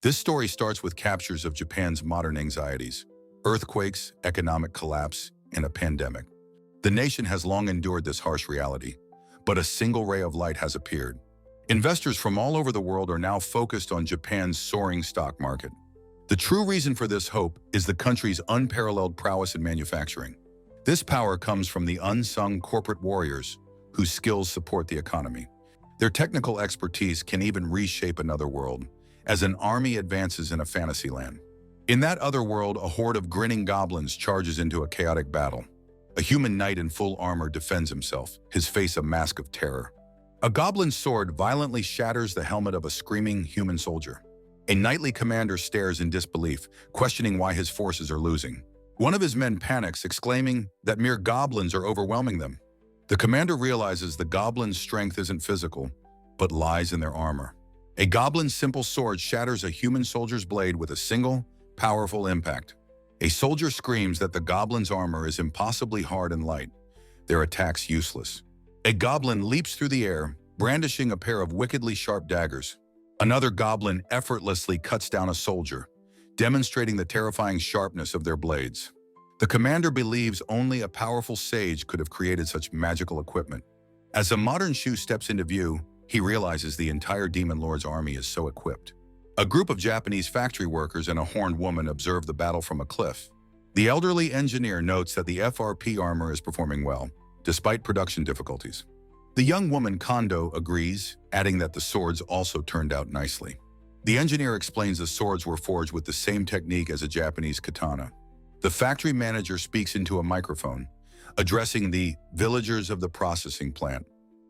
This story starts with captures of Japan's modern anxieties: earthquakes, economic collapse, and a pandemic. The nation has long endured this harsh reality, but a single ray of light has appeared. Investors from all over the world are now focused on Japan's soaring stock market. The true reason for this hope is the country's unparalleled prowess in manufacturing. This power comes from the unsung corporate warriors whose skills support the economy. Their technical expertise can even reshape another world, as an army advances in a fantasy land. In that other world, a horde of grinning goblins charges into a chaotic battle. A human knight in full armor defends himself, his face a mask of terror. A goblin's sword violently shatters the helmet of a screaming human soldier. A knightly commander stares in disbelief, questioning why his forces are losing. One of his men panics, exclaiming that mere goblins are overwhelming them. The commander realizes the goblin's strength isn't physical, but lies in their armor. A goblin's simple sword shatters a human soldier's blade with a single, powerful impact. A soldier screams that the goblin's armor is impossibly hard and light, their attacks useless. A goblin leaps through the air, brandishing a pair of wickedly sharp daggers. Another goblin effortlessly cuts down a soldier, demonstrating the terrifying sharpness of their blades. The commander believes only a powerful sage could have created such magical equipment. As a modern shoe steps into view, he realizes the entire Demon Lord's army is so equipped. A group of Japanese factory workers and a horned woman observe the battle from a cliff. The elderly engineer notes that the FRP armor is performing well, despite production difficulties. The young woman Kondo agrees, adding that the swords also turned out nicely. The engineer explains the swords were forged with the same technique as a Japanese katana. The factory manager speaks into a microphone, addressing the villagers of the processing plant.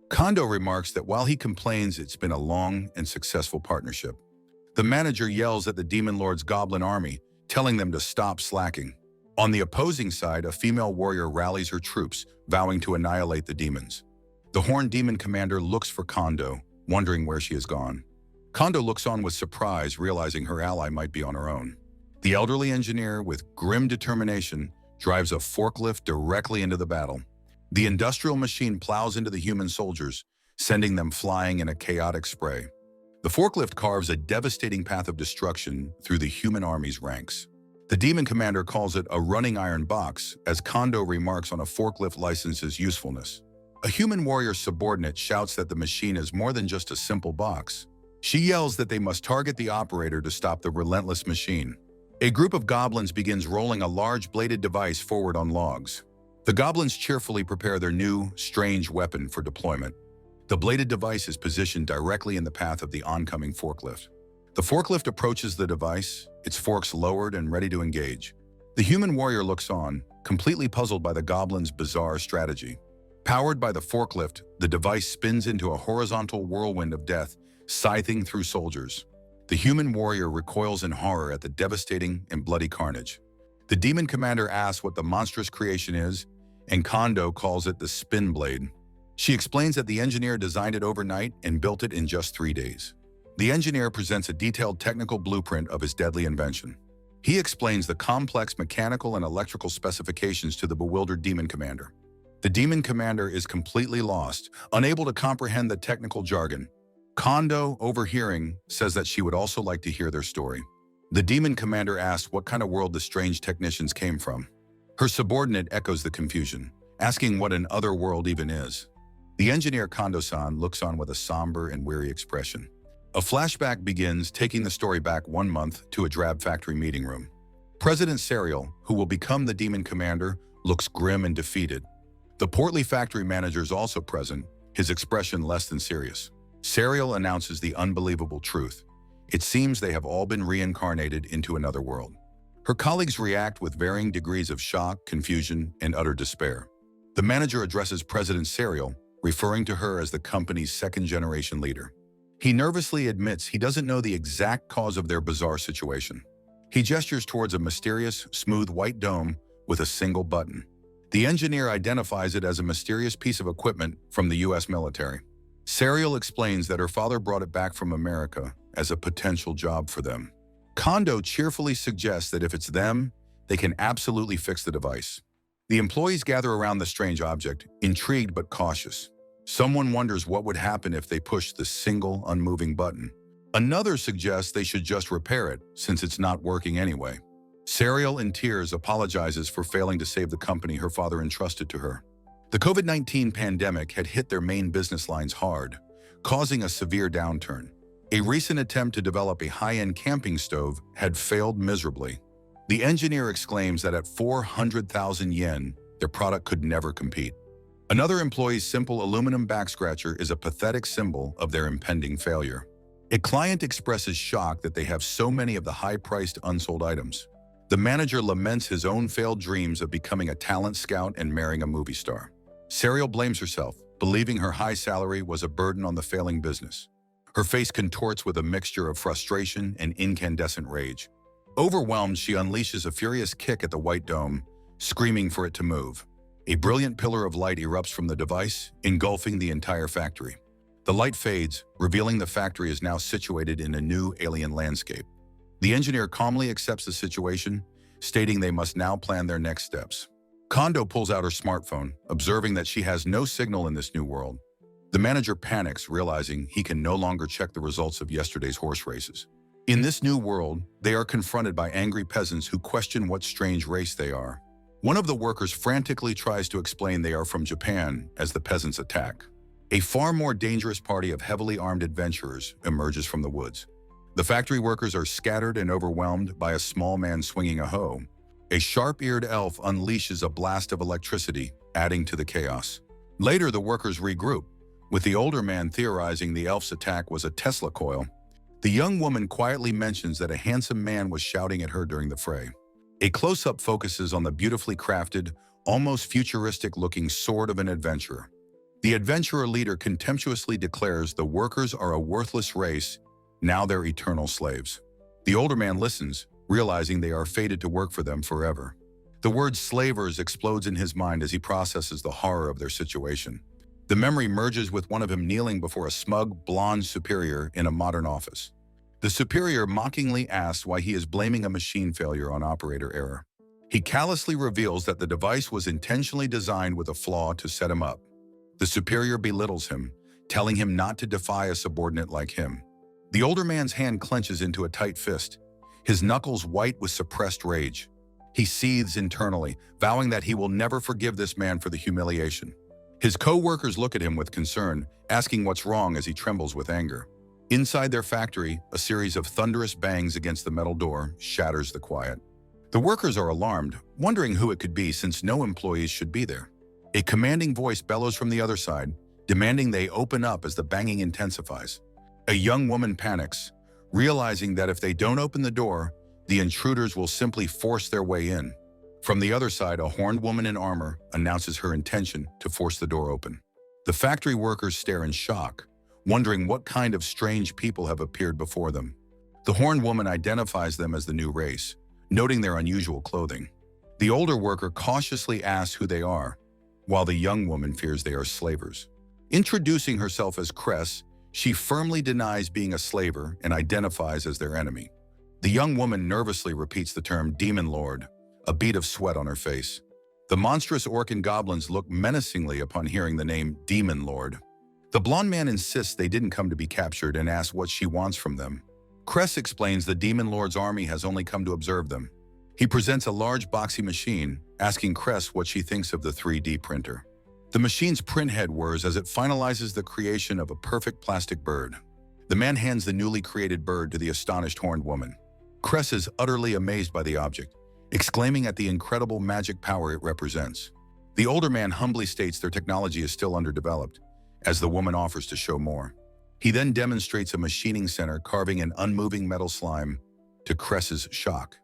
Kondo remarks that while he complains it's been a long and successful partnership. The manager yells at the Demon Lord's goblin army, telling them to stop slacking. On the opposing side, a female warrior rallies her troops, vowing to annihilate the demons. The horned demon commander looks for Kondo, wondering where she has gone. Kondo looks on with surprise, realizing her ally might be on her own. The elderly engineer, with grim determination, drives a forklift directly into the battle. The industrial machine plows into the human soldiers, sending them flying in a chaotic spray. The forklift carves a devastating path of destruction through the human army's ranks. The demon commander calls it a running iron box, as Kondo remarks on a forklift license's usefulness. A human warrior subordinate shouts that the machine is more than just a simple box. She yells that they must target the operator to stop the relentless machine. A group of goblins begins rolling a large bladed device forward on logs. The goblins cheerfully prepare their new, strange weapon for deployment. The bladed device is positioned directly in the path of the oncoming forklift. The forklift approaches the device, its forks lowered and ready to engage. The human warrior looks on, completely puzzled by the goblin's bizarre strategy. Powered by the forklift, the device spins into a horizontal whirlwind of death, scything through soldiers. The human warrior recoils in horror at the devastating and bloody carnage. The demon commander asks what the monstrous creation is, and Kondo calls it the spin blade. She explains that the engineer designed it overnight and built it in just 3 days. The engineer presents a detailed technical blueprint of his deadly invention. He explains the complex mechanical and electrical specifications to the bewildered demon commander. The demon commander is completely lost, unable to comprehend the technical jargon. Kondo, overhearing, says that she would also like to hear their story. The demon commander asks what kind of world the strange technicians came from. Her subordinate echoes the confusion, asking what an other world even is. The engineer Kondo-san looks on with a somber and weary expression. A flashback begins, taking the story back 1 month to a drab factory meeting room. President Serial, who will become the demon commander, looks grim and defeated. The portly factory manager is also present, his expression less than serious. Serial announces the unbelievable truth. It seems they have all been reincarnated into another world. Her colleagues react with varying degrees of shock, confusion, and utter despair. The manager addresses President Serial, referring to her as the company's second-generation leader. He nervously admits he doesn't know the exact cause of their bizarre situation. He gestures towards a mysterious, smooth white dome with a single button. The engineer identifies it as a mysterious piece of equipment from the US military. Serial explains that her father brought it back from America as a potential job for them. Kondo cheerfully suggests that if it's them, they can absolutely fix the device. The employees gather around the strange object, intrigued but cautious. Someone wonders what would happen if they pushed the single, unmoving button. Another suggests they should just repair it, since it's not working anyway. Serial, in tears, apologizes for failing to save the company her father entrusted to her. The COVID-19 pandemic had hit their main business lines hard, causing a severe downturn. A recent attempt to develop a high-end camping stove had failed miserably. The engineer exclaims that at 400,000 yen, their product could never compete. Another employee's simple aluminum back scratcher is a pathetic symbol of their impending failure. A client expresses shock that they have so many of the high-priced unsold items. The manager laments his own failed dreams of becoming a talent scout and marrying a movie star. Serial blames herself, believing her high salary was a burden on the failing business. Her face contorts with a mixture of frustration and incandescent rage. Overwhelmed, she unleashes a furious kick at the white dome, screaming for it to move. A brilliant pillar of light erupts from the device, engulfing the entire factory. The light fades, revealing the factory is now situated in a new alien landscape. The engineer calmly accepts the situation, stating they must now plan their next steps. Kondo pulls out her smartphone, observing that she has no signal in this new world. The manager panics, realizing he can no longer check the results of yesterday's horse races. In this new world, they are confronted by angry peasants who question what strange race they are. One of the workers frantically tries to explain they are from Japan as the peasants attack. A far more dangerous party of heavily armed adventurers emerges from the woods. The factory workers are scattered and overwhelmed by a small man swinging a hoe. A sharp-eared elf unleashes a blast of electricity, adding to the chaos. Later, the workers regroup, with the older man theorizing the elf's attack was a Tesla coil. The young woman quietly mentions that a handsome man was shouting at her during the fray. A close-up focuses on the beautifully crafted, almost futuristic-looking sword of an adventurer. The adventurer leader contemptuously declares the workers are a worthless race, now they're eternal slaves. The older man listens, realizing they are fated to work for them forever. The word slavers explodes in his mind as he processes the horror of their situation. The memory merges with one of him kneeling before a smug, blonde superior in a modern office. The superior mockingly asks why he is blaming a machine failure on operator error. He callously reveals that the device was intentionally designed with a flaw to set him up. The superior belittles him, telling him not to defy a subordinate like him. The older man's hand clenches into a tight fist, his knuckles white with suppressed rage. He seethes internally, vowing that he will never forgive this man for the humiliation. His co-workers look at him with concern, asking what's wrong as he trembles with anger. Inside their factory, a series of thunderous bangs against the metal door shatters the quiet. The workers are alarmed, wondering who it could be since no employees should be there. A commanding voice bellows from the other side, demanding they open up as the banging intensifies. A young woman panics, realizing that if they don't open the door, the intruders will simply force their way in. From the other side, a horned woman in armor announces her intention to force the door open. The factory workers stare in shock, wondering what kind of strange people have appeared before them. The horned woman identifies them as the new race, noting their unusual clothing. The older worker cautiously asks who they are, while the young woman fears they are slavers. Introducing herself as Cress, she firmly denies being a slaver and identifies as their enemy. The young woman nervously repeats the term Demon Lord, a bead of sweat on her face. The monstrous orc and goblins look menacingly upon hearing the name Demon Lord. The blonde man insists they didn't come to be captured and asks what she wants from them. Cress explains the Demon Lord's army has only come to observe them. He presents a large boxy machine, asking Cress what she thinks of the 3D printer. The machine's print head whirs as it finalizes the creation of a perfect plastic bird. The man hands the newly created bird to the astonished horned woman. Cress is utterly amazed by the object, exclaiming at the incredible magic power it represents. The older man humbly states their technology is still underdeveloped, as the woman offers to show more. He then demonstrates a machining center carving an unmoving metal slime, to Cress's shock.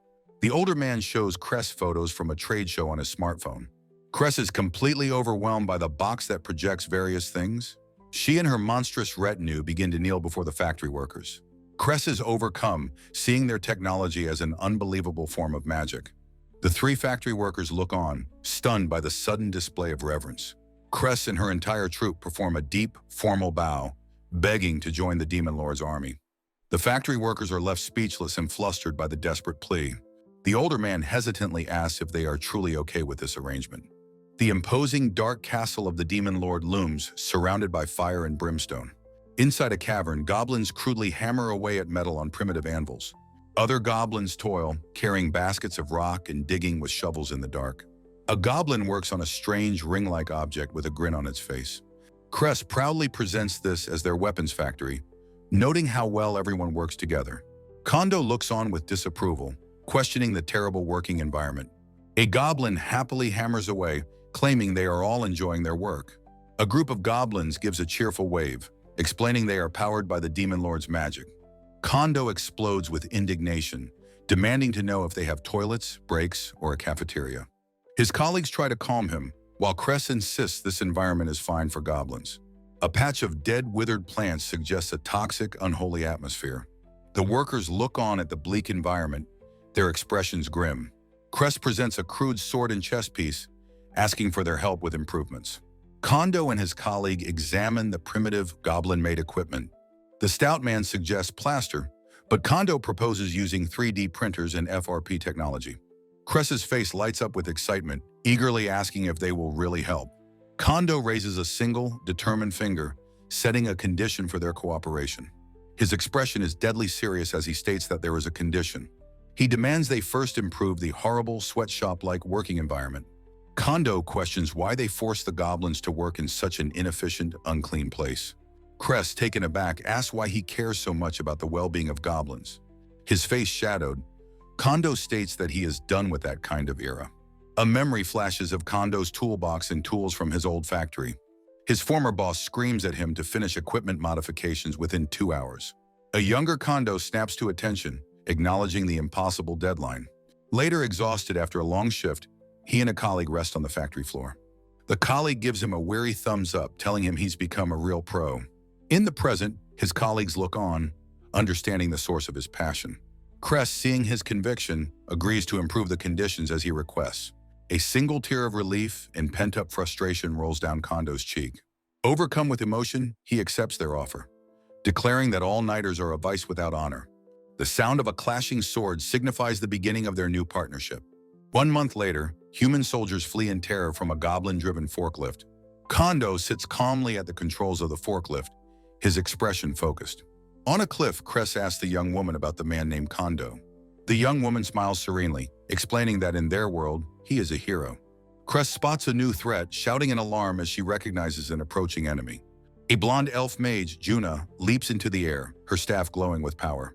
The older man shows Cress photos from a trade show on his smartphone. Cress is completely overwhelmed by the box that projects various things. She and her monstrous retinue begin to kneel before the factory workers. Cress is overcome, seeing their technology as an unbelievable form of magic. The three factory workers look on, stunned by the sudden display of reverence. Cress and her entire troop perform a deep, formal bow, begging to join the Demon Lord's army. The factory workers are left speechless and flustered by the desperate plea. The older man hesitantly asks if they are truly okay with this arrangement. The imposing dark castle of the Demon Lord looms, surrounded by fire and brimstone. Inside a cavern, goblins crudely hammer away at metal on primitive anvils. Other goblins toil, carrying baskets of rock and digging with shovels in the dark. A goblin works on a strange ring-like object with a grin on its face. Cress proudly presents this as their weapons factory, noting how well everyone works together. Kondo looks on with disapproval, questioning the terrible working environment. A goblin happily hammers away, claiming they are all enjoying their work. A group of goblins gives a cheerful wave, explaining they are powered by the Demon Lord's magic. Kondo explodes with indignation, demanding to know if they have toilets, breaks, or a cafeteria. His colleagues try to calm him, while Cress insists this environment is fine for goblins. A patch of dead, withered plants suggests a toxic, unholy atmosphere. The workers look on at the bleak environment, their expressions grim. Cress presents a crude sword and chess piece, asking for their help with improvements. Kondo and his colleague examine the primitive goblin-made equipment. The stout man suggests plaster, but Kondo proposes using 3D printers and FRP technology. Cress's face lights up with excitement, eagerly asking if they will really help. Kondo raises a single, determined finger, setting a condition for their cooperation. His expression is deadly serious as he states that there is a condition. He demands they first improve the horrible, sweatshop-like working environment. Kondo questions why they force the goblins to work in such an inefficient, unclean place. Cress, taken aback, asks why he cares so much about the well-being of goblins. His face shadowed, Kondo states that he is done with that kind of era. A memory flashes of Kondo's toolbox and tools from his old factory. His former boss screams at him to finish equipment modifications within 2 hours. A younger Kondo snaps to attention, acknowledging the impossible deadline. Later, exhausted after a long shift, he and a colleague rest on the factory floor. The colleague gives him a weary thumbs up, telling him he's become a real pro. In the present, his colleagues look on, understanding the source of his passion. Cress, seeing his conviction, agrees to improve the conditions as he requests. A single tear of relief and pent-up frustration rolls down Kondo's cheek. Overcome with emotion, he accepts their offer, declaring that all-nighters are a vice without honor. The sound of a clashing sword signifies the beginning of their new partnership. 1 month later, human soldiers flee in terror from a goblin-driven forklift. Kondo sits calmly at the controls of the forklift, his expression focused. On a cliff, Cress asks the young woman about the man named Kondo. The young woman smiles serenely, explaining that in their world, he is a hero. Cress spots a new threat, shouting in alarm as she recognizes an approaching enemy. A blonde elf mage, Juna, leaps into the air, her staff glowing with power.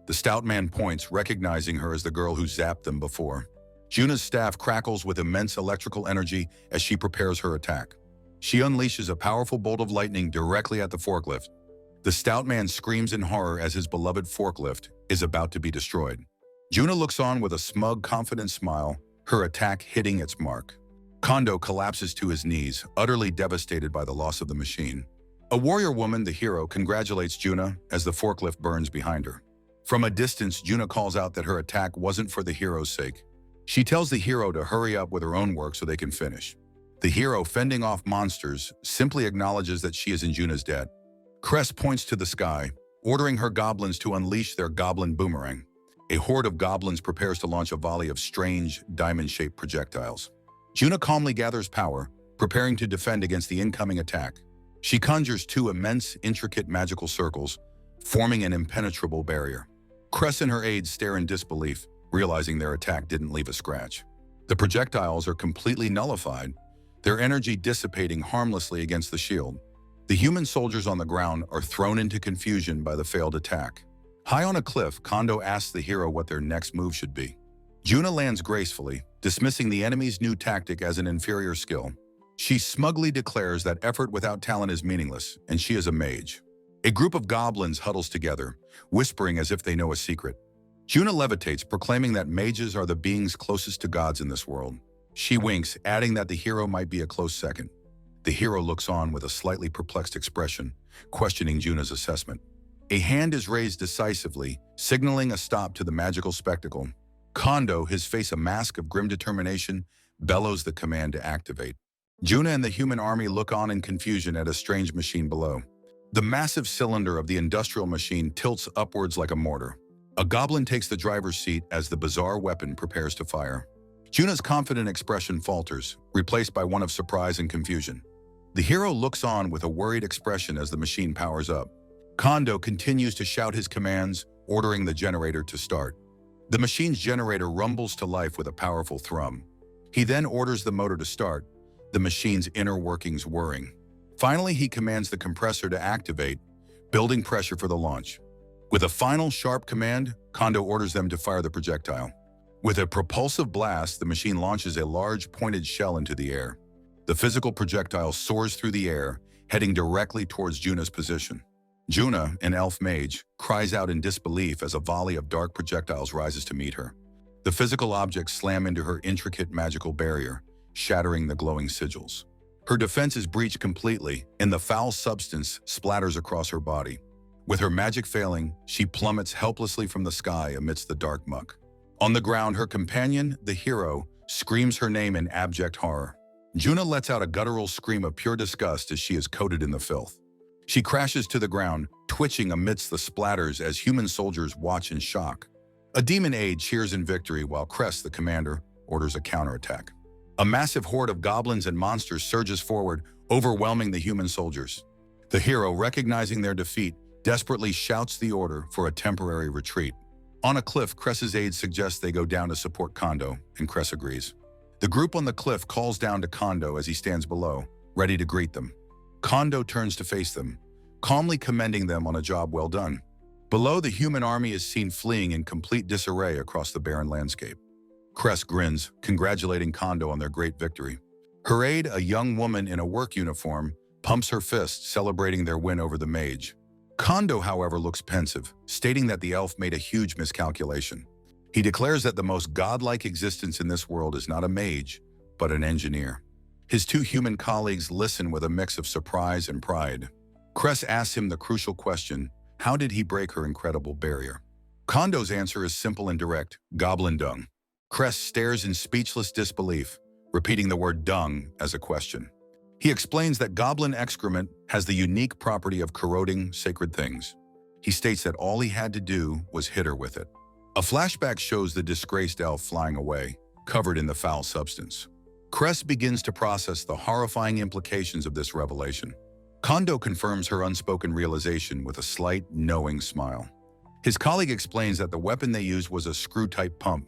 The stout man points, recognizing her as the girl who zapped them before. Juna's staff crackles with immense electrical energy as she prepares her attack. She unleashes a powerful bolt of lightning directly at the forklift. The stout man screams in horror as his beloved forklift is about to be destroyed. Juna looks on with a smug, confident smile, her attack hitting its mark. Kondo collapses to his knees, utterly devastated by the loss of the machine. A warrior woman, the hero, congratulates Juna as the forklift burns behind her. From a distance, Juna calls out that her attack wasn't for the hero's sake. She tells the hero to hurry up with her own work so they can finish. The hero, fending off monsters, simply acknowledges that she is in Juna's debt. Cress points to the sky, ordering her goblins to unleash their goblin boomerang. A horde of goblins prepares to launch a volley of strange, diamond-shaped projectiles. Juna calmly gathers power, preparing to defend against the incoming attack. She conjures 2 immense, intricate magical circles, forming an impenetrable barrier. Cress and her aides stare in disbelief, realizing their attack didn't leave a scratch. The projectiles are completely nullified, their energy dissipating harmlessly against the shield. The human soldiers on the ground are thrown into confusion by the failed attack. High on a cliff, Kondo asks the hero what their next move should be. Juna lands gracefully, dismissing the enemy's new tactic as an inferior skill. She smugly declares that effort without talent is meaningless, and she is a mage. A group of goblins huddles together, whispering as if they know a secret. Juna levitates, proclaiming that mages are the beings closest to gods in this world. She winks, adding that the hero might be a close second. The hero looks on with a slightly perplexed expression, questioning Juna's assessment. A hand is raised decisively, signaling a stop to the magical spectacle. Kondo, his face a mask of grim determination, bellows the command to activate. Juna and the human army look on in confusion at a strange machine below. The massive cylinder of the industrial machine tilts upwards like a mortar. A goblin takes the driver's seat as the bizarre weapon prepares to fire. Juna's confident expression falters, replaced by one of surprise and confusion. The hero looks on with a worried expression as the machine powers up. Kondo continues to shout his commands, ordering the generator to start. The machine's generator rumbles to life with a powerful thrum. He then orders the motor to start, the machine's inner workings whirring. Finally, he commands the compressor to activate, building pressure for the launch. With a final sharp command, Kondo orders them to fire the projectile. With a propulsive blast, the machine launches a large pointed shell into the air. The physical projectile soars through the air, heading directly towards Juna's position. Juna, an elf mage, cries out in disbelief as a volley of dark projectiles rises to meet her. The physical objects slam into her intricate magical barrier, shattering the glowing sigils. Her defense is breached completely, and the foul substance splatters across her body. With her magic failing, she plummets helplessly from the sky amidst the dark muck. On the ground, her companion, the hero, screams her name in abject horror. Juna lets out a guttural scream of pure disgust as she is coated in the filth. She crashes to the ground, twitching amidst the splatters as human soldiers watch in shock. A demon aide cheers in victory while Cress, the commander, orders a counterattack. A massive horde of goblins and monsters surges forward, overwhelming the human soldiers. The hero, recognizing their defeat, desperately shouts the order for a temporary retreat. On a cliff, Cress's aide suggests they go down to support Kondo, and Cress agrees. The group on the cliff calls down to Kondo as he stands below, ready to greet them. Kondo turns to face them, calmly commending them on a job well done. Below, the human army is seen fleeing in complete disarray across the barren landscape. Cress grins, congratulating Kondo on their great victory. Her aide, a young woman in a work uniform, pumps her fist, celebrating their win over the mage. Kondo, however, looks pensive, stating that the elf made a huge miscalculation. He declares that the most godlike existence in this world is not a mage, but an engineer. His two human colleagues listen with a mix of surprise and pride. Cress asks him the crucial question, how did he break her incredible barrier? Kondo's answer is simple and direct, goblin dung. Cress stares in speechless disbelief, repeating the word dung as a question. He explains that goblin excrement has the unique property of corroding sacred things. He states that all he had to do was hit her with it. A flashback shows the disgraced elf flying away, covered in the foul substance. Cress begins to process the horrifying implications of this revelation. Kondo confirms her unspoken realization with a slight, knowing smile. His colleague explains that the weapon they used was a screw-type pump.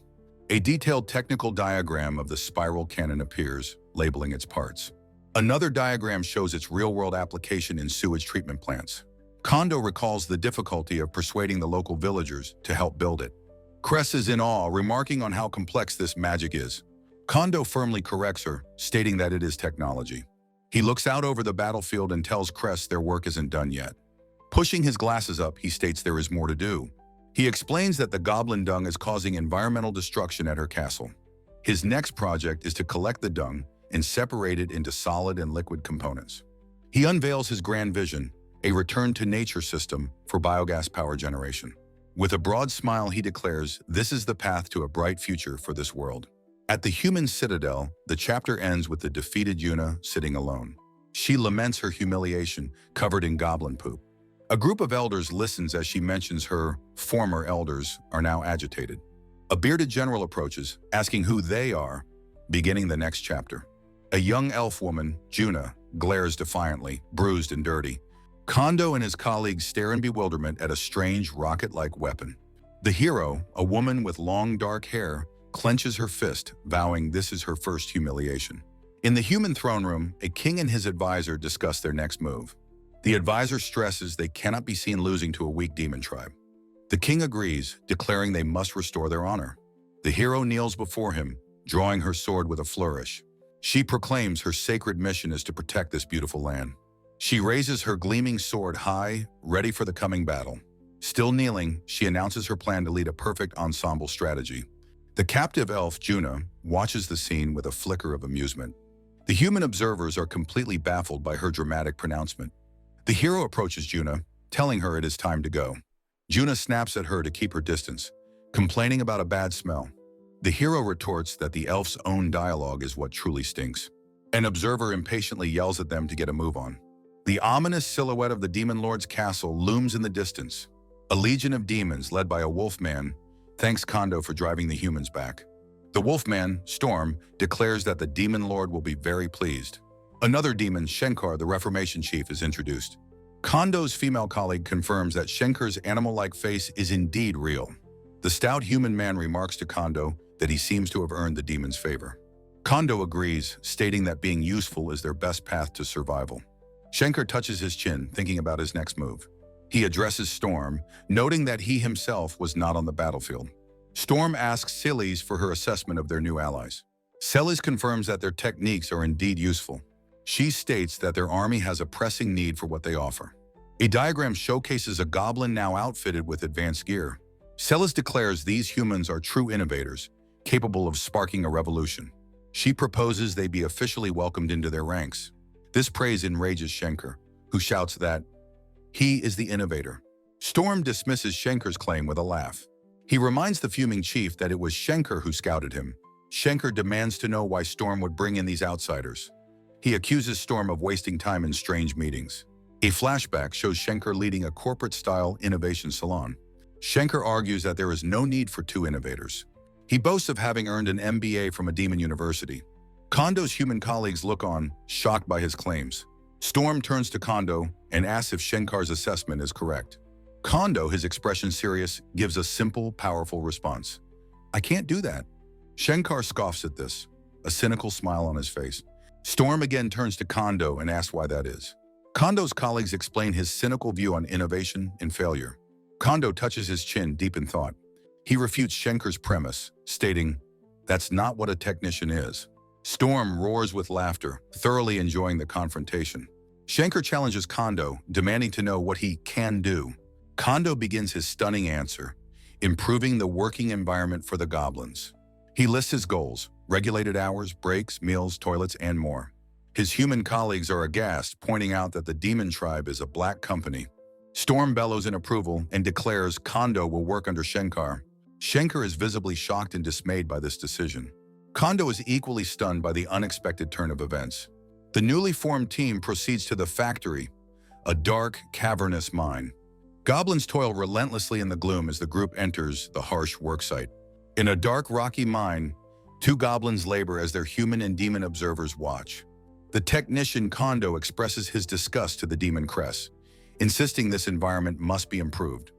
A detailed technical diagram of the spiral cannon appears, labeling its parts. Another diagram shows its real-world application in sewage treatment plants. Kondo recalls the difficulty of persuading the local villagers to help build it. Cress is in awe, remarking on how complex this magic is. Kondo firmly corrects her, stating that it is technology. He looks out over the battlefield and tells Cress their work isn't done yet. Pushing his glasses up, he states there is more to do. He explains that the goblin dung is causing environmental destruction at her castle. His next project is to collect the dung and separate it into solid and liquid components. He unveils his grand vision, a return-to-nature system for biogas power generation. With a broad smile, he declares, this is the path to a bright future for this world. At the human citadel, the chapter ends with the defeated Yuna sitting alone. She laments her humiliation, covered in goblin poop. A group of elders listens as she mentions her former elders are now agitated. A bearded general approaches, asking who they are, beginning the next chapter. A young elf woman, Juna, glares defiantly, bruised and dirty. Kondo and his colleagues stare in bewilderment at a strange rocket-like weapon. The hero, a woman with long dark hair, clenches her fist, vowing this is her first humiliation. In the human throne room, a king and his advisor discuss their next move. The advisor stresses they cannot be seen losing to a weak demon tribe. The king agrees, declaring they must restore their honor. The hero kneels before him, drawing her sword with a flourish. She proclaims her sacred mission is to protect this beautiful land. She raises her gleaming sword high, ready for the coming battle. Still kneeling, she announces her plan to lead a perfect ensemble strategy. The captive elf, Juna, watches the scene with a flicker of amusement. The human observers are completely baffled by her dramatic pronouncement. The hero approaches Juna, telling her it is time to go. Juna snaps at her to keep her distance, complaining about a bad smell. The hero retorts that the elf's own dialogue is what truly stinks. An observer impatiently yells at them to get a move on. The ominous silhouette of the demon lord's castle looms in the distance. A legion of demons led by a wolfman thanks Kondo for driving the humans back. The wolfman, Storm, declares that the demon lord will be very pleased. Another demon, Shenkar, the Reformation chief, is introduced. Kondo's female colleague confirms that Shenkar's animal-like face is indeed real. The stout human man remarks to Kondo that he seems to have earned the demon's favor. Kondo agrees, stating that being useful is their best path to survival. Shenkar touches his chin, thinking about his next move. He addresses Storm, noting that he himself was not on the battlefield. Storm asks Celes for her assessment of their new allies. Celes confirms that their techniques are indeed useful. She states that their army has a pressing need for what they offer. A diagram showcases a goblin now outfitted with advanced gear. Celes declares these humans are true innovators, capable of sparking a revolution. She proposes they be officially welcomed into their ranks. This praise enrages Shenkar, who shouts that he is the innovator. Storm dismisses Shenkar's claim with a laugh. He reminds the fuming chief that it was Shenkar who scouted him. Shenkar demands to know why Storm would bring in these outsiders. He accuses Storm of wasting time in strange meetings. A flashback shows Shenkar leading a corporate-style innovation salon. Shenkar argues that there is no need for two innovators. He boasts of having earned an MBA from a demon university. Kondo's human colleagues look on, shocked by his claims. Storm turns to Kondo and asks if Shenkar's assessment is correct. Kondo, his expression serious, gives a simple, powerful response. "I can't do that." Shenkar scoffs at this, a cynical smile on his face. Storm again turns to Kondo and asks why that is. Kondo's colleagues explain his cynical view on innovation and failure. Kondo touches his chin deep in thought. He refutes Shenkar's premise, stating, "That's not what a technician is." Storm roars with laughter, thoroughly enjoying the confrontation. Shenkar challenges Kondo, demanding to know what he can do. Kondo begins his stunning answer, improving the working environment for the goblins. He lists his goals: regulated hours, breaks, meals, toilets, and more. His human colleagues are aghast, pointing out that the demon tribe is a black company. Storm bellows in approval and declares Kondo will work under Shenkar. Shenkar is visibly shocked and dismayed by this decision. Kondo is equally stunned by the unexpected turn of events. The newly formed team proceeds to the factory, a dark, cavernous mine. Goblins toil relentlessly in the gloom as the group enters the harsh worksite. In a dark, rocky mine, two goblins labor as their human and demon observers watch. The technician Kondo expresses his disgust to the demon Cress, insisting this environment must be improved.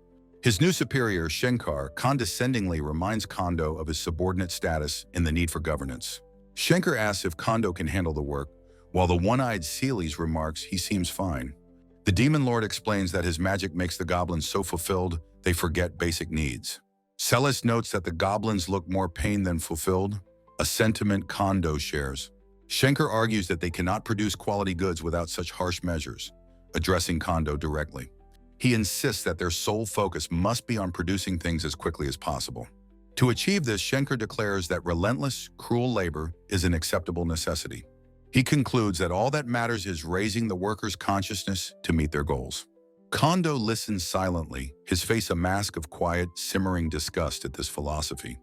His new superior, Shenkar, condescendingly reminds Kondo of his subordinate status and the need for governance. Shenkar asks if Kondo can handle the work, while the one-eyed Celes remarks he seems fine. The demon lord explains that his magic makes the goblins so fulfilled they forget basic needs. Celes notes that the goblins look more pained than fulfilled, a sentiment Kondo shares. Shenkar argues that they cannot produce quality goods without such harsh measures, addressing Kondo directly. He insists that their sole focus must be on producing things as quickly as possible. To achieve this, Shenkar declares that relentless, cruel labor is an acceptable necessity. He concludes that all that matters is raising the workers' consciousness to meet their goals. Kondo listens silently, his face a mask of quiet, simmering disgust at this philosophy.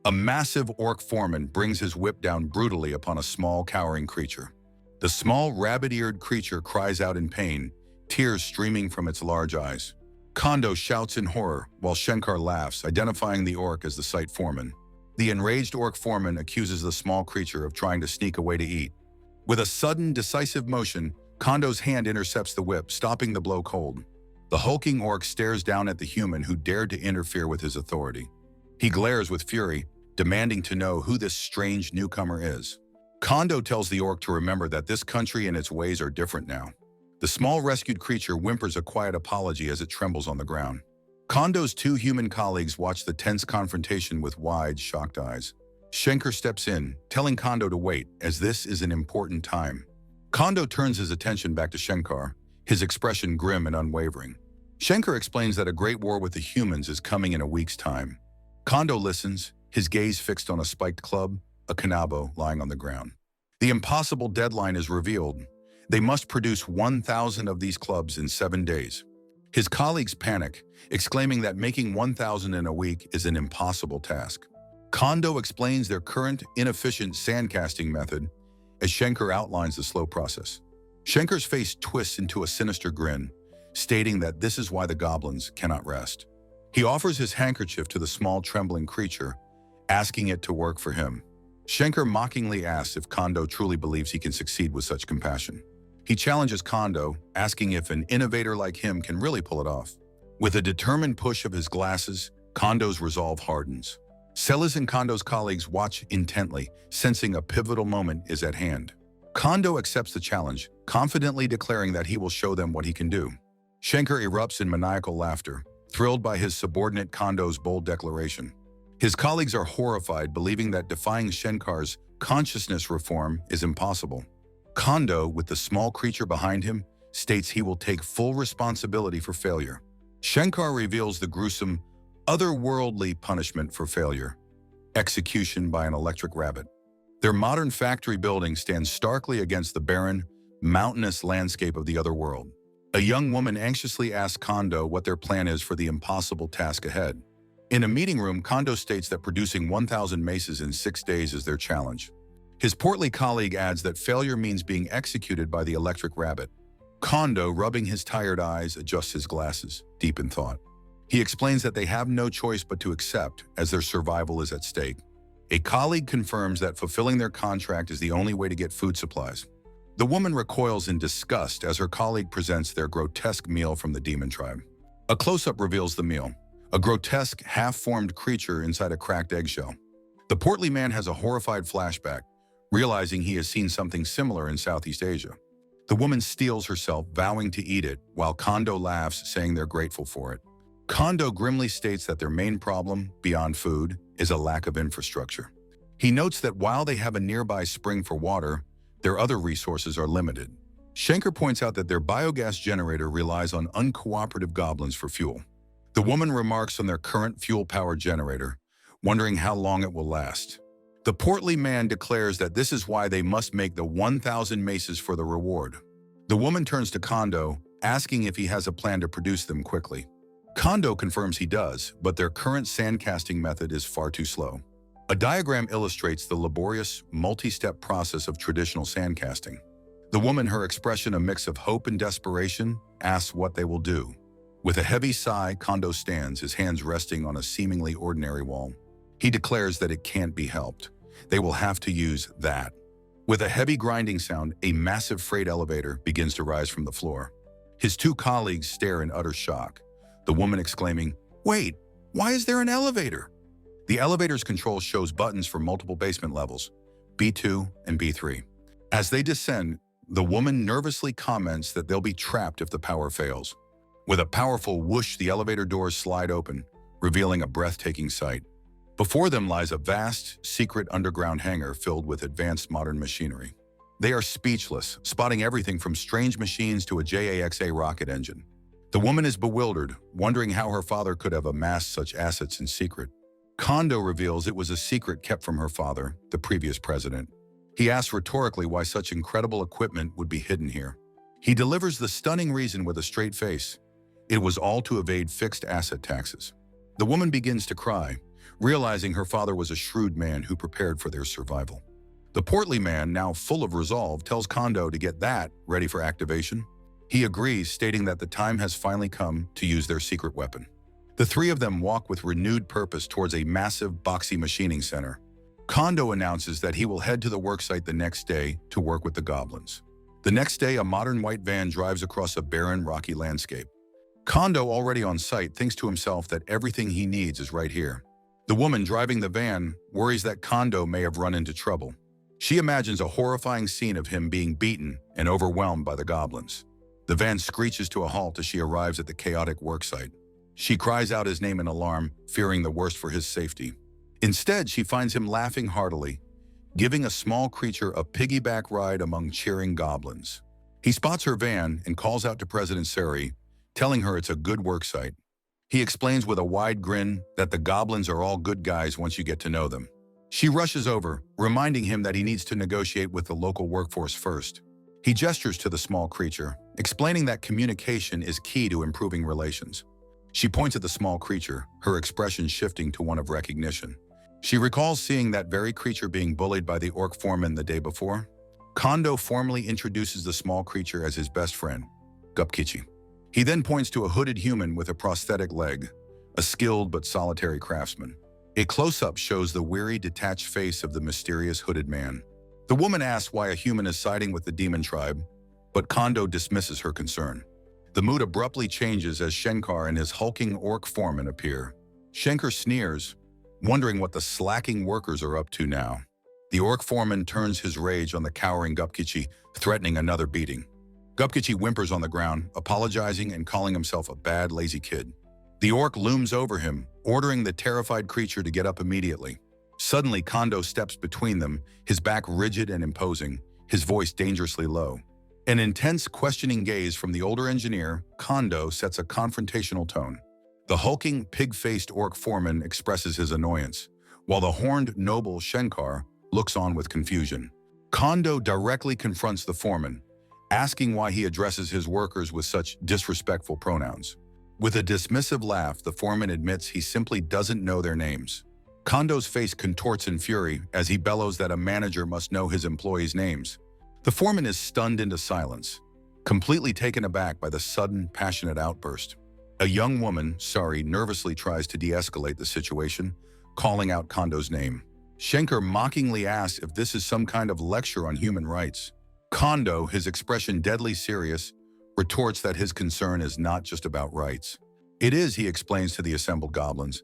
A massive orc foreman brings his whip down brutally upon a small, cowering creature. The small, rabbit-eared creature cries out in pain, tears streaming from its large eyes. Kondo shouts in horror, while Shenkar laughs, identifying the orc as the site foreman. The enraged orc foreman accuses the small creature of trying to sneak away to eat. With a sudden, decisive motion, Kondo's hand intercepts the whip, stopping the blow cold. The hulking orc stares down at the human who dared to interfere with his authority. He glares with fury, demanding to know who this strange newcomer is. Kondo tells the orc to remember that this country and its ways are different now. The small rescued creature whimpers a quiet apology as it trembles on the ground. Kondo's two human colleagues watch the tense confrontation with wide, shocked eyes. Shenkar steps in, telling Kondo to wait, as this is an important time. Kondo turns his attention back to Shenkar, his expression grim and unwavering. Shenkar explains that a great war with the humans is coming in a week's time. Kondo listens, his gaze fixed on a spiked club, a kanabo lying on the ground. The impossible deadline is revealed. They must produce 1,000 of these clubs in 7 days. His colleagues panic, exclaiming that making 1,000 in a week is an impossible task. Kondo explains their current, inefficient sandcasting method as Shenkar outlines the slow process. Shenkar's face twists into a sinister grin, stating that this is why the goblins cannot rest. He offers his handkerchief to the small, trembling creature, asking it to work for him. Shenkar mockingly asks if Kondo truly believes he can succeed with such compassion. He challenges Kondo, asking if an innovator like him can really pull it off. With a determined push of his glasses, Kondo's resolve hardens. Sellers and Kondo's colleagues watch intently, sensing a pivotal moment is at hand. Kondo accepts the challenge, confidently declaring that he will show them what he can do. Shankar erupts in maniacal laughter, thrilled by his subordinate Kondo's bold declaration. His colleagues are horrified, believing that defying Shankar's consciousness reform is impossible. Kondo, with the small creature behind him, states he will take full responsibility for failure. Shankar reveals the gruesome, otherworldly punishment for failure: execution by an electric rabbit. Their modern factory building stands starkly against the barren, mountainous landscape of the other world. A young woman anxiously asks Kondo what their plan is for the impossible task ahead. In a meeting room, Kondo states that producing 1,000 maces in 6 days is their challenge. His portly colleague adds that failure means being executed by the electric rabbit. Kondo, rubbing his tired eyes, adjusts his glasses, deep in thought. He explains that they have no choice but to accept, as their survival is at stake. A colleague confirms that fulfilling their contract is the only way to get food supplies. The woman recoils in disgust as her colleague presents their grotesque meal from the demon tribe. A close-up reveals the meal: a grotesque, half-formed creature inside a cracked eggshell. The portly man has a horrified flashback, realizing he has seen something similar in Southeast Asia. The woman steels herself, vowing to eat it, while Kondo laughs, saying they're grateful for it. Kondo grimly states that their main problem, beyond food, is a lack of infrastructure. He notes that while they have a nearby spring for water, their other resources are limited. Shankar points out that their biogas generator relies on uncooperative goblins for fuel. The woman remarks on their current fuel-powered generator, wondering how long it will last. The portly man declares that this is why they must make the 1,000 maces for the reward. The woman turns to Kondo, asking if he has a plan to produce them quickly. Kondo confirms he does, but their current sandcasting method is far too slow. A diagram illustrates the laborious, multi-step process of traditional sandcasting. The woman, her expression a mix of hope and desperation, asks what they will do. With a heavy sigh, Kondo stands, his hands resting on a seemingly ordinary wall. He declares that it can't be helped. They will have to use that. With a heavy grinding sound, a massive freight elevator begins to rise from the floor. His two colleagues stare in utter shock, the woman exclaiming, "Wait, why is there an elevator?" The elevator's control shows buttons for multiple basement levels, B2 and B3. As they descend, the woman nervously comments that they'll be trapped if the power fails. With a powerful whoosh, the elevator doors slide open, revealing a breathtaking sight. Before them lies a vast, secret underground hangar filled with advanced modern machinery. They are speechless, spotting everything from strange machines to a JAXA rocket engine. The woman is bewildered, wondering how her father could have amassed such assets in secret. Kondo reveals it was a secret kept from her father, the previous president. He asks rhetorically why such incredible equipment would be hidden here. He delivers the stunning reason with a straight face. It was all to evade fixed asset taxes. The woman begins to cry, realizing her father was a shrewd man who prepared for their survival. The portly man, now full of resolve, tells Kondo to get that ready for activation. He agrees, stating that the time has finally come to use their secret weapon. The three of them walk with renewed purpose towards a massive, boxy machining center. Kondo announces that he will head to the worksite the next day to work with the goblins. The next day, a modern white van drives across a barren, rocky landscape. Kondo, already on site, thinks to himself that everything he needs is right here. The woman driving the van worries that Kondo may have run into trouble. She imagines a horrifying scene of him being beaten and overwhelmed by the goblins. The van screeches to a halt as she arrives at the chaotic worksite. She cries out his name in alarm, fearing the worst for his safety. Instead, she finds him laughing heartily, giving a small creature a piggyback ride among cheering goblins. He spots her van and calls out to President Seri, telling her it's a good worksite. He explains with a wide grin that the goblins are all good guys once you get to know them. She rushes over, reminding him that he needs to negotiate with the local workforce first. He gestures to the small creature, explaining that communication is key to improving relations. She points at the small creature, her expression shifting to one of recognition. She recalls seeing that very creature being bullied by the orc foreman the day before. Kondo formally introduces the small creature as his best friend, Gupkichi. He then points to a hooded human with a prosthetic leg, a skilled but solitary craftsman. A close-up shows the weary, detached face of the mysterious hooded man. The woman asks why a human is siding with the demon tribe, but Kondo dismisses her concern. The mood abruptly changes as Shenkar and his hulking orc foreman appear. Shenkar sneers, wondering what the slacking workers are up to now. The orc foreman turns his rage on the cowering Gupkichi, threatening another beating. Gupkichi whimpers on the ground, apologizing and calling himself a bad, lazy kid. The orc looms over him, ordering the terrified creature to get up immediately. Suddenly, Kondo steps between them, his back rigid and imposing, his voice dangerously low. An intense, questioning gaze from the older engineer, Kondo sets a confrontational tone. The hulking, pig-faced orc foreman expresses his annoyance, while the horned noble Shenkar looks on with confusion. Kondo directly confronts the foreman, asking why he addresses his workers with such disrespectful pronouns. With a dismissive laugh, the foreman admits he simply doesn't know their names. Kondo's face contorts in fury as he bellows that a manager must know his employees' names. The foreman is stunned into silence, completely taken aback by the sudden, passionate outburst. A young woman, Sari, nervously tries to de-escalate the situation, calling out Kondo's name. Shenkar mockingly asks if this is some kind of lecture on human rights. Kondo, his expression deadly serious, retorts that his concern is not just about rights. It is, he explains to the assembled goblins,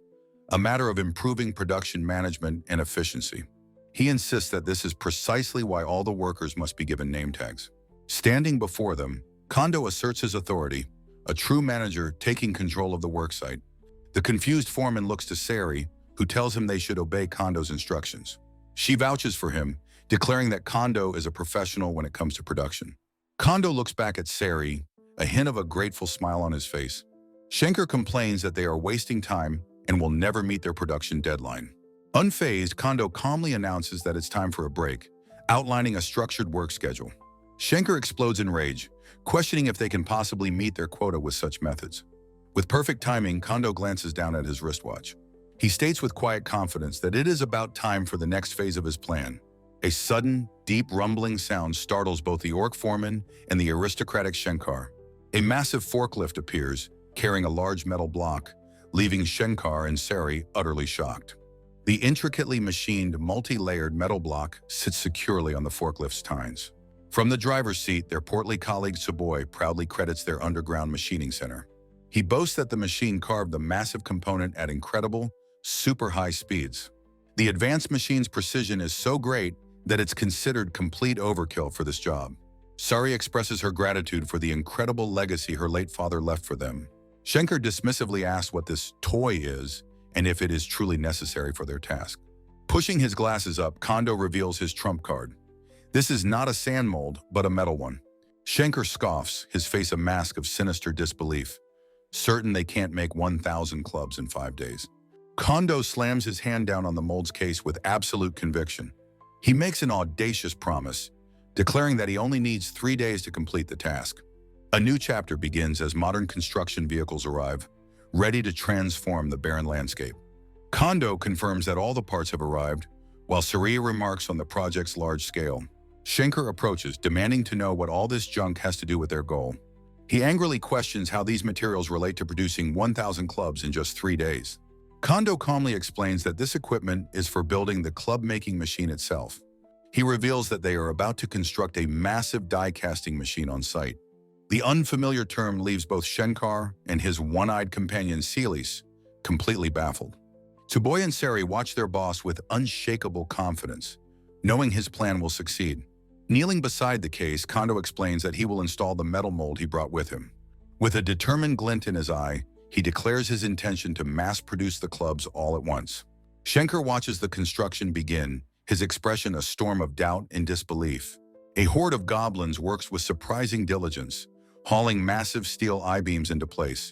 a matter of improving production management and efficiency. He insists that this is precisely why all the workers must be given name tags. Standing before them, Kondo asserts his authority, a true manager taking control of the worksite. The confused foreman looks to Sari, who tells him they should obey Kondo's instructions. She vouches for him, declaring that Kondo is a professional when it comes to production. Kondo looks back at Sari, a hint of a grateful smile on his face. Shenkar complains that they are wasting time and will never meet their production deadline. Unfazed, Kondo calmly announces that it's time for a break, outlining a structured work schedule. Shenkar explodes in rage, questioning if they can possibly meet their quota with such methods. With perfect timing, Kondo glances down at his wristwatch. He states with quiet confidence that it is about time for the next phase of his plan. A sudden, deep rumbling sound startles both the orc foreman and the aristocratic Shenkar. A massive forklift appears, carrying a large metal block, leaving Shenkar and Sari utterly shocked. The intricately machined, multi-layered metal block sits securely on the forklift's tines. From the driver's seat, their portly colleague Suboy proudly credits their underground machining center. He boasts that the machine carved the massive component at incredible, super high speeds. The advanced machine's precision is so great that it's considered complete overkill for this job. Sari expresses her gratitude for the incredible legacy her late father left for them. Shenkar dismissively asks what this toy is and if it is truly necessary for their task. Pushing his glasses up, Kondo reveals his trump card. This is not a sand mold, but a metal one. Shenkar scoffs, his face a mask of sinister disbelief, certain they can't make 1,000 clubs in 5 days. Kondo slams his hand down on the mold's case with absolute conviction. He makes an audacious promise, declaring that he only needs 3 days to complete the task. A new chapter begins as modern construction vehicles arrive, ready to transform the barren landscape. Kondo confirms that all the parts have arrived, while Sari remarks on the project's large scale. Shenkar approaches, demanding to know what all this junk has to do with their goal. He angrily questions how these materials relate to producing 1,000 clubs in just 3 days. Kondo calmly explains that this equipment is for building the club-making machine itself. He reveals that they are about to construct a massive die-casting machine on site. The unfamiliar term leaves both Shenkar and his one-eyed companion Celis completely baffled. Tsuboy and Sari watch their boss with unshakable confidence, knowing his plan will succeed. Kneeling beside the case, Kondo explains that he will install the metal mold he brought with him. With a determined glint in his eye, he declares his intention to mass-produce the clubs all at once. Shenkar watches the construction begin, his expression a storm of doubt and disbelief. A horde of goblins works with surprising diligence, hauling massive steel I-beams into place.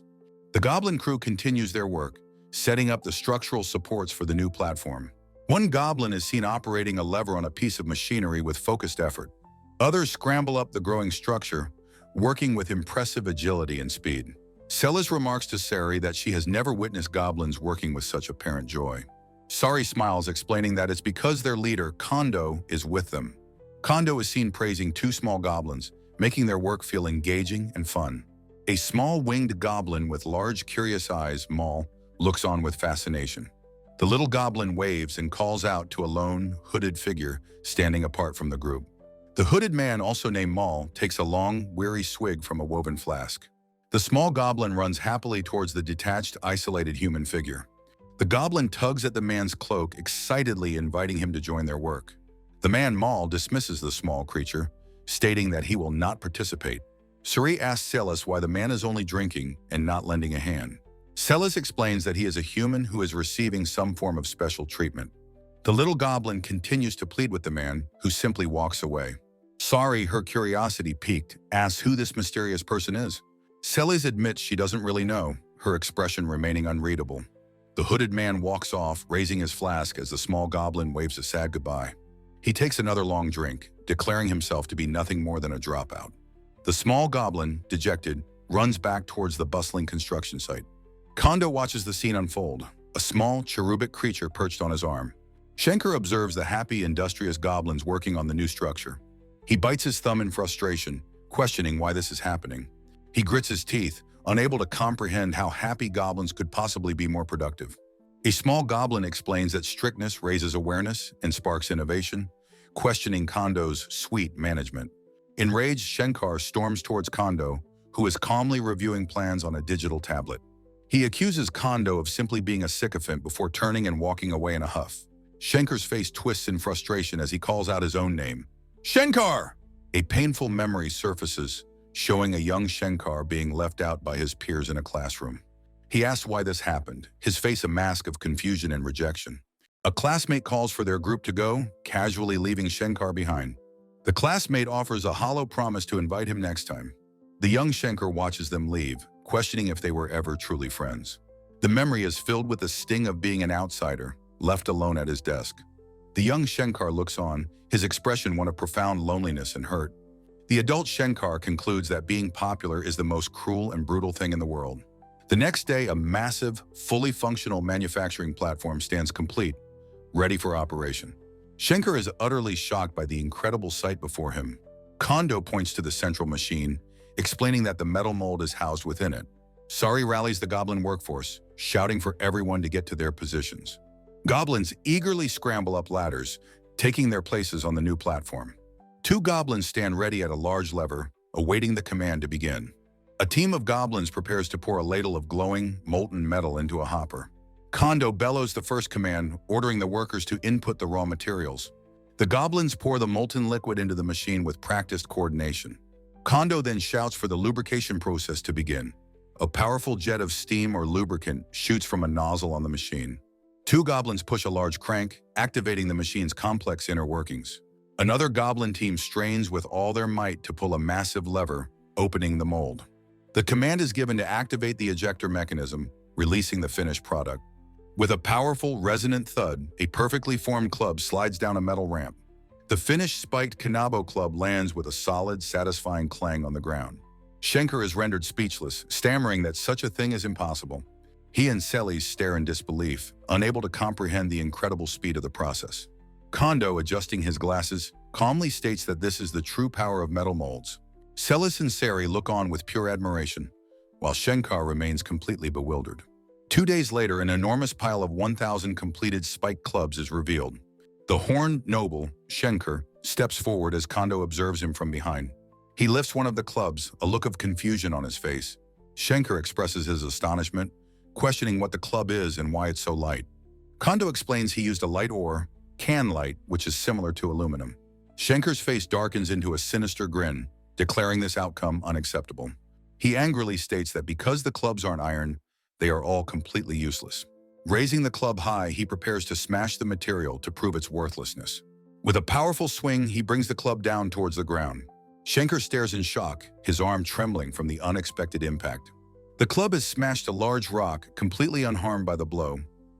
The goblin crew continues their work, setting up the structural supports for the new platform. One goblin is seen operating a lever on a piece of machinery with focused effort. Others scramble up the growing structure, working with impressive agility and speed. Celis remarks to Sari that she has never witnessed goblins working with such apparent joy. Sari smiles, explaining that it's because their leader, Kondo, is with them. Kondo is seen praising 2 small goblins, making their work feel engaging and fun. A small winged goblin with large curious eyes, Maul, looks on with fascination. The little goblin waves and calls out to a lone, hooded figure standing apart from the group. The hooded man, also named Maul, takes a long, weary swig from a woven flask. The small goblin runs happily towards the detached, isolated human figure. The goblin tugs at the man's cloak, excitedly inviting him to join their work. The man Maul dismisses the small creature, stating that he will not participate. Suri asks Celis why the man is only drinking and not lending a hand. Celis explains that he is a human who is receiving some form of special treatment. The little goblin continues to plead with the man, who simply walks away. Sari, her curiosity piqued, asks who this mysterious person is. Celis admits she doesn't really know, her expression remaining unreadable. The hooded man walks off, raising his flask as the small goblin waves a sad goodbye. He takes another long drink, declaring himself to be nothing more than a dropout. The small goblin, dejected, runs back towards the bustling construction site. Kondo watches the scene unfold, a small, cherubic creature perched on his arm. Shankar observes the happy, industrious goblins working on the new structure. He bites his thumb in frustration, questioning why this is happening. He grits his teeth, unable to comprehend how happy goblins could possibly be more productive. A small goblin explains that strictness raises awareness and sparks innovation, questioning Kondo's sweet management. Enraged, Shankar storms towards Kondo, who is calmly reviewing plans on a digital tablet. He accuses Kondo of simply being a sycophant before turning and walking away in a huff. Shankar's face twists in frustration as he calls out his own name. Shankar! A painful memory surfaces, showing a young Shankar being left out by his peers in a classroom. He asks why this happened, his face a mask of confusion and rejection. A classmate calls for their group to go, casually leaving Shankar behind. The classmate offers a hollow promise to invite him next time. The young Shankar watches them leave, questioning if they were ever truly friends. The memory is filled with the sting of being an outsider, left alone at his desk. The young Shankar looks on, his expression one of profound loneliness and hurt. The adult Shankar concludes that being popular is the most cruel and brutal thing in the world. The next day, a massive, fully functional manufacturing platform stands complete, ready for operation. Shankar is utterly shocked by the incredible sight before him. Kondo points to the central machine, explaining that the metal mold is housed within it. Sari rallies the goblin workforce, shouting for everyone to get to their positions. Goblins eagerly scramble up ladders, taking their places on the new platform. Two goblins stand ready at a large lever, awaiting the command to begin. A team of goblins prepares to pour a ladle of glowing, molten metal into a hopper. Kondo bellows the first command, ordering the workers to input the raw materials. The goblins pour the molten liquid into the machine with practiced coordination. Kondo then shouts for the lubrication process to begin. A powerful jet of steam or lubricant shoots from a nozzle on the machine. Two goblins push a large crank, activating the machine's complex inner workings. Another goblin team strains with all their might to pull a massive lever, opening the mold. The command is given to activate the ejector mechanism, releasing the finished product. With a powerful, resonant thud, a perfectly formed club slides down a metal ramp. The finished spiked Kanabo club lands with a solid, satisfying clang on the ground. Shankar is rendered speechless, stammering that such a thing is impossible. He and Celis stare in disbelief, unable to comprehend the incredible speed of the process. Kondo, adjusting his glasses, calmly states that this is the true power of metal molds. Celis and Sari look on with pure admiration, while Shankar remains completely bewildered. 2 days later, an enormous pile of 1,000 completed spiked clubs is revealed. The horned noble, Shankar, steps forward as Kondo observes him from behind. He lifts one of the clubs, a look of confusion on his face. Shankar expresses his astonishment, questioning what the club is and why it's so light. Kondo explains he used a light ore, can light, which is similar to aluminum. Shankar's face darkens into a sinister grin, declaring this outcome unacceptable. He angrily states that because the clubs aren't iron, they are all completely useless. Raising the club high, he prepares to smash the material to prove its worthlessness. With a powerful swing, he brings the club down towards the ground. Shankar stares in shock, his arm trembling from the unexpected impact. The club has smashed a large rock, completely unharmed by the blow.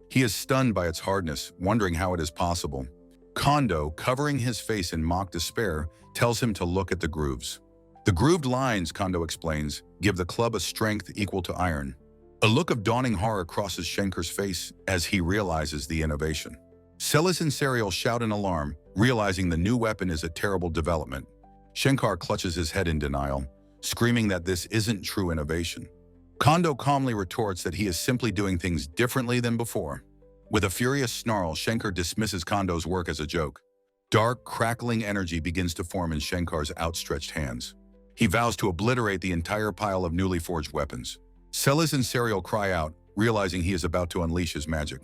He is stunned by its hardness, wondering how it is possible. Kondo, covering his face in mock despair, tells him to look at the grooves. The grooved lines, Kondo explains, give the club a strength equal to iron. A look of dawning horror crosses Shankar's face as he realizes the innovation. Celis and Sariel shout in alarm, realizing the new weapon is a terrible development. Shankar clutches his head in denial, screaming that this isn't true innovation. Kondo calmly retorts that he is simply doing things differently than before. With a furious snarl, Shankar dismisses Kondo's work as a joke. Dark, crackling energy begins to form in Shenkar's outstretched hands. He vows to obliterate the entire pile of newly forged weapons. Celis and Serial cry out, realizing he is about to unleash his magic.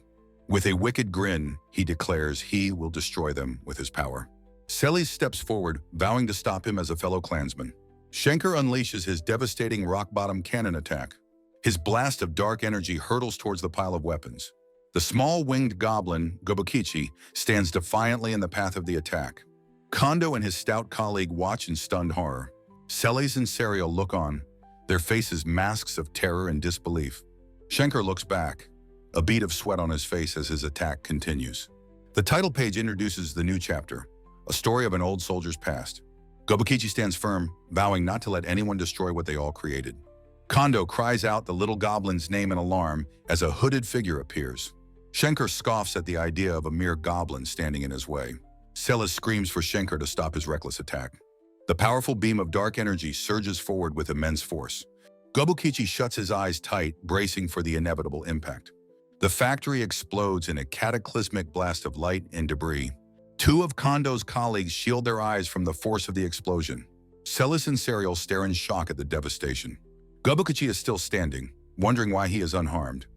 With a wicked grin, he declares he will destroy them with his power. Celis steps forward, vowing to stop him as a fellow clansman. Shankar unleashes his devastating rock-bottom cannon attack. His blast of dark energy hurtles towards the pile of weapons. The small winged goblin, Gobukichi, stands defiantly in the path of the attack. Kondo and his stout colleague watch in stunned horror. Celis and Serial look on, their faces masks of terror and disbelief. Shankar looks back, a bead of sweat on his face as his attack continues. The title page introduces the new chapter, a story of an old soldier's past. Gobukichi stands firm, vowing not to let anyone destroy what they all created. Kondo cries out the little goblin's name in alarm as a hooded figure appears. Shankar scoffs at the idea of a mere goblin standing in his way. Celis screams for Shankar to stop his reckless attack. The powerful beam of dark energy surges forward with immense force. Gobukichi shuts his eyes tight, bracing for the inevitable impact. The factory explodes in a cataclysmic blast of light and debris. Two of Kondo's colleagues shield their eyes from the force of the explosion. Celis and Serial stare in shock at the devastation. Gobukichi is still standing, wondering why he is unharmed.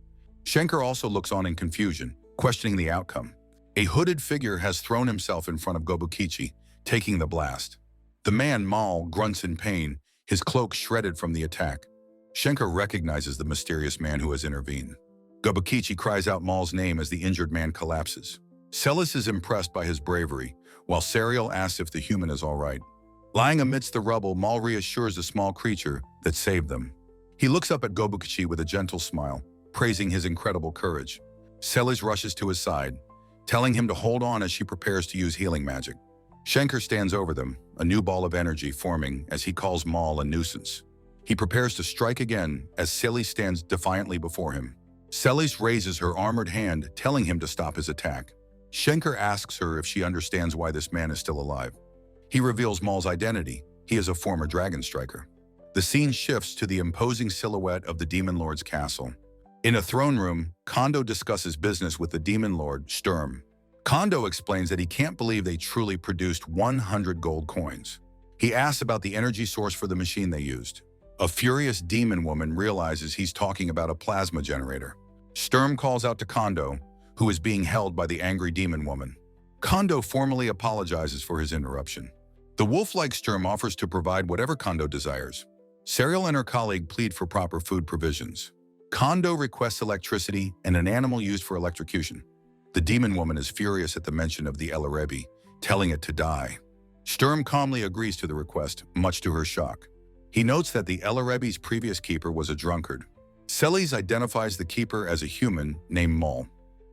Shankar also looks on in confusion, questioning the outcome. A hooded figure has thrown himself in front of Gobukichi, taking the blast. The man, Mal, grunts in pain, his cloak shredded from the attack. Shankar recognizes the mysterious man who has intervened. Gobukichi cries out Mal's name as the injured man collapses. Celis is impressed by his bravery, while Serial asks if the human is all right. Lying amidst the rubble, Mal reassures the small creature that saved them. He looks up at Gobukichi with a gentle smile, praising his incredible courage. Celis rushes to his side, telling him to hold on as she prepares to use healing magic. Shankar stands over them, a new ball of energy forming as he calls Mal a nuisance. He prepares to strike again as Celis stands defiantly before him. Celis raises her armored hand, telling him to stop his attack. Shankar asks her if she understands why this man is still alive. He reveals Mal's identity. He is a former dragon striker. The scene shifts to the imposing silhouette of the Demon Lord's castle. In a throne room, Kondo discusses business with the Demon Lord, Sturm. Kondo explains that he can't believe they truly produced 100 gold coins. He asks about the energy source for the machine they used. A furious demon woman realizes he's talking about a plasma generator. Sturm calls out to Kondo, who is being held by the angry demon woman. Kondo formally apologizes for his interruption. The wolf-like Sturm offers to provide whatever Kondo desires. Serial and her colleague plead for proper food provisions. Kondo requests electricity and an animal used for electrocution. The demon woman is furious at the mention of the Elarebi, telling it to die. Sturm calmly agrees to the request, much to her shock. He notes that the Elarebi's previous keeper was a drunkard. Celis identifies the keeper as a human named Mal.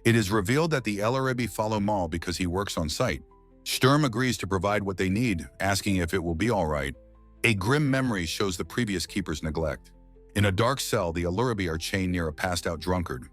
It is revealed that the Elarebi follow Mal because he works on site. Sturm agrees to provide what they need, asking if it will be all right. A grim memory shows the previous keeper's neglect. In a dark cell, the Elarebi are chained near a passed-out drunkard.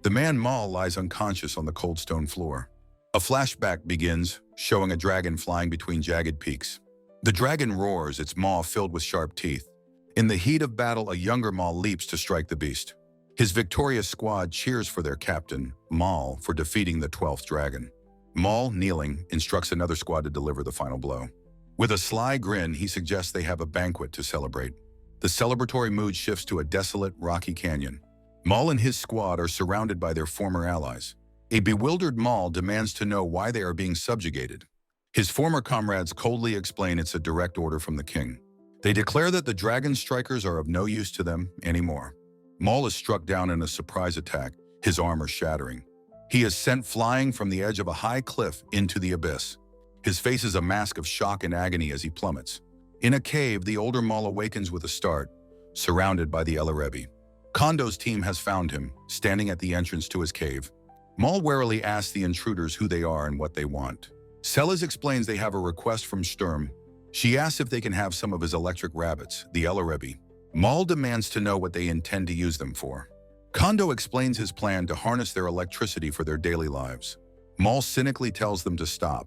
The man Mal lies unconscious on the cold stone floor. A flashback begins, showing a dragon flying between jagged peaks. The dragon roars, its maw filled with sharp teeth. In the heat of battle, a younger Mal leaps to strike the beast. His victorious squad cheers for their captain, Mal, for defeating the 12th dragon. Mal, kneeling, instructs another squad to deliver the final blow. With a sly grin, he suggests they have a banquet to celebrate. The celebratory mood shifts to a desolate, rocky canyon. Mal and his squad are surrounded by their former allies. A bewildered Mal demands to know why they are being subjugated. His former comrades coldly explain it's a direct order from the king. They declare that the dragon strikers are of no use to them anymore. Mal is struck down in a surprise attack, his armor shattering. He is sent flying from the edge of a high cliff into the abyss. His face is a mask of shock and agony as he plummets. In a cave, the older Mal awakens with a start, surrounded by the Elarebi. Kondo's team has found him, standing at the entrance to his cave. Mal warily asks the intruders who they are and what they want. Celis explains they have a request from Sturm. She asks if they can have some of his electric rabbits, the Elarebi. Mal demands to know what they intend to use them for. Kondo explains his plan to harness their electricity for their daily lives. Mal cynically tells them to stop,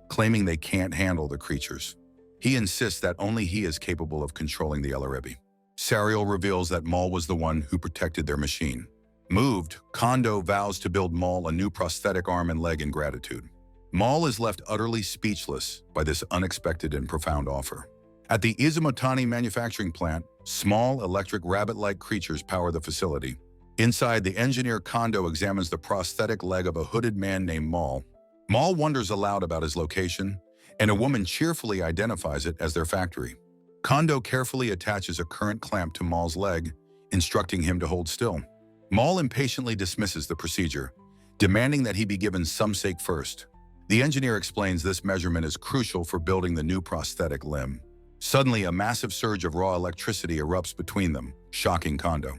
claiming they can't handle the creatures. He insists that only he is capable of controlling the Elarebi. Serial reveals that Mal was the one who protected their machine. Moved, Kondo vows to build Mal a new prosthetic arm and leg in gratitude. Maul is left utterly speechless by this unexpected and profound offer. At the Izumatani manufacturing plant, small electric rabbit-like creatures power the facility. Inside, the engineer Kondo examines the prosthetic leg of a hooded man named Maul. Maul wonders aloud about his location, and a woman cheerfully identifies it as their factory. Kondo carefully attaches a current clamp to Maul's leg, instructing him to hold still. Maul impatiently dismisses the procedure, demanding that he be given some sake first. The engineer explains this measurement is crucial for building the new prosthetic limb. Suddenly, a massive surge of raw electricity erupts between them, shocking Kondo.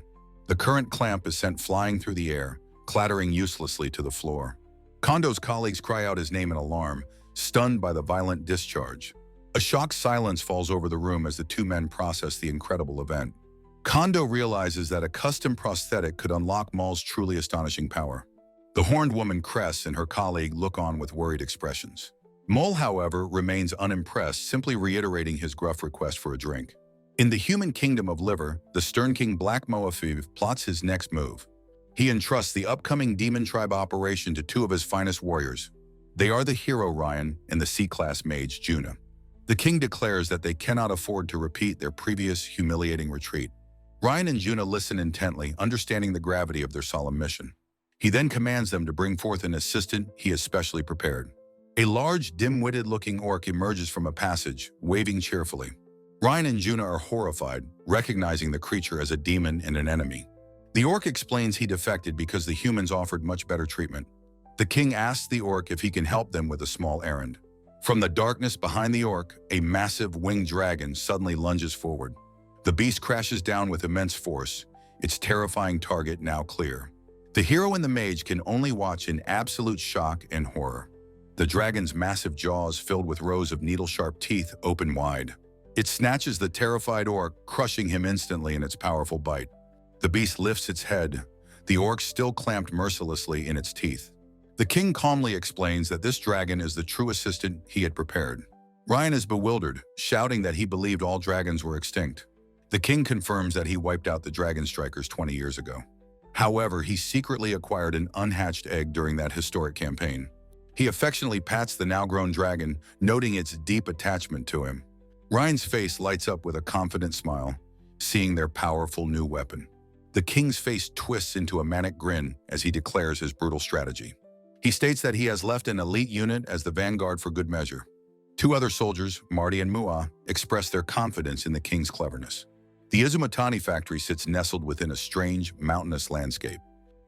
The current clamp is sent flying through the air, clattering uselessly to the floor. Kondo's colleagues cry out his name in alarm, stunned by the violent discharge. A shocked silence falls over the room as the two men process the incredible event. Kondo realizes that a custom prosthetic could unlock Maul's truly astonishing power. The horned woman Cress and her colleague look on with worried expressions. Maul, however, remains unimpressed, simply reiterating his gruff request for a drink. In the human kingdom of Liver, the stern king Black Moafiv plots his next move. He entrusts the upcoming Demon Tribe operation to two of his finest warriors. They are the hero Ryan and the C-class mage Juna. The king declares that they cannot afford to repeat their previous humiliating retreat. Ryan and Juna listen intently, understanding the gravity of their solemn mission. He then commands them to bring forth an assistant he has specially prepared. A large, dim-witted-looking orc emerges from a passage, waving cheerfully. Ryan and Juna are horrified, recognizing the creature as a demon and an enemy. The orc explains he defected because the humans offered much better treatment. The king asks the orc if he can help them with a small errand. From the darkness behind the orc, a massive winged dragon suddenly lunges forward. The beast crashes down with immense force, its terrifying target now clear. The hero and the mage can only watch in absolute shock and horror. The dragon's massive jaws, filled with rows of needle-sharp teeth, open wide. It snatches the terrified orc, crushing him instantly in its powerful bite. The beast lifts its head, the orc still clamped mercilessly in its teeth. The king calmly explains that this dragon is the true assistant he had prepared. Ryan is bewildered, shouting that he believed all dragons were extinct. The king confirms that he wiped out the dragon strikers 20 years ago. However, he secretly acquired an unhatched egg during that historic campaign. He affectionately pats the now-grown dragon, noting its deep attachment to him. Ryan's face lights up with a confident smile, seeing their powerful new weapon. The king's face twists into a manic grin as he declares his brutal strategy. He states that he has left an elite unit as the vanguard for good measure. Two other soldiers, Marty and Mua, express their confidence in the king's cleverness. The Izumatani factory sits nestled within a strange, mountainous landscape.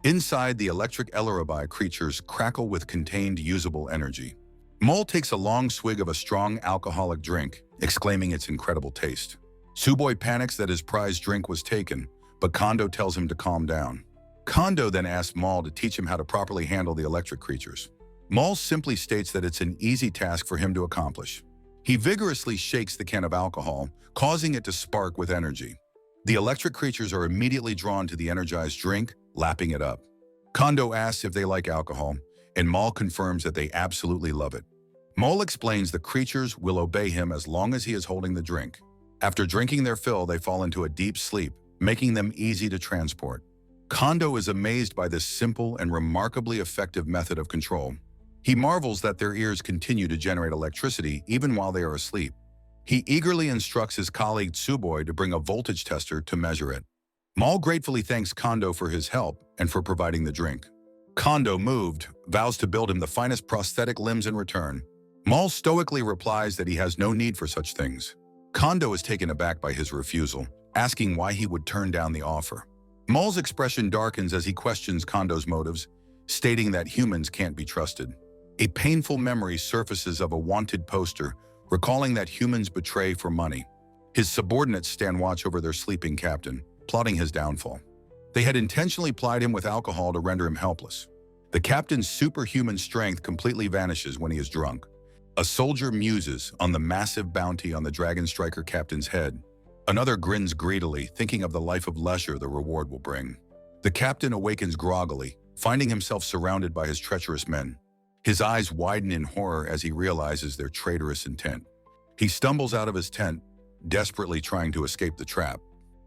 Inside, the electric Elarabai creatures crackle with contained, usable energy. Maul takes a long swig of a strong alcoholic drink, exclaiming its incredible taste. Suboi panics that his prized drink was taken, but Kondo tells him to calm down. Kondo then asks Maul to teach him how to properly handle the electric creatures. Maul simply states that it's an easy task for him to accomplish. He vigorously shakes the can of alcohol, causing it to spark with energy. The electric creatures are immediately drawn to the energized drink, lapping it up. Kondo asks if they like alcohol, and Maul confirms that they absolutely love it. Maul explains the creatures will obey him as long as he is holding the drink. After drinking their fill, they fall into a deep sleep, making them easy to transport. Kondo is amazed by this simple and remarkably effective method of control. He marvels that their ears continue to generate electricity even while they are asleep. He eagerly instructs his colleague Tsuboi to bring a voltage tester to measure it. Maul gratefully thanks Kondo for his help and for providing the drink. Kondo, moved, vows to build him the finest prosthetic limbs in return. Maul stoically replies that he has no need for such things. Kondo is taken aback by his refusal, asking why he would turn down the offer. Maul's expression darkens as he questions Kondo's motives, stating that humans can't be trusted. A painful memory surfaces of a wanted poster, recalling that humans betray for money. His subordinates stand watch over their sleeping captain, plotting his downfall. They had intentionally plied him with alcohol to render him helpless. The captain's superhuman strength completely vanishes when he is drunk. A soldier muses on the massive bounty on the dragon striker captain's head. Another grins greedily, thinking of the life of leisure the reward will bring. The captain awakens groggily, finding himself surrounded by his treacherous men. His eyes widen in horror as he realizes their traitorous intent. He stumbles out of his tent, desperately trying to escape the trap.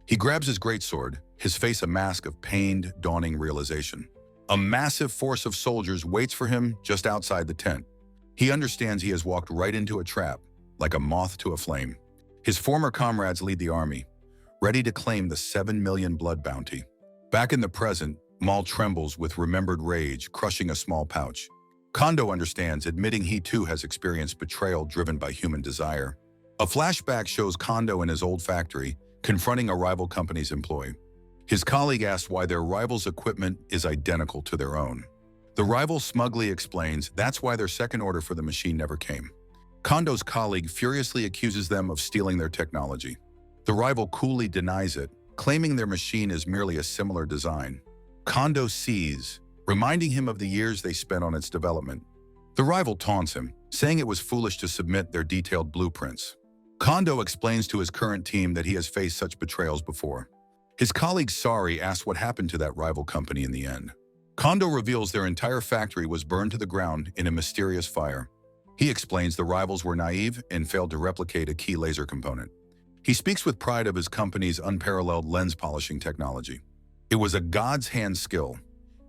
He grabs his greatsword, his face a mask of pained, dawning realization. A massive force of soldiers waits for him just outside the tent. He understands he has walked right into a trap, like a moth to a flame. His former comrades lead the army, ready to claim the 7 million blood bounty. Back in the present, Mal trembles with remembered rage, crushing a small pouch. Kondo understands, admitting he too has experienced betrayal driven by human desire. A flashback shows Kondo in his old factory, confronting a rival company's employee. His colleague asks why their rival's equipment is identical to their own. The rival smugly explains that's why their second order for the machine never came. Kondo's colleague furiously accuses them of stealing their technology. The rival coolly denies it, claiming their machine is merely a similar design. Kondo sees, reminding him of the years they spent on its development. The rival taunts him, saying it was foolish to submit their detailed blueprints. Kondo explains to his current team that he has faced such betrayals before. His colleague Sari asks what happened to that rival company in the end. Kondo reveals their entire factory was burned to the ground in a mysterious fire. He explains the rivals were naive and failed to replicate a key laser component. He speaks with pride of his company's unparalleled lens polishing technology. It was a God's hand skill,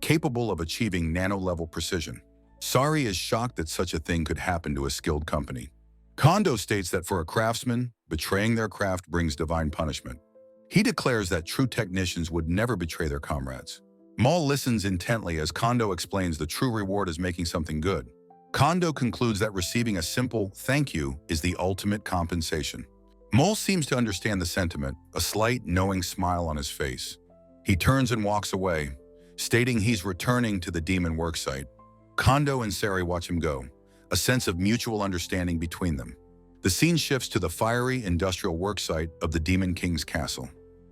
capable of achieving nano-level precision. Sari is shocked that such a thing could happen to a skilled company. Kondo states that for a craftsman, betraying their craft brings divine punishment. He declares that true technicians would never betray their comrades. Mal listens intently as Kondo explains the true reward is making something good. Kondo concludes that receiving a simple thank you is the ultimate compensation. Mal seems to understand the sentiment, a slight, knowing smile on his face. He turns and walks away, stating he's returning to the demon worksite. Kondo and Sari watch him go, a sense of mutual understanding between them. The scene shifts to the fiery industrial worksite of the Demon King's castle.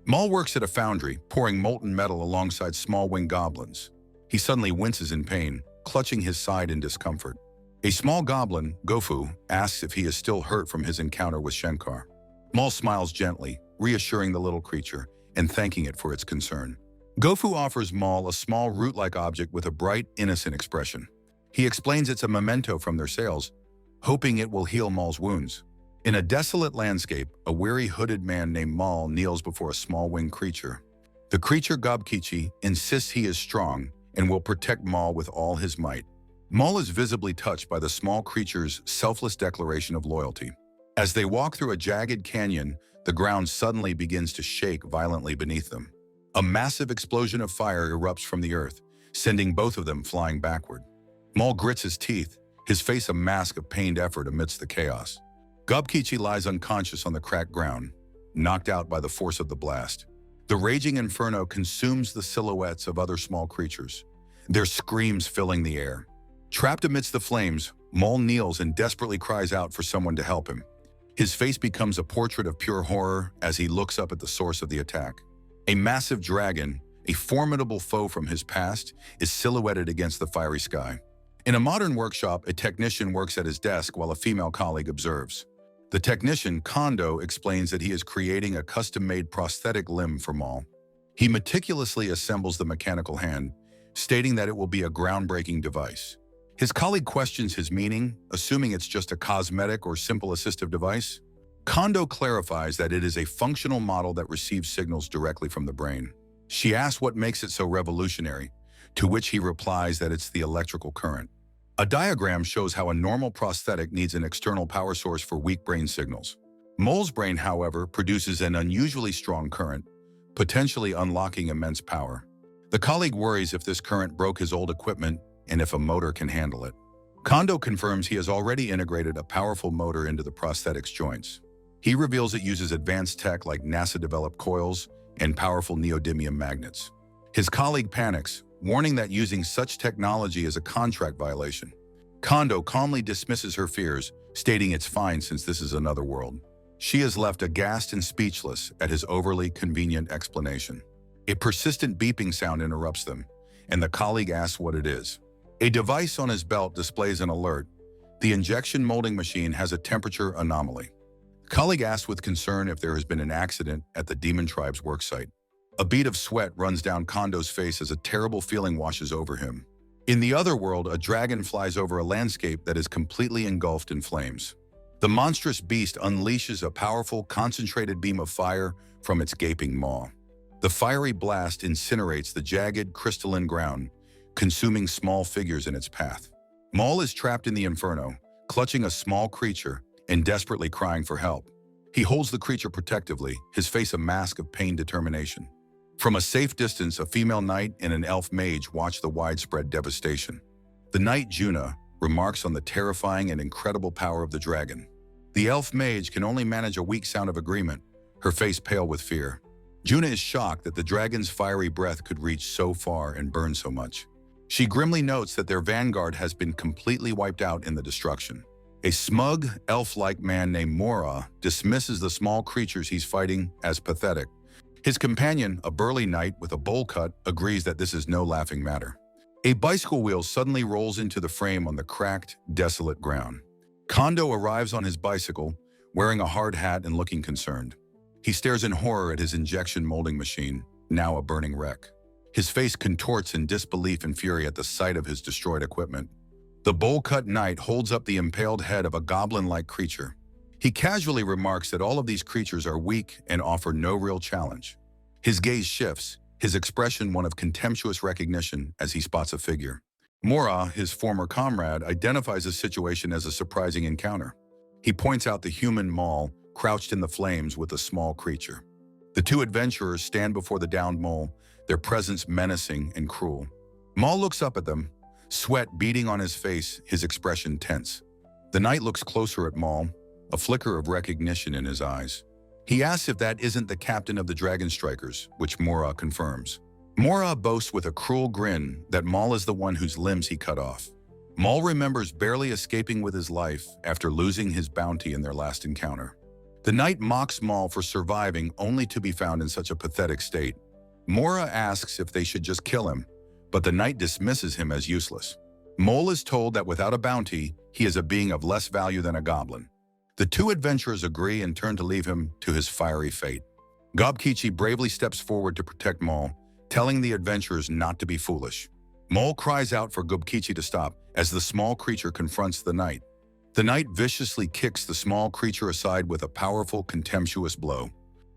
Mal works at a foundry, pouring molten metal alongside small winged goblins. He suddenly winces in pain, clutching his side in discomfort. A small goblin, Gofu, asks if he is still hurt from his encounter with Shenkar. Mal smiles gently, reassuring the little creature and thanking it for its concern. Gofu offers Mal a small root-like object with a bright, innocent expression. He explains it's a memento from their sales, hoping it will heal Mal's wounds. In a desolate landscape, a weary hooded man named Mal kneels before a small winged creature. The creature Gobkichi insists he is strong and will protect Mal with all his might. Mal is visibly touched by the small creature's selfless declaration of loyalty. As they walk through a jagged canyon, the ground suddenly begins to shake violently beneath them. A massive explosion of fire erupts from the earth, sending both of them flying backward. Mal grits his teeth, his face a mask of pained effort amidst the chaos. Gobkichi lies unconscious on the cracked ground, knocked out by the force of the blast. The raging inferno consumes the silhouettes of other small creatures, their screams filling the air. Trapped amidst the flames, Mal kneels and desperately cries out for someone to help him. His face becomes a portrait of pure horror as he looks up at the source of the attack. A massive dragon, a formidable foe from his past, is silhouetted against the fiery sky. In a modern workshop, a technician works at his desk while a female colleague observes. The technician, Kondo, explains that he is creating a custom-made prosthetic limb for Mal. He meticulously assembles the mechanical hand, stating that it will be a groundbreaking device. His colleague questions his meaning, assuming it's just a cosmetic or simple assistive device. Kondo clarifies that it is a functional model that receives signals directly from the brain. She asks what makes it so revolutionary, to which he replies that it's the electrical current. A diagram shows how a normal prosthetic needs an external power source for weak brain signals. Mal's brain, however, produces an unusually strong current, potentially unlocking immense power. The colleague worries if this current broke his old equipment and if a motor can handle it. Kondo confirms he has already integrated a powerful motor into the prosthetic's joints. He reveals it uses advanced tech like NASA-developed coils and powerful neodymium magnets. His colleague panics, warning that using such technology is a contract violation. Kondo calmly dismisses her fears, stating it's fine since this is another world. She is left aghast and speechless at his overly convenient explanation. A persistent beeping sound interrupts them, and the colleague asks what it is. A device on his belt displays an alert. The injection molding machine has a temperature anomaly. The colleague asks with concern if there has been an accident at the Demon Tribe's worksite. A bead of sweat runs down Kondo's face as a terrible feeling washes over him. In the other world, a dragon flies over a landscape that is completely engulfed in flames. The monstrous beast unleashes a powerful, concentrated beam of fire from its gaping maw. The fiery blast incinerates the jagged, crystalline ground, consuming small figures in its path. Mal is trapped in the inferno, clutching a small creature and desperately crying for help. He holds the creature protectively, his face a mask of pain determination. From a safe distance, a female knight and an elf mage watch the widespread devastation. The knight Juna remarks on the terrifying and incredible power of the dragon. The elf mage can only manage a weak sound of agreement, her face pale with fear. Juna is shocked that the dragon's fiery breath could reach so far and burn so much. She grimly notes that their vanguard has been completely wiped out in the destruction. A smug, elf-like man named Mora dismisses the small creatures he's fighting as pathetic. His companion, a burly knight with a bowl cut, agrees that this is no laughing matter. A bicycle wheel suddenly rolls into the frame on the cracked, desolate ground. Kondo arrives on his bicycle, wearing a hard hat and looking concerned. He stares in horror at his injection molding machine, now a burning wreck. His face contorts in disbelief and fury at the sight of his destroyed equipment. The bowl-cut knight holds up the impaled head of a goblin-like creature. He casually remarks that all of these creatures are weak and offer no real challenge. His gaze shifts, his expression one of contemptuous recognition as he spots a figure. Mora, his former comrade, identifies the situation as a surprising encounter. He points out the human Maul, crouched in the flames with a small creature. The two adventurers stand before the downed mole, their presence menacing and cruel. Maul looks up at them, sweat beading on his face, his expression tense. The knight looks closer at Maul, a flicker of recognition in his eyes. He asks if that isn't the captain of the Dragon Strikers, which Mora confirms. Mora boasts with a cruel grin that Maul is the one whose limbs he cut off. Maul remembers barely escaping with his life after losing his bounty in their last encounter. The knight mocks Maul for surviving only to be found in such a pathetic state. Mora asks if they should just kill him, but the knight dismisses him as useless. Maul is told that without a bounty, he is a being of less value than a goblin. The two adventurers agree and turn to leave him to his fiery fate. Gobkichi bravely steps forward to protect Maul, telling the adventurers not to be foolish. Maul cries out for Gobkichi to stop as the small creature confronts the knight. The knight viciously kicks the small creature aside with a powerful, contemptuous blow.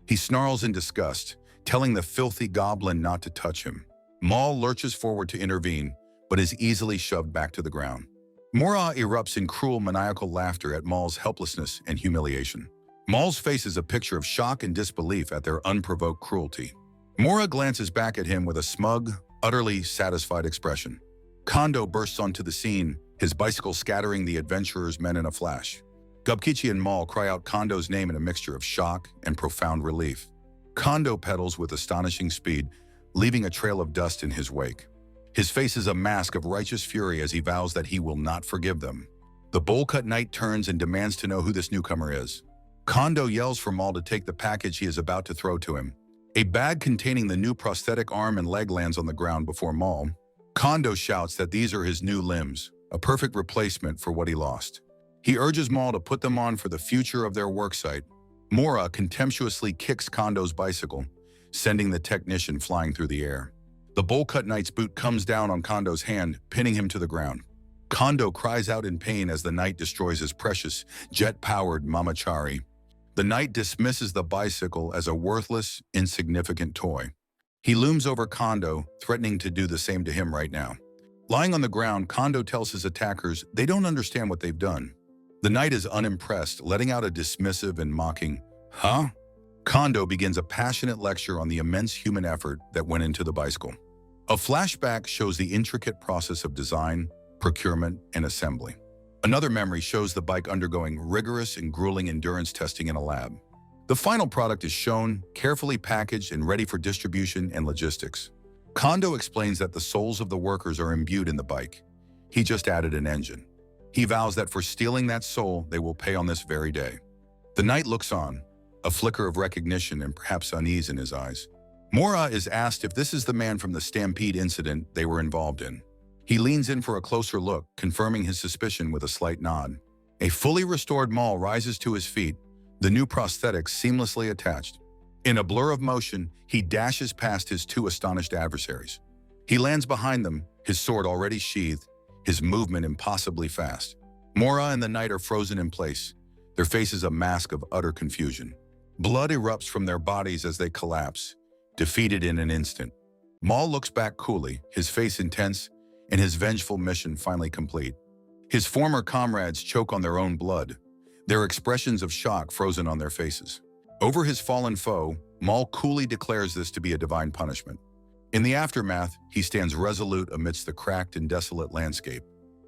He snarls in disgust, telling the filthy goblin not to touch him. Maul lurches forward to intervene, but is easily shoved back to the ground. Mora erupts in cruel, maniacal laughter at Maul's helplessness and humiliation. Maul's face is a picture of shock and disbelief at their unprovoked cruelty. Mora glances back at him with a smug, utterly satisfied expression. Kondo bursts onto the scene, his bicycle scattering the adventurers' men in a flash. Gobkichi and Maul cry out Kondo's name in a mixture of shock and profound relief. Kondo pedals with astonishing speed, leaving a trail of dust in his wake. His face is a mask of righteous fury as he vows that he will not forgive them. The bowl-cut knight turns and demands to know who this newcomer is. Kondo yells for Maul to take the package he is about to throw to him. A bag containing the new prosthetic arm and leg lands on the ground before Maul. Kondo shouts that these are his new limbs, a perfect replacement for what he lost. He urges Maul to put them on for the future of their worksite. Mora contemptuously kicks Kondo's bicycle, sending the technician flying through the air. The bowl-cut knight's boot comes down on Kondo's hand, pinning him to the ground. Kondo cries out in pain as the knight destroys his precious, jet-powered Mamachari. The knight dismisses the bicycle as a worthless, insignificant toy. He looms over Kondo, threatening to do the same to him right now. Lying on the ground, Kondo tells his attackers they don't understand what they've done. The knight is unimpressed, letting out a dismissive and mocking, "Huh?" Kondo begins a passionate lecture on the immense human effort that went into the bicycle. A flashback shows the intricate process of design, procurement, and assembly. Another memory shows the bike undergoing rigorous and grueling endurance testing in a lab. The final product is shown, carefully packaged and ready for distribution and logistics. Kondo explains that the souls of the workers are imbued in the bike. He just added an engine. He vows that for stealing that soul, they will pay on this very day. The knight looks on, a flicker of recognition and perhaps unease in his eyes. Mora is asked if this is the man from the stampede incident they were involved in. He leans in for a closer look, confirming his suspicion with a slight nod. A fully restored Maul rises to his feet, the new prosthetics seamlessly attached. In a blur of motion, he dashes past his two astonished adversaries. He lands behind them, his sword already sheathed, his movement impossibly fast. Mora and the knight are frozen in place, their faces a mask of utter confusion. Blood erupts from their bodies as they collapse, defeated in an instant. Maul looks back coolly, his face intense, and his vengeful mission finally complete. His former comrades choke on their own blood, their expressions of shock frozen on their faces. Over his fallen foe, Maul coolly declares this to be a divine punishment. In the aftermath, he stands resolute amidst the cracked and desolate landscape.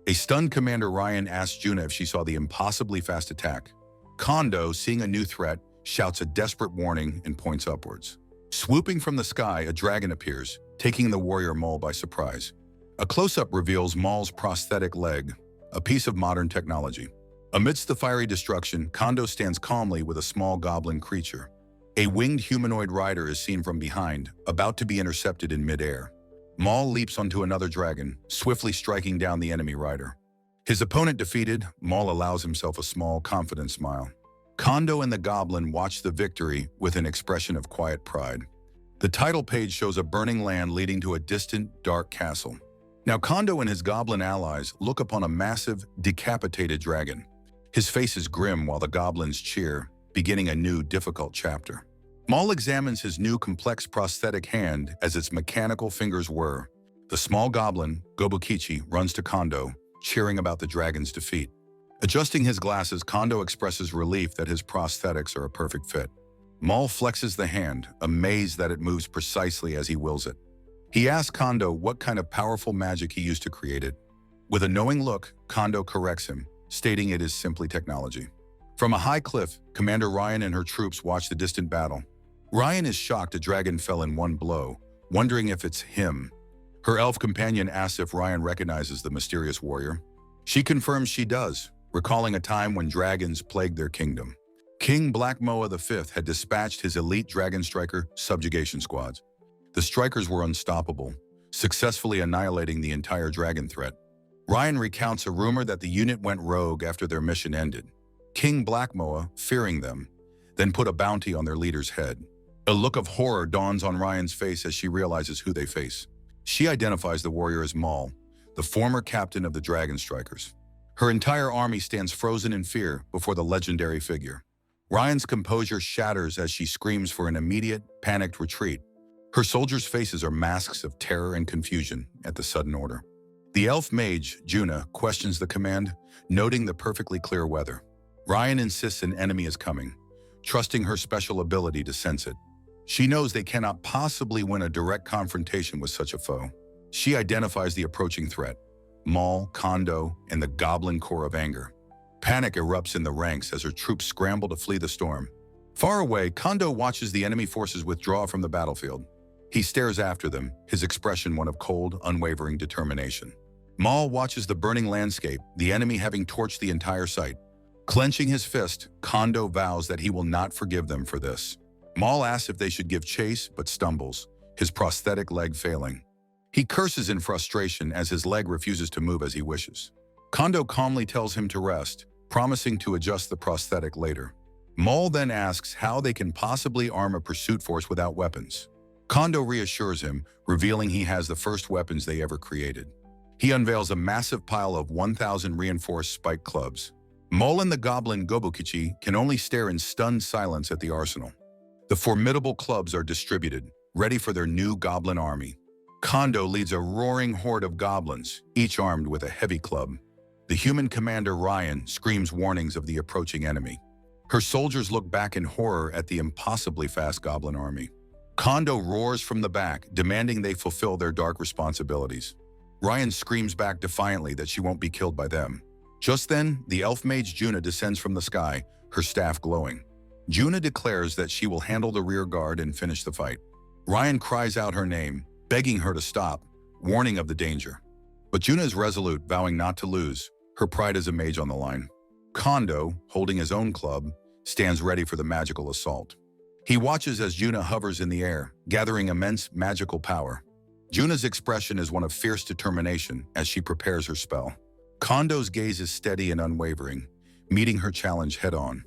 A stunned Commander Ryan asks Juna if she saw the impossibly fast attack. Kondo, seeing a new threat, shouts a desperate warning and points upwards. Swooping from the sky, a dragon appears, taking the warrior Maul by surprise. A close-up reveals Maul's prosthetic leg, a piece of modern technology. Amidst the fiery destruction, Kondo stands calmly with a small goblin creature. A winged humanoid rider is seen from behind, about to be intercepted in midair. Maul leaps onto another dragon, swiftly striking down the enemy rider. His opponent defeated, Maul allows himself a small, confident smile. Kondo and the goblin watch the victory with an expression of quiet pride. The title page shows a burning land leading to a distant, dark castle. Now Kondo and his goblin allies look upon a massive, decapitated dragon. His face is grim while the goblins cheer, beginning a new, difficult chapter. Maul examines his new complex prosthetic hand as its mechanical fingers whir. The small goblin, Gobukichi, runs to Kondo, cheering about the dragon's defeat. Adjusting his glasses, Kondo expresses relief that his prosthetics are a perfect fit. Maul flexes the hand, amazed that it moves precisely as he wills it. He asks Kondo what kind of powerful magic he used to create it. With a knowing look, Kondo corrects him, stating it is simply technology. From a high cliff, Commander Ryan and her troops watch the distant battle. Ryan is shocked a dragon fell in one blow, wondering if it's him. Her elf companion asks if Ryan recognizes the mysterious warrior. She confirms she does, recalling a time when dragons plagued their kingdom. King Black Moa V had dispatched his elite dragon striker subjugation squads. The strikers were unstoppable, successfully annihilating the entire dragon threat. Ryan recounts a rumor that the unit went rogue after their mission ended. King Black Moa, fearing them, then put a bounty on their leader's head. A look of horror dawns on Ryan's face as she realizes who they face. She identifies the warrior as Maul, the former captain of the Dragon Strikers. Her entire army stands frozen in fear before the legendary figure. Ryan's composure shatters as she screams for an immediate, panicked retreat. Her soldiers' faces are masks of terror and confusion at the sudden order. The elf mage, Juna, questions the command, noting the perfectly clear weather. Ryan insists an enemy is coming, trusting her special ability to sense it. She knows they cannot possibly win a direct confrontation with such a foe. She identifies the approaching threat: Maul, Kondo, and the Goblin Corps of Anger. Panic erupts in the ranks as her troops scramble to flee the storm. Far away, Kondo watches the enemy forces withdraw from the battlefield. He stares after them, his expression one of cold, unwavering determination. Maul watches the burning landscape, the enemy having torched the entire site. Clenching his fist, Kondo vows that he will not forgive them for this. Maul asks if they should give chase, but stumbles, his prosthetic leg failing. He curses in frustration as his leg refuses to move as he wishes. Kondo calmly tells him to rest, promising to adjust the prosthetic later. Maul then asks how they can possibly arm a pursuit force without weapons. Kondo reassures him, revealing he has the first weapons they ever created. He unveils a massive pile of 1,000 reinforced spike clubs. Maul and the goblin Gobukichi can only stare in stunned silence at the arsenal. The formidable clubs are distributed, ready for their new goblin army. Kondo leads a roaring horde of goblins, each armed with a heavy club. The human commander Ryan screams warnings of the approaching enemy. Her soldiers look back in horror at the impossibly fast goblin army. Kondo roars from the back, demanding they fulfill their dark responsibilities. Ryan screams back defiantly that she won't be killed by them. Just then, the elf mage Juna descends from the sky, her staff glowing. Juna declares that she will handle the rear guard and finish the fight. Ryan cries out her name, begging her to stop, warning of the danger. But Juna is resolute, vowing not to lose, her pride as a mage on the line. Kondo, holding his own club, stands ready for the magical assault. He watches as Juna hovers in the air, gathering immense magical power. Juna's expression is one of fierce determination as she prepares her spell. Kondo's gaze is steady and unwavering, meeting her challenge head-on.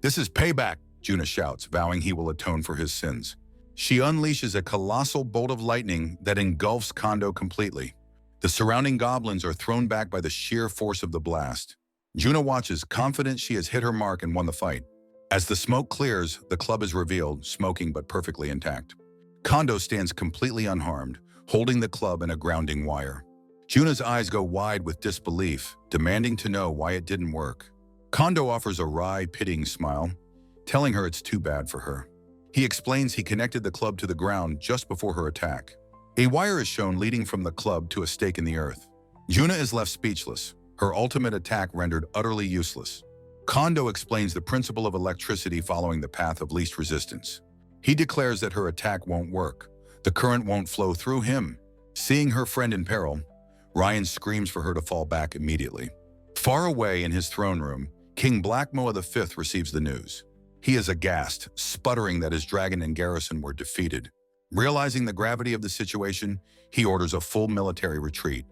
"This is payback," Juna shouts, vowing he will atone for his sins. She unleashes a colossal bolt of lightning that engulfs Kondo completely. The surrounding goblins are thrown back by the sheer force of the blast. Juna watches, confident she has hit her mark and won the fight. As the smoke clears, the club is revealed, smoking but perfectly intact. Kondo stands completely unharmed, holding the club in a grounding wire. Juna's eyes go wide with disbelief, demanding to know why it didn't work. Kondo offers a wry, pitying smile, telling her it's too bad for her. He explains he connected the club to the ground just before her attack. A wire is shown leading from the club to a stake in the earth. Juna is left speechless, her ultimate attack rendered utterly useless. Kondo explains the principle of electricity following the path of least resistance. He declares that her attack won't work. The current won't flow through him. Seeing her friend in peril, Ryan screams for her to fall back immediately. Far away in his throne room, King Blackmoa V receives the news. He is aghast, sputtering that his dragon and garrison were defeated. Realizing the gravity of the situation, he orders a full military retreat.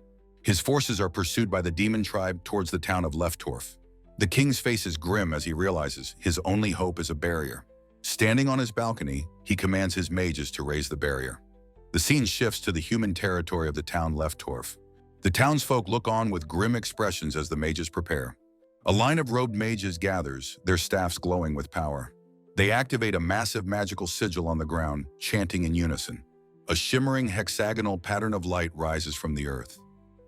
His forces are pursued by the demon tribe towards the town of Leftorf. The king's face is grim as he realizes his only hope is a barrier. Standing on his balcony, he commands his mages to raise the barrier. The scene shifts to the human territory of the town Leftorf. The townsfolk look on with grim expressions as the mages prepare. A line of robed mages gathers, their staffs glowing with power. They activate a massive magical sigil on the ground, chanting in unison. A shimmering hexagonal pattern of light rises from the earth.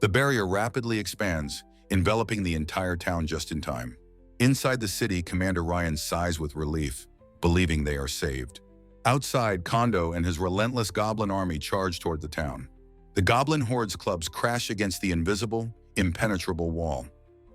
The barrier rapidly expands, enveloping the entire town just in time. Inside the city, Commander Ryan sighs with relief, believing they are saved. Outside, Kondo and his relentless goblin army charge toward the town. The goblin horde's clubs crash against the invisible, impenetrable wall.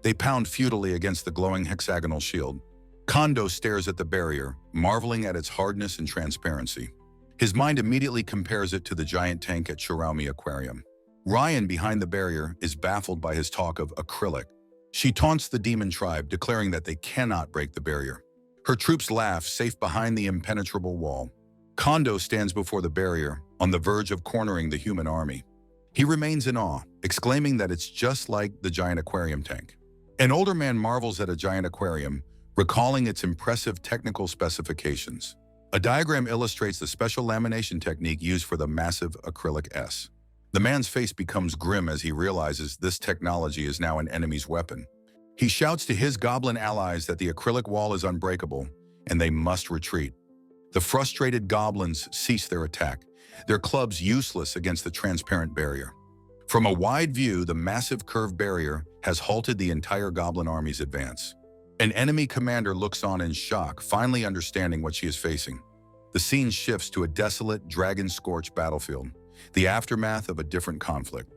They pound futilely against the glowing hexagonal shield. Kondo stares at the barrier, marveling at its hardness and transparency. His mind immediately compares it to the giant tank at Shiraumi Aquarium. Ryan, behind the barrier, is baffled by his talk of acrylic. She taunts the demon tribe, declaring that they cannot break the barrier. Her troops laugh, safe behind the impenetrable wall. Kondo stands before the barrier, on the verge of cornering the human army. He remains in awe, exclaiming that it's just like the giant aquarium tank. An older man marvels at a giant aquarium, recalling its impressive technical specifications. A diagram illustrates the special lamination technique used for the massive acrylic S. The man's face becomes grim as he realizes this technology is now an enemy's weapon. He shouts to his goblin allies that the acrylic wall is unbreakable and they must retreat. The frustrated goblins cease their attack, their clubs useless against the transparent barrier. From a wide view, the massive curved barrier has halted the entire goblin army's advance. An enemy commander looks on in shock, finally understanding what she is facing. The scene shifts to a desolate, dragon-scorched battlefield, the aftermath of a different conflict.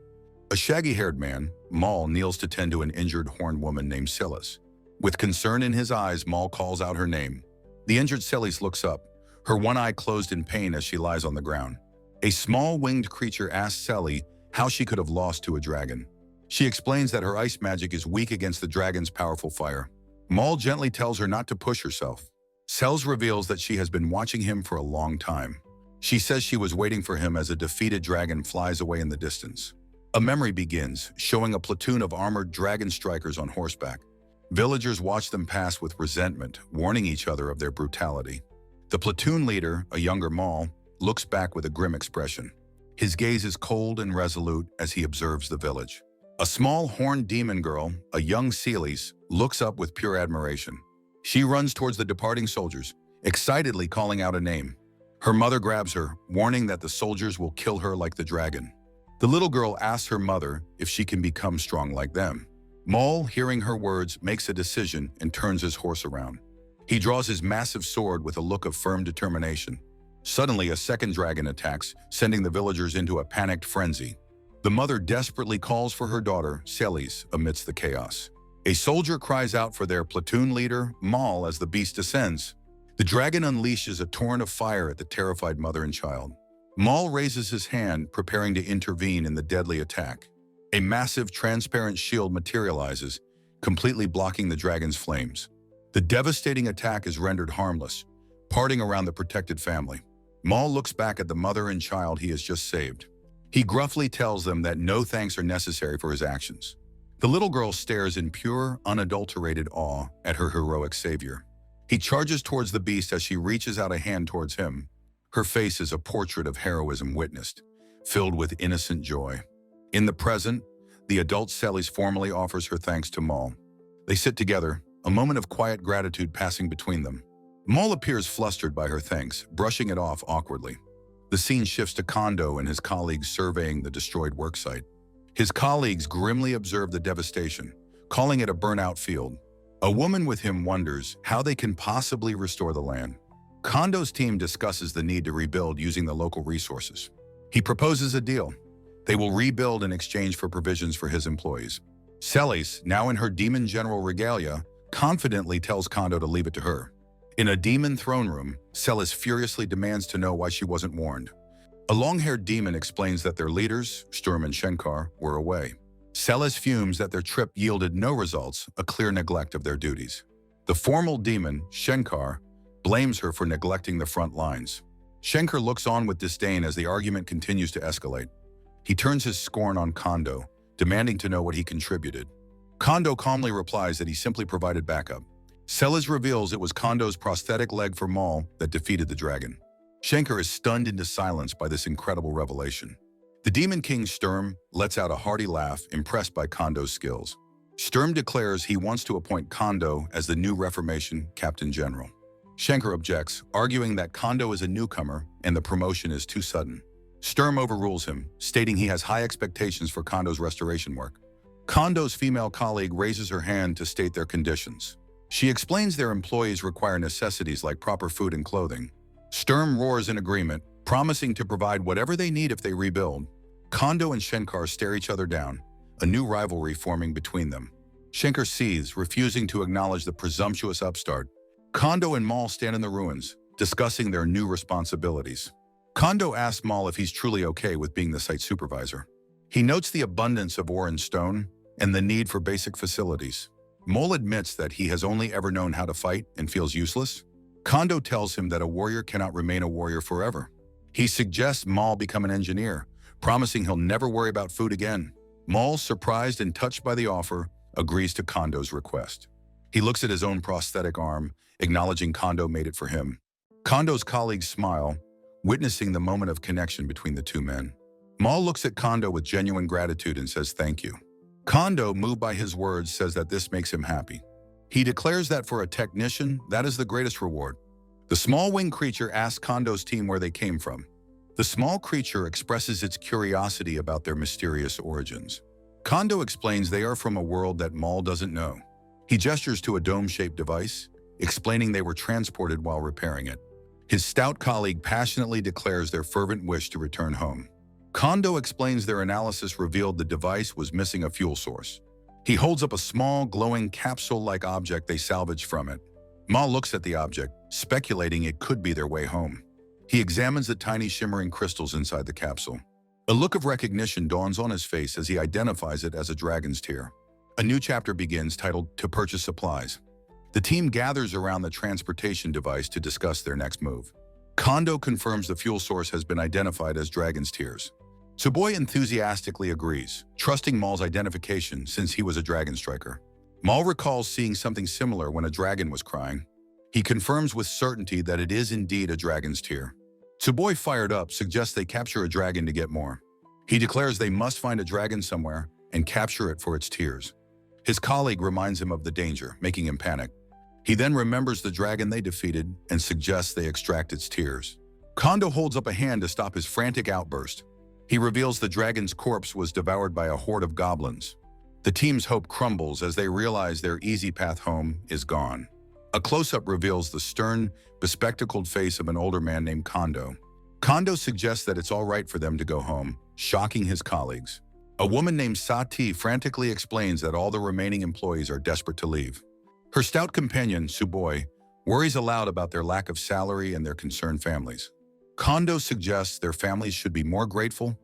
A shaggy-haired man, Maul, kneels to tend to an injured horned woman named Celis. With concern in his eyes, Maul calls out her name. The injured Celis looks up, her one eye closed in pain as she lies on the ground. A small winged creature asks Celi how she could have lost to a dragon. She explains that her ice magic is weak against the dragon's powerful fire. Maul gently tells her not to push herself. Celes reveals that she has been watching him for a long time. She says she was waiting for him as a defeated dragon flies away in the distance. A memory begins, showing a platoon of armored dragon strikers on horseback. Villagers watch them pass with resentment, warning each other of their brutality. The platoon leader, a younger Maul, looks back with a grim expression. His gaze is cold and resolute as he observes the village. A small horned demon girl, a young Celis, looks up with pure admiration. She runs towards the departing soldiers, excitedly calling out a name. Her mother grabs her, warning that the soldiers will kill her like the dragon. The little girl asks her mother if she can become strong like them. Maul, hearing her words, makes a decision and turns his horse around. He draws his massive sword with a look of firm determination. Suddenly, a second dragon attacks, sending the villagers into a panicked frenzy. The mother desperately calls for her daughter, Celis, amidst the chaos. A soldier cries out for their platoon leader, Maul, as the beast descends. The dragon unleashes a torrent of fire at the terrified mother and child. Maul raises his hand, preparing to intervene in the deadly attack. A massive, transparent shield materializes, completely blocking the dragon's flames. The devastating attack is rendered harmless, parting around the protected family. Maul looks back at the mother and child he has just saved. He gruffly tells them that no thanks are necessary for his actions. The little girl stares in pure, unadulterated awe at her heroic savior. He charges towards the beast as she reaches out a hand towards him. Her face is a portrait of heroism witnessed, filled with innocent joy. In the present, the adult Celis formally offers her thanks to Maul. They sit together, a moment of quiet gratitude passing between them. Maul appears flustered by her thanks, brushing it off awkwardly. The scene shifts to Kondo and his colleagues surveying the destroyed worksite. His colleagues grimly observe the devastation, calling it a burnout field. A woman with him wonders how they can possibly restore the land. Kondo's team discusses the need to rebuild using the local resources. He proposes a deal. They will rebuild in exchange for provisions for his employees. Celis, now in her demon general regalia, confidently tells Kondo to leave it to her. In a demon throne room, Celis furiously demands to know why she wasn't warned. A long-haired demon explains that their leaders, Sturm and Shenkar, were away. Celis fumes that their trip yielded no results, a clear neglect of their duties. The formal demon, Shenkar, blames her for neglecting the front lines. Shenkar looks on with disdain as the argument continues to escalate. He turns his scorn on Kondo, demanding to know what he contributed. Kondo calmly replies that he simply provided backup. Celis reveals it was Kondo's prosthetic leg for Maul that defeated the dragon. Shenkar is stunned into silence by this incredible revelation. The Demon King Sturm lets out a hearty laugh, impressed by Kondo's skills. Sturm declares he wants to appoint Kondo as the new Reformation Captain General. Shenkar objects, arguing that Kondo is a newcomer and the promotion is too sudden. Sturm overrules him, stating he has high expectations for Kondo's restoration work. Kondo's female colleague raises her hand to state their conditions. She explains their employees require necessities like proper food and clothing. Sturm roars in agreement, promising to provide whatever they need if they rebuild. Kondo and Shenkar stare each other down, a new rivalry forming between them. Shenkar seethes, refusing to acknowledge the presumptuous upstart. Kondo and Maul stand in the ruins, discussing their new responsibilities. Kondo asks Maul if he's truly okay with being the site supervisor. He notes the abundance of ore and stone and the need for basic facilities. Maul admits that he has only ever known how to fight and feels useless. Kondo tells him that a warrior cannot remain a warrior forever. He suggests Maul become an engineer, promising he'll never worry about food again. Maul, surprised and touched by the offer, agrees to Kondo's request. He looks at his own prosthetic arm, acknowledging Kondo made it for him. Kondo's colleagues smile, witnessing the moment of connection between the two men. Maul looks at Kondo with genuine gratitude and says thank you. Kondo, moved by his words, says that this makes him happy. He declares that for a technician, that is the greatest reward. The small winged creature asks Kondo's team where they came from. The small creature expresses its curiosity about their mysterious origins. Kondo explains they are from a world that Maul doesn't know. He gestures to a dome-shaped device, explaining they were transported while repairing it. His stout colleague passionately declares their fervent wish to return home. Kondo explains their analysis revealed the device was missing a fuel source. He holds up a small, glowing capsule-like object they salvaged from it. Maul looks at the object, speculating it could be their way home. He examines the tiny shimmering crystals inside the capsule. A look of recognition dawns on his face as he identifies it as a dragon's tear. A new chapter begins titled To Purchase Supplies. The team gathers around the transportation device to discuss their next move. Kondo confirms the fuel source has been identified as dragon's tears. Tsuboi enthusiastically agrees, trusting Maul's identification since he was a dragon striker. Maul recalls seeing something similar when a dragon was crying. He confirms with certainty that it is indeed a dragon's tear. Tsuboi, fired up, suggests they capture a dragon to get more. He declares they must find a dragon somewhere and capture it for its tears. His colleague reminds him of the danger, making him panic. He then remembers the dragon they defeated and suggests they extract its tears. Kondo holds up a hand to stop his frantic outburst. He reveals the dragon's corpse was devoured by a horde of goblins. The team's hope crumbles as they realize their easy path home is gone. A close-up reveals the stern, bespectacled face of an older man named Kondo. Kondo suggests that it's all right for them to go home, shocking his colleagues. A woman named Sati frantically explains that all the remaining employees are desperate to leave. Her stout companion, Tsuboi, worries aloud about their lack of salary and their concerned families. Kondo suggests their families should be more grateful,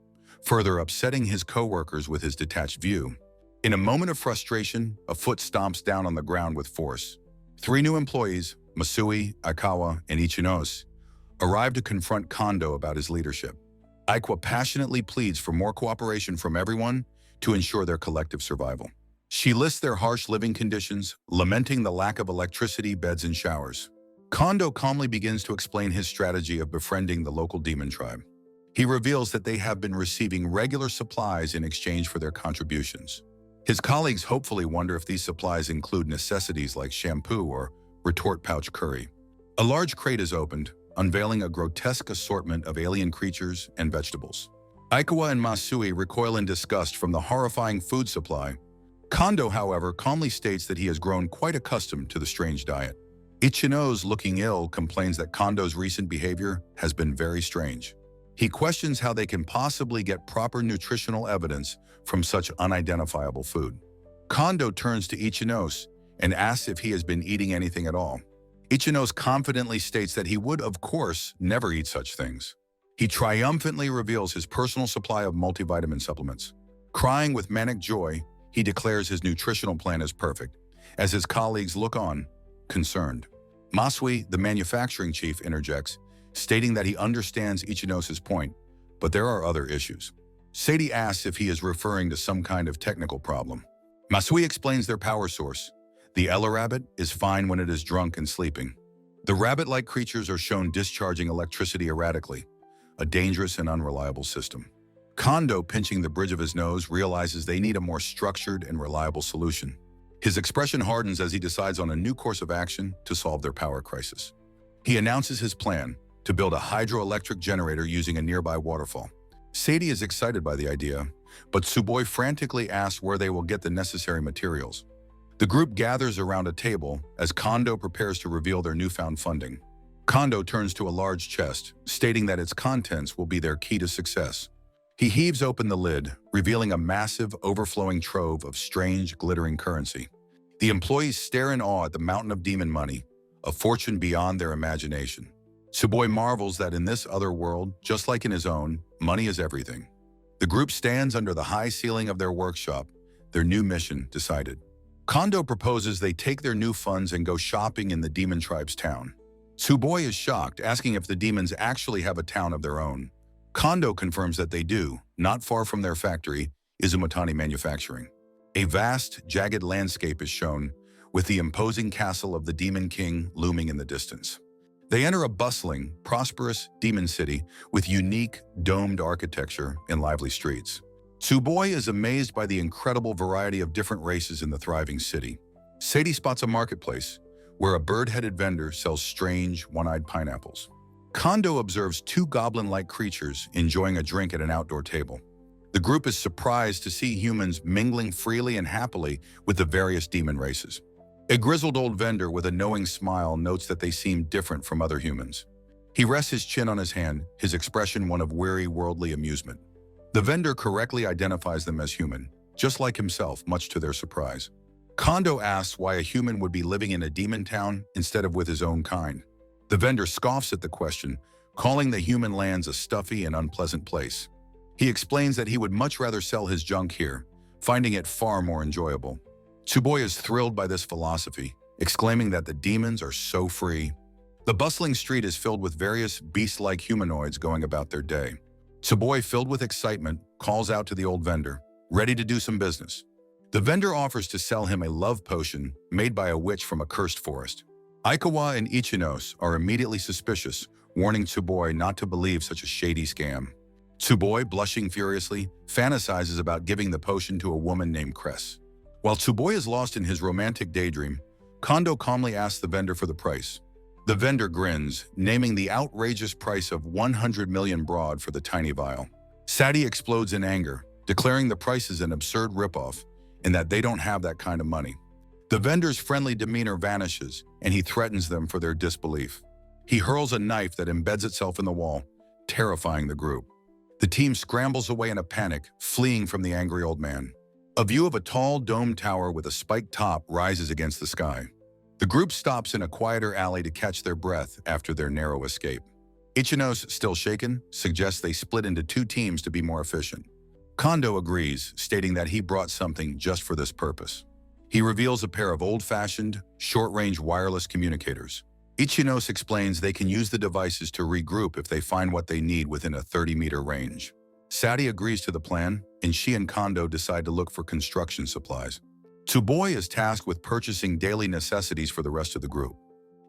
further upsetting his co-workers with his detached view. In a moment of frustration, a foot stomps down on the ground with force. 3 new employees, Masui, Aikawa, and Ichinos, arrive to confront Kondo about his leadership. Aikawa passionately pleads for more cooperation from everyone to ensure their collective survival. She lists their harsh living conditions, lamenting the lack of electricity, beds, and showers. Kondo calmly begins to explain his strategy of befriending the local demon tribe. He reveals that they have been receiving regular supplies in exchange for their contributions. His colleagues hopefully wonder if these supplies include necessities like shampoo or retort pouch curry. A large crate is opened, unveiling a grotesque assortment of alien creatures and vegetables. Aikawa and Masui recoil in disgust from the horrifying food supply. Kondo, however, calmly states that he has grown quite accustomed to the strange diet. Ichino's looking ill complains that Kondo's recent behavior has been very strange. He questions how they can possibly get proper nutritional evidence from such unidentifiable food. Kondo turns to Ichinos and asks if he has been eating anything at all. Ichinos confidently states that he would, of course, never eat such things. He triumphantly reveals his personal supply of multivitamin supplements. Crying with manic joy, he declares his nutritional plan is perfect, as his colleagues look on, concerned. Masui, the manufacturing chief, interjects, stating that he understands Ichinos' point, but there are other issues. Sadie asks if he is referring to some kind of technical problem. Masui explains their power source. The Ella rabbit is fine when it is drunk and sleeping. The rabbit-like creatures are shown discharging electricity erratically, a dangerous and unreliable system. Kondo, pinching the bridge of his nose, realizes they need a more structured and reliable solution. His expression hardens as he decides on a new course of action to solve their power crisis. He announces his plan to build a hydroelectric generator using a nearby waterfall. Sadie is excited by the idea, but Tsuboi frantically asks where they will get the necessary materials. The group gathers around a table as Kondo prepares to reveal their newfound funding. Kondo turns to a large chest, stating that its contents will be their key to success. He heaves open the lid, revealing a massive, overflowing trove of strange, glittering currency. The employees stare in awe at the mountain of demon money, a fortune beyond their imagination. Tsuboi marvels that in this other world, just like in his own, money is everything. The group stands under the high ceiling of their workshop, their new mission decided. Kondo proposes they take their new funds and go shopping in the demon tribe's town. Tsuboi is shocked, asking if the demons actually have a town of their own. Kondo confirms that they do, not far from their factory, Izumitani Manufacturing. A vast, jagged landscape is shown, with the imposing castle of the Demon King looming in the distance. They enter a bustling, prosperous demon city with unique, domed architecture and lively streets. Tsuboi is amazed by the incredible variety of different races in the thriving city. Sadie spots a marketplace, where a bird-headed vendor sells strange, one-eyed pineapples. Kondo observes two goblin-like creatures enjoying a drink at an outdoor table. The group is surprised to see humans mingling freely and happily with the various demon races. A grizzled old vendor with a knowing smile notes that they seem different from other humans. He rests his chin on his hand, his expression one of weary, worldly amusement. The vendor correctly identifies them as human, just like himself, much to their surprise. Kondo asks why a human would be living in a demon town instead of with his own kind. The vendor scoffs at the question, calling the human lands a stuffy and unpleasant place. He explains that he would much rather sell his junk here, finding it far more enjoyable. Tsuboi is thrilled by this philosophy, exclaiming that the demons are so free. The bustling street is filled with various beast-like humanoids going about their day. Tsuboi, filled with excitement, calls out to the old vendor, ready to do some business. The vendor offers to sell him a love potion made by a witch from a cursed forest. Aikawa and Ichinos are immediately suspicious, warning Tsuboi not to believe such a shady scam. Tsuboi, blushing furiously, fantasizes about giving the potion to a woman named Cress. While Tsuboi is lost in his romantic daydream, Kondo calmly asks the vendor for the price. The vendor grins, naming the outrageous price of 100 million broad for the tiny vial. Sadie explodes in anger, declaring the price is an absurd ripoff and that they don't have that kind of money. The vendor's friendly demeanor vanishes, and he threatens them for their disbelief. He hurls a knife that embeds itself in the wall, terrifying the group. The team scrambles away in a panic, fleeing from the angry old man. A view of a tall domed tower with a spiked top rises against the sky. The group stops in a quieter alley to catch their breath after their narrow escape. Ichinos, still shaken, suggests they split into two teams to be more efficient. Kondo agrees, stating that he brought something just for this purpose. He reveals a pair of old-fashioned, short-range wireless communicators. Ichinos explains they can use the devices to regroup if they find what they need within a 30-meter range. Sadie agrees to the plan, and she and Kondo decide to look for construction supplies. Tsuboi is tasked with purchasing daily necessities for the rest of the group.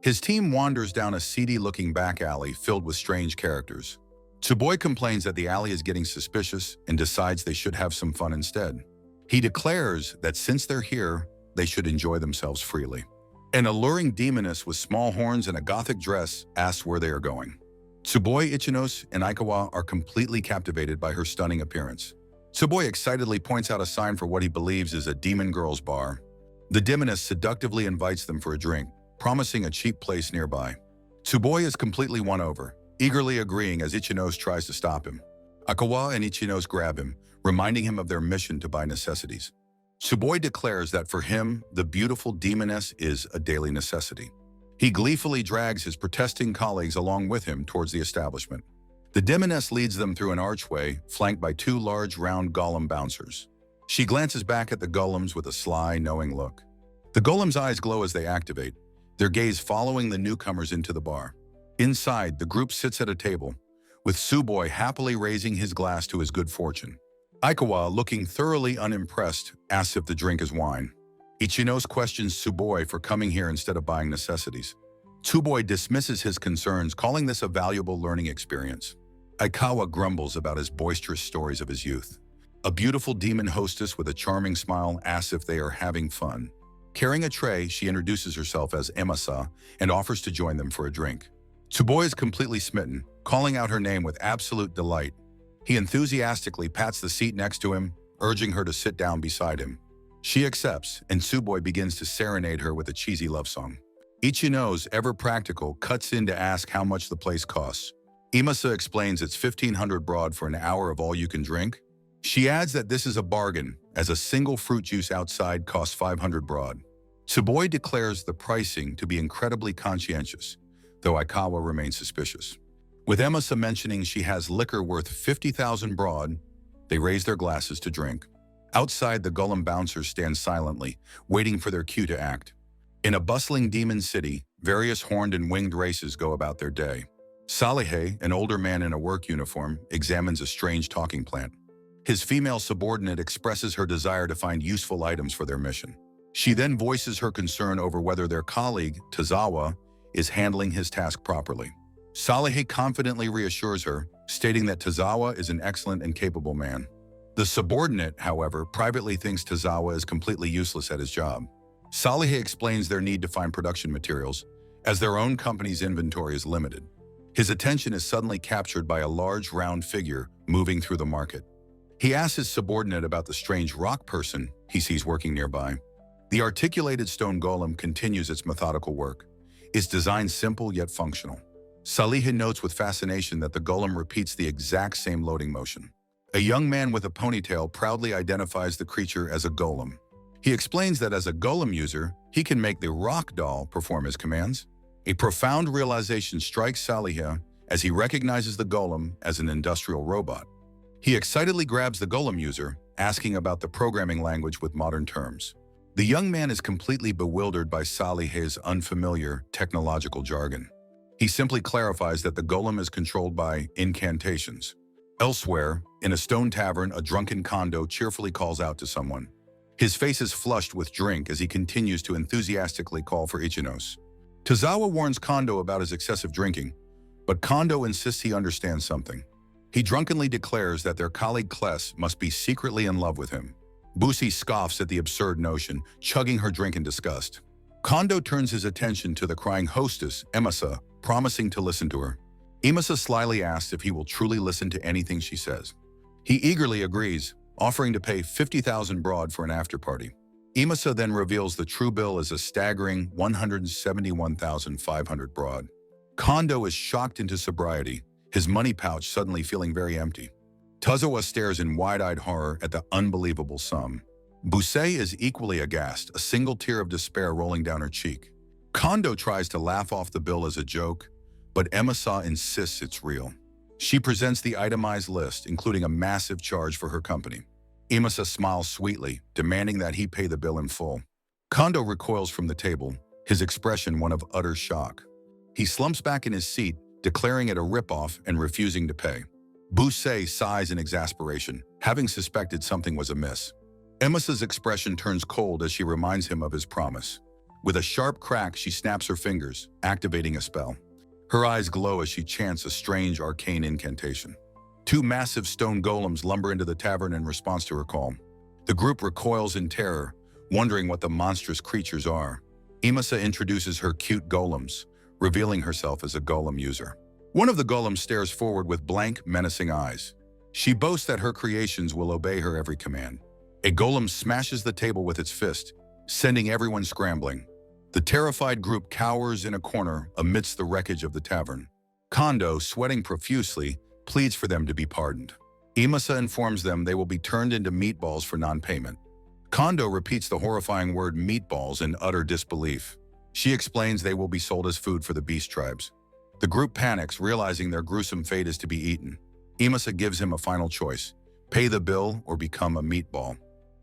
His team wanders down a seedy-looking back alley filled with strange characters. Tsuboi complains that the alley is getting suspicious and decides they should have some fun instead. He declares that since they're here, they should enjoy themselves freely. An alluring demoness with small horns and a gothic dress asks where they are going. Tsuboi, Ichinos, and Aikawa are completely captivated by her stunning appearance. Tsuboi excitedly points out a sign for what he believes is a demon girls' bar. The demoness seductively invites them for a drink, promising a cheap place nearby. Tsuboi is completely won over, eagerly agreeing as Ichinos tries to stop him. Aikawa and Ichinos grab him, reminding him of their mission to buy necessities. Tsuboi declares that for him, the beautiful demoness is a daily necessity. He gleefully drags his protesting colleagues along with him towards the establishment. The demoness leads them through an archway flanked by two large round golem bouncers. She glances back at the golems with a sly, knowing look. The golems' eyes glow as they activate, their gaze following the newcomers into the bar. Inside, the group sits at a table, with Tsuboi happily raising his glass to his good fortune. Aikawa, looking thoroughly unimpressed, asks if the drink is wine. Ichinos questions Tsuboi for coming here instead of buying necessities. Tsuboi dismisses his concerns, calling this a valuable learning experience. Aikawa grumbles about his boisterous stories of his youth. A beautiful demon hostess with a charming smile asks if they are having fun. Carrying a tray, she introduces herself as Emasa and offers to join them for a drink. Tsuboi is completely smitten, calling out her name with absolute delight. He enthusiastically pats the seat next to him, urging her to sit down beside him. She accepts, and Tsuboi begins to serenade her with a cheesy love song. Ichinos, ever practical, cuts in to ask how much the place costs. Emasa explains it's 1,500 broad for an hour of all you can drink. She adds that this is a bargain, as a single fruit juice outside costs 500 broad. Tsuboi declares the pricing to be incredibly conscientious, though Aikawa remains suspicious. With Emasa mentioning she has liquor worth 50,000 broad, they raise their glasses to drink. Outside, the golem bouncers stand silently, waiting for their cue to act. In a bustling demon city, various horned and winged races go about their day. Salihe, an older man in a work uniform, examines a strange talking plant. His female subordinate expresses her desire to find useful items for their mission. She then voices her concern over whether their colleague, Tazawa, is handling his task properly. Salihe confidently reassures her, stating that Tazawa is an excellent and capable man. The subordinate, however, privately thinks Tazawa is completely useless at his job. Salihe explains their need to find production materials, as their own company's inventory is limited. His attention is suddenly captured by a large round figure moving through the market. He asks his subordinate about the strange rock person he sees working nearby. The articulated stone golem continues its methodical work. Its design simple yet functional. Salihe notes with fascination that the golem repeats the exact same loading motion. A young man with a ponytail proudly identifies the creature as a golem. He explains that as a golem user, he can make the rock doll perform his commands. A profound realization strikes Salihe as he recognizes the golem as an industrial robot. He excitedly grabs the golem user, asking about the programming language with modern terms. The young man is completely bewildered by Salihe's unfamiliar technological jargon. He simply clarifies that the golem is controlled by incantations. Elsewhere, in a stone tavern, a drunken Kondo cheerfully calls out to someone. His face is flushed with drink as he continues to enthusiastically call for Ichinos. Tazawa warns Kondo about his excessive drinking, but Kondo insists he understands something. He drunkenly declares that their colleague Kless must be secretly in love with him. Busi scoffs at the absurd notion, chugging her drink in disgust. Kondo turns his attention to the crying hostess, Emasa, promising to listen to her. Emasa slyly asks if he will truly listen to anything she says. He eagerly agrees, offering to pay 50,000 broad for an after-party. Emasa then reveals the true bill as a staggering 171,500 broad. Kondo is shocked into sobriety, his money pouch suddenly feeling very empty. Tazawa stares in wide-eyed horror at the unbelievable sum. Busei is equally aghast, a single tear of despair rolling down her cheek. Kondo tries to laugh off the bill as a joke, but Emasa insists it's real. She presents the itemized list, including a massive charge for her company. Emasa smiles sweetly, demanding that he pay the bill in full. Kondo recoils from the table, his expression one of utter shock. He slumps back in his seat, declaring it a ripoff and refusing to pay. Busei sighs in exasperation, having suspected something was amiss. Emasa's expression turns cold as she reminds him of his promise. With a sharp crack, she snaps her fingers, activating a spell. Her eyes glow as she chants a strange arcane incantation. Two massive stone golems lumber into the tavern in response to her call. The group recoils in terror, wondering what the monstrous creatures are. Emasa introduces her cute golems, revealing herself as a golem user. One of the golems stares forward with blank, menacing eyes. She boasts that her creations will obey her every command. A golem smashes the table with its fist, sending everyone scrambling. The terrified group cowers in a corner amidst the wreckage of the tavern. Kondo, sweating profusely, pleads for them to be pardoned. Imasa informs them they will be turned into meatballs for non-payment. Kondo repeats the horrifying word meatballs in utter disbelief. She explains they will be sold as food for the beast tribes. The group panics, realizing their gruesome fate is to be eaten. Imasa gives him a final choice: pay the bill or become a meatball.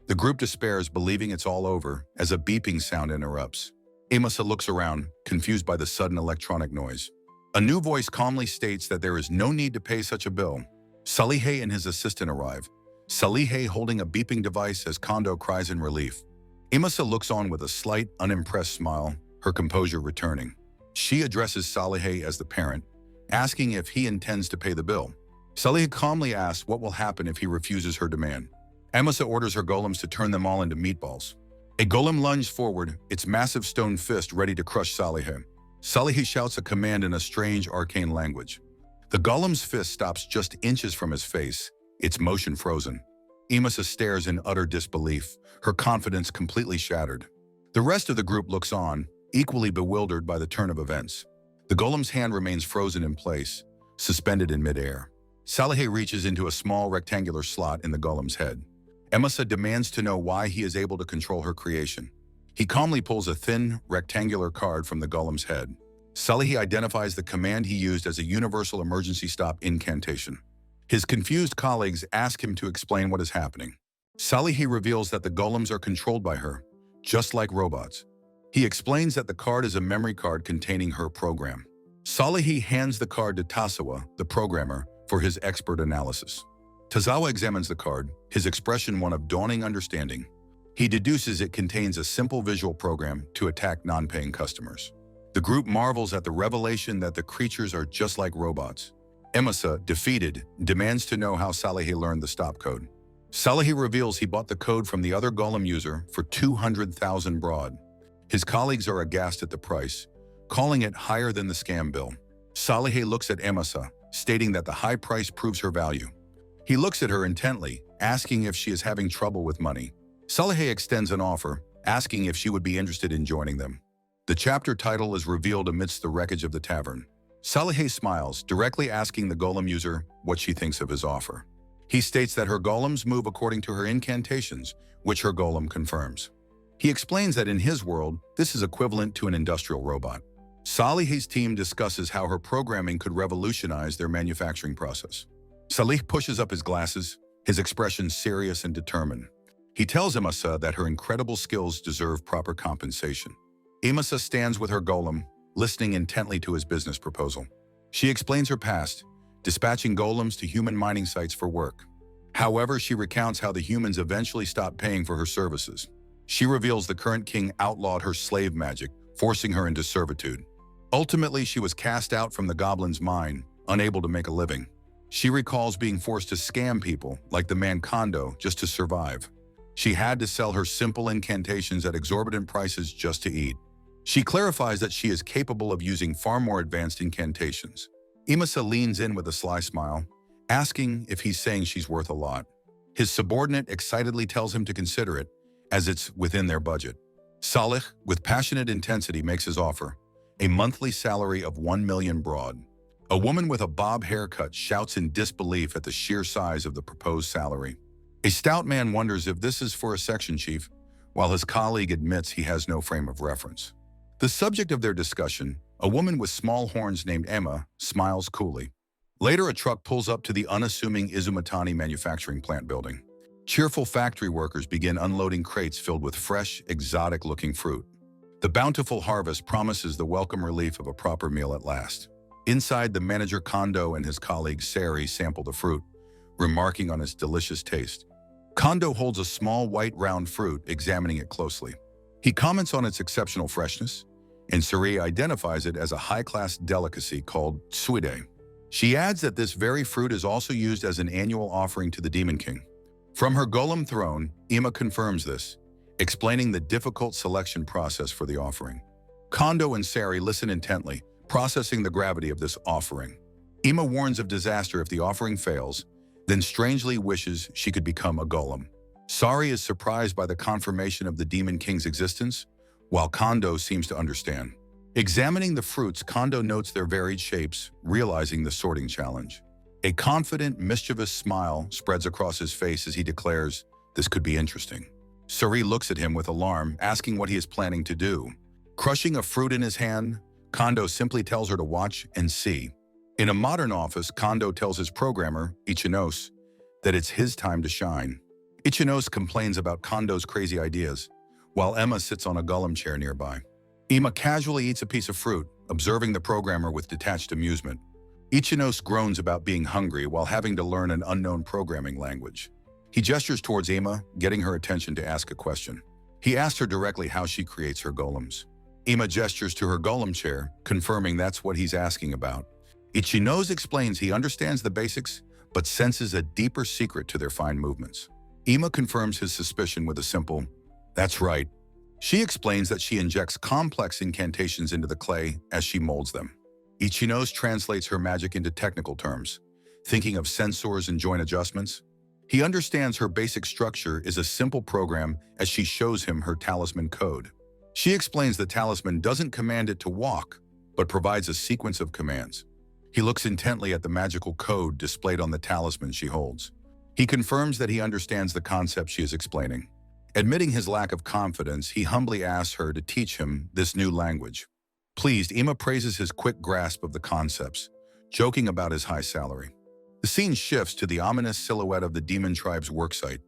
The group despairs, believing it's all over, as a beeping sound interrupts. Imasa looks around, confused by the sudden electronic noise. A new voice calmly states that there is no need to pay such a bill. Salihe and his assistant arrive, Salihe holding a beeping device as Kondo cries in relief. Imasa looks on with a slight, unimpressed smile, her composure returning. She addresses Salihe as the parent, asking if he intends to pay the bill. Salihe calmly asks what will happen if he refuses her demand. Imasa orders her golems to turn them all into meatballs. A golem lunges forward, its massive stone fist ready to crush Salihe. Salihe shouts a command in a strange arcane language. The golem's fist stops just inches from his face, its motion frozen. Imasa stares in utter disbelief, her confidence completely shattered. The rest of the group looks on, equally bewildered by the turn of events. The golem's hand remains frozen in place, suspended in midair. Salihe reaches into a small rectangular slot in the golem's head. Imasa demands to know why he is able to control her creation. He calmly pulls a thin, rectangular card from the golem's head. Salihe identifies the command he used as a universal emergency stop incantation. His confused colleagues ask him to explain what is happening. Salihe reveals that the golems are controlled by her, just like robots. He explains that the card is a memory card containing her program. Salihe hands the card to Tasawa, the programmer, for his expert analysis. Tazawa examines the card, his expression one of dawning understanding. He deduces it contains a simple visual program to attack non-paying customers. The group marvels at the revelation that the creatures are just like robots. Imasa, defeated, demands to know how Salihe learned the stop code. Salihe reveals he bought the code from the other golem user for 200,000 broad. His colleagues are aghast at the price, calling it higher than the scam bill. Salihe looks at Imasa, stating that the high price proves her value. He looks at her intently, asking if she is having trouble with money. Salihe extends an offer, asking if she would be interested in joining them. The chapter title is revealed amidst the wreckage of the tavern. Salihe smiles, directly asking the golem user what she thinks of his offer. He states that her golems move according to her incantations, which her golem confirms. He explains that in his world, this is equivalent to an industrial robot. Salihe's team discusses how her programming could revolutionize their manufacturing process. Salih pushes up his glasses, his expression serious and determined. He tells Imasa that her incredible skills deserve proper compensation. Imasa stands with her golem, listening intently to his business proposal. She explains her past, dispatching golems to human mining sites for work. However, she recounts how the humans eventually stopped paying for her services. She reveals the current king outlawed her slave magic, forcing her into servitude. Ultimately, she was cast out from the goblin's mine, unable to make a living. She recalls being forced to scam people, like the man Kondo, just to survive. She had to sell her simple incantations at exorbitant prices just to eat. She clarifies that she is capable of using far more advanced incantations. Imasa leans in with a sly smile, asking if he's saying she's worth a lot. His subordinate excitedly tells him to consider it, as it's within their budget. Salih, with passionate intensity, makes his offer: a monthly salary of 1 million broad. A woman with a bob haircut shouts in disbelief at the sheer size of the proposed salary. A stout man wonders if this is for a section chief, while his colleague admits he has no frame of reference. The subject of their discussion, a woman with small horns named Emma, smiles coolly. Later, a truck pulls up to the unassuming Izumatani manufacturing plant building. Cheerful factory workers begin unloading crates filled with fresh, exotic-looking fruit. The bountiful harvest promises the welcome relief of a proper meal at last. Inside, the manager Kondo and his colleague Sari sample the fruit, remarking on its delicious taste. Kondo holds a small white round fruit, examining it closely. He comments on its exceptional freshness, and Sari identifies it as a high-class delicacy called suide. She adds that this very fruit is also used as an annual offering to the Demon King. From her golem throne, Ima confirms this, explaining the difficult selection process for the offering. Kondo and Sari listen intently, processing the gravity of this offering. Ima warns of disaster if the offering fails, then strangely wishes she could become a golem. Sari is surprised by the confirmation of the Demon King's existence, while Kondo seems to understand. Examining the fruits, Kondo notes their varied shapes, realizing the sorting challenge. A confident, mischievous smile spreads across his face as he declares, "This could be interesting." Sari looks at him with alarm, asking what he is planning to do. Crushing a fruit in his hand, Kondo simply tells her to watch and see. In a modern office, Kondo tells his programmer, Ichinos, that it's his time to shine. Ichinos complains about Kondo's crazy ideas, while Emma sits on a golem chair nearby. Ima casually eats a piece of fruit, observing the programmer with detached amusement. Ichinos groans about being hungry while having to learn an unknown programming language. He gestures towards Ima, getting her attention to ask a question. He asks her directly how she creates her golems. Ima gestures to her golem chair, confirming that's what he's asking about. Ichinos explains he understands the basics, but senses a deeper secret to their fine movements. Ima confirms his suspicion with a simple, "That's right." She explains that she injects complex incantations into the clay as she molds them. Ichinos translates her magic into technical terms, thinking of sensors and joint adjustments. He understands her basic structure is a simple program as she shows him her talisman code. She explains the talisman doesn't command it to walk, but provides a sequence of commands. He looks intently at the magical code displayed on the talisman she holds. He confirms that he understands the concept she is explaining. Admitting his lack of confidence, he humbly asks her to teach him this new language. Pleased, Ima praises his quick grasp of the concepts, joking about his high salary. The scene shifts to the ominous silhouette of the demon tribe's worksite.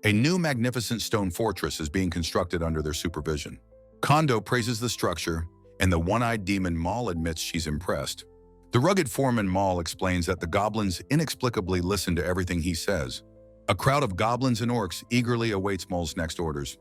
A new magnificent stone fortress is being constructed under their supervision. Kondo praises the structure, and the one-eyed demon Mal admits she's impressed. The rugged foreman Mal explains that the goblins inexplicably listen to everything he says. A crowd of goblins and orcs eagerly awaits Mal's next orders.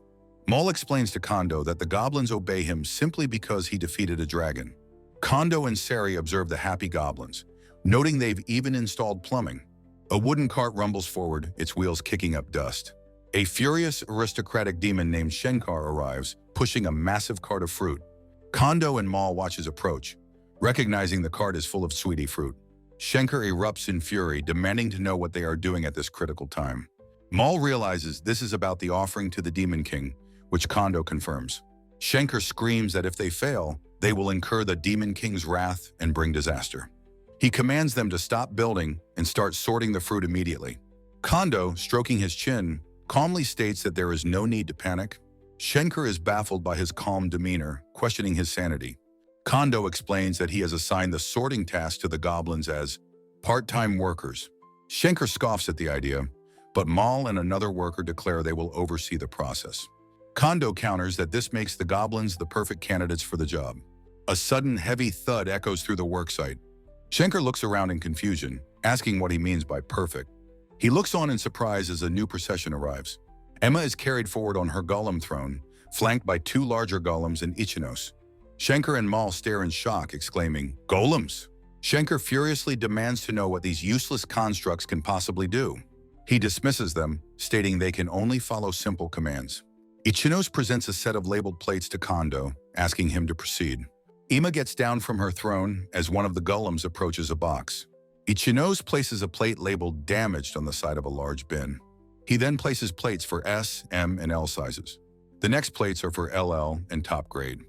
Mal explains to Kondo that the goblins obey him simply because he defeated a dragon. Kondo and Sari observe the happy goblins, noting they've even installed plumbing. A wooden cart rumbles forward, its wheels kicking up dust. A furious aristocratic demon named Shenkar arrives, pushing a massive cart of fruit. Kondo and Mal watch his approach, recognizing the cart is full of sweetie fruit. Shenkar erupts in fury, demanding to know what they are doing at this critical time. Mal realizes this is about the offering to the Demon King, which Kondo confirms. Shenkar screams that if they fail, they will incur the Demon King's wrath and bring disaster. He commands them to stop building and start sorting the fruit immediately. Kondo, stroking his chin, calmly states that there is no need to panic. Shenkar is baffled by his calm demeanor, questioning his sanity. Kondo explains that he has assigned the sorting task to the goblins as part-time workers. Shenkar scoffs at the idea, but Mal and another worker declare they will oversee the process. Kondo counters that this makes the goblins the perfect candidates for the job. A sudden heavy thud echoes through the worksite. Shenkar looks around in confusion, asking what he means by perfect. He looks on in surprise as a new procession arrives. Emma is carried forward on her golem throne, flanked by two larger golems and Ichinos. Shenkar and Mal stare in shock, exclaiming, "Golems!" Shenkar furiously demands to know what these useless constructs can possibly do. He dismisses them, stating they can only follow simple commands. Ichinos presents a set of labeled plates to Kondo, asking him to proceed. Ima gets down from her throne as one of the golems approaches a box. Ichinos places a plate labeled damaged on the side of a large bin. He then places plates for S, M, and L sizes. The next plates are for LL and top grade.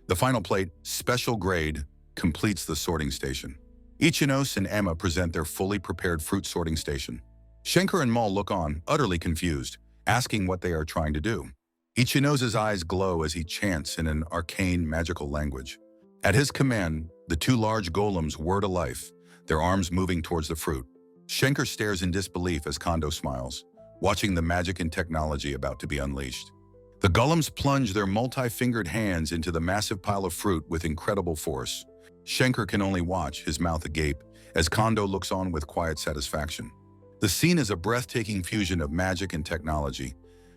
The final plate, special grade, completes the sorting station. Ichinos and Emma present their fully prepared fruit sorting station. Shenkar and Mal look on, utterly confused, asking what they are trying to do. Ichinos' eyes glow as he chants in an arcane magical language. At his command, the two large golems whir to life, their arms moving towards the fruit. Shenkar stares in disbelief as Kondo smiles, watching the magic and technology about to be unleashed. The golems plunge their multi-fingered hands into the massive pile of fruit with incredible force. Shenkar can only watch, his mouth agape, as Kondo looks on with quiet satisfaction. The scene is a breathtaking fusion of magic and technology,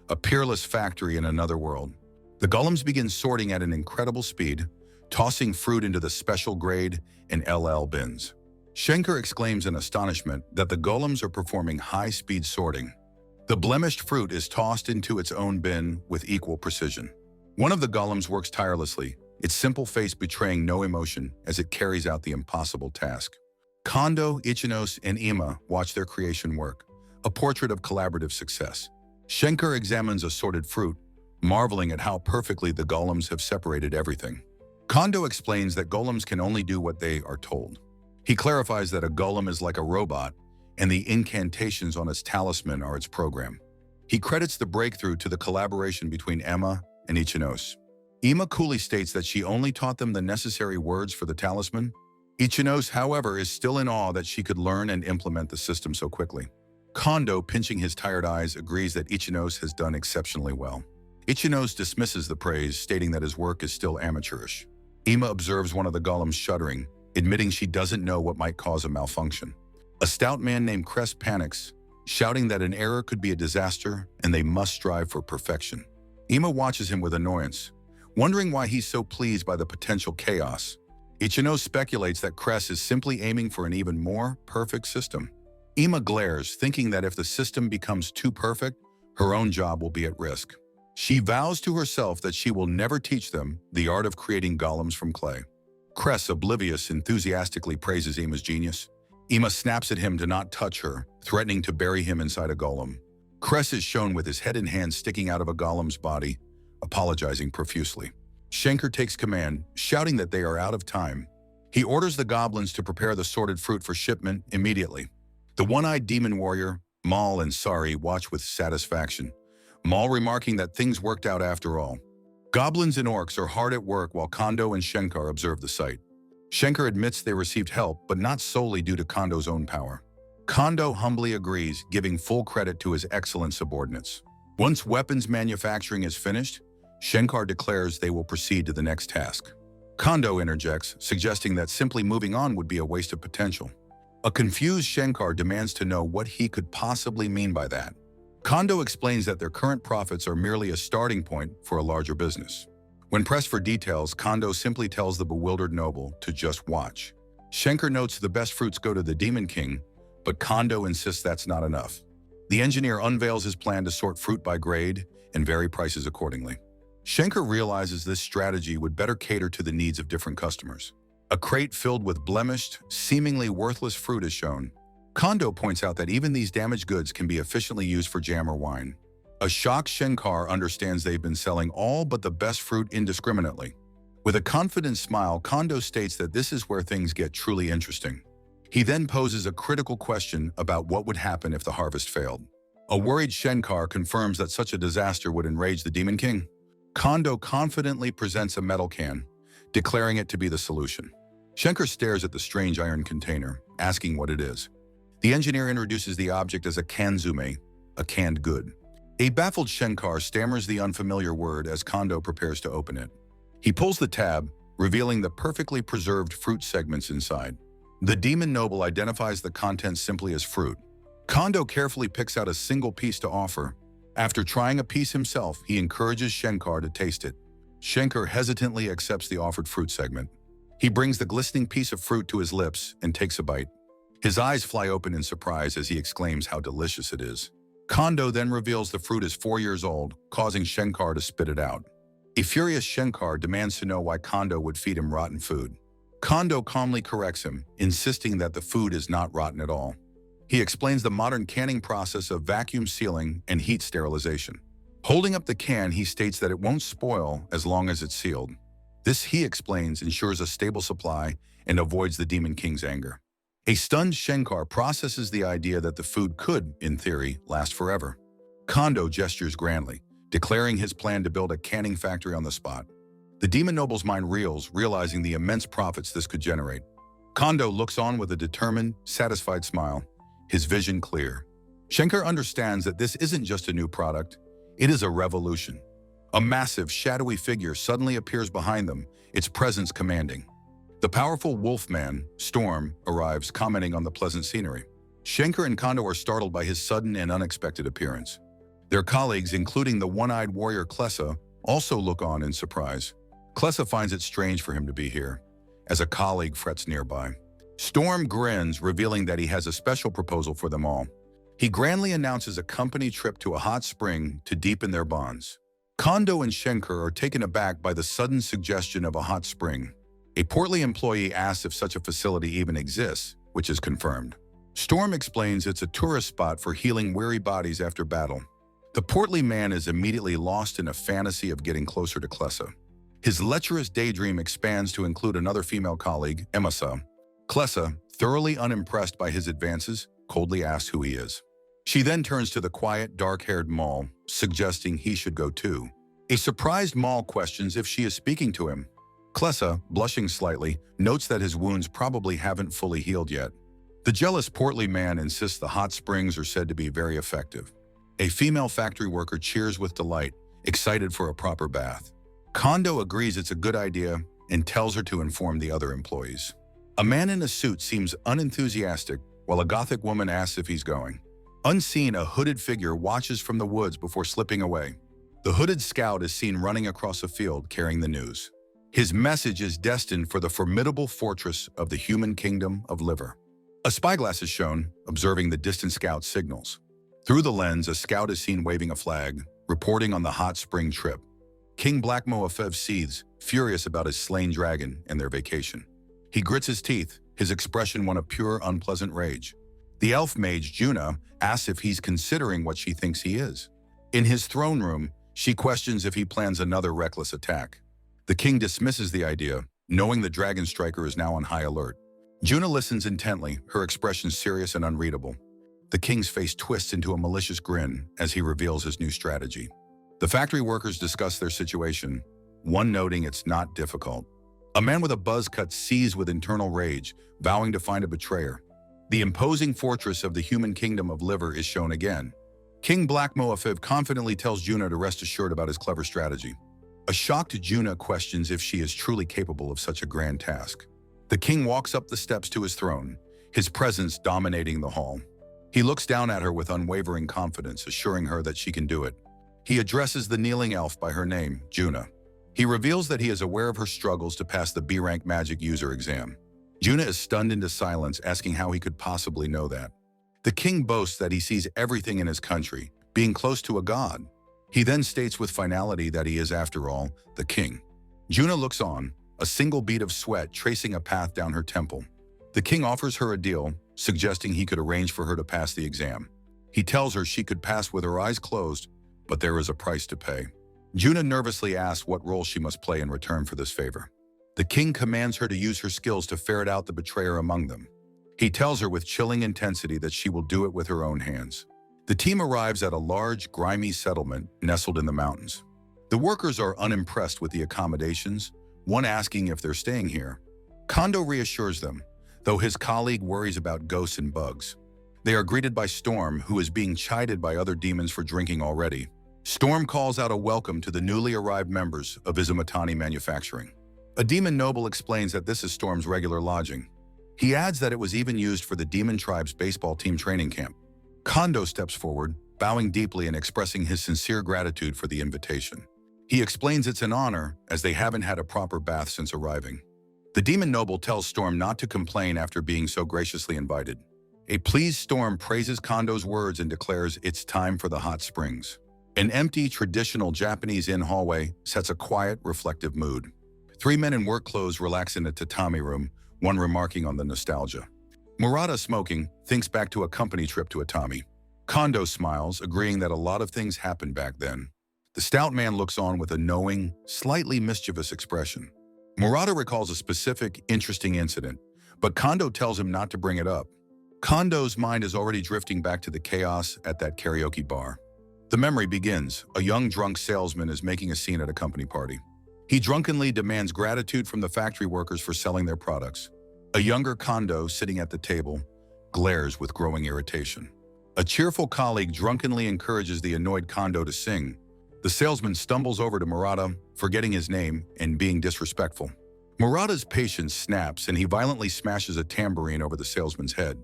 a peerless factory in another world. The golems begin sorting at an incredible speed, tossing fruit into the special grade and LL bins. Shenkar exclaims in astonishment that the golems are performing high-speed sorting. The blemished fruit is tossed into its own bin with equal precision. One of the golems works tirelessly, its simple face betraying no emotion as it carries out the impossible task. Kondo, Ichinos, and Ima watch their creation work, a portrait of collaborative success. Schenker examines assorted fruit, marveling at how perfectly the golems have separated everything. Kondo explains that golems can only do what they are told. He clarifies that a golem is like a robot, and the incantations on its talisman are its program. He credits the breakthrough to the collaboration between Emma and Ichinos. Ima coolly states that she only taught them the necessary words for the talisman. Ichinos, however, is still in awe that she could learn and implement the system so quickly. Kondo, pinching his tired eyes, agrees that Ichinos has done exceptionally well. Ichinos dismisses the praise, stating that his work is still amateurish. Ima observes one of the golems shuddering, admitting she doesn't know what might cause a malfunction. A stout man named Cress panics, shouting that an error could be a disaster and they must strive for perfection. Ima watches him with annoyance, wondering why he's so pleased by the potential chaos. Ichinos speculates that Cress is simply aiming for an even more perfect system. Ima glares, thinking that if the system becomes too perfect, her own job will be at risk. She vows to herself that she will never teach them the art of creating golems from clay. Cress, oblivious, enthusiastically praises Ima's genius. Ima snaps at him to not touch her, threatening to bury him inside a golem. Cress is shown with his head and hands sticking out of a golem's body, apologizing profusely. Schenker takes command, shouting that they are out of time. He orders the goblins to prepare the sorted fruit for shipment immediately. The one-eyed demon warrior, Mal, and Sari watch with satisfaction, Mal remarking that things worked out after all. Goblins and orcs are hard at work while Kondo and Schenker observe the sight. Schenker admits they received help, but not solely due to Kondo's own power. Kondo humbly agrees, giving full credit to his excellent subordinates. Once weapons manufacturing is finished, Schenker declares they will proceed to the next task. Kondo interjects, suggesting that simply moving on would be a waste of potential. A confused Schenker demands to know what he could possibly mean by that. Kondo explains that their current profits are merely a starting point for a larger business. When pressed for details, Kondo simply tells the bewildered noble to just watch. Schenker notes the best fruits go to the Demon King, but Kondo insists that's not enough. The engineer unveils his plan to sort fruit by grade and vary prices accordingly. Schenker realizes this strategy would better cater to the needs of different customers. A crate filled with blemished, seemingly worthless fruit is shown. Kondo points out that even these damaged goods can be efficiently used for jam or wine. A shocked Schenker understands they've been selling all but the best fruit indiscriminately. With a confident smile, Kondo states that this is where things get truly interesting. He then poses a critical question about what would happen if the harvest failed. A worried Schenker confirms that such a disaster would enrage the Demon King. Kondo confidently presents a metal can, declaring it to be the solution. Schenker stares at the strange iron container, asking what it is. The engineer introduces the object as a kanzume, a canned good. A baffled Schenker stammers the unfamiliar word as Kondo prepares to open it. He pulls the tab, revealing the perfectly preserved fruit segments inside. The demon noble identifies the contents simply as fruit. Kondo carefully picks out a single piece to offer. After trying a piece himself, he encourages Schenker to taste it. Schenker hesitantly accepts the offered fruit segment. He brings the glistening piece of fruit to his lips and takes a bite. His eyes fly open in surprise as he exclaims how delicious it is. Kondo then reveals the fruit is 4 years old, causing Schenker to spit it out. A furious Schenker demands to know why Kondo would feed him rotten food. Kondo calmly corrects him, insisting that the food is not rotten at all. He explains the modern canning process of vacuum sealing and heat sterilization. Holding up the can, he states that it won't spoil as long as it's sealed. This, he explains, ensures a stable supply and avoids the Demon King's anger. A stunned Schenker processes the idea that the food could, in theory, last forever. Kondo gestures grandly, declaring his plan to build a canning factory on the spot. The demon noble's mind reels, realizing the immense profits this could generate. Kondo looks on with a determined, satisfied smile, his vision clear. Schenker understands that this isn't just a new product, it is a revolution. A massive, shadowy figure suddenly appears behind them, its presence commanding. The powerful wolfman, Storm, arrives, commenting on the pleasant scenery. Schenker and Kondo are startled by his sudden and unexpected appearance. Their colleagues, including the one-eyed warrior Klessa, also look on in surprise. Klessa finds it strange for him to be here, as a colleague frets nearby. Storm grins, revealing that he has a special proposal for them all. He grandly announces a company trip to a hot spring to deepen their bonds. Kondo and Schenker are taken aback by the sudden suggestion of a hot spring. A portly employee asks if such a facility even exists, which is confirmed. Storm explains it's a tourist spot for healing weary bodies after battle. The portly man is immediately lost in a fantasy of getting closer to Klessa. His lecherous daydream expands to include another female colleague, Emasa. Klessa, thoroughly unimpressed by his advances, coldly asks who he is. She then turns to the quiet, dark-haired Maul, suggesting he should go too. A surprised Maul questions if she is speaking to him. Klessa, blushing slightly, notes that his wounds probably haven't fully healed yet. The jealous portly man insists the hot springs are said to be very effective. A female factory worker cheers with delight, excited for a proper bath. Kondo agrees it's a good idea and tells her to inform the other employees. A man in a suit seems unenthusiastic, while a gothic woman asks if he's going. Unseen, a hooded figure watches from the woods before slipping away. The hooded scout is seen running across a field carrying the news. His message is destined for the formidable fortress of the human kingdom of Liver. A spyglass is shown, observing the distant scout's signals. Through the lens, a scout is seen waving a flag, reporting on the hot spring trip. King Black Moafev seethes, furious about his slain dragon and their vacation. He grits his teeth, his expression one of pure, unpleasant rage. The elf mage, Juna, asks if he's considering what she thinks he is. In his throne room, she questions if he plans another reckless attack. The king dismisses the idea, knowing the dragon striker is now on high alert. Juna listens intently, her expression serious and unreadable. The king's face twists into a malicious grin as he reveals his new strategy. The factory workers discuss their situation, one noting it's not difficult. A man with a buzz cut seethes with internal rage, vowing to find a betrayer. The imposing fortress of the human kingdom of Liver is shown again. King Black Moafev confidently tells Juna to rest assured about his clever strategy. A shocked Juna questions if she is truly capable of such a grand task. The king walks up the steps to his throne, his presence dominating the hall. He looks down at her with unwavering confidence, assuring her that she can do it. He addresses the kneeling elf by her name, Juna. He reveals that he is aware of her struggles to pass the B-rank magic user exam. Juna is stunned into silence, asking how he could possibly know that. The king boasts that he sees everything in his country, being close to a god. He then states with finality that he is, after all, the king. Juna looks on, a single bead of sweat tracing a path down her temple. The king offers her a deal, suggesting he could arrange for her to pass the exam. He tells her she could pass with her eyes closed, but there is a price to pay. Juna nervously asks what role she must play in return for this favor. The king commands her to use her skills to ferret out the betrayer among them. He tells her with chilling intensity that she will do it with her own hands. The team arrives at a large, grimy settlement nestled in the mountains. The workers are unimpressed with the accommodations, one asking if they're staying here. Kondo reassures them, though his colleague worries about ghosts and bugs. They are greeted by Storm, who is being chided by other demons for drinking already. Storm calls out a welcome to the newly arrived members of Izumatani Manufacturing. A demon noble explains that this is Storm's regular lodging. He adds that it was even used for the demon tribe's baseball team training camp. Kondo steps forward, bowing deeply and expressing his sincere gratitude for the invitation. He explains it's an honor, as they haven't had a proper bath since arriving. The demon noble tells Storm not to complain after being so graciously invited. A pleased Storm praises Kondo's words and declares it's time for the hot springs. An empty, traditional Japanese inn hallway sets a quiet, reflective mood. Three men in work clothes relax in a tatami room, one remarking on the nostalgia. Murata, smoking, thinks back to a company trip to Atami. Kondo smiles, agreeing that a lot of things happened back then. The stout man looks on with a knowing, slightly mischievous expression. Murata recalls a specific, interesting incident, but Kondo tells him not to bring it up. Kondo's mind is already drifting back to the chaos at that karaoke bar. The memory begins. A young drunk salesman is making a scene at a company party. He drunkenly demands gratitude from the factory workers for selling their products. A younger Kondo, sitting at the table, glares with growing irritation. A cheerful colleague drunkenly encourages the annoyed Kondo to sing. The salesman stumbles over to Murata, forgetting his name and being disrespectful. Murata's patience snaps and he violently smashes a tambourine over the salesman's head.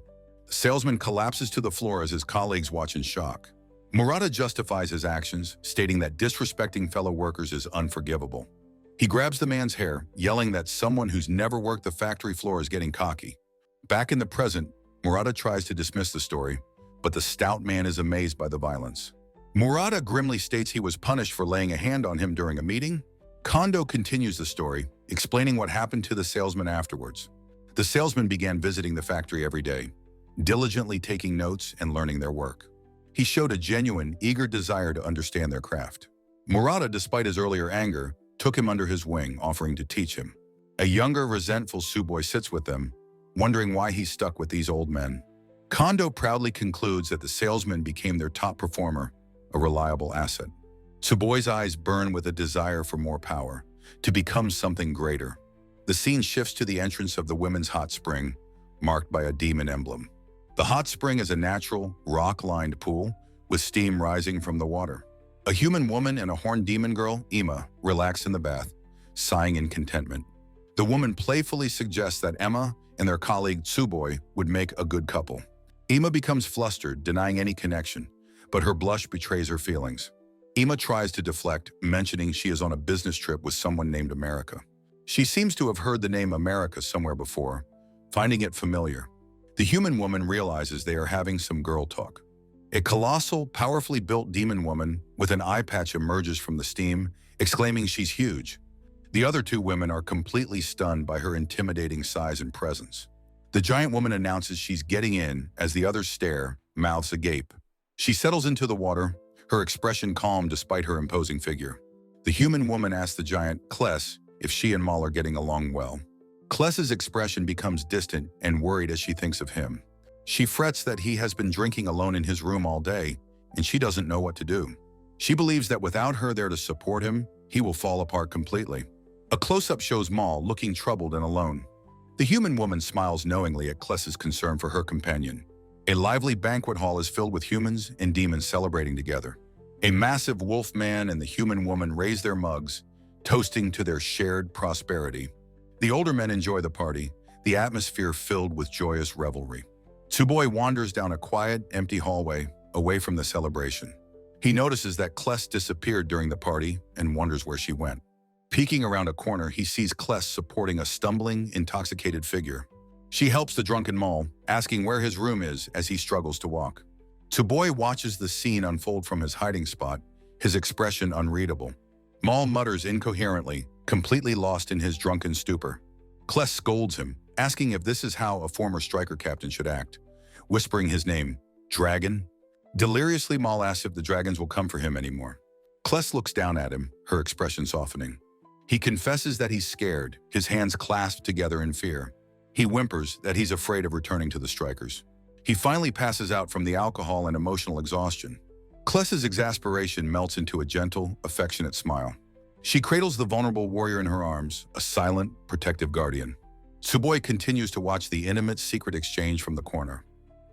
The salesman collapses to the floor as his colleagues watch in shock. Murata justifies his actions, stating that disrespecting fellow workers is unforgivable. He grabs the man's hair, yelling that someone who's never worked the factory floor is getting cocky. Back in the present, Murata tries to dismiss the story, but the stout man is amazed by the violence. Murata grimly states he was punished for laying a hand on him during a meeting. Kondo continues the story, explaining what happened to the salesman afterwards. The salesman began visiting the factory every day, diligently taking notes and learning their work. He showed a genuine, eager desire to understand their craft. Murata, despite his earlier anger, took him under his wing, offering to teach him. A younger, resentful Tsuboi sits with them, wondering why he's stuck with these old men. Kondo proudly concludes that the salesman became their top performer, a reliable asset. Tsuboi's eyes burn with a desire for more power, to become something greater. The scene shifts to the entrance of the women's hot spring, marked by a demon emblem. The hot spring is a natural, rock-lined pool with steam rising from the water. A human woman and a horned demon girl, Ima, relax in the bath, sighing in contentment. The woman playfully suggests that Emma and their colleague Tsuboi would make a good couple. Ima becomes flustered, denying any connection, but her blush betrays her feelings. Ima tries to deflect, mentioning she is on a business trip with someone named America. She seems to have heard the name America somewhere before, finding it familiar. The human woman realizes they are having some girl talk. A colossal, powerfully built demon woman with an eye patch emerges from the steam, exclaiming she's huge. The other two women are completely stunned by her intimidating size and presence. The giant woman announces she's getting in as the others stare, mouths agape. She settles into the water, her expression calm despite her imposing figure. The human woman asks the giant, Kless, if she and Mal are getting along well. Kless's expression becomes distant and worried as she thinks of him. She frets that he has been drinking alone in his room all day, and she doesn't know what to do. She believes that without her there to support him, he will fall apart completely. A close-up shows Mal looking troubled and alone. The human woman smiles knowingly at Kless's concern for her companion. A lively banquet hall is filled with humans and demons celebrating together. A massive wolf man and the human woman raise their mugs, toasting to their shared prosperity. The older men enjoy the party, the atmosphere filled with joyous revelry. Tsuboi wanders down a quiet, empty hallway, away from the celebration. He notices that Kless disappeared during the party and wonders where she went. Peeking around a corner, he sees Kless supporting a stumbling, intoxicated figure. She helps the drunken Mal, asking where his room is as he struggles to walk. Tsuboi watches the scene unfold from his hiding spot, his expression unreadable. Mal mutters incoherently, completely lost in his drunken stupor. Kless scolds him, asking if this is how a former striker captain should act, whispering his name, Dragon. Deliriously, Mal asks if the dragons will come for him anymore. Kless looks down at him, her expression softening. He confesses that he's scared, his hands clasped together in fear. He whimpers that he's afraid of returning to the strikers. He finally passes out from the alcohol and emotional exhaustion. Kless's exasperation melts into a gentle, affectionate smile. She cradles the vulnerable warrior in her arms, a silent, protective guardian. Tsuboi continues to watch the intimate, secret exchange from the corner.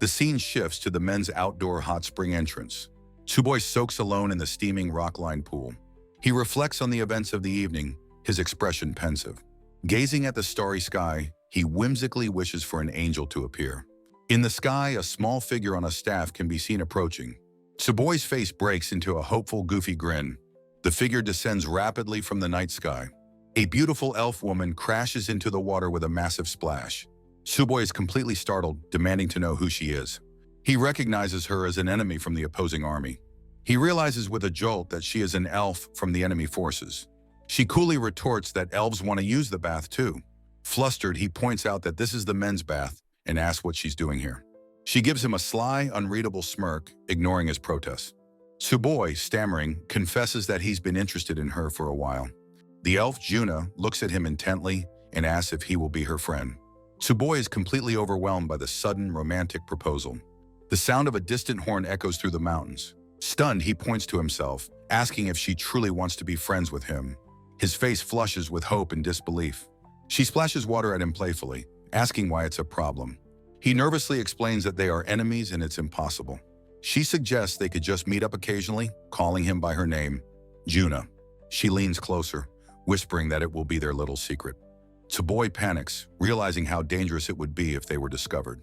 The scene shifts to the men's outdoor hot spring entrance. Tsuboi soaks alone in the steaming rock-lined pool. He reflects on the events of the evening, his expression pensive. Gazing at the starry sky, he whimsically wishes for an angel to appear. In the sky, a small figure on a staff can be seen approaching. Tsuboi's face breaks into a hopeful, goofy grin. The figure descends rapidly from the night sky. A beautiful elf woman crashes into the water with a massive splash. Tsuboi is completely startled, demanding to know who she is. He recognizes her as an enemy from the opposing army. He realizes with a jolt that she is an elf from the enemy forces. She coolly retorts that elves want to use the bath too. Flustered, he points out that this is the men's bath and asks what she's doing here. She gives him a sly, unreadable smirk, ignoring his protests. Tsuboi, stammering, confesses that he's been interested in her for a while. The elf, Juna, looks at him intently and asks if he will be her friend. Tsuboi is completely overwhelmed by the sudden, romantic proposal. The sound of a distant horn echoes through the mountains. Stunned, he points to himself, asking if she truly wants to be friends with him. His face flushes with hope and disbelief. She splashes water at him playfully, asking why it's a problem. He nervously explains that they are enemies and it's impossible. She suggests they could just meet up occasionally, calling him by her name, Juna. She leans closer, whispering that it will be their little secret. Tsuboi panics, realizing how dangerous it would be if they were discovered.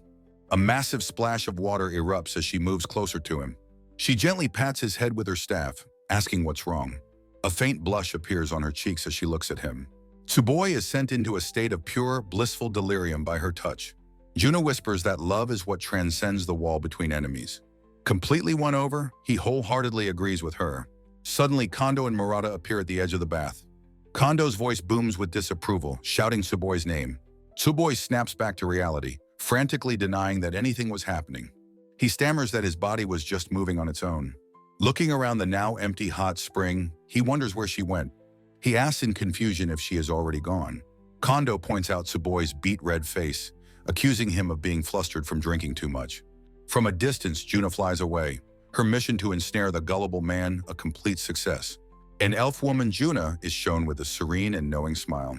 A massive splash of water erupts as she moves closer to him. She gently pats his head with her staff, asking what's wrong. A faint blush appears on her cheeks as she looks at him. Tsuboi is sent into a state of pure, blissful delirium by her touch. Juna whispers that love is what transcends the wall between enemies. Completely won over, he wholeheartedly agrees with her. Suddenly, Kondo and Murata appear at the edge of the bath. Kondo's voice booms with disapproval, shouting Tsuboi's name. Tsuboi snaps back to reality, frantically denying that anything was happening. He stammers that his body was just moving on its own. Looking around the now empty hot spring, he wonders where she went. He asks in confusion if she is already gone. Kondo points out Tsuboi's beet-red face, accusing him of being flustered from drinking too much. From a distance, Juna flies away, her mission to ensnare the gullible man a complete success. An elf woman, Juna, is shown with a serene and knowing smile.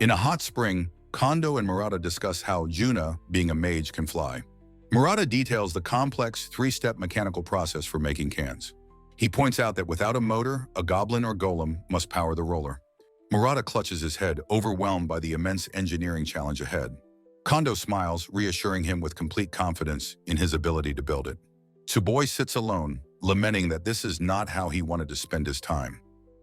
In a hot spring, Kondo and Murata discuss how Juna, being a mage, can fly. Murata details the complex three-step mechanical process for making cans. He points out that without a motor, a goblin or golem must power the roller. Murata clutches his head, overwhelmed by the immense engineering challenge ahead. Kondo smiles, reassuring him with complete confidence in his ability to build it. Tsuboi sits alone, lamenting that this is not how he wanted to spend his time.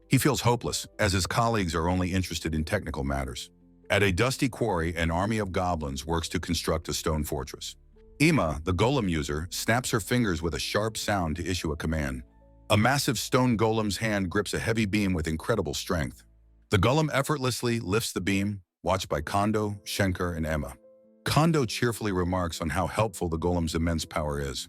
He feels hopeless, as his colleagues are only interested in technical matters. At a dusty quarry, an army of goblins works to construct a stone fortress. Ima, the golem user, snaps her fingers with a sharp sound to issue a command. A massive stone golem's hand grips a heavy beam with incredible strength. The golem effortlessly lifts the beam, watched by Kondo, Schenker, and Emma. Kondo cheerfully remarks on how helpful the golem's immense power is.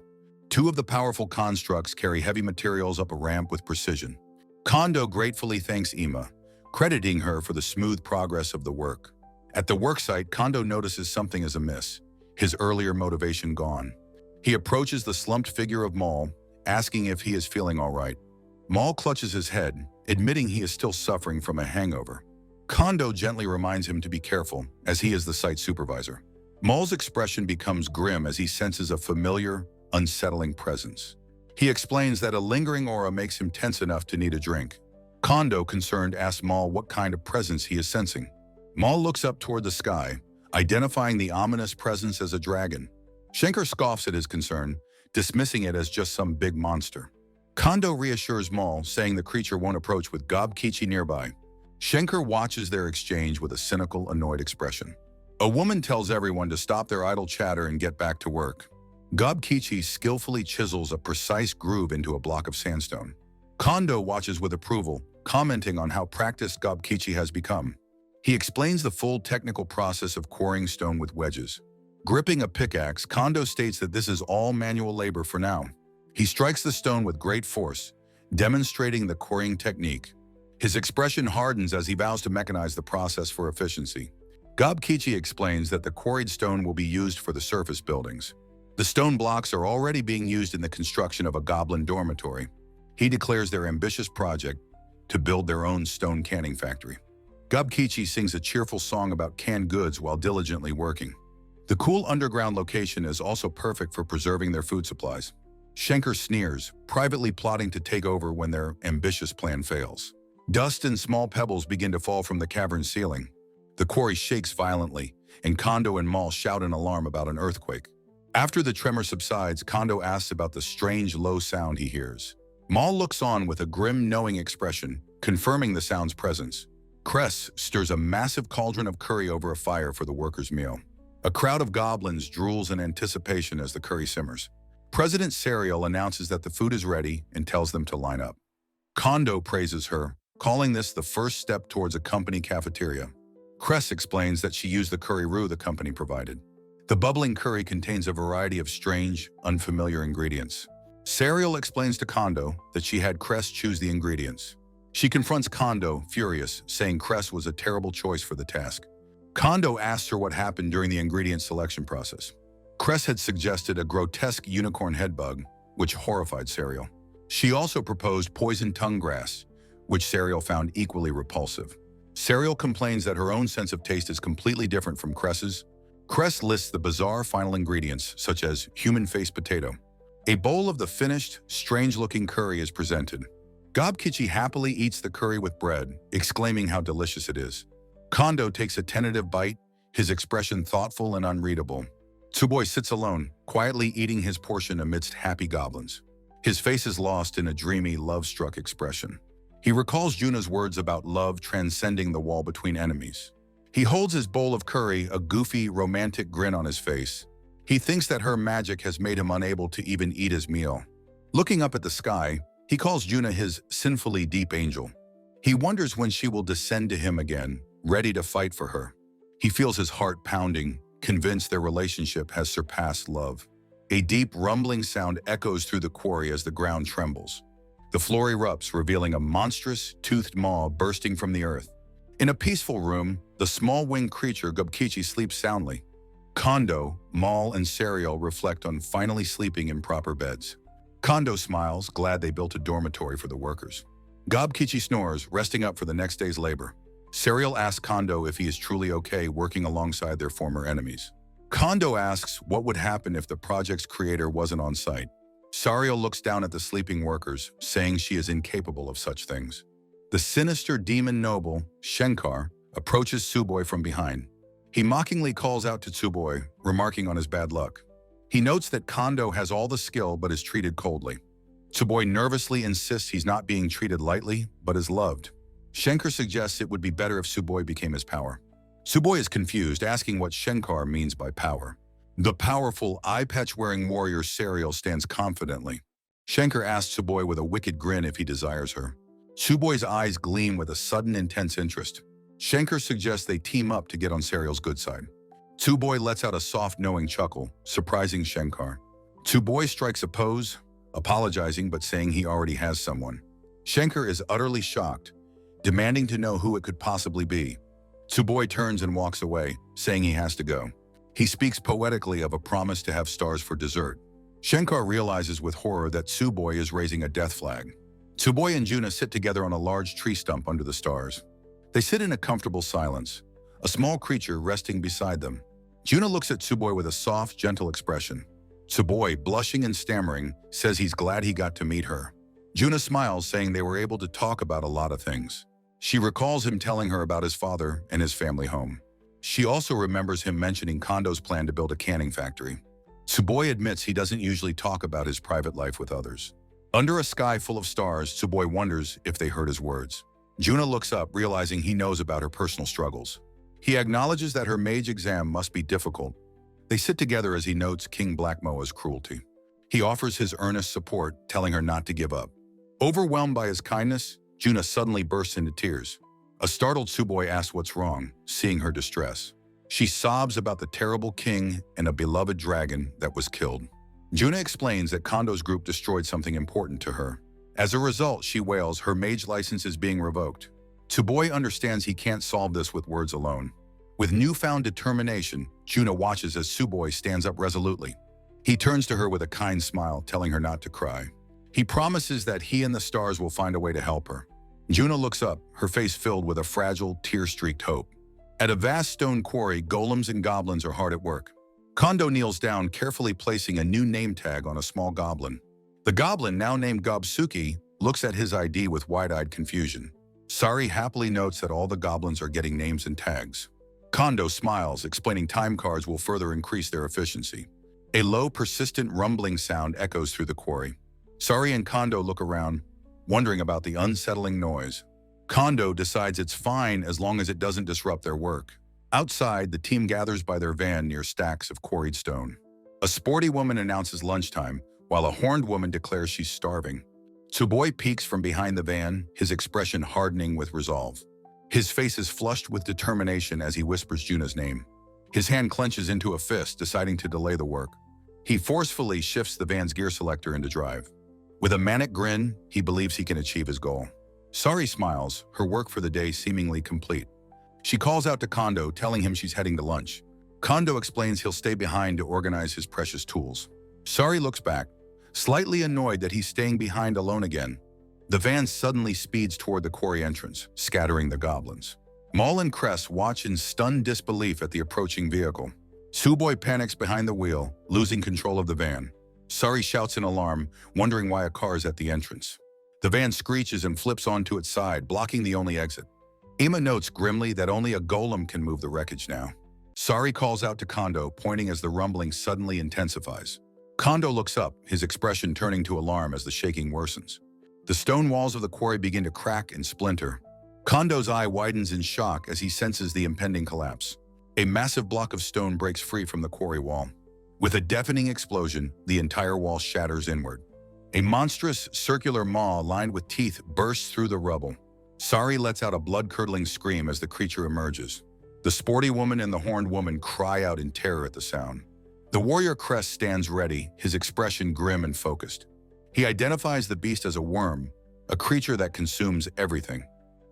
Two of the powerful constructs carry heavy materials up a ramp with precision. Kondo gratefully thanks Ima, crediting her for the smooth progress of the work. At the worksite, Kondo notices something is amiss, his earlier motivation gone. He approaches the slumped figure of Maul, asking if he is feeling all right. Maul clutches his head, admitting he is still suffering from a hangover. Kondo gently reminds him to be careful, as he is the site supervisor. Maul's expression becomes grim as he senses a familiar, unsettling presence. He explains that a lingering aura makes him tense enough to need a drink. Kondo, concerned, asks Maul what kind of presence he is sensing. Maul looks up toward the sky, identifying the ominous presence as a dragon. Schenker scoffs at his concern, dismissing it as just some big monster. Kondo reassures Maul, saying the creature won't approach with Gobkichi nearby. Schenker watches their exchange with a cynical, annoyed expression. A woman tells everyone to stop their idle chatter and get back to work. Gobkichi skillfully chisels a precise groove into a block of sandstone. Kondo watches with approval, commenting on how practiced Gobkichi has become. He explains the full technical process of quarrying stone with wedges. Gripping a pickaxe, Kondo states that this is all manual labor for now. He strikes the stone with great force, demonstrating the quarrying technique. His expression hardens as he vows to mechanize the process for efficiency. Gobkichi explains that the quarried stone will be used for the surface buildings. The stone blocks are already being used in the construction of a goblin dormitory. He declares their ambitious project to build their own stone canning factory. Gobkichi sings a cheerful song about canned goods while diligently working. The cool underground location is also perfect for preserving their food supplies. Schenker sneers, privately plotting to take over when their ambitious plan fails. Dust and small pebbles begin to fall from the cavern ceiling. The quarry shakes violently, and Kondo and Maul shout in alarm about an earthquake. After the tremor subsides, Kondo asks about the strange low sound he hears. Maul looks on with a grim, knowing expression, confirming the sound's presence. Cress stirs a massive cauldron of curry over a fire for the workers' meal. A crowd of goblins drools in anticipation as the curry simmers. President Serial announces that the food is ready and tells them to line up. Kondo praises her, calling this the first step towards a company cafeteria. Cress explains that she used the curry roux the company provided. The bubbling curry contains a variety of strange, unfamiliar ingredients. Serial explains to Kondo that she had Cress choose the ingredients. She confronts Kondo, furious, saying Cress was a terrible choice for the task. Kondo asks her what happened during the ingredient selection process. Cress had suggested a grotesque unicorn head bug, which horrified Serial. She also proposed poison tongue grass, which Serial found equally repulsive. Serial complains that her own sense of taste is completely different from Cress's. Cress lists the bizarre final ingredients, such as human-faced potato. A bowl of the finished, strange-looking curry is presented. Gobkichi happily eats the curry with bread, exclaiming how delicious it is. Kondo takes a tentative bite, his expression thoughtful and unreadable. Tsuboi sits alone, quietly eating his portion amidst happy goblins. His face is lost in a dreamy, love-struck expression. He recalls Juna's words about love transcending the wall between enemies. He holds his bowl of curry, a goofy, romantic grin on his face. He thinks that her magic has made him unable to even eat his meal. Looking up at the sky, he calls Juna his sinfully deep angel. He wonders when she will descend to him again, ready to fight for her. He feels his heart pounding, convinced their relationship has surpassed love. A deep rumbling sound echoes through the quarry as the ground trembles. The floor erupts, revealing a monstrous, toothed maw bursting from the earth. In a peaceful room, the small winged creature Gubkichi sleeps soundly. Kondo, Mal, and Serial reflect on finally sleeping in proper beds. Kondo smiles, glad they built a dormitory for the workers. Gobkichi snores, resting up for the next day's labor. Serial asks Kondo if he is truly okay working alongside their former enemies. Kondo asks what would happen if the project's creator wasn't on site. Serial looks down at the sleeping workers, saying she is incapable of such things. The sinister demon noble, Shenkar, approaches Tsuboi from behind. He mockingly calls out to Tsuboi, remarking on his bad luck. He notes that Kondo has all the skill but is treated coldly. Tsuboi nervously insists he's not being treated lightly, but is loved. Shenkar suggests it would be better if Tsuboi became his power. Tsuboi is confused, asking what Shenkar means by power. The powerful, eye-patch-wearing warrior Serial stands confidently. Shenkar asks Tsuboi with a wicked grin if he desires her. Tsuboi's eyes gleam with a sudden intense interest. Shenkar suggests they team up to get on Serial's good side. Tsuboi lets out a soft, knowing chuckle, surprising Shenkar. Tsuboi strikes a pose, apologizing but saying he already has someone. Shenkar is utterly shocked, demanding to know who it could possibly be. Tsuboi turns and walks away, saying he has to go. He speaks poetically of a promise to have stars for dessert. Shenkar realizes with horror that Tsuboi is raising a death flag. Tsuboi and Juna sit together on a large tree stump under the stars. They sit in a comfortable silence, a small creature resting beside them. Juna looks at Tsuboi with a soft, gentle expression. Tsuboi, blushing and stammering, says he's glad he got to meet her. Juna smiles, saying they were able to talk about a lot of things. She recalls him telling her about his father and his family home. She also remembers him mentioning Kondo's plan to build a canning factory. Tsuboi admits he doesn't usually talk about his private life with others. Under a sky full of stars, Tsuboi wonders if they heard his words. Juna looks up, realizing he knows about her personal struggles. He acknowledges that her mage exam must be difficult. They sit together as he notes King Black Moa's cruelty. He offers his earnest support, telling her not to give up. Overwhelmed by his kindness, Juna suddenly bursts into tears. A startled Tsuboi asks what's wrong, seeing her distress. She sobs about the terrible king and a beloved dragon that was killed. Juna explains that Kondo's group destroyed something important to her. As a result, she wails, her mage license is being revoked. Tsuboi understands he can't solve this with words alone. With newfound determination, Juna watches as Tsuboi stands up resolutely. He turns to her with a kind smile, telling her not to cry. He promises that he and the stars will find a way to help her. Juna looks up, her face filled with a fragile, tear-streaked hope. At a vast stone quarry, golems and goblins are hard at work. Kondo kneels down, carefully placing a new name tag on a small goblin. The goblin, now named Gobsuki, looks at his ID with wide-eyed confusion. Sari happily notes that all the goblins are getting names and tags. Kondo smiles, explaining time cards will further increase their efficiency. A low, persistent rumbling sound echoes through the quarry. Sari and Kondo look around, wondering about the unsettling noise. Kondo decides it's fine as long as it doesn't disrupt their work. Outside, the team gathers by their van near stacks of quarried stone. A sporty woman announces lunchtime, while a horned woman declares she's starving. Tsuboi peeks from behind the van, his expression hardening with resolve. His face is flushed with determination as he whispers Juna's name. His hand clenches into a fist, deciding to delay the work. He forcefully shifts the van's gear selector into drive. With a manic grin, he believes he can achieve his goal. Sari smiles, her work for the day seemingly complete. She calls out to Kondo, telling him she's heading to lunch. Kondo explains he'll stay behind to organize his precious tools. Sari looks back, slightly annoyed that he's staying behind alone again. The van suddenly speeds toward the quarry entrance, scattering the goblins. Maul and Cress watch in stunned disbelief at the approaching vehicle. Tsuboi panics behind the wheel, losing control of the van. Sari shouts in alarm, wondering why a car is at the entrance. The van screeches and flips onto its side, blocking the only exit. Ima notes grimly that only a golem can move the wreckage now. Sari calls out to Kondo, pointing as the rumbling suddenly intensifies. Kondo looks up, his expression turning to alarm as the shaking worsens. The stone walls of the quarry begin to crack and splinter. Kondo's eye widens in shock as he senses the impending collapse. A massive block of stone breaks free from the quarry wall. With a deafening explosion, the entire wall shatters inward. A monstrous, circular maw lined with teeth bursts through the rubble. Sari lets out a blood-curdling scream as the creature emerges. The sporty woman and the horned woman cry out in terror at the sound. The warrior crest stands ready, his expression grim and focused. He identifies the beast as a worm, a creature that consumes everything.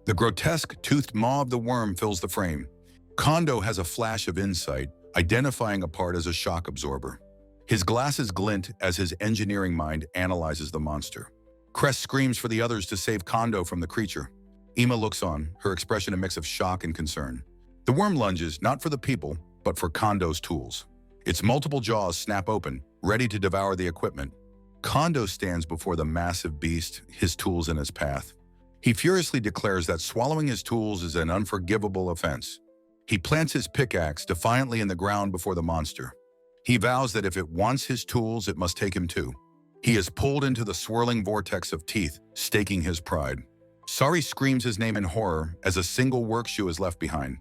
The grotesque, toothed maw of the worm fills the frame. Kondo has a flash of insight, identifying a part as a shock absorber. His glasses glint as his engineering mind analyzes the monster. Crest screams for the others to save Kondo from the creature. Ima looks on, her expression a mix of shock and concern. The worm lunges, not for the people, but for Kondo's tools. Its multiple jaws snap open, ready to devour the equipment. Kondo stands before the massive beast, his tools in his path. He furiously declares that swallowing his tools is an unforgivable offense. He plants his pickaxe defiantly in the ground before the monster. He vows that if it wants his tools, it must take him too. He is pulled into the swirling vortex of teeth, staking his pride. Sari screams his name in horror as a single work shoe is left behind.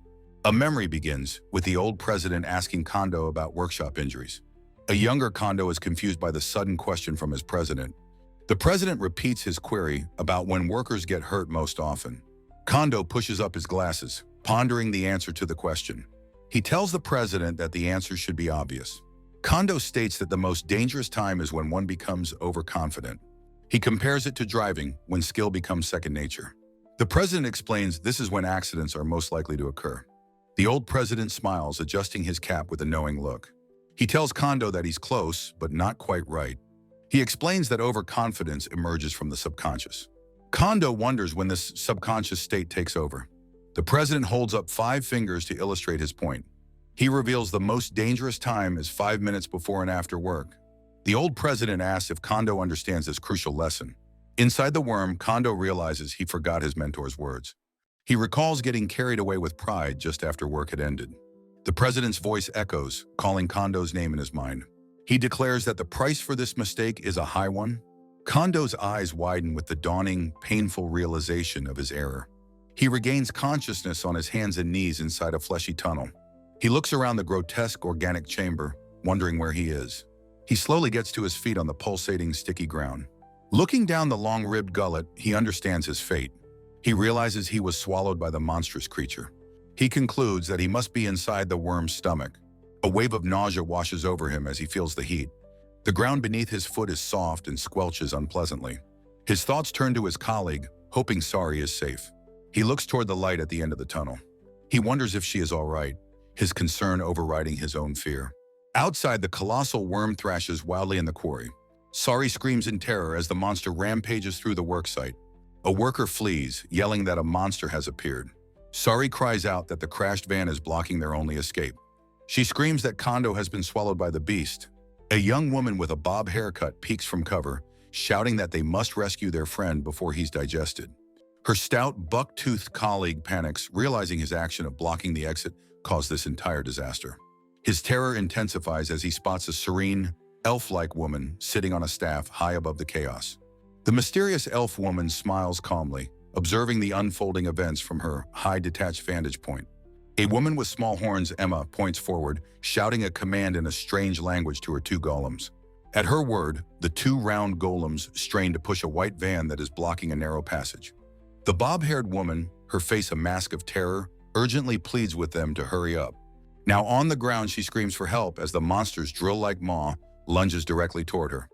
A memory begins, with the old president asking Kondo about workshop injuries. A younger Kondo is confused by the sudden question from his president. The president repeats his query about when workers get hurt most often. Kondo pushes up his glasses, pondering the answer to the question. He tells the president that the answer should be obvious. Kondo states that the most dangerous time is when one becomes overconfident. He compares it to driving, when skill becomes second nature. The president explains this is when accidents are most likely to occur. The old president smiles, adjusting his cap with a knowing look. He tells Kondo that he's close, but not quite right. He explains that overconfidence emerges from the subconscious. Kondo wonders when this subconscious state takes over. The president holds up 5 fingers to illustrate his point. He reveals the most dangerous time is 5 minutes before and after work. The old president asks if Kondo understands this crucial lesson. Inside the worm, Kondo realizes he forgot his mentor's words. He recalls getting carried away with pride just after work had ended. The president's voice echoes, calling Kondo's name in his mind. He declares that the price for this mistake is a high one. Kondo's eyes widen with the dawning, painful realization of his error. He regains consciousness on his hands and knees inside a fleshy tunnel. He looks around the grotesque organic chamber, wondering where he is. He slowly gets to his feet on the pulsating, sticky ground. Looking down the long-ribbed gullet, he understands his fate. He realizes he was swallowed by the monstrous creature. He concludes that he must be inside the worm's stomach. A wave of nausea washes over him as he feels the heat. The ground beneath his foot is soft and squelches unpleasantly. His thoughts turn to his colleague, hoping Sari is safe. He looks toward the light at the end of the tunnel. He wonders if she is all right, his concern overriding his own fear. Outside, the colossal worm thrashes wildly in the quarry. Sari screams in terror as the monster rampages through the worksite. A worker flees, yelling that a monster has appeared. Sari cries out that the crashed van is blocking their only escape. She screams that Kondo has been swallowed by the beast. A young woman with a bob haircut peeks from cover, shouting that they must rescue their friend before he's digested. Her stout, buck-toothed colleague panics, realizing his action of blocking the exit caused this entire disaster. His terror intensifies as he spots a serene, elf-like woman sitting on a staff high above the chaos. The mysterious elf woman smiles calmly, observing the unfolding events from her high detached vantage point. A woman with small horns, Emma, points forward, shouting a command in a strange language to her 2 golems. At her word, the 2 round golems strain to push a white van that is blocking a narrow passage. The bob-haired woman, her face a mask of terror, urgently pleads with them to hurry up. Now on the ground, she screams for help as the monster's drill-like maw lunges directly toward her.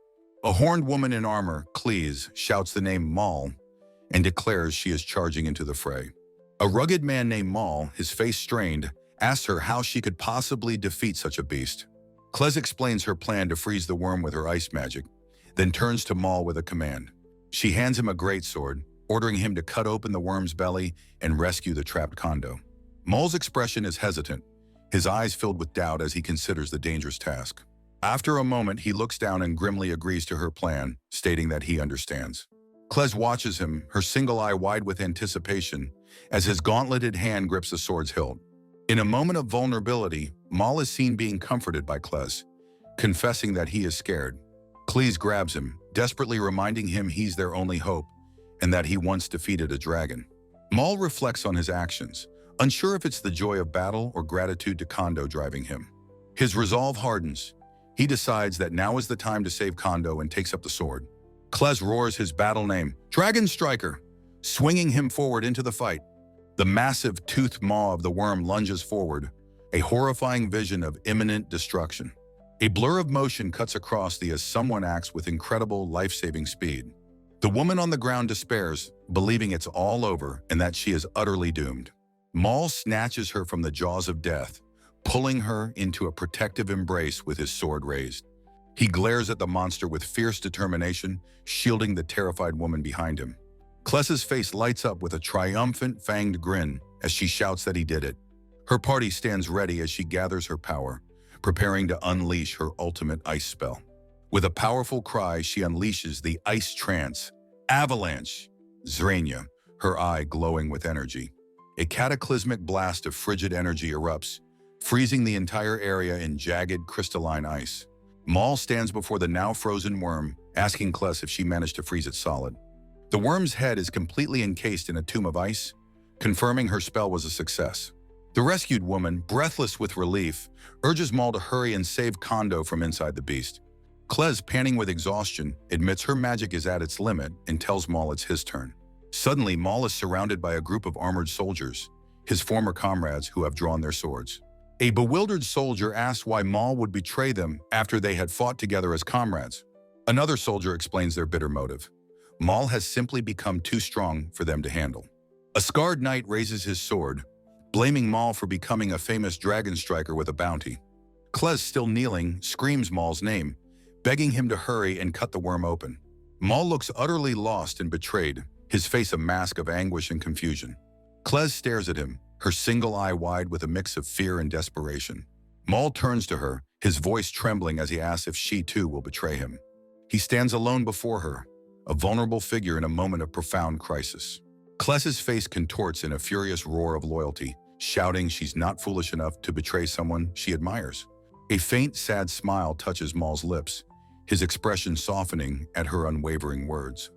A horned woman in armor, Cleese, shouts the name Maul and declares she is charging into the fray. A rugged man named Maul, his face strained, asks her how she could possibly defeat such a beast. Cleese explains her plan to freeze the worm with her ice magic, then turns to Maul with a command. She hands him a greatsword, ordering him to cut open the worm's belly and rescue the trapped Kondo. Maul's expression is hesitant, his eyes filled with doubt as he considers the dangerous task. After a moment, he looks down and grimly agrees to her plan, stating that he understands. Cleese watches him, her single eye wide with anticipation, as his gauntleted hand grips the sword's hilt. In a moment of vulnerability, Maul is seen being comforted by Cleese, confessing that he is scared. Cleese grabs him, desperately reminding him he's their only hope and that he once defeated a dragon. Maul reflects on his actions, unsure if it's the joy of battle or gratitude to Kondo driving him. His resolve hardens. He decides that now is the time to save Kondo and takes up the sword. Cleese roars his battle name, Dragon Striker, swinging him forward into the fight. The massive toothed maw of the worm lunges forward, a horrifying vision of imminent destruction. A blur of motion cuts across the as someone acts with incredible life-saving speed. The woman on the ground despairs, believing it's all over and that she is utterly doomed. Maul snatches her from the jaws of death, pulling her into a protective embrace with his sword raised. He glares at the monster with fierce determination, shielding the terrified woman behind him. Kless's face lights up with a triumphant, fanged grin as she shouts that he did it. Her party stands ready as she gathers her power, preparing to unleash her ultimate ice spell. With a powerful cry, she unleashes the ice trance, avalanche, Zrania, her eye glowing with energy. A cataclysmic blast of frigid energy erupts, freezing the entire area in jagged, crystalline ice. Maul stands before the now frozen worm, asking Kless if she managed to freeze it solid. The worm's head is completely encased in a tomb of ice, confirming her spell was a success. The rescued woman, breathless with relief, urges Maul to hurry and save Kondo from inside the beast. Kless, panting with exhaustion, admits her magic is at its limit and tells Maul it's his turn. Suddenly, Maul is surrounded by a group of armored soldiers, his former comrades who have drawn their swords. A bewildered soldier asks why Maul would betray them after they had fought together as comrades. Another soldier explains their bitter motive. Maul has simply become too strong for them to handle. A scarred knight raises his sword, blaming Maul for becoming a famous dragon striker with a bounty. Kless, still kneeling, screams Maul's name, begging him to hurry and cut the worm open. Maul looks utterly lost and betrayed, his face a mask of anguish and confusion. Kless stares at him, her single eye wide with a mix of fear and desperation. Maul turns to her, his voice trembling as he asks if she too will betray him. He stands alone before her, a vulnerable figure in a moment of profound crisis. Kless's face contorts in a furious roar of loyalty, shouting she's not foolish enough to betray someone she admires. A faint, sad smile touches Maul's lips, his expression softening at her unwavering words.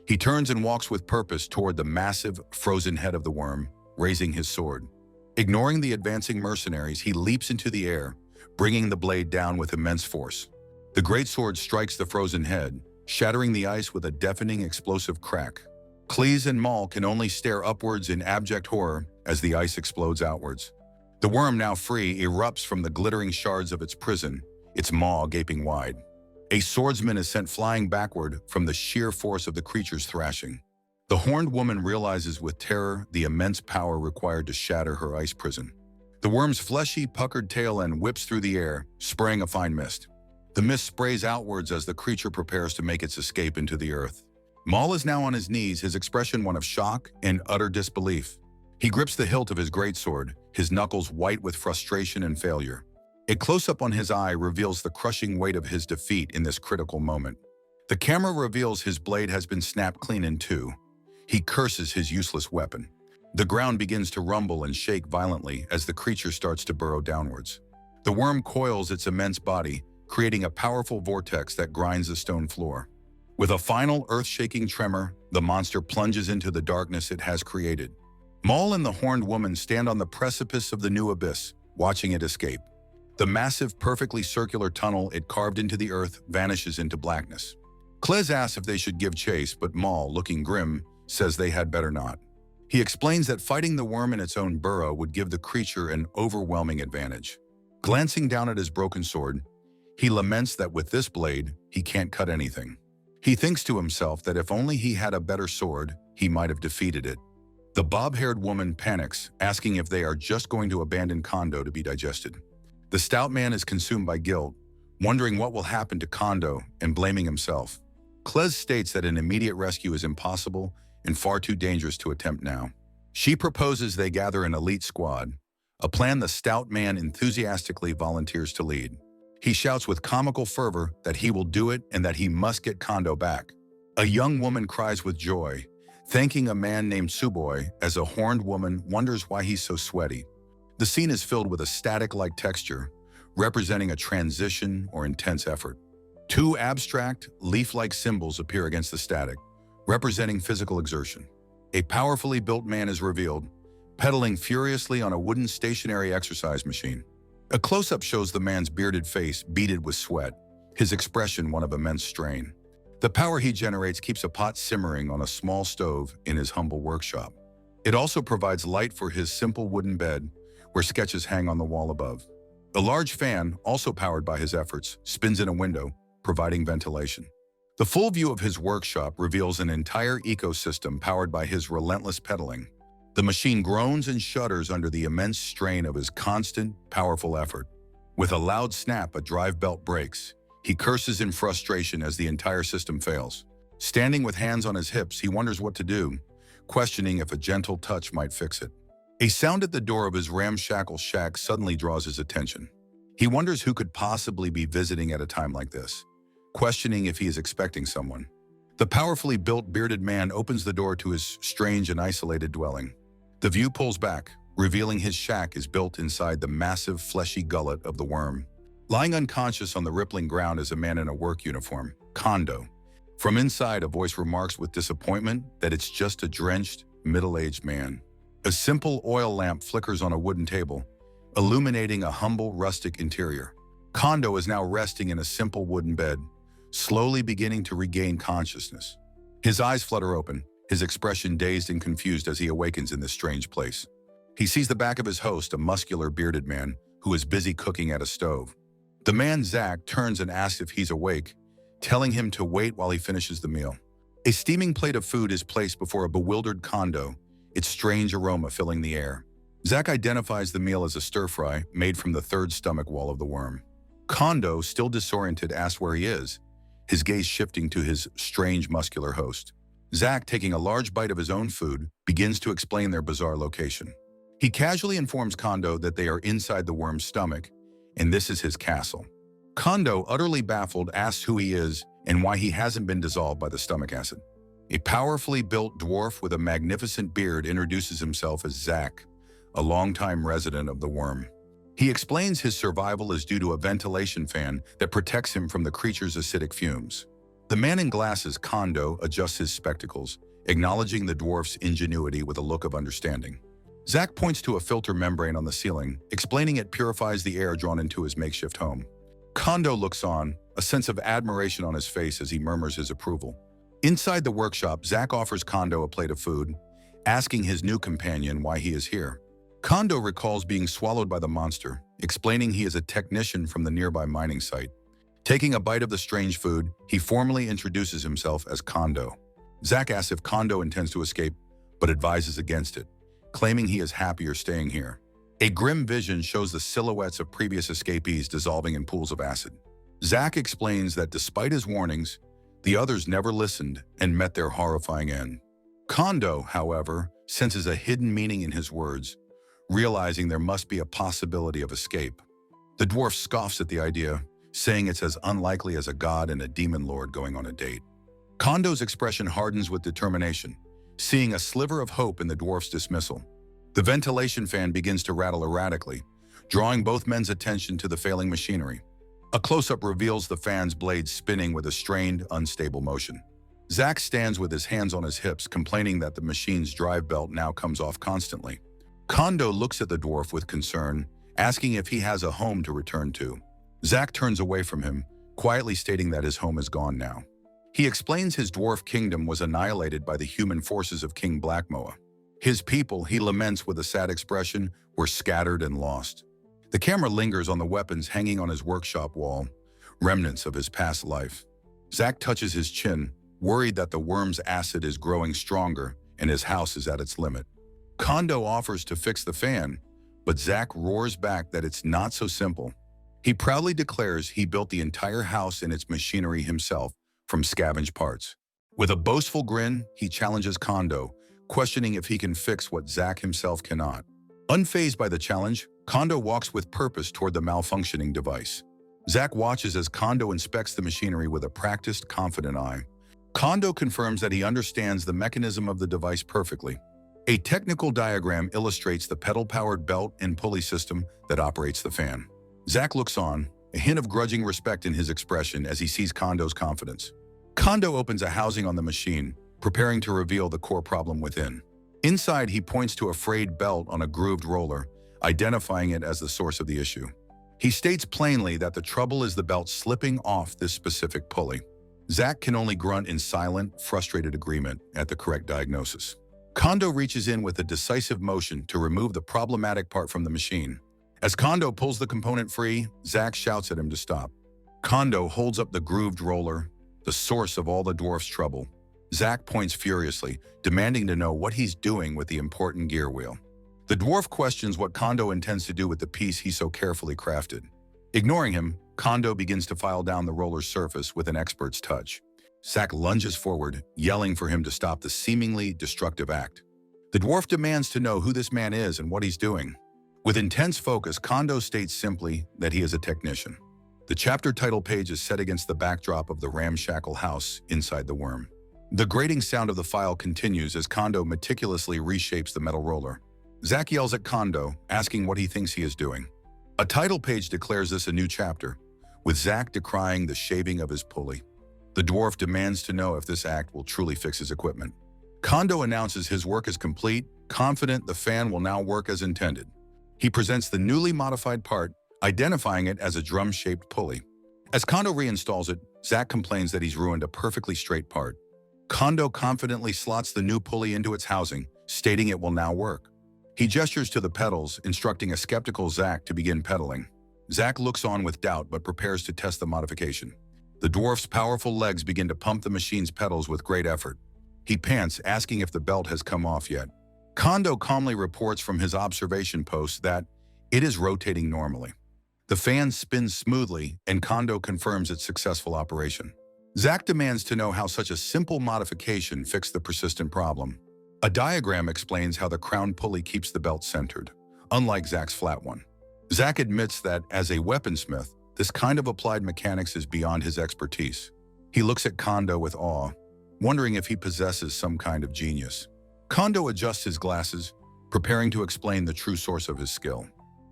He turns and walks with purpose toward the massive, frozen head of the worm, raising his sword. Ignoring the advancing mercenaries, he leaps into the air, bringing the blade down with immense force. The great sword strikes the frozen head, shattering the ice with a deafening explosive crack. Kless and Maul can only stare upwards in abject horror as the ice explodes outwards. The worm, now free, erupts from the glittering shards of its prison, its maw gaping wide. A swordsman is sent flying backward from the sheer force of the creature's thrashing. The horned woman realizes with terror the immense power required to shatter her ice prison. The worm's fleshy, puckered tail end whips through the air, spraying a fine mist. The mist sprays outwards as the creature prepares to make its escape into the earth. Maul is now on his knees, his expression one of shock and utter disbelief. He grips the hilt of his greatsword, his knuckles white with frustration and failure. A close-up on his eye reveals the crushing weight of his defeat in this critical moment. The camera reveals his blade has been snapped clean in two. He curses his useless weapon. The ground begins to rumble and shake violently as the creature starts to burrow downwards. The worm coils its immense body, creating a powerful vortex that grinds the stone floor. With a final earth-shaking tremor, the monster plunges into the darkness it has created. Maul and the horned woman stand on the precipice of the new abyss, watching it escape. The massive, perfectly circular tunnel it carved into the earth vanishes into blackness. Kless asks if they should give chase, but Maul, looking grim, says they had better not. He explains that fighting the worm in its own burrow would give the creature an overwhelming advantage. Glancing down at his broken sword, he laments that with this blade, he can't cut anything. He thinks to himself that if only he had a better sword, he might have defeated it. The bob-haired woman panics, asking if they are just going to abandon Kondo to be digested. The stout man is consumed by guilt, wondering what will happen to Kondo and blaming himself. Kless states that an immediate rescue is impossible and far too dangerous to attempt now. She proposes they gather an elite squad, a plan the stout man enthusiastically volunteers to lead. He shouts with comical fervor that he will do it and that he must get Kondo back. A young woman cries with joy, thanking a man named Suboi as a horned woman wonders why he's so sweaty. The scene is filled with a static-like texture, representing a transition or intense effort. Two abstract, leaf-like symbols appear against the static, representing physical exertion. A powerfully built man is revealed, pedaling furiously on a wooden stationary exercise machine. A close-up shows the man's bearded face beaded with sweat, his expression one of immense strain. The power he generates keeps a pot simmering on a small stove in his humble workshop. It also provides light for his simple wooden bed, where sketches hang on the wall above. A large fan, also powered by his efforts, spins in a window, providing ventilation. The full view of his workshop reveals an entire ecosystem powered by his relentless pedaling. The machine groans and shudders under the immense strain of his constant, powerful effort. With a loud snap, a drive belt breaks. He curses in frustration as the entire system fails. Standing with hands on his hips, he wonders what to do, questioning if a gentle touch might fix it. A sound at the door of his ramshackle shack suddenly draws his attention. He wonders who could possibly be visiting at a time like this, questioning if he is expecting someone. The powerfully built bearded man opens the door to his strange and isolated dwelling. The view pulls back, revealing his shack is built inside the massive fleshy gullet of the worm. Lying unconscious on the rippling ground is a man in a work uniform, Kondo. From inside, a voice remarks with disappointment that it's just a drenched, middle-aged man. A simple oil lamp flickers on a wooden table, illuminating a humble, rustic interior. Kondo is now resting in a simple wooden bed, slowly beginning to regain consciousness. His eyes flutter open, his expression dazed and confused as he awakens in this strange place. He sees the back of his host, a muscular, bearded man, who is busy cooking at a stove. The man, Zach, turns and asks if he's awake, telling him to wait while he finishes the meal. A steaming plate of food is placed before a bewildered Kondo, its strange aroma filling the air. Zach identifies the meal as a stir-fry made from the third stomach wall of the worm. Kondo, still disoriented, asks where he is, his gaze shifting to his strange muscular host. Zach, taking a large bite of his own food, begins to explain their bizarre location. He casually informs Kondo that they are inside the worm's stomach, and this is his castle. Kondo, utterly baffled, asks who he is and why he hasn't been dissolved by the stomach acid. A powerfully built dwarf with a magnificent beard introduces himself as Zach, a longtime resident of the worm. He explains his survival is due to a ventilation fan that protects him from the creature's acidic fumes. The man in glasses, Kondo, adjusts his spectacles, acknowledging the dwarf's ingenuity with a look of understanding. Zach points to a filter membrane on the ceiling, explaining it purifies the air drawn into his makeshift home. Kondo looks on, a sense of admiration on his face as he murmurs his approval. Inside the workshop, Zach offers Kondo a plate of food, asking his new companion why he is here. Kondo recalls being swallowed by the monster, explaining he is a technician from the nearby mining site. Taking a bite of the strange food, he formally introduces himself as Kondo. Zach asks if Kondo intends to escape, but advises against it, claiming he is happier staying here. A grim vision shows the silhouettes of previous escapees dissolving in pools of acid. Zach explains that despite his warnings, the others never listened and met their horrifying end. Kondo, however, senses a hidden meaning in his words, realizing there must be a possibility of escape. The dwarf scoffs at the idea, saying it's as unlikely as a god and a demon lord going on a date. Kondo's expression hardens with determination, seeing a sliver of hope in the dwarf's dismissal. The ventilation fan begins to rattle erratically, drawing both men's attention to the failing machinery. A close-up reveals the fan's blades spinning with a strained, unstable motion. Zach stands with his hands on his hips, complaining that the machine's drive belt now comes off constantly. Kondo looks at the dwarf with concern, asking if he has a home to return to. Zach turns away from him, quietly stating that his home is gone now. He explains his dwarf kingdom was annihilated by the human forces of King Blackmoa. His people, he laments with a sad expression, were scattered and lost. The camera lingers on the weapons hanging on his workshop wall, remnants of his past life. Zach touches his chin, worried that the worm's acid is growing stronger and his house is at its limit. Kondo offers to fix the fan, but Zach roars back that it's not so simple. He proudly declares he built the entire house and its machinery himself from scavenged parts. With a boastful grin, he challenges Kondo, questioning if he can fix what Zach himself cannot. Unfazed by the challenge, Kondo walks with purpose toward the malfunctioning device. Zach watches as Kondo inspects the machinery with a practiced, confident eye. Kondo confirms that he understands the mechanism of the device perfectly. A technical diagram illustrates the pedal-powered belt and pulley system that operates the fan. Zach looks on, a hint of grudging respect in his expression as he sees Kondo's confidence. Kondo opens a housing on the machine, preparing to reveal the core problem within. Inside, he points to a frayed belt on a grooved roller, identifying it as the source of the issue. He states plainly that the trouble is the belt slipping off this specific pulley. Zach can only grunt in silent, frustrated agreement at the correct diagnosis. Kondo reaches in with a decisive motion to remove the problematic part from the machine. As Kondo pulls the component free, Zack shouts at him to stop. Kondo holds up the grooved roller, the source of all the dwarf's trouble. Zack points furiously, demanding to know what he's doing with the important gear wheel. The dwarf questions what Kondo intends to do with the piece he so carefully crafted. Ignoring him, Kondo begins to file down the roller's surface with an expert's touch. Zack lunges forward, yelling for him to stop the seemingly destructive act. The dwarf demands to know who this man is and what he's doing. With intense focus, Kondo states simply that he is a technician. The chapter title page is set against the backdrop of the ramshackle house inside the worm. The grating sound of the file continues as Kondo meticulously reshapes the metal roller. Zack yells at Kondo, asking what he thinks he is doing. A title page declares this a new chapter, with Zack decrying the shaving of his pulley. The dwarf demands to know if this act will truly fix his equipment. Kondo announces his work is complete, confident the fan will now work as intended. He presents the newly modified part, identifying it as a drum-shaped pulley. As Kondo reinstalls it, Zack complains that he's ruined a perfectly straight part. Kondo confidently slots the new pulley into its housing, stating it will now work. He gestures to the pedals, instructing a skeptical Zack to begin pedaling. Zack looks on with doubt but prepares to test the modification. The dwarf's powerful legs begin to pump the machine's pedals with great effort. He pants, asking if the belt has come off yet. Kondo calmly reports from his observation post that it is rotating normally. The fan spins smoothly, and Kondo confirms its successful operation. Zack demands to know how such a simple modification fixed the persistent problem. A diagram explains how the crown pulley keeps the belt centered, unlike Zack's flat one. Zack admits that, as a weaponsmith, this kind of applied mechanics is beyond his expertise. He looks at Kondo with awe, wondering if he possesses some kind of genius. Kondo adjusts his glasses, preparing to explain the true source of his skill.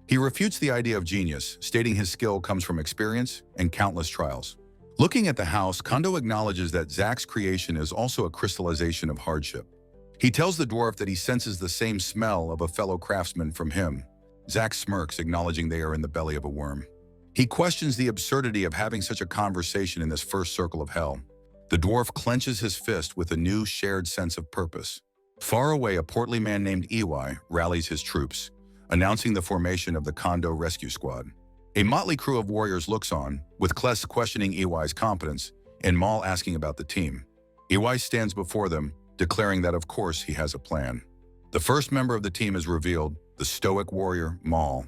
He refutes the idea of genius, stating his skill comes from experience and countless trials. Looking at the house, Kondo acknowledges that Zack's creation is also a crystallization of hardship. He tells the dwarf that he senses the same smell of a fellow craftsman from him. Zack smirks, acknowledging they are in the belly of a worm. He questions the absurdity of having such a conversation in this first circle of hell. The dwarf clenches his fist with a new shared sense of purpose. Far away, a portly man named Iwai rallies his troops, announcing the formation of the Kondo Rescue Squad. A motley crew of warriors looks on, with Kless questioning Iwai's competence and Maul asking about the team. Iwai stands before them, declaring that of course he has a plan. The first member of the team is revealed, the stoic warrior, Maul.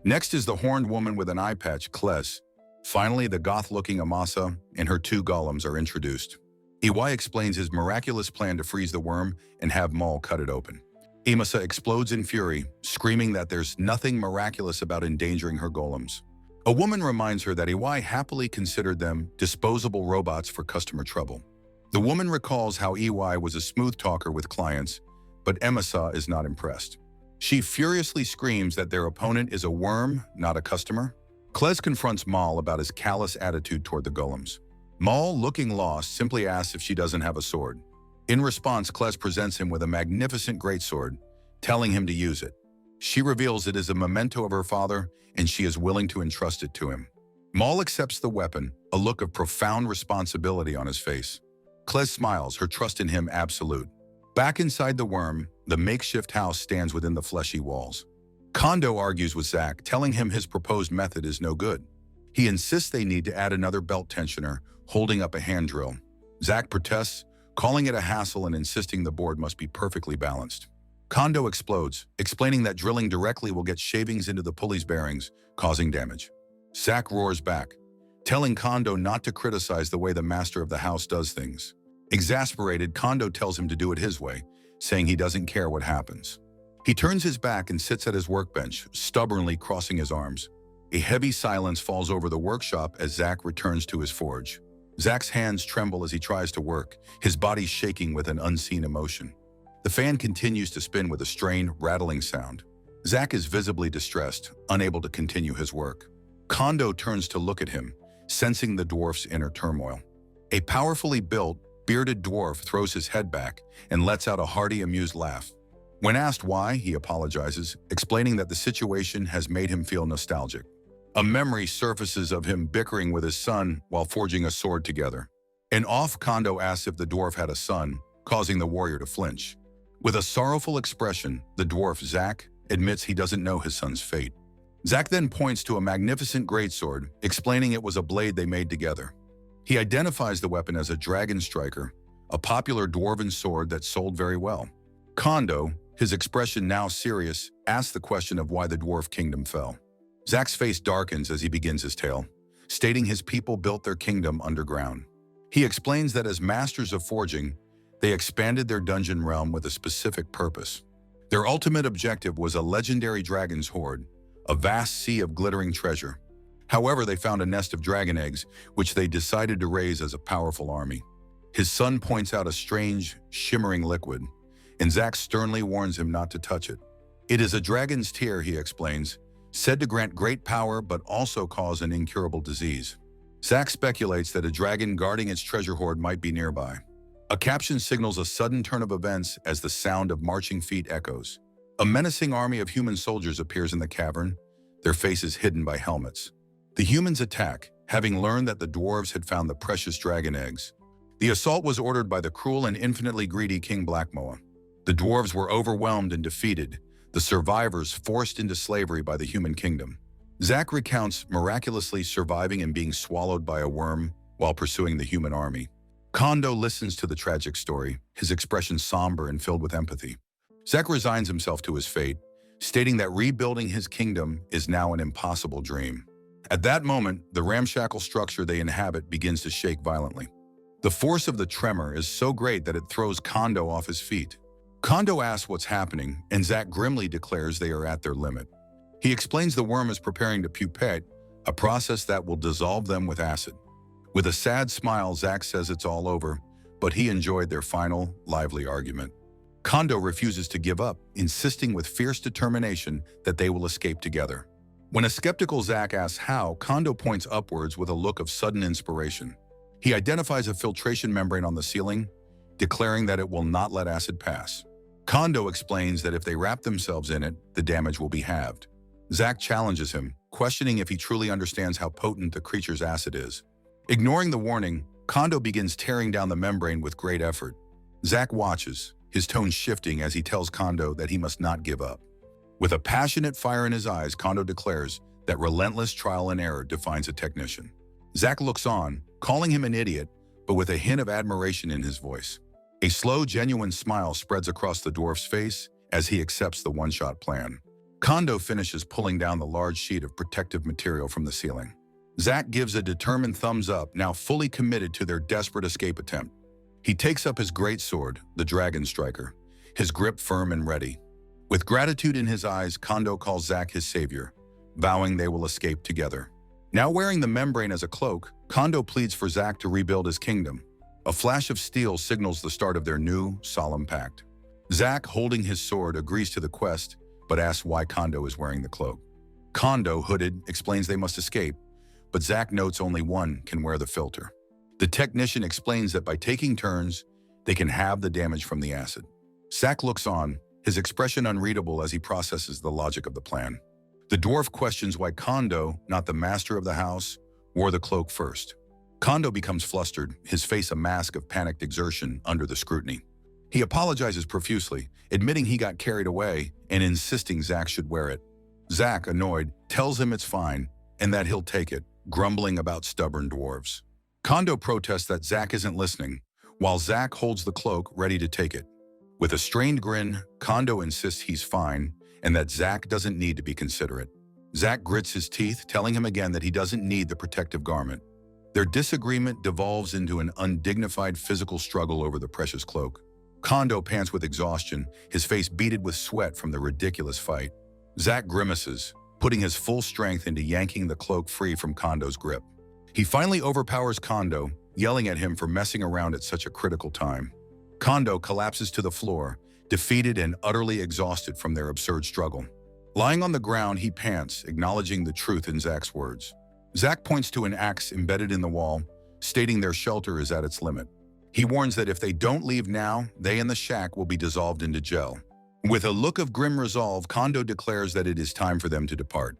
Next is the horned woman with an eye patch, Kless. Finally, the goth-looking Amasa and her two golems are introduced. Iwai explains his miraculous plan to freeze the worm and have Maul cut it open. Amasa explodes in fury, screaming that there's nothing miraculous about endangering her golems. A woman reminds her that Iwai happily considered them disposable robots for customer trouble. The woman recalls how Iwai was a smooth talker with clients, but Amasa is not impressed. She furiously screams that their opponent is a worm, not a customer. Kless confronts Maul about his callous attitude toward the golems. Maul, looking lost, simply asks if she doesn't have a sword. In response, Kless presents him with a magnificent greatsword, telling him to use it. She reveals it is a memento of her father, and she is willing to entrust it to him. Maul accepts the weapon, a look of profound responsibility on his face. Kless smiles, her trust in him absolute. Back inside the worm, the makeshift house stands within the fleshy walls. Kondo argues with Zack, telling him his proposed method is no good. He insists they need to add another belt tensioner, holding up a hand drill. Zack protests, calling it a hassle and insisting the board must be perfectly balanced. Kondo explodes, explaining that drilling directly will get shavings into the pulley's bearings, causing damage. Zack roars back, telling Kondo not to criticize the way the master of the house does things. Exasperated, Kondo tells him to do it his way, saying he doesn't care what happens. He turns his back and sits at his workbench, stubbornly crossing his arms. A heavy silence falls over the workshop as Zack returns to his forge. Zack's hands tremble as he tries to work, his body shaking with an unseen emotion. The fan continues to spin with a strained, rattling sound. Zack is visibly distressed, unable to continue his work. Kondo turns to look at him, sensing the dwarf's inner turmoil. A powerfully built, bearded dwarf throws his head back and lets out a hearty, amused laugh. When asked why, he apologizes, explaining that the situation has made him feel nostalgic. A memory surfaces of him bickering with his son while forging a sword together. In off, Kondo asks if the dwarf had a son, causing the warrior to flinch. With a sorrowful expression, the dwarf, Zack, admits he doesn't know his son's fate. Zack then points to a magnificent greatsword, explaining it was a blade they made together. He identifies the weapon as a dragon striker, a popular dwarven sword that sold very well. Kondo, his expression now serious, asks the question of why the dwarf kingdom fell. Zack's face darkens as he begins his tale, stating his people built their kingdom underground. He explains that as masters of forging, they expanded their dungeon realm with a specific purpose. Their ultimate objective was a legendary dragon's hoard, a vast sea of glittering treasure. However, they found a nest of dragon eggs, which they decided to raise as a powerful army. His son points out a strange, shimmering liquid, and Zack sternly warns him not to touch it. It is a dragon's tear, he explains, said to grant great power but also cause an incurable disease. Zack speculates that a dragon guarding its treasure hoard might be nearby. A caption signals a sudden turn of events as the sound of marching feet echoes. A menacing army of human soldiers appears in the cavern, their faces hidden by helmets. The humans attack, having learned that the dwarves had found the precious dragon eggs. The assault was ordered by the cruel and infinitely greedy King Blackmoa. The dwarves were overwhelmed and defeated, the survivors forced into slavery by the human kingdom. Zack recounts miraculously surviving and being swallowed by a worm while pursuing the human army. Kondo listens to the tragic story, his expression somber and filled with empathy. Zack resigns himself to his fate, stating that rebuilding his kingdom is now an impossible dream. At that moment, the ramshackle structure they inhabit begins to shake violently. The force of the tremor is so great that it throws Kondo off his feet. Kondo asks what's happening, and Zack grimly declares they are at their limit. He explains the worm is preparing to pupate, a process that will dissolve them with acid. With a sad smile, Zack says it's all over, but he enjoyed their final, lively argument. Kondo refuses to give up, insisting with fierce determination that they will escape together. When a skeptical Zack asks how, Kondo points upwards with a look of sudden inspiration. He identifies a filtration membrane on the ceiling, declaring that it will not let acid pass. Kondo explains that if they wrap themselves in it, the damage will be halved. Zack challenges him, questioning if he truly understands how potent the creature's acid is. Ignoring the warning, Kondo begins tearing down the membrane with great effort. Zack watches, his tone shifting as he tells Kondo that he must not give up. With a passionate fire in his eyes, Kondo declares that relentless trial and error defines a technician. Zack looks on, calling him an idiot, but with a hint of admiration in his voice. A slow, genuine smile spreads across the dwarf's face as he accepts the one-shot plan. Kondo finishes pulling down the large sheet of protective material from the ceiling. Zack gives a determined thumbs up, now fully committed to their desperate escape attempt. He takes up his greatsword, the dragon striker, his grip firm and ready. With gratitude in his eyes, Kondo calls Zack his savior, vowing they will escape together. Now wearing the membrane as a cloak, Kondo pleads for Zack to rebuild his kingdom. A flash of steel signals the start of their new, solemn pact. Zack, holding his sword, agrees to the quest, but asks why Kondo is wearing the cloak. Kondo, hooded, explains they must escape, but Zack notes only one can wear the filter. The technician explains that by taking turns, they can halve the damage from the acid. Zack looks on, his expression unreadable as he processes the logic of the plan. The dwarf questions why Kondo, not the master of the house, wore the cloak first. Kondo becomes flustered, his face a mask of panicked exertion under the scrutiny. He apologizes profusely, admitting he got carried away and insisting Zack should wear it. Zack, annoyed, tells him it's fine and that he'll take it, grumbling about stubborn dwarves. Kondo protests that Zack isn't listening, while Zack holds the cloak ready to take it. With a strained grin, Kondo insists he's fine and that Zack doesn't need to be considerate. Zack grits his teeth, telling him again that he doesn't need the protective garment. Their disagreement devolves into an undignified physical struggle over the precious cloak. Kondo pants with exhaustion, his face beaded with sweat from the ridiculous fight. Zack grimaces, putting his full strength into yanking the cloak free from Kondo's grip. He finally overpowers Kondo, yelling at him for messing around at such a critical time. Kondo collapses to the floor, defeated and utterly exhausted from their absurd struggle. Lying on the ground, he pants, acknowledging the truth in Zack's words. Zack points to an axe embedded in the wall, stating their shelter is at its limit. He warns that if they don't leave now, they and the shack will be dissolved into gel. With a look of grim resolve, Kondo declares that it is time for them to depart.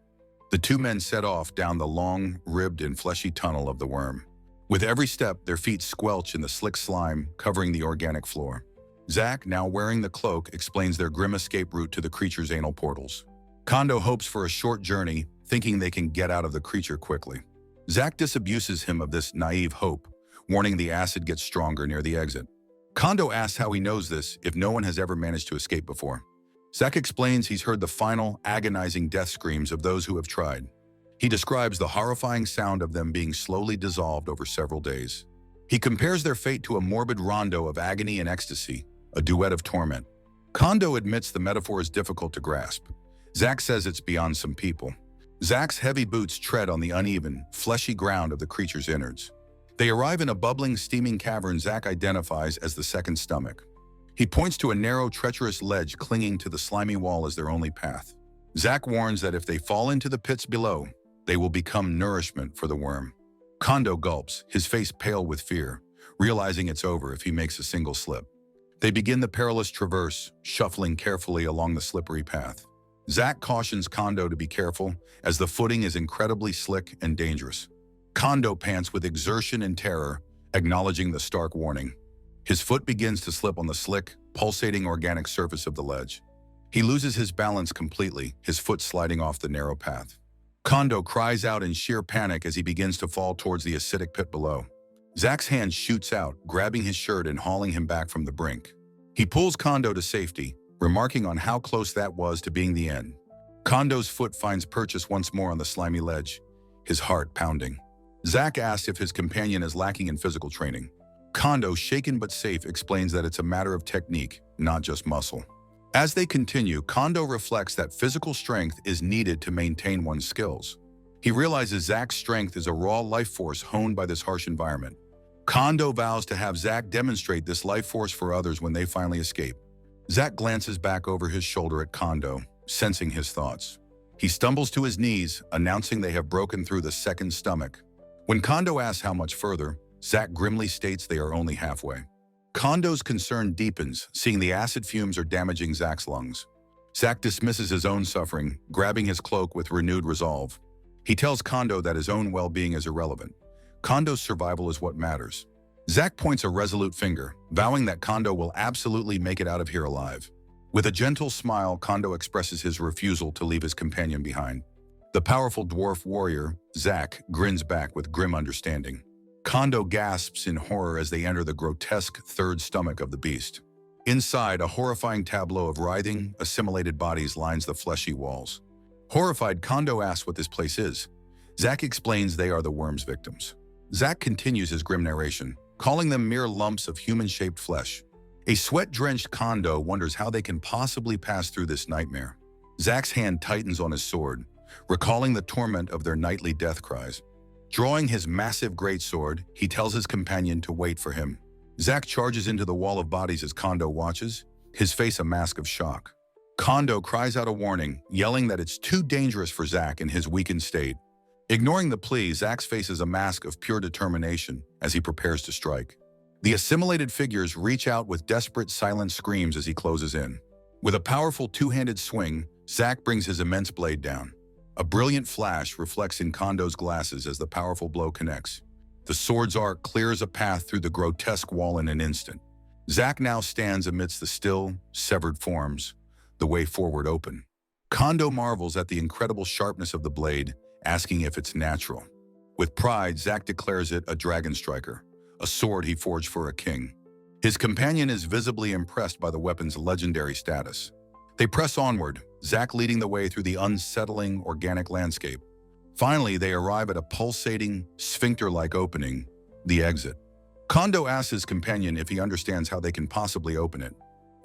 The two men set off down the long, ribbed and fleshy tunnel of the worm. With every step, their feet squelch in the slick slime covering the organic floor. Zack, now wearing the cloak, explains their grim escape route to the creature's anal portals. Kondo hopes for a short journey, thinking they can get out of the creature quickly. Zack disabuses him of this naive hope, warning the acid gets stronger near the exit. Kondo asks how he knows this if no one has ever managed to escape before. Zack explains he's heard the final, agonizing death screams of those who have tried. He describes the horrifying sound of them being slowly dissolved over several days. He compares their fate to a morbid rondo of agony and ecstasy, a duet of torment. Kondo admits the metaphor is difficult to grasp. Zack says it's beyond some people. Zack's heavy boots tread on the uneven, fleshy ground of the creature's innards. They arrive in a bubbling, steaming cavern Zack identifies as the second stomach. He points to a narrow, treacherous ledge clinging to the slimy wall as their only path. Zack warns that if they fall into the pits below, they will become nourishment for the worm. Kondo gulps, his face pale with fear, realizing it's over if he makes a single slip. They begin the perilous traverse, shuffling carefully along the slippery path. Zack cautions Kondo to be careful, as the footing is incredibly slick and dangerous. Kondo pants with exertion and terror, acknowledging the stark warning. His foot begins to slip on the slick, pulsating organic surface of the ledge. He loses his balance completely, his foot sliding off the narrow path. Kondo cries out in sheer panic as he begins to fall towards the acidic pit below. Zack's hand shoots out, grabbing his shirt and hauling him back from the brink. He pulls Kondo to safety, remarking on how close that was to being the end. Kondo's foot finds purchase once more on the slimy ledge, his heart pounding. Zack asks if his companion is lacking in physical training. Kondo, shaken but safe, explains that it's a matter of technique, not just muscle. As they continue, Kondo reflects that physical strength is needed to maintain one's skills. He realizes Zack's strength is a raw life force honed by this harsh environment. Kondo vows to have Zack demonstrate this life force for others when they finally escape. Zack glances back over his shoulder at Kondo, sensing his thoughts. He stumbles to his knees, announcing they have broken through the second stomach. When Kondo asks how much further, Zack grimly states they are only halfway. Kondo's concern deepens, seeing the acid fumes are damaging Zack's lungs. Zack dismisses his own suffering, grabbing his cloak with renewed resolve. He tells Kondo that his own well-being is irrelevant. Kondo's survival is what matters. Zack points a resolute finger, vowing that Kondo will absolutely make it out of here alive. With a gentle smile, Kondo expresses his refusal to leave his companion behind. The powerful dwarf warrior, Zack, grins back with grim understanding. Kondo gasps in horror as they enter the grotesque third stomach of the beast. Inside, a horrifying tableau of writhing, assimilated bodies lines the fleshy walls. Horrified, Kondo asks what this place is. Zack explains they are the worm's victims. Zack continues his grim narration, calling them mere lumps of human-shaped flesh. A sweat-drenched Kondo wonders how they can possibly pass through this nightmare. Zack's hand tightens on his sword, recalling the torment of their nightly death cries. Drawing his massive greatsword, he tells his companion to wait for him. Zack charges into the wall of bodies as Kondo watches, his face a mask of shock. Kondo cries out a warning, yelling that it's too dangerous for Zack in his weakened state. Ignoring the plea, Zack's face is a mask of pure determination as he prepares to strike. The assimilated figures reach out with desperate, silent screams as he closes in. With a powerful two-handed swing, Zack brings his immense blade down. A brilliant flash reflects in Kondo's glasses as the powerful blow connects. The sword's arc clears a path through the grotesque wall in an instant. Zack now stands amidst the still, severed forms, the way forward open. Kondo marvels at the incredible sharpness of the blade, asking if it's natural. With pride, Zack declares it a dragon striker, a sword he forged for a king. His companion is visibly impressed by the weapon's legendary status. They press onward, Zack leading the way through the unsettling organic landscape. Finally, they arrive at a pulsating, sphincter-like opening, the exit. Kondo asks his companion if he understands how they can possibly open it.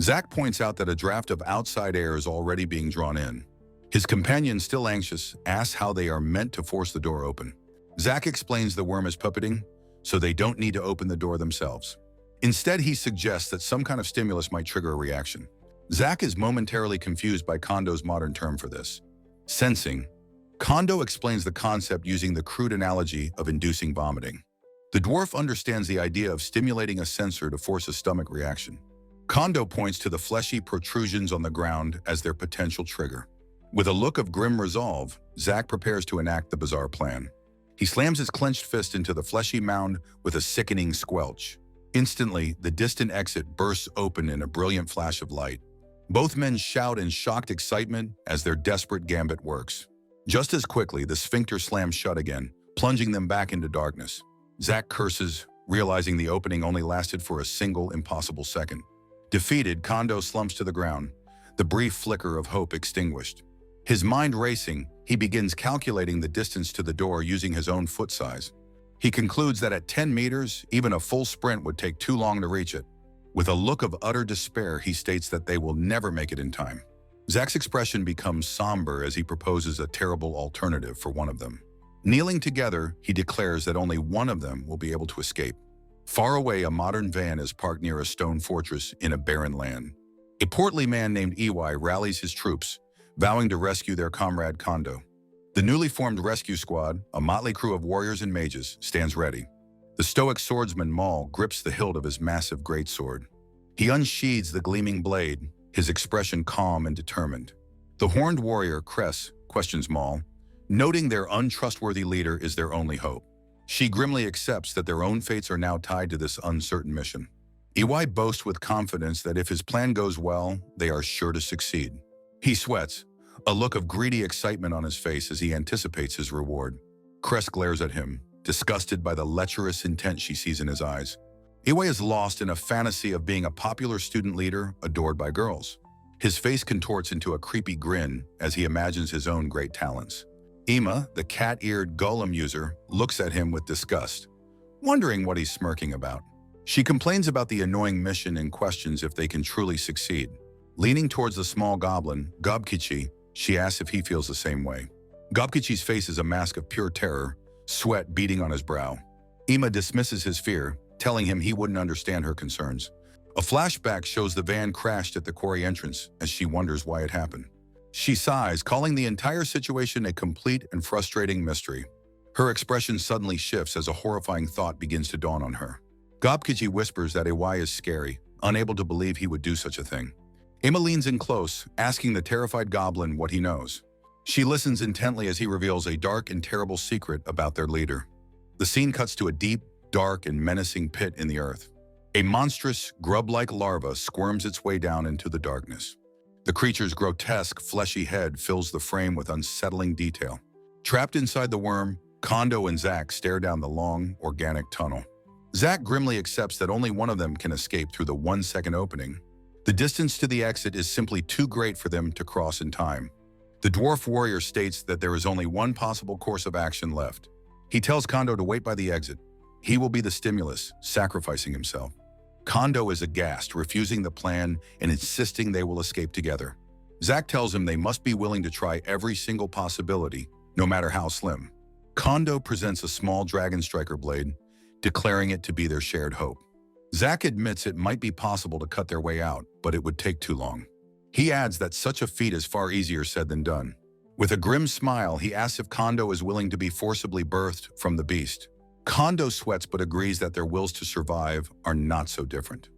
Zack points out that a draft of outside air is already being drawn in. His companion, still anxious, asks how they are meant to force the door open. Zack explains the worm is puppeting, so they don't need to open the door themselves. Instead, he suggests that some kind of stimulus might trigger a reaction. Zack is momentarily confused by Kondo's modern term for this. Sensing, Kondo explains the concept using the crude analogy of inducing vomiting. The dwarf understands the idea of stimulating a sensor to force a stomach reaction. Kondo points to the fleshy protrusions on the ground as their potential trigger. With a look of grim resolve, Zack prepares to enact the bizarre plan. He slams his clenched fist into the fleshy mound with a sickening squelch. Instantly, the distant exit bursts open in a brilliant flash of light. Both men shout in shocked excitement as their desperate gambit works. Just as quickly, the sphincter slams shut again, plunging them back into darkness. Zack curses, realizing the opening only lasted for a single impossible second. Defeated, Kondo slumps to the ground, the brief flicker of hope extinguished. His mind racing, he begins calculating the distance to the door using his own foot size. He concludes that at 10 meters, even a full sprint would take too long to reach it. With a look of utter despair, he states that they will never make it in time. Zack's expression becomes somber as he proposes a terrible alternative for one of them. Kneeling together, he declares that only one of them will be able to escape. Far away, a modern van is parked near a stone fortress in a barren land. A portly man named Iwai rallies his troops, vowing to rescue their comrade Kondo. The newly formed rescue squad, a motley crew of warriors and mages, stands ready. The stoic swordsman Maul grips the hilt of his massive greatsword. He unsheathes the gleaming blade, his expression calm and determined. The horned warrior Cress questions Maul, noting their untrustworthy leader is their only hope. She grimly accepts that their own fates are now tied to this uncertain mission. Iwai boasts with confidence that if his plan goes well, they are sure to succeed. He sweats, a look of greedy excitement on his face as he anticipates his reward. Cress glares at him, disgusted by the lecherous intent she sees in his eyes. Iwai is lost in a fantasy of being a popular student leader adored by girls. His face contorts into a creepy grin as he imagines his own great talents. Ima, the cat-eared golem user, looks at him with disgust, wondering what he's smirking about. She complains about the annoying mission and questions if they can truly succeed. Leaning towards the small goblin, Gobkichi, she asks if he feels the same way. Gobkichi's face is a mask of pure terror, sweat beading on his brow. Ima dismisses his fear, telling him he wouldn't understand her concerns. A flashback shows the van crashed at the quarry entrance as she wonders why it happened. She sighs, calling the entire situation a complete and frustrating mystery. Her expression suddenly shifts as a horrifying thought begins to dawn on her. Gobkichi whispers that Iwai is scary, unable to believe he would do such a thing. Ima leans in close, asking the terrified goblin what he knows. She listens intently as he reveals a dark and terrible secret about their leader. The scene cuts to a deep, dark, and menacing pit in the earth. A monstrous, grub-like larva squirms its way down into the darkness. The creature's grotesque, fleshy head fills the frame with unsettling detail. Trapped inside the worm, Kondo and Zack stare down the long, organic tunnel. Zack grimly accepts that only one of them can escape through the 1-second opening. The distance to the exit is simply too great for them to cross in time. The dwarf warrior states that there is only one possible course of action left. He tells Kondo to wait by the exit. He will be the stimulus, sacrificing himself. Kondo is aghast, refusing the plan and insisting they will escape together. Zack tells him they must be willing to try every single possibility, no matter how slim. Kondo presents a small dragon striker blade, declaring it to be their shared hope. Zack admits it might be possible to cut their way out, but it would take too long. He adds that such a feat is far easier said than done. With a grim smile, he asks if Kondo is willing to be forcibly birthed from the beast. Kondo sweats but agrees that their wills to survive are not so different.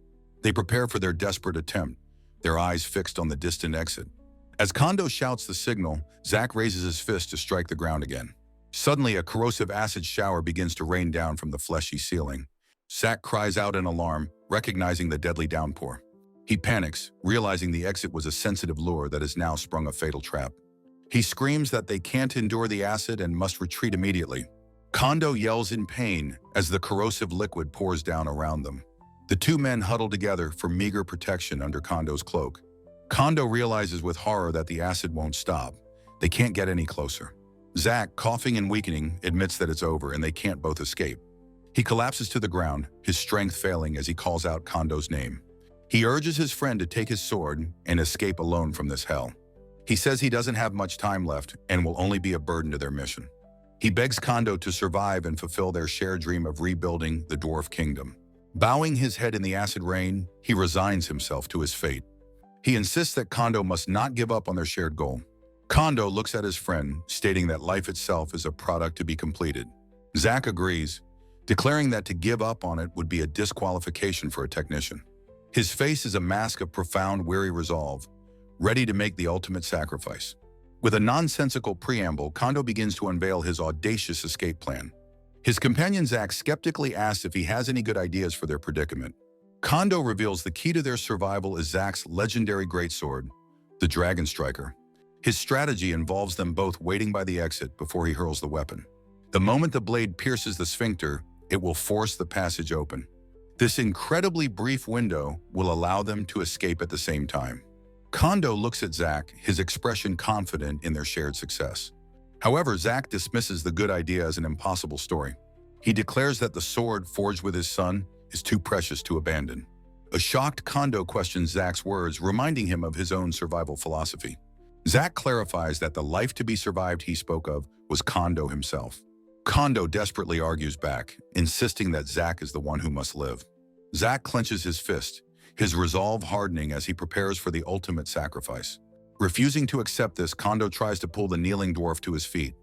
They prepare for their desperate attempt, their eyes fixed on the distant exit. As Kondo shouts the signal, Zack raises his fist to strike the ground again. Suddenly, a corrosive acid shower begins to rain down from the fleshy ceiling. Zack cries out in alarm, recognizing the deadly downpour. He panics, realizing the exit was a sensitive lure that has now sprung a fatal trap. He screams that they can't endure the acid and must retreat immediately. Kondo yells in pain as the corrosive liquid pours down around them. The two men huddle together for meager protection under Kondo's cloak. Kondo realizes with horror that the acid won't stop. They can't get any closer. Zack, coughing and weakening, admits that it's over and they can't both escape. He collapses to the ground, his strength failing as he calls out Kondo's name. He urges his friend to take his sword and escape alone from this hell. He says he doesn't have much time left and will only be a burden to their mission. He begs Kondo to survive and fulfill their shared dream of rebuilding the dwarf kingdom. Bowing his head in the acid rain, he resigns himself to his fate. He insists that Kondo must not give up on their shared goal. Kondo looks at his friend, stating that life itself is a product to be completed. Zack agrees, declaring that to give up on it would be a disqualification for a technician. His face is a mask of profound, weary resolve, ready to make the ultimate sacrifice. With a nonsensical preamble, Kondo begins to unveil his audacious escape plan. His companion Zack skeptically asks if he has any good ideas for their predicament. Kondo reveals the key to their survival is Zack's legendary greatsword, the Dragon Striker. His strategy involves them both waiting by the exit before he hurls the weapon. The moment the blade pierces the sphincter, it will force the passage open. This incredibly brief window will allow them to escape at the same time. Kondo looks at Zack, his expression confident in their shared success. However, Zack dismisses the good idea as an impossible story. He declares that the sword forged with his son is too precious to abandon. A shocked Kondo questions Zack's words, reminding him of his own survival philosophy. Zack clarifies that the life to be survived he spoke of was Kondo himself. Kondo desperately argues back, insisting that Zack is the one who must live. Zack clenches his fist, his resolve hardening as he prepares for the ultimate sacrifice. Refusing to accept this, Kondo tries to pull the kneeling dwarf to his feet.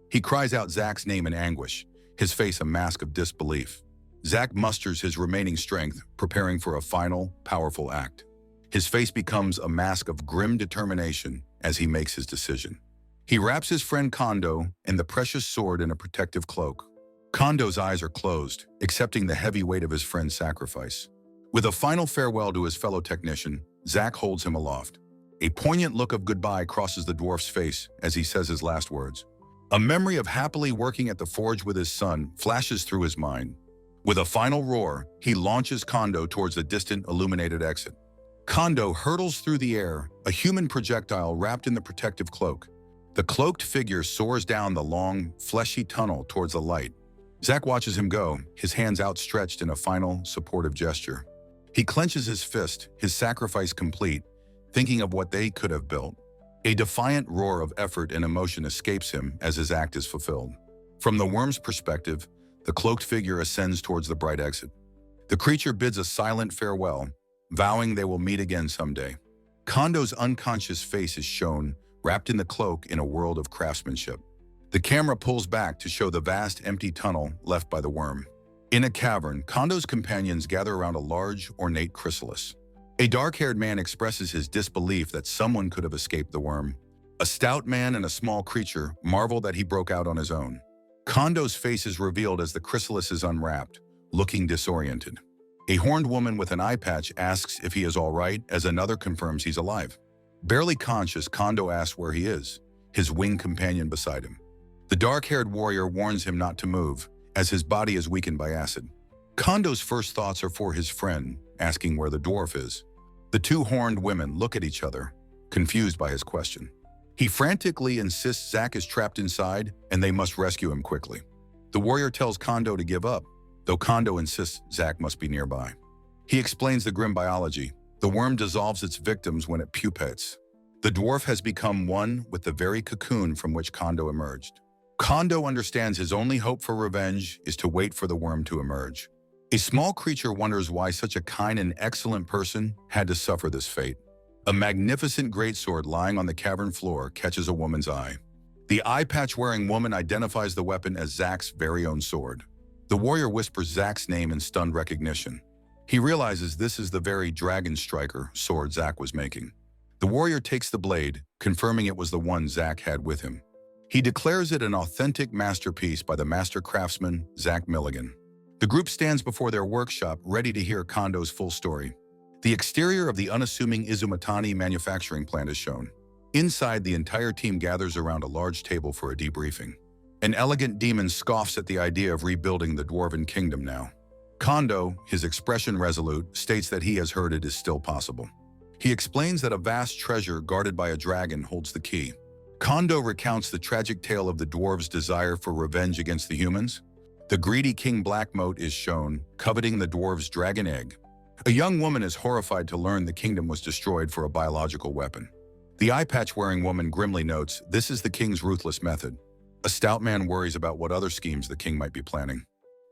He cries out Zack's name in anguish, his face a mask of disbelief. Zack musters his remaining strength, preparing for a final, powerful act. His face becomes a mask of grim determination as he makes his decision. He wraps his friend Kondo and the precious sword in a protective cloak. Kondo's eyes are closed, accepting the heavy weight of his friend's sacrifice. With a final farewell to his fellow technician, Zack holds him aloft. A poignant look of goodbye crosses the dwarf's face as he says his last words. A memory of happily working at the forge with his son flashes through his mind. With a final roar, he launches Kondo towards the distant illuminated exit. Kondo hurtles through the air, a human projectile wrapped in the protective cloak. The cloaked figure soars down the long, fleshy tunnel towards the light. Zack watches him go, his hands outstretched in a final, supportive gesture. He clenches his fist, his sacrifice complete, thinking of what they could have built. A defiant roar of effort and emotion escapes him as his act is fulfilled. From the worm's perspective, the cloaked figure ascends towards the bright exit. The creature bids a silent farewell, vowing they will meet again someday. Kondo's unconscious face is shown, wrapped in the cloak in a world of craftsmanship. The camera pulls back to show the vast, empty tunnel left by the worm. In a cavern, Kondo's companions gather around a large, ornate chrysalis. A dark-haired man expresses his disbelief that someone could have escaped the worm. A stout man and a small creature marvel that he broke out on his own. Kondo's face is revealed as the chrysalis is unwrapped, looking disoriented. A horned woman with an eye patch asks if he is all right, as another confirms he's alive. Barely conscious, Kondo asks where he is, his winged companion beside him. The dark-haired warrior warns him not to move, as his body is weakened by acid. Kondo's first thoughts are for his friend, asking where the dwarf is. The two horned women look at each other, confused by his question. He frantically insists Zack is trapped inside and they must rescue him quickly. The warrior tells Kondo to give up, though Kondo insists Zack must be nearby. He explains the grim biology. The worm dissolves its victims when it pupates. The dwarf has become one with the very cocoon from which Kondo emerged. Kondo understands his only hope for revenge is to wait for the worm to emerge. A small creature wonders why such a kind and excellent person had to suffer this fate. A magnificent greatsword lying on the cavern floor catches a woman's eye. The eye patch-wearing woman identifies the weapon as Zack's very own sword. The warrior whispers Zack's name in stunned recognition. He realizes this is the very Dragon Striker sword Zack was making. The warrior takes the blade, confirming it was the one Zack had with him. He declares it an authentic masterpiece by the master craftsman, Zack Milligan. The group stands before their workshop, ready to hear Kondo's full story. The exterior of the unassuming Izumatani manufacturing plant is shown. Inside, the entire team gathers around a large table for a debriefing. An elegant demon scoffs at the idea of rebuilding the Dwarven Kingdom now. Kondo, his expression resolute, states that he has heard it is still possible. He explains that a vast treasure guarded by a dragon holds the key. Kondo recounts the tragic tale of the dwarves' desire for revenge against the humans. The greedy King Blackmote is shown, coveting the dwarves' dragon egg. A young woman is horrified to learn the kingdom was destroyed for a biological weapon. The eye patch-wearing woman grimly notes, this is the king's ruthless method. A stout man worries about what other schemes the king might be planning.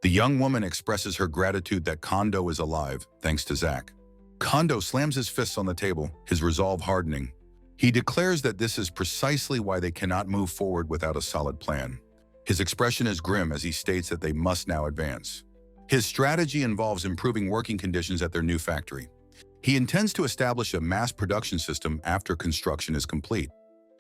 The young woman expresses her gratitude that Kondo is alive, thanks to Zack. Kondo slams his fists on the table, his resolve hardening. He declares that this is precisely why they cannot move forward without a solid plan. His expression is grim as he states that they must now advance. His strategy involves improving working conditions at their new factory. He intends to establish a mass production system after construction is complete.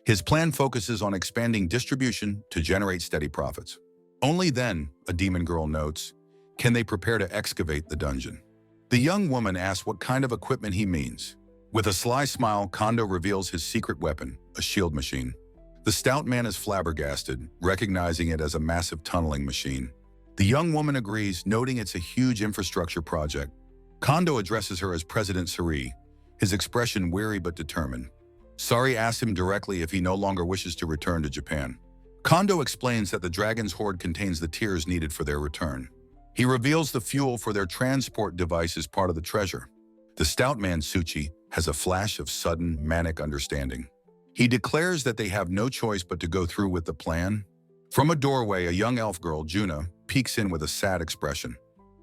His plan focuses on expanding distribution to generate steady profits. Only then, a demon girl notes, can they prepare to excavate the dungeon. The young woman asks what kind of equipment he means. With a sly smile, Kondo reveals his secret weapon, a shield machine. The stout man is flabbergasted, recognizing it as a massive tunneling machine. The young woman agrees, noting it's a huge infrastructure project. Kondo addresses her as President Sari, his expression weary but determined. Sari asks him directly if he no longer wishes to return to Japan. Kondo explains that the dragon's hoard contains the tears needed for their return. He reveals the fuel for their transport device is part of the treasure. The stout man, Tsuchi, has a flash of sudden, manic understanding. He declares that they have no choice but to go through with the plan. From a doorway, a young elf girl, Juna, peeks in with a sad expression.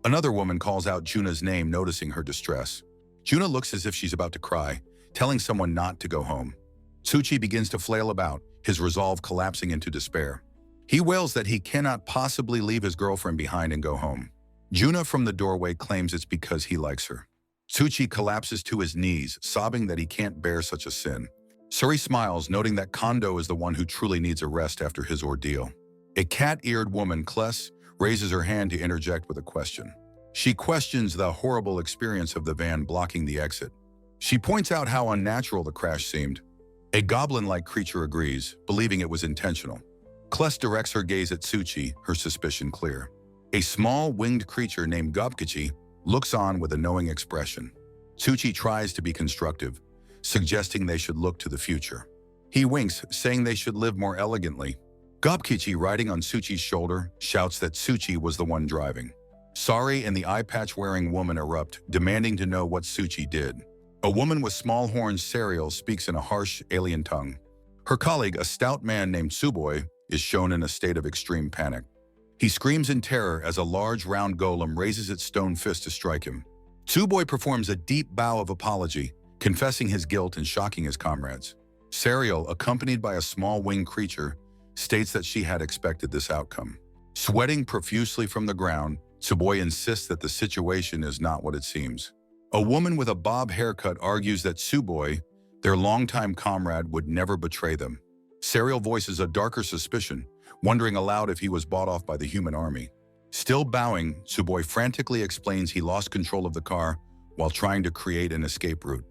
Another woman calls out Juna's name, noticing her distress. Juna looks as if she's about to cry, telling someone not to go home. Tsuchi begins to flail about, his resolve collapsing into despair. He wails that he cannot possibly leave his girlfriend behind and go home. Juna from the doorway claims it's because he likes her. Tsuchi collapses to his knees, sobbing that he can't bear such a sin. Suri smiles, noting that Kondo is the one who truly needs a rest after his ordeal. A cat-eared woman, Kless, raises her hand to interject with a question. She questions the horrible experience of the van blocking the exit. She points out how unnatural the crash seemed. A goblin-like creature agrees, believing it was intentional. Kless directs her gaze at Tsuchi, her suspicion clear. A small, winged creature named Gobkichi looks on with a knowing expression. Tsuchi tries to be constructive, suggesting they should look to the future. He winks, saying they should live more elegantly. Gobkichi, riding on Tsuchi's shoulder, shouts that Tsuchi was the one driving. Sari and the eye-patch-wearing woman erupt, demanding to know what Tsuchi did. A woman with small horns, Serial, speaks in a harsh, alien tongue. Her colleague, a stout man named Tsuboi, is shown in a state of extreme panic. He screams in terror as a large, round golem raises its stone fist to strike him. Tsuboi performs a deep bow of apology, confessing his guilt and shocking his comrades. Serial, accompanied by a small winged creature, states that she had expected this outcome. Sweating profusely from the ground, Tsuboi insists that the situation is not what it seems. A woman with a bob haircut argues that Tsuboi, their longtime comrade, would never betray them. Serial voices a darker suspicion, wondering aloud if he was bought off by the human army. Still bowing, Tsuboi frantically explains he lost control of the car while trying to create an escape route.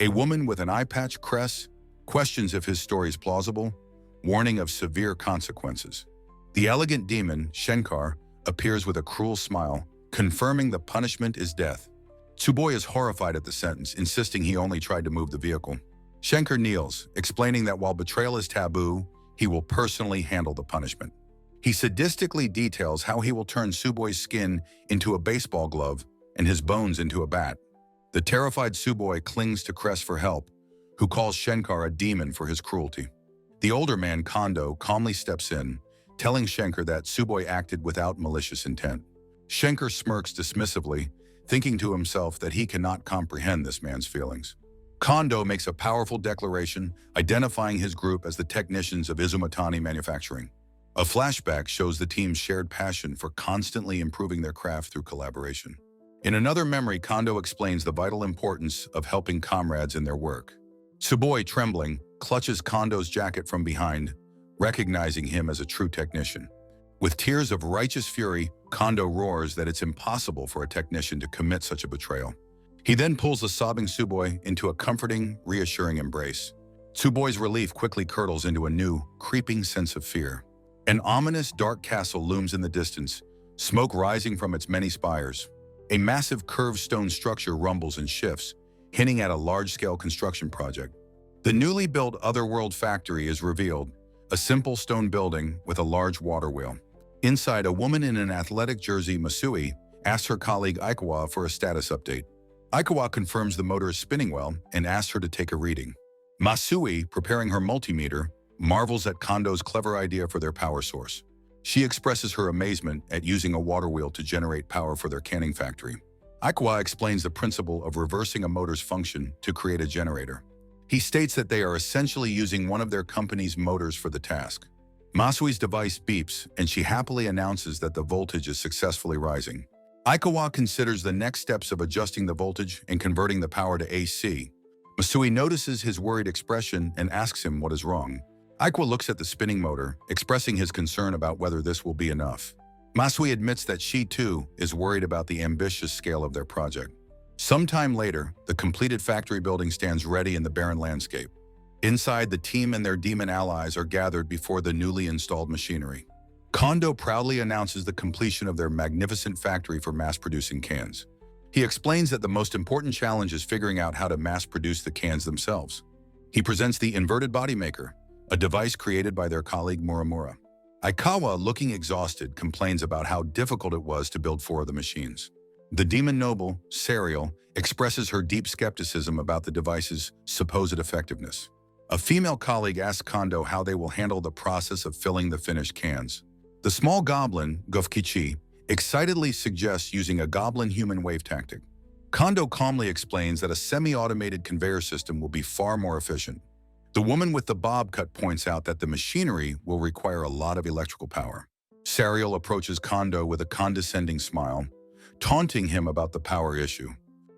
A woman with an eye patch, Cress, questions if his story is plausible, warning of severe consequences. The elegant demon, Shenkar, appears with a cruel smile, confirming the punishment is death. Tsuboi is horrified at the sentence, insisting he only tried to move the vehicle. Shenkar kneels, explaining that while betrayal is taboo, he will personally handle the punishment. He sadistically details how he will turn Tsuboi's skin into a baseball glove and his bones into a bat. The terrified Tsuboi clings to Cress for help, who calls Shenkar a demon for his cruelty. The older man, Kondo, calmly steps in, telling Shenkar that Tsuboi acted without malicious intent. Shenkar smirks dismissively, thinking to himself that he cannot comprehend this man's feelings. Kondo makes a powerful declaration, identifying his group as the technicians of Izumatani Manufacturing. A flashback shows the team's shared passion for constantly improving their craft through collaboration. In another memory, Kondo explains the vital importance of helping comrades in their work. Tsuboi, trembling, clutches Kondo's jacket from behind, recognizing him as a true technician. With tears of righteous fury, Kondo roars that it's impossible for a technician to commit such a betrayal. He then pulls the sobbing Tsuboi into a comforting, reassuring embrace. Tsuboi's relief quickly curdles into a new, creeping sense of fear. An ominous, dark castle looms in the distance, smoke rising from its many spires. A massive curved stone structure rumbles and shifts, hinting at a large-scale construction project. The newly built Otherworld factory is revealed, a simple stone building with a large water wheel. Inside, a woman in an athletic jersey, Masui, asks her colleague Aikawa for a status update. Aikawa confirms the motor is spinning well and asks her to take a reading. Masui, preparing her multimeter, marvels at Kondo's clever idea for their power source. She expresses her amazement at using a water wheel to generate power for their canning factory. Aikawa explains the principle of reversing a motor's function to create a generator. He states that they are essentially using one of their company's motors for the task. Masui's device beeps, and she happily announces that the voltage is successfully rising. Aikawa considers the next steps of adjusting the voltage and converting the power to AC. Masui notices his worried expression and asks him what is wrong. Aikwa looks at the spinning motor, expressing his concern about whether this will be enough. Masui admits that she, too, is worried about the ambitious scale of their project. Sometime later, the completed factory building stands ready in the barren landscape. Inside, the team and their demon allies are gathered before the newly installed machinery. Kondo proudly announces the completion of their magnificent factory for mass-producing cans. He explains that the most important challenge is figuring out how to mass-produce the cans themselves. He presents the inverted body maker, a device created by their colleague Muramura. Aikawa, looking exhausted, complains about how difficult it was to build 4 of the machines. The demon noble, Serial, expresses her deep skepticism about the device's supposed effectiveness. A female colleague asks Kondo how they will handle the process of filling the finished cans. The small goblin, Gofkichi, excitedly suggests using a goblin-human wave tactic. Kondo calmly explains that a semi-automated conveyor system will be far more efficient. The woman with the bob cut points out that the machinery will require a lot of electrical power. Serial approaches Kondo with a condescending smile, taunting him about the power issue.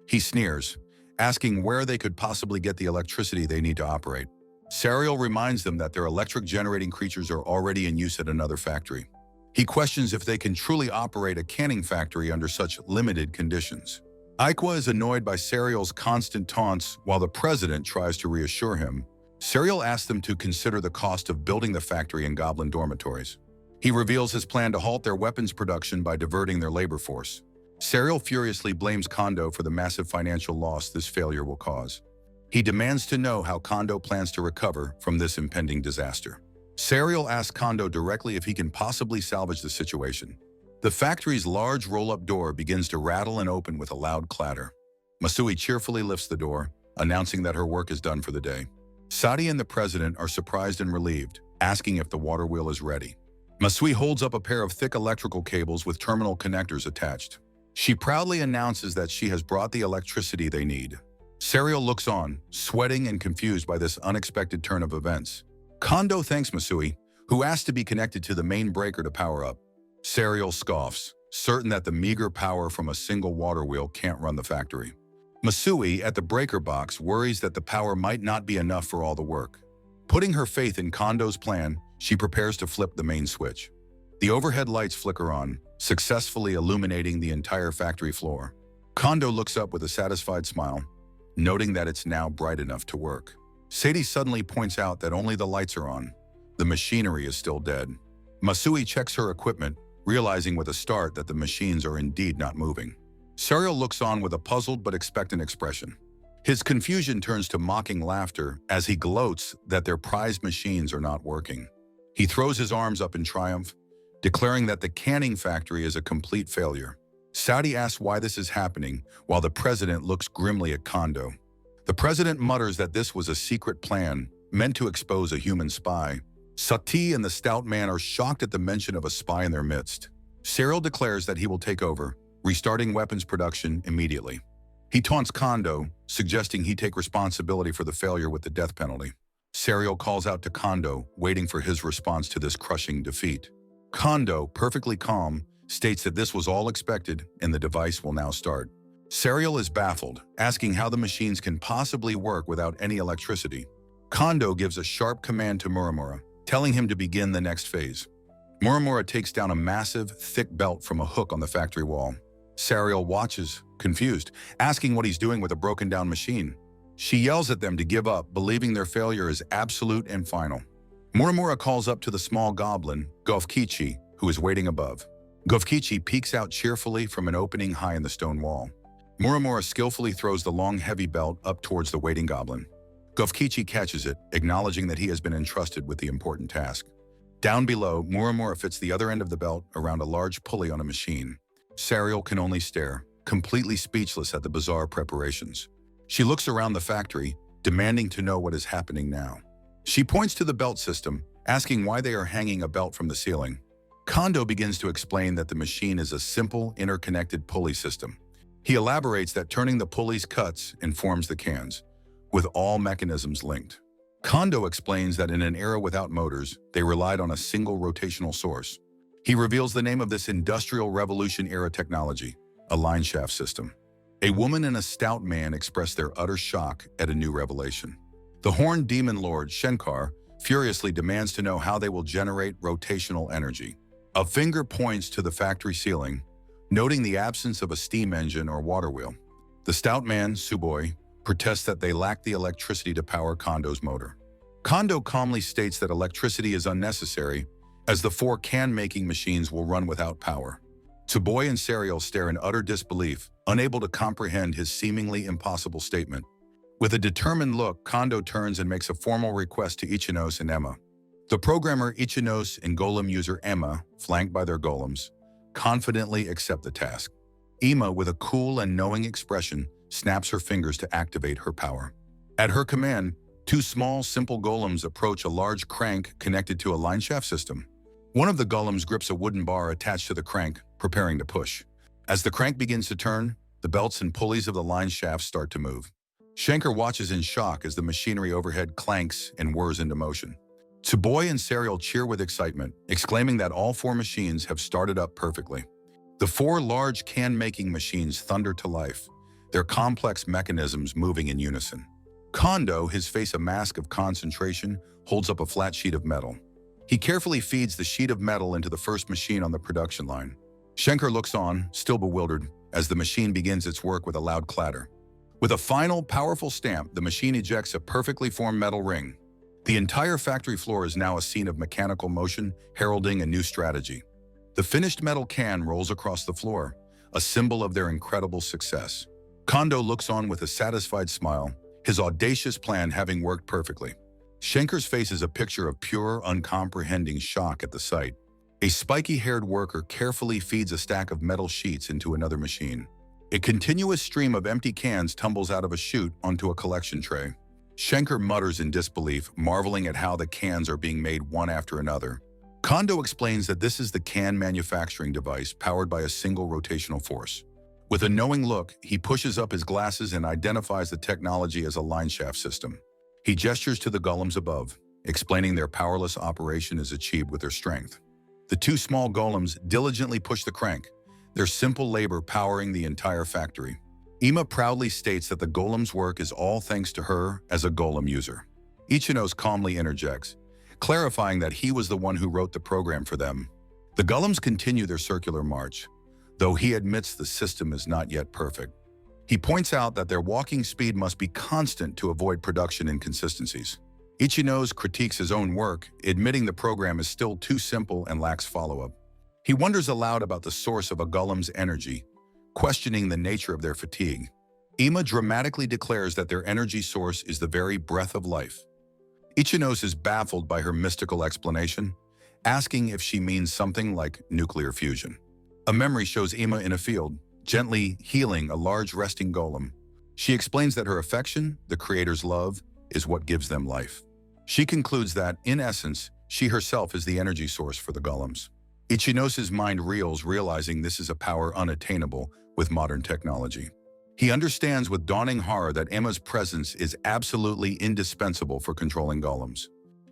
He sneers, asking where they could possibly get the electricity they need to operate. Serial reminds them that their electric generating creatures are already in use at another factory. He questions if they can truly operate a canning factory under such limited conditions. Aikwa is annoyed by Serial's constant taunts while the president tries to reassure him. Serial asks them to consider the cost of building the factory in goblin dormitories. He reveals his plan to halt their weapons production by diverting their labor force. Serial furiously blames Kondo for the massive financial loss this failure will cause. He demands to know how Kondo plans to recover from this impending disaster. Serial asks Kondo directly if he can possibly salvage the situation. The factory's large roll-up door begins to rattle and open with a loud clatter. Masui cheerfully lifts the door, announcing that her work is done for the day. Sadi and the president are surprised and relieved, asking if the water wheel is ready. Masui holds up a pair of thick electrical cables with terminal connectors attached. She proudly announces that she has brought the electricity they need. Serial looks on, sweating and confused by this unexpected turn of events. Kondo thanks Masui, who asks to be connected to the main breaker to power up. Serial scoffs, certain that the meager power from a single water wheel can't run the factory. Masui, at the breaker box, worries that the power might not be enough for all the work. Putting her faith in Kondo's plan, she prepares to flip the main switch. The overhead lights flicker on, successfully illuminating the entire factory floor. Kondo looks up with a satisfied smile, noting that it's now bright enough to work. Sadie suddenly points out that only the lights are on. The machinery is still dead. Masui checks her equipment, realizing with a start that the machines are indeed not moving. Serial looks on with a puzzled but expectant expression. His confusion turns to mocking laughter as he gloats that their prized machines are not working. He throws his arms up in triumph, declaring that the canning factory is a complete failure. Saudi asks why this is happening, while the president looks grimly at Kondo. The president mutters that this was a secret plan, meant to expose a human spy. Sati and the stout man are shocked at the mention of a spy in their midst. Serial declares that he will take over, restarting weapons production immediately. He taunts Kondo, suggesting he take responsibility for the failure with the death penalty. Serial calls out to Kondo, waiting for his response to this crushing defeat. Kondo, perfectly calm, states that this was all expected and the device will now start. Serial is baffled, asking how the machines can possibly work without any electricity. Kondo gives a sharp command to Muramura, telling him to begin the next phase. Muramura takes down a massive, thick belt from a hook on the factory wall. Serial watches, confused, asking what he's doing with a broken-down machine. She yells at them to give up, believing their failure is absolute and final. Muramura calls up to the small goblin, Gofkichi, who is waiting above. Gofkichi peeks out cheerfully from an opening high in the stone wall. Muramura skillfully throws the long, heavy belt up towards the waiting goblin. Gofkichi catches it, acknowledging that he has been entrusted with the important task. Down below, Muramura fits the other end of the belt around a large pulley on a machine. Serial can only stare, completely speechless at the bizarre preparations. She looks around the factory, demanding to know what is happening now. She points to the belt system, asking why they are hanging a belt from the ceiling. Kondo begins to explain that the machine is a simple, interconnected pulley system. He elaborates that turning the pulleys cuts and forms the cans, with all mechanisms linked. Kondo explains that in an era without motors, they relied on a single rotational source. He reveals the name of this Industrial Revolution-era technology, a line shaft system. A woman and a stout man express their utter shock at a new revelation. The horned demon lord, Shenkar, furiously demands to know how they will generate rotational energy. A finger points to the factory ceiling, noting the absence of a steam engine or water wheel. The stout man, Suboi, protests that they lack the electricity to power Kondo's motor. Kondo calmly states that electricity is unnecessary, as the 4 can-making machines will run without power. Suboi and Serial stare in utter disbelief, unable to comprehend his seemingly impossible statement. With a determined look, Kondo turns and makes a formal request to Ichinos and Emma. The programmer Ichinos and golem user Emma, flanked by their golems, confidently accept the task. Emma, with a cool and knowing expression, snaps her fingers to activate her power. At her command, 2 small, simple golems approach a large crank connected to a line shaft system. One of the golems grips a wooden bar attached to the crank, preparing to push. As the crank begins to turn, the belts and pulleys of the line shaft start to move. Shankar watches in shock as the machinery overhead clanks and whirs into motion. Suboi and Serial cheer with excitement, exclaiming that all 4 machines have started up perfectly. The 4 large can-making machines thunder to life, their complex mechanisms moving in unison. Kondo, his face a mask of concentration, holds up a flat sheet of metal. He carefully feeds the sheet of metal into the first machine on the production line. Shankar looks on, still bewildered, as the machine begins its work with a loud clatter. With a final, powerful stamp, the machine ejects a perfectly formed metal ring. The entire factory floor is now a scene of mechanical motion, heralding a new strategy. The finished metal can rolls across the floor, a symbol of their incredible success. Kondo looks on with a satisfied smile, his audacious plan having worked perfectly. Shankar's face is a picture of pure, uncomprehending shock at the sight. A spiky-haired worker carefully feeds a stack of metal sheets into another machine. A continuous stream of empty cans tumbles out of a chute onto a collection tray. Shankar mutters in disbelief, marveling at how the cans are being made one after another. Kondo explains that this is the can manufacturing device powered by a single rotational force. With a knowing look, he pushes up his glasses and identifies the technology as a line shaft system. He gestures to the golems above, explaining their powerless operation is achieved with their strength. The 2 small golems diligently push the crank, their simple labor powering the entire factory. Emma proudly states that the golem's work is all thanks to her as a golem user. Ichinos calmly interjects, clarifying that he was the one who wrote the program for them. The golems continue their circular march, though he admits the system is not yet perfect. He points out that their walking speed must be constant to avoid production inconsistencies. Ichinos critiques his own work, admitting the program is still too simple and lacks follow-up. He wonders aloud about the source of a golem's energy, questioning the nature of their fatigue. Emma dramatically declares that their energy source is the very breath of life. Ichinos is baffled by her mystical explanation, asking if she means something like nuclear fusion. A memory shows Emma in a field, gently healing a large resting golem. She explains that her affection, the creator's love, is what gives them life. She concludes that, in essence, she herself is the energy source for the golems. Ichinos' mind reels, realizing this is a power unattainable with modern technology. He understands with dawning horror that Emma's presence is absolutely indispensable for controlling golems.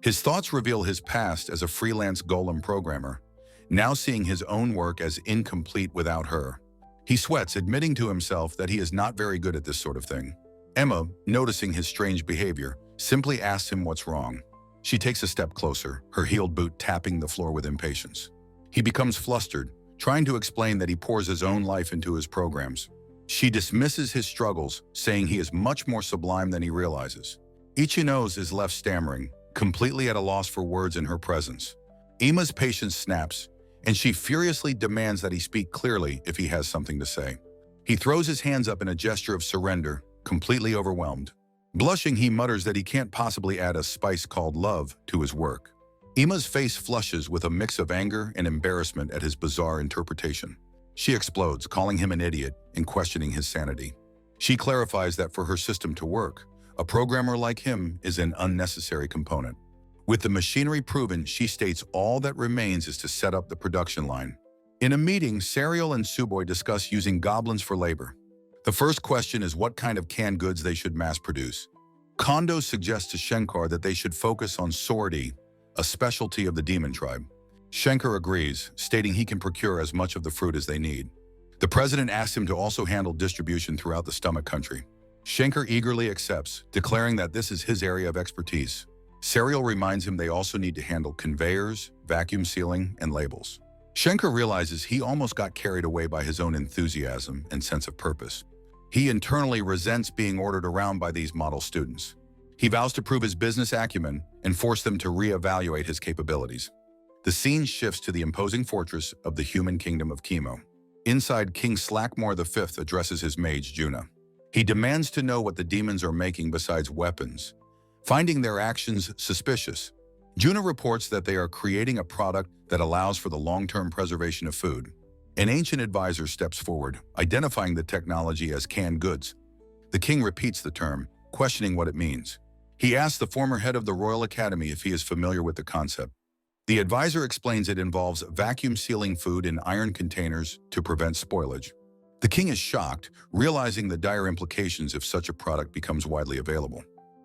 His thoughts reveal his past as a freelance golem programmer, now seeing his own work as incomplete without her. He sweats, admitting to himself that he is not very good at this sort of thing. Emma, noticing his strange behavior, simply asks him what's wrong. She takes a step closer, her heeled boot tapping the floor with impatience. He becomes flustered, trying to explain that he pours his own life into his programs. She dismisses his struggles, saying he is much more sublime than he realizes. Ichinos is left stammering, completely at a loss for words in her presence. Emma's patience snaps, and she furiously demands that he speak clearly if he has something to say. He throws his hands up in a gesture of surrender, completely overwhelmed. Blushing, he mutters that he can't possibly add a spice called love to his work. Emma's face flushes with a mix of anger and embarrassment at his bizarre interpretation. She explodes, calling him an idiot and questioning his sanity. She clarifies that for her system to work, a programmer like him is an unnecessary component. With the machinery proven, she states all that remains is to set up the production line. In a meeting, Serial and Suboi discuss using goblins for labor. The first question is what kind of canned goods they should mass produce. Kondo suggests to Shankar that they should focus on sortie, a specialty of the demon tribe. Shankar agrees, stating he can procure as much of the fruit as they need. The president asks him to also handle distribution throughout the stomach country. Shankar eagerly accepts, declaring that this is his area of expertise. Serial reminds him they also need to handle conveyors, vacuum sealing, and labels. Shankar realizes he almost got carried away by his own enthusiasm and sense of purpose. He internally resents being ordered around by these model students. He vows to prove his business acumen and force them to reevaluate his capabilities. The scene shifts to the imposing fortress of the human kingdom of Chemo. Inside, King Slackmore V addresses his mage, Juna. He demands to know what the demons are making besides weapons, finding their actions suspicious. Juna reports that they are creating a product that allows for the long-term preservation of food. An ancient advisor steps forward, identifying the technology as canned goods. The king repeats the term, questioning what it means. He asks the former head of the Royal Academy if he is familiar with the concept. The advisor explains it involves vacuum sealing food in iron containers to prevent spoilage. The king is shocked, realizing the dire implications if such a product becomes widely available.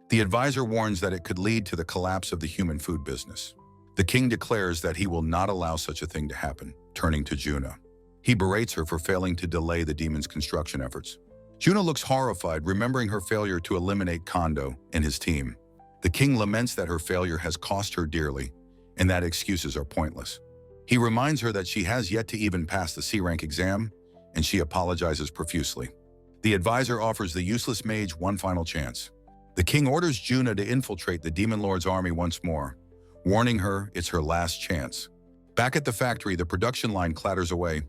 The advisor warns that it could lead to the collapse of the human food business. The king declares that he will not allow such a thing to happen, turning to Juna. He berates her for failing to delay the demon's construction efforts. Juna looks horrified, remembering her failure to eliminate Kondo and his team. The king laments that her failure has cost her dearly, and that excuses are pointless. He reminds her that she has yet to even pass the C-rank exam, and she apologizes profusely. The advisor offers the useless mage one final chance. The king orders Juna to infiltrate the Demon Lord's army once more, warning her it's her last chance. Back at the factory, the production line clatters away,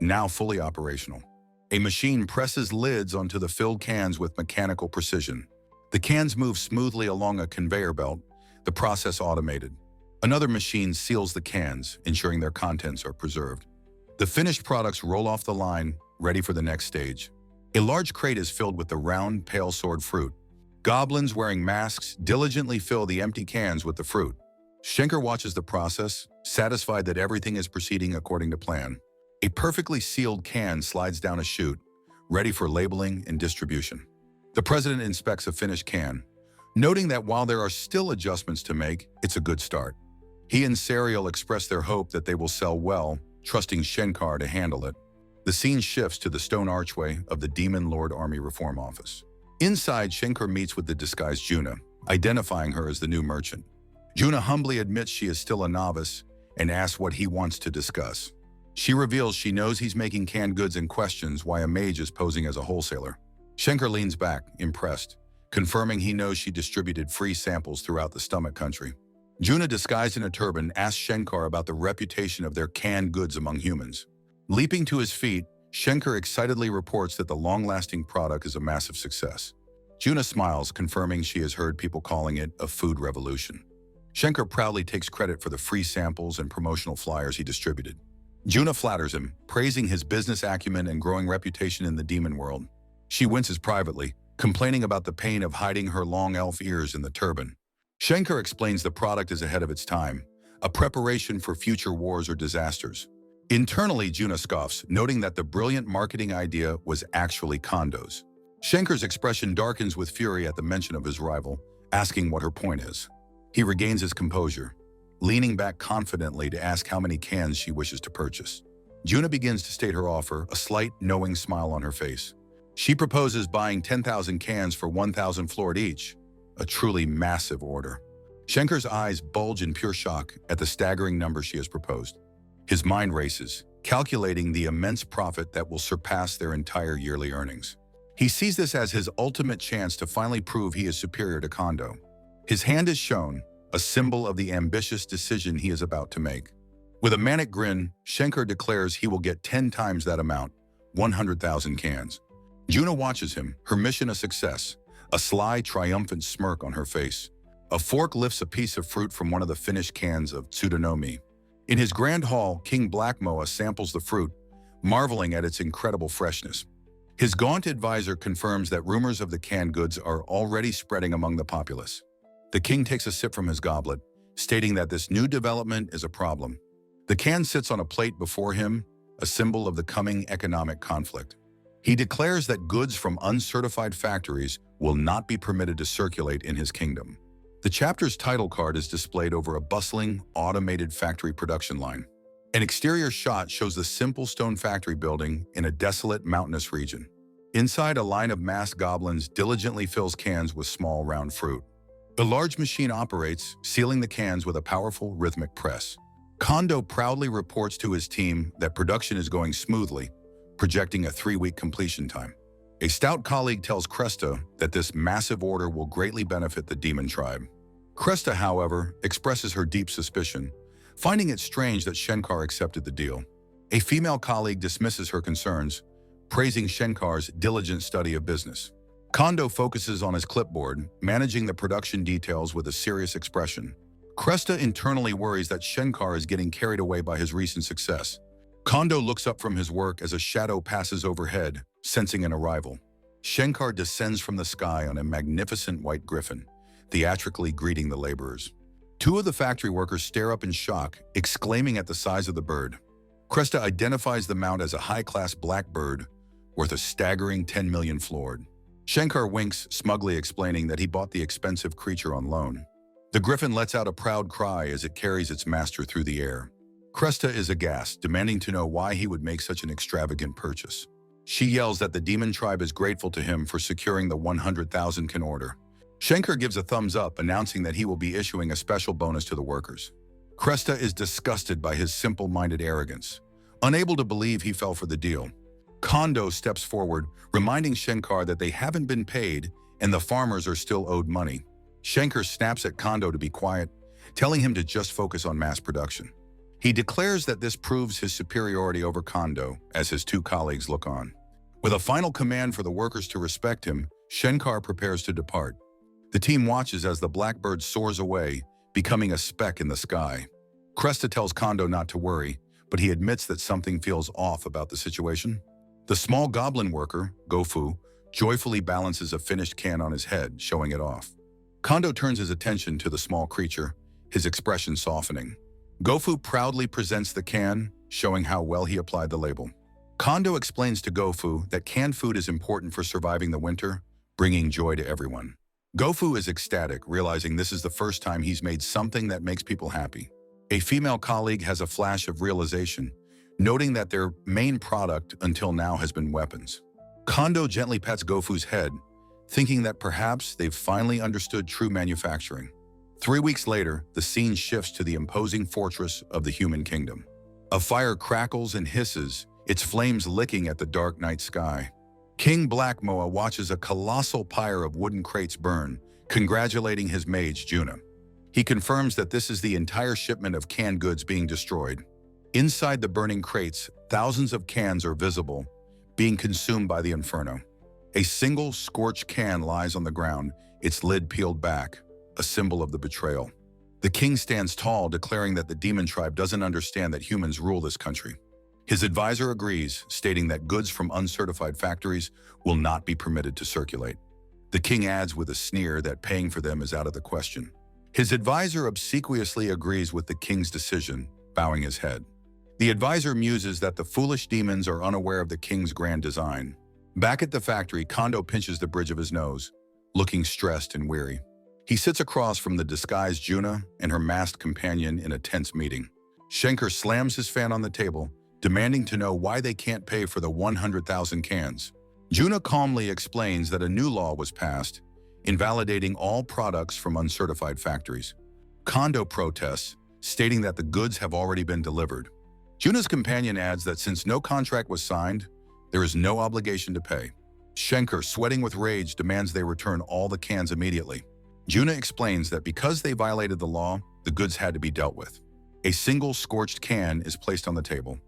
now fully operational. A machine presses lids onto the filled cans with mechanical precision. The cans move smoothly along a conveyor belt, the process automated. Another machine seals the cans, ensuring their contents are preserved. The finished products roll off the line, ready for the next stage. A large crate is filled with the round, pale sword fruit. Goblins wearing masks diligently fill the empty cans with the fruit. Shankar watches the process, satisfied that everything is proceeding according to plan. A perfectly sealed can slides down a chute, ready for labeling and distribution. The president inspects a finished can, noting that while there are still adjustments to make, it's a good start. He and Serial express their hope that they will sell well, trusting Shankar to handle it. The scene shifts to the stone archway of the Demon Lord Army Reform Office. Inside, Shankar meets with the disguised Juna, identifying her as the new merchant. Juna humbly admits she is still a novice and asks what he wants to discuss. She reveals she knows he's making canned goods and questions why a mage is posing as a wholesaler. Shankar leans back, impressed, confirming he knows she distributed free samples throughout the stomach country. Juna, disguised in a turban, asks Shankar about the reputation of their canned goods among humans. Leaping to his feet, Shankar excitedly reports that the long-lasting product is a massive success. Juna smiles, confirming she has heard people calling it a food revolution. Shankar proudly takes credit for the free samples and promotional flyers he distributed. Juna flatters him, praising his business acumen and growing reputation in the demon world. She winces privately, complaining about the pain of hiding her long elf ears in the turban. Shankar explains the product is ahead of its time, a preparation for future wars or disasters. Internally, Juna scoffs, noting that the brilliant marketing idea was actually Kondo's. Shankar's expression darkens with fury at the mention of his rival, asking what her point is. He regains his composure, leaning back confidently to ask how many cans she wishes to purchase. Juna begins to state her offer, a slight, knowing smile on her face. She proposes buying 10,000 cans for 1,000 floored each, a truly massive order. Shankar's eyes bulge in pure shock at the staggering number she has proposed. His mind races, calculating the immense profit that will surpass their entire yearly earnings. He sees this as his ultimate chance to finally prove he is superior to Kondo. His hand is shown, a symbol of the ambitious decision he is about to make. With a manic grin, Shankar declares he will get 10 times that amount, 100,000 cans. Juna watches him, her mission a success, a sly, triumphant smirk on her face. A fork lifts a piece of fruit from one of the finished cans of Tsutonomi. In his grand hall, King Blackmoa samples the fruit, marveling at its incredible freshness. His gaunt advisor confirms that rumors of the canned goods are already spreading among the populace. The king takes a sip from his goblet, stating that this new development is a problem. The can sits on a plate before him, a symbol of the coming economic conflict. He declares that goods from uncertified factories will not be permitted to circulate in his kingdom. The chapter's title card is displayed over a bustling, automated factory production line. An exterior shot shows the simple stone factory building in a desolate, mountainous region. Inside, a line of masked goblins diligently fills cans with small, round fruit. A large machine operates, sealing the cans with a powerful rhythmic press. Kondo proudly reports to his team that production is going smoothly, projecting a 3-week completion time. A stout colleague tells Cresta that this massive order will greatly benefit the demon tribe. Cresta, however, expresses her deep suspicion, finding it strange that Shenkar accepted the deal. A female colleague dismisses her concerns, praising Shenkar's diligent study of business. Kondo focuses on his clipboard, managing the production details with a serious expression. Cresta internally worries that Shenkar is getting carried away by his recent success. Kondo looks up from his work as a shadow passes overhead, sensing an arrival. Shenkar descends from the sky on a magnificent white griffin, theatrically greeting the laborers. 2 of the factory workers stare up in shock, exclaiming at the size of the bird. Cresta identifies the mount as a high-class black bird, worth a staggering 10 million floored. Shenkar winks, smugly explaining that he bought the expensive creature on loan. The griffin lets out a proud cry as it carries its master through the air. Cresta is aghast, demanding to know why he would make such an extravagant purchase. She yells that the demon tribe is grateful to him for securing the 100,000 can order. Shenkar gives a thumbs up, announcing that he will be issuing a special bonus to the workers. Cresta is disgusted by his simple-minded arrogance, unable to believe he fell for the deal. Kondo steps forward, reminding Shenkar that they haven't been paid and the farmers are still owed money. Shenkar snaps at Kondo to be quiet, telling him to just focus on mass production. He declares that this proves his superiority over Kondo as his 2 colleagues look on. With a final command for the workers to respect him, Shenkar prepares to depart. The team watches as the blackbird soars away, becoming a speck in the sky. Cresta tells Kondo not to worry, but he admits that something feels off about the situation. The small goblin worker, Gofu, joyfully balances a finished can on his head, showing it off. Kondo turns his attention to the small creature, his expression softening. Gofu proudly presents the can, showing how well he applied the label. Kondo explains to Gofu that canned food is important for surviving the winter, bringing joy to everyone. Gofu is ecstatic, realizing this is the first time he's made something that makes people happy. A female colleague has a flash of realization, noting that their main product until now has been weapons. Kondo gently pats Gofu's head, thinking that perhaps they've finally understood true manufacturing. 3 weeks later, the scene shifts to the imposing fortress of the human kingdom. A fire crackles and hisses, its flames licking at the dark night sky. King Black Moa watches a colossal pyre of wooden crates burn, congratulating his mage Juna. He confirms that this is the entire shipment of canned goods being destroyed. Inside the burning crates, thousands of cans are visible, being consumed by the inferno. A single scorched can lies on the ground, its lid peeled back, a symbol of the betrayal. The king stands tall, declaring that the demon tribe doesn't understand that humans rule this country. His advisor agrees, stating that goods from uncertified factories will not be permitted to circulate. The king adds with a sneer that paying for them is out of the question. His advisor obsequiously agrees with the king's decision, bowing his head. The advisor muses that the foolish demons are unaware of the king's grand design. Back at the factory, Kondo pinches the bridge of his nose, looking stressed and weary. He sits across from the disguised Juna and her masked companion in a tense meeting. Shenkar slams his fan on the table, demanding to know why they can't pay for the 100,000 cans. Juna calmly explains that a new law was passed, invalidating all products from uncertified factories. Kondo protests, stating that the goods have already been delivered. Juna's companion adds that since no contract was signed, there is no obligation to pay. Shenkar, sweating with rage, demands they return all the cans immediately. Juna explains that because they violated the law, the goods had to be dealt with. A single scorched can is placed on the table,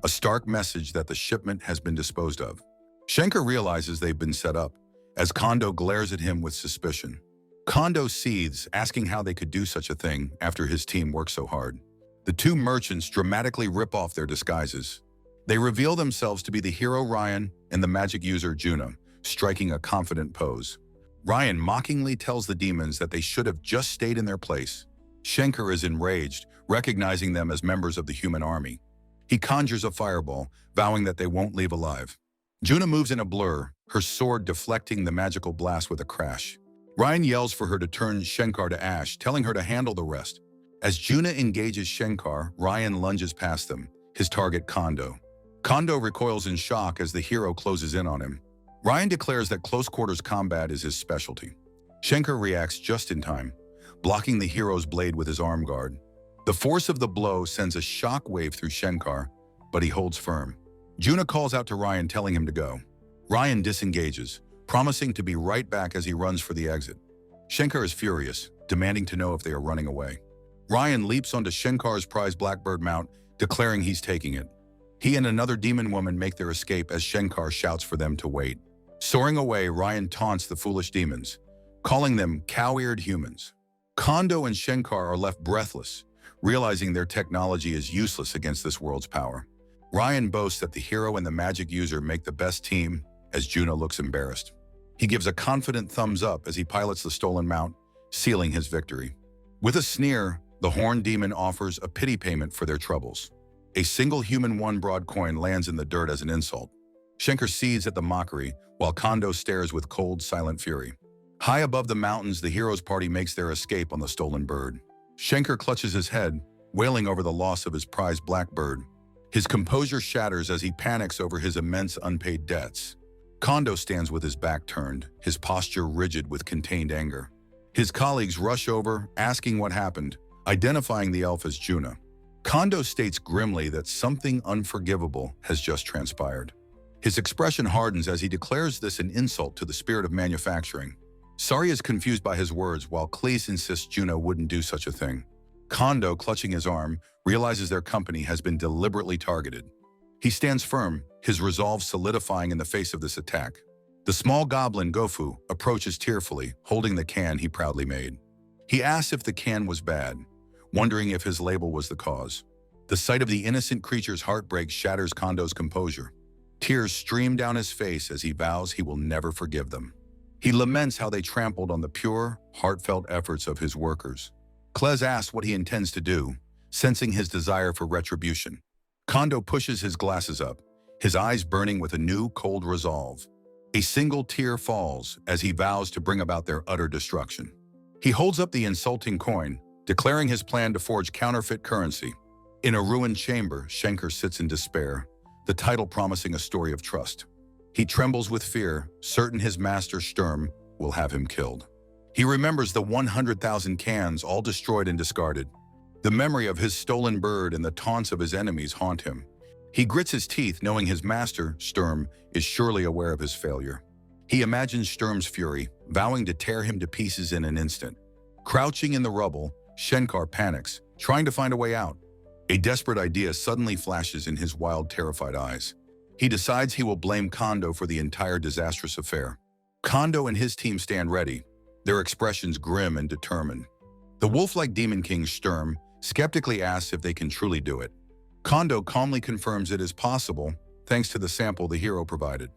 a stark message that the shipment has been disposed of. Shenkar realizes they've been set up, as Kondo glares at him with suspicion. Kondo seethes, asking how they could do such a thing after his team worked so hard. The 2 merchants dramatically rip off their disguises. They reveal themselves to be the hero Ryan and the magic user Juna, striking a confident pose. Ryan mockingly tells the demons that they should have just stayed in their place. Shenkar is enraged, recognizing them as members of the human army. He conjures a fireball, vowing that they won't leave alive. Juna moves in a blur, her sword deflecting the magical blast with a crash. Ryan yells for her to turn Shenkar to ash, telling her to handle the rest. As Juna engages Shenkar, Ryan lunges past them, his target Kondo. Kondo recoils in shock as the hero closes in on him. Ryan declares that close-quarters combat is his specialty. Shankar reacts just in time, blocking the hero's blade with his arm guard. The force of the blow sends a shock wave through Shankar, but he holds firm. Juna calls out to Ryan, telling him to go. Ryan disengages, promising to be right back as he runs for the exit. Shankar is furious, demanding to know if they are running away. Ryan leaps onto Shankar's prized blackbird mount, declaring he's taking it. He and another demon woman make their escape as Shankar shouts for them to wait. Soaring away, Ryan taunts the foolish demons, calling them cow-eared humans. Kondo and Shankar are left breathless, realizing their technology is useless against this world's power. Ryan boasts that the hero and the magic user make the best team, as Juna looks embarrassed. He gives a confident thumbs up as he pilots the stolen mount, sealing his victory. With a sneer, the horned demon offers a pity payment for their troubles. A single human one-broad coin lands in the dirt as an insult. Shankar seethes at the mockery, while Kondo stares with cold, silent fury. High above the mountains, the hero's party makes their escape on the stolen bird. Shankar clutches his head, wailing over the loss of his prized blackbird. His composure shatters as he panics over his immense unpaid debts. Kondo stands with his back turned, his posture rigid with contained anger. His colleagues rush over, asking what happened, identifying the elf as Juna. Kondo states grimly that something unforgivable has just transpired. His expression hardens as he declares this an insult to the spirit of manufacturing. Sari is confused by his words, while Cleese insists Juna wouldn't do such a thing. Kondo, clutching his arm, realizes their company has been deliberately targeted. He stands firm, his resolve solidifying in the face of this attack. The small goblin, Gofu, approaches tearfully, holding the can he proudly made. He asks if the can was bad, wondering if his label was the cause. The sight of the innocent creature's heartbreak shatters Kondo's composure. Tears stream down his face as he vows he will never forgive them. He laments how they trampled on the pure, heartfelt efforts of his workers. Klez asks what he intends to do, sensing his desire for retribution. Kondo pushes his glasses up, his eyes burning with a new, cold resolve. A single tear falls as he vows to bring about their utter destruction. He holds up the insulting coin, declaring his plan to forge counterfeit currency. In a ruined chamber, Shankar sits in despair, the title promising a story of trust. He trembles with fear, certain his master Sturm will have him killed. He remembers the 100,000 cans all destroyed and discarded. The memory of his stolen bird and the taunts of his enemies haunt him. He grits his teeth, knowing his master, Sturm, is surely aware of his failure. He imagines Sturm's fury, vowing to tear him to pieces in an instant. Crouching in the rubble, Shankar panics, trying to find a way out. A desperate idea suddenly flashes in his wild, terrified eyes. He decides he will blame Kondo for the entire disastrous affair. Kondo and his team stand ready, their expressions grim and determined. The wolf-like demon king Sturm skeptically asks if they can truly do it. Kondo calmly confirms it is possible, thanks to the sample the hero provided.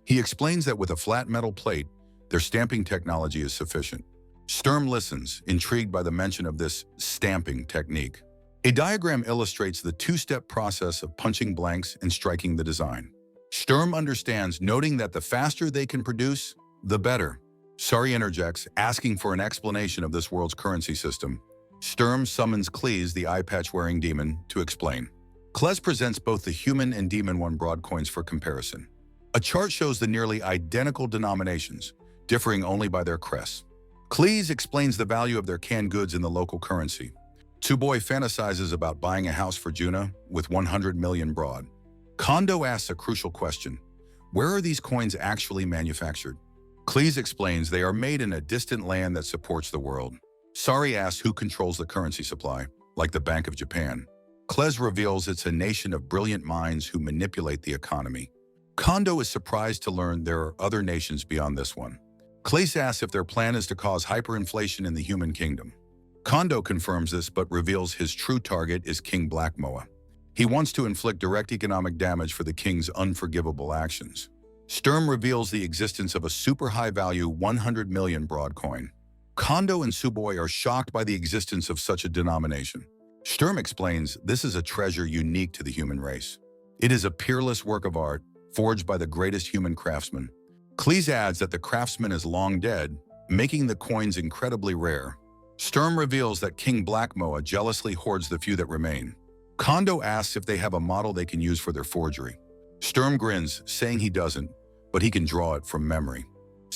He explains that with a flat metal plate, their stamping technology is sufficient. Sturm listens, intrigued by the mention of this stamping technique. A diagram illustrates the two-step process of punching blanks and striking the design. Sturm understands, noting that the faster they can produce, the better. Sari interjects, asking for an explanation of this world's currency system. Sturm summons Cleese, the eye-patch-wearing demon, to explain. Klez presents both the human and demon one-broad coins for comparison. A chart shows the nearly identical denominations, differing only by their crests. Cleese explains the value of their canned goods in the local currency. Tsuboi fantasizes about buying a house for Juna with 100 million broad. Kondo asks a crucial question: where are these coins actually manufactured? Cleese explains they are made in a distant land that supports the world. Sari asks who controls the currency supply, like the Bank of Japan. Klez reveals it's a nation of brilliant minds who manipulate the economy. Kondo is surprised to learn there are other nations beyond this one. Cleese asks if their plan is to cause hyperinflation in the human kingdom. Kondo confirms this but reveals his true target is King Black Moa. He wants to inflict direct economic damage for the king's unforgivable actions. Sturm reveals the existence of a super high-value 100 million broad coin. Kondo and Tsuboi are shocked by the existence of such a denomination. Sturm explains this is a treasure unique to the human race. It is a peerless work of art, forged by the greatest human craftsman. Cleese adds that the craftsman is long dead, making the coins incredibly rare. Sturm reveals that King Black Moa jealously hoards the few that remain. Kondo asks if they have a model they can use for their forgery. Sturm grins, saying he doesn't, but he can draw it from memory.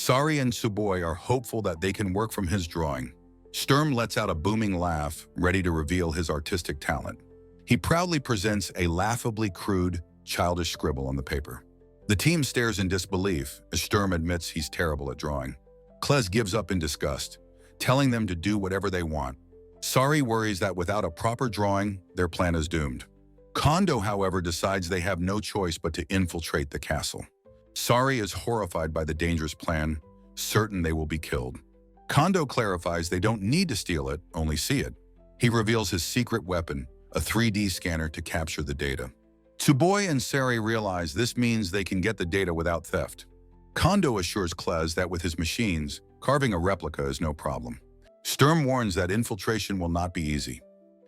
Sari and Tsuboi are hopeful that they can work from his drawing. Sturm lets out a booming laugh, ready to reveal his artistic talent. He proudly presents a laughably crude, childish scribble on the paper. The team stares in disbelief as Sturm admits he's terrible at drawing. Kles gives up in disgust, telling them to do whatever they want. Sari worries that without a proper drawing, their plan is doomed. Kondo, however, decides they have no choice but to infiltrate the castle. Sari is horrified by the dangerous plan, certain they will be killed. Kondo clarifies they don't need to steal it, only see it. He reveals his secret weapon, a 3D scanner to capture the data. Tsuboi and Sari realize this means they can get the data without theft. Kondo assures Kles that with his machines, carving a replica is no problem. Sturm warns that infiltration will not be easy.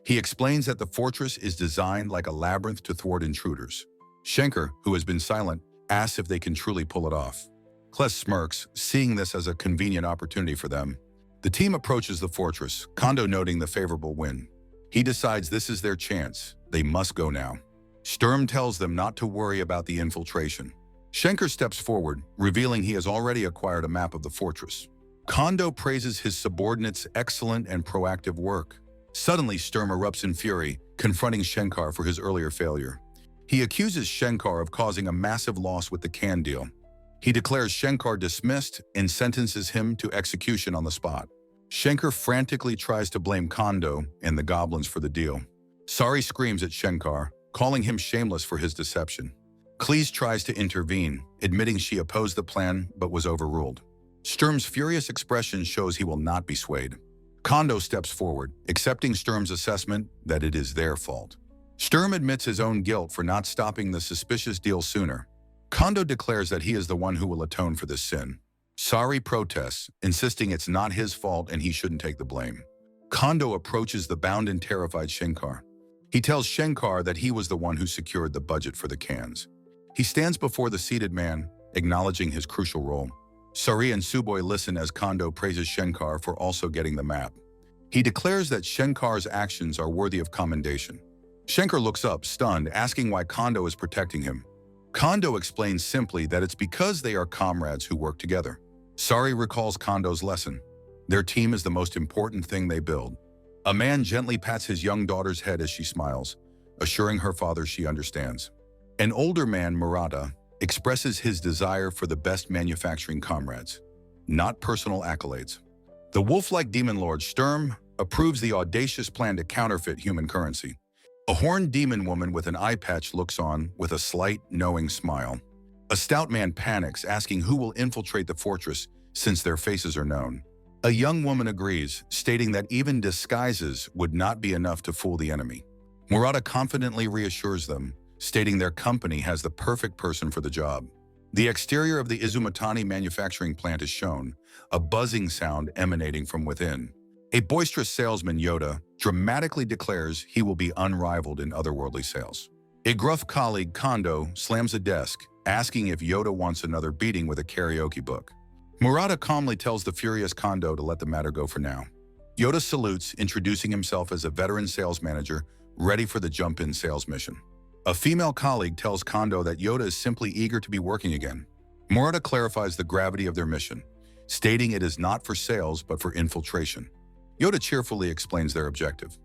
He explains that the fortress is designed like a labyrinth to thwart intruders. Schenker, who has been silent, asks if they can truly pull it off. Kles smirks, seeing this as a convenient opportunity for them. The team approaches the fortress, Kondo noting the favorable wind. He decides this is their chance. They must go now. Sturm tells them not to worry about the infiltration. Schenker steps forward, revealing he has already acquired a map of the fortress. Kondo praises his subordinates' excellent and proactive work. Suddenly, Sturm erupts in fury, confronting Shenkar for his earlier failure. He accuses Shenkar of causing a massive loss with the can deal. He declares Shenkar dismissed and sentences him to execution on the spot. Schenker frantically tries to blame Kondo and the goblins for the deal. Sari screams at Shenkar, calling him shameless for his deception. Kles tries to intervene, admitting she opposed the plan but was overruled. Sturm's furious expression shows he will not be swayed. Kondo steps forward, accepting Sturm's assessment that it is their fault. Sturm admits his own guilt for not stopping the suspicious deal sooner. Kondo declares that he is the one who will atone for this sin. Sari protests, insisting it's not his fault and he shouldn't take the blame. Kondo approaches the bound and terrified Shenkar. He tells Shenkar that he was the one who secured the budget for the cans. He stands before the seated man, acknowledging his crucial role. Sari and Tsuboi listen as Kondo praises Shenkar for also getting the map. He declares that Shenkar's actions are worthy of commendation. Shenkar looks up, stunned, asking why Kondo is protecting him. Kondo explains simply that it's because they are comrades who work together. Sari recalls Kondo's lesson. Their team is the most important thing they build. A man gently pats his young daughter's head as she smiles, assuring her father she understands. An older man, Murata, expresses his desire for the best manufacturing comrades, not personal accolades. The wolf-like demon lord Sturm approves the audacious plan to counterfeit human currency. A horned demon woman with an eye patch looks on with a slight, knowing smile. A stout man panics, asking who will infiltrate the fortress since their faces are known. A young woman agrees, stating that even disguises would not be enough to fool the enemy. Murata confidently reassures them, stating their company has the perfect person for the job. The exterior of the Izumatani manufacturing plant is shown, a buzzing sound emanating from within. A boisterous salesman, Yoda, dramatically declares he will be unrivaled in otherworldly sales. A gruff colleague, Kondo, slams a desk, asking if Yoda wants another beating with a karaoke book. Murata calmly tells the furious Kondo to let the matter go for now. Yoda salutes, introducing himself as a veteran sales manager, ready for the jump-in sales mission. A female colleague tells Kondo that Yoda is simply eager to be working again. Murata clarifies the gravity of their mission, stating it is not for sales but for infiltration. Yoda cheerfully explains their objective: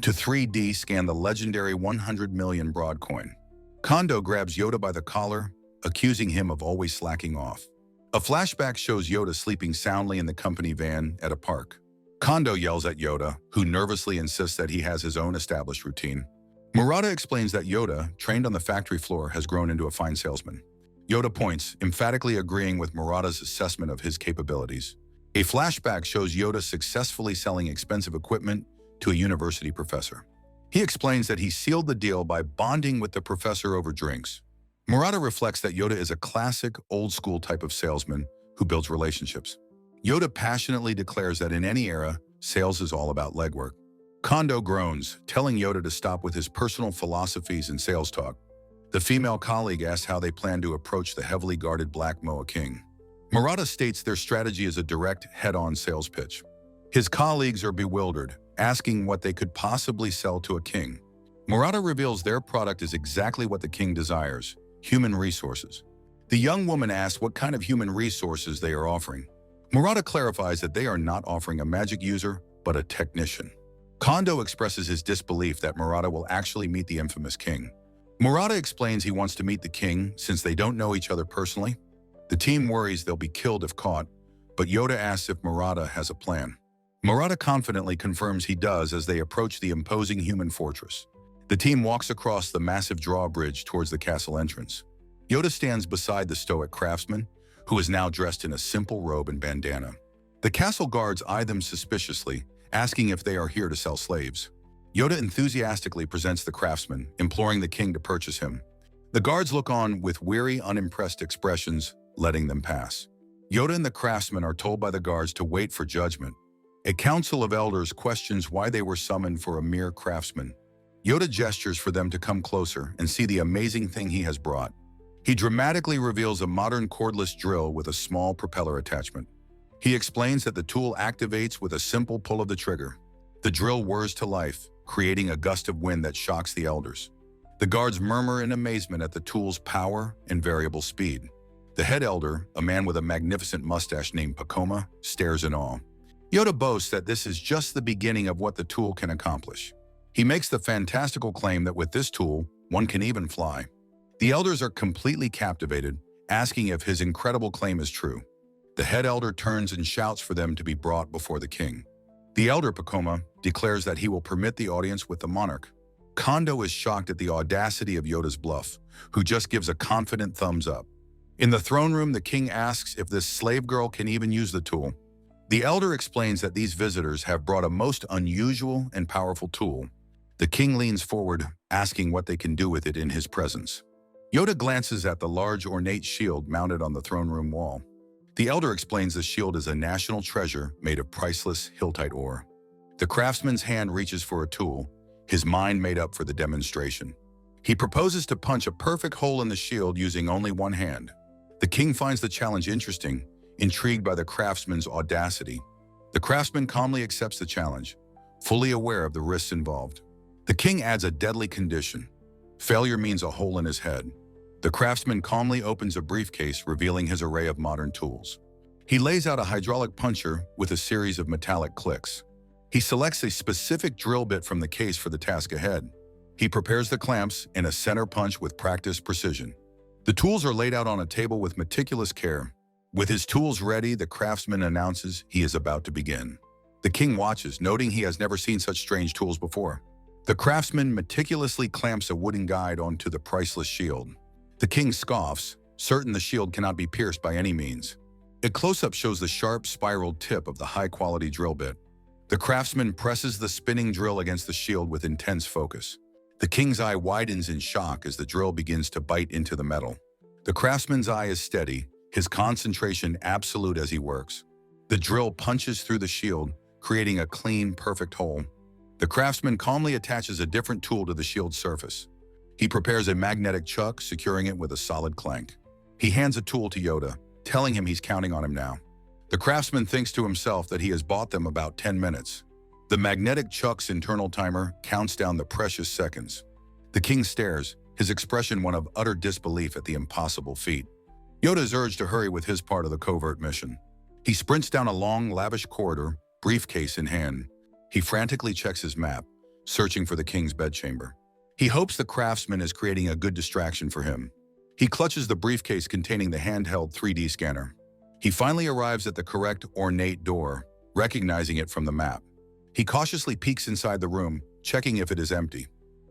to 3D scan the legendary 100 million broad coin. Kondo grabs Yoda by the collar, accusing him of always slacking off. A flashback shows Yoda sleeping soundly in the company van at a park. Kondo yells at Yoda, who nervously insists that he has his own established routine. Murata explains that Yoda, trained on the factory floor, has grown into a fine salesman. Yoda points, emphatically agreeing with Murata's assessment of his capabilities. A flashback shows Yoda successfully selling expensive equipment to a university professor. He explains that he sealed the deal by bonding with the professor over drinks. Murata reflects that Yoda is a classic, old-school type of salesman who builds relationships. Yoda passionately declares that in any era, sales is all about legwork. Kondo groans, telling Yoda to stop with his personal philosophies and sales talk. The female colleague asks how they plan to approach the heavily guarded Black Moa King. Murata states their strategy is a direct, head-on sales pitch. His colleagues are bewildered, asking what they could possibly sell to a king. Murata reveals their product is exactly what the king desires: human resources. The young woman asks what kind of human resources they are offering. Murata clarifies that they are not offering a magic user, but a technician. Kondo expresses his disbelief that Murata will actually meet the infamous king. Murata explains he wants to meet the king since they don't know each other personally. The team worries they'll be killed if caught, but Yoda asks if Murata has a plan. Murata confidently confirms he does as they approach the imposing human fortress. The team walks across the massive drawbridge towards the castle entrance. Yoda stands beside the stoic craftsman, who is now dressed in a simple robe and bandana. The castle guards eye them suspiciously, asking if they are here to sell slaves. Yoda enthusiastically presents the craftsman, imploring the king to purchase him. The guards look on with weary, unimpressed expressions, letting them pass. Yoda and the craftsman are told by the guards to wait for judgment. A council of elders questions why they were summoned for a mere craftsman. Yoda gestures for them to come closer and see the amazing thing he has brought. He dramatically reveals a modern cordless drill with a small propeller attachment. He explains that the tool activates with a simple pull of the trigger. The drill whirs to life, creating a gust of wind that shocks the elders. The guards murmur in amazement at the tool's power and variable speed. The head elder, a man with a magnificent mustache named Pakoma, stares in awe. Yoda boasts that this is just the beginning of what the tool can accomplish. He makes the fantastical claim that with this tool, one can even fly. The elders are completely captivated, asking if his incredible claim is true. The head elder turns and shouts for them to be brought before the king. The elder Pakoma declares that he will permit the audience with the monarch. Kondo is shocked at the audacity of Yoda's bluff, who just gives a confident thumbs up. In the throne room, the king asks if this slave girl can even use the tool. The elder explains that these visitors have brought a most unusual and powerful tool. The king leans forward, asking what they can do with it in his presence. Yoda glances at the large ornate shield mounted on the throne room wall. The elder explains the shield is a national treasure made of priceless Hiltite ore. The craftsman's hand reaches for a tool, his mind made up for the demonstration. He proposes to punch a perfect hole in the shield using only one hand. The king finds the challenge interesting, intrigued by the craftsman's audacity. The craftsman calmly accepts the challenge, fully aware of the risks involved. The king adds a deadly condition. Failure means a hole in his head. The craftsman calmly opens a briefcase, revealing his array of modern tools. He lays out a hydraulic puncher with a series of metallic clicks. He selects a specific drill bit from the case for the task ahead. He prepares the clamps and a center punch with practiced precision. The tools are laid out on a table with meticulous care. With his tools ready, the craftsman announces he is about to begin. The king watches, noting he has never seen such strange tools before. The craftsman meticulously clamps a wooden guide onto the priceless shield. The king scoffs, certain the shield cannot be pierced by any means. A close-up shows the sharp, spiraled tip of the high-quality drill bit. The craftsman presses the spinning drill against the shield with intense focus. The king's eye widens in shock as the drill begins to bite into the metal. The craftsman's eye is steady, his concentration absolute as he works. The drill punches through the shield, creating a clean, perfect hole. The craftsman calmly attaches a different tool to the shield's surface. He prepares a magnetic chuck, securing it with a solid clank. He hands a tool to Yoda, telling him he's counting on him now. The craftsman thinks to himself that he has bought them about 10 minutes. The magnetic chuck's internal timer counts down the precious seconds. The king stares, his expression one of utter disbelief at the impossible feat. Yoda is urged to hurry with his part of the covert mission. He sprints down a long, lavish corridor, briefcase in hand. He frantically checks his map, searching for the king's bedchamber. He hopes the craftsman is creating a good distraction for him. He clutches the briefcase containing the handheld 3D scanner. He finally arrives at the correct ornate door, recognizing it from the map. He cautiously peeks inside the room, checking if it is empty.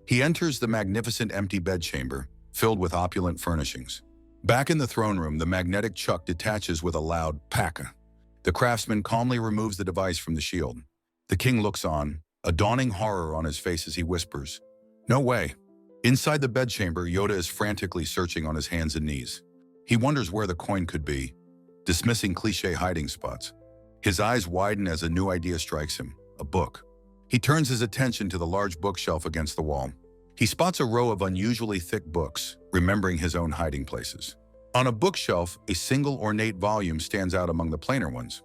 He enters the magnificent empty bedchamber, filled with opulent furnishings. Back in the throne room, the magnetic chuck detaches with a loud "Paka." The craftsman calmly removes the device from the shield. The king looks on, a dawning horror on his face as he whispers, "No way." Inside the bedchamber, Yoda is frantically searching on his hands and knees. He wonders where the coin could be, dismissing cliché hiding spots. His eyes widen as a new idea strikes him, a book. He turns his attention to the large bookshelf against the wall. He spots a row of unusually thick books, remembering his own hiding places. On a bookshelf, a single ornate volume stands out among the plainer ones.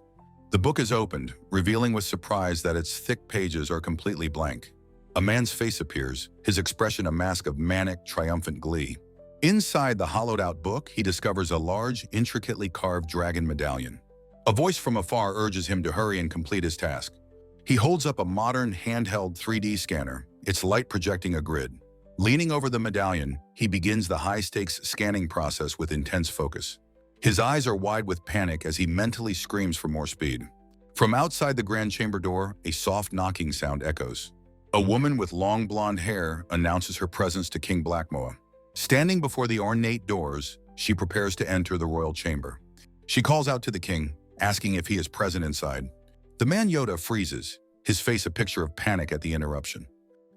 The book is opened, revealing with surprise that its thick pages are completely blank. A man's face appears, his expression a mask of manic, triumphant glee. Inside the hollowed-out book, he discovers a large, intricately carved dragon medallion. A voice from afar urges him to hurry and complete his task. He holds up a modern, handheld 3D scanner, its light projecting a grid. Leaning over the medallion, he begins the high-stakes scanning process with intense focus. His eyes are wide with panic as he mentally screams for more speed. From outside the grand chamber door, a soft knocking sound echoes. A woman with long blonde hair announces her presence to King Blackmoa. Standing before the ornate doors, she prepares to enter the royal chamber. She calls out to the king, asking if he is present inside. The man Yoda freezes, his face a picture of panic at the interruption.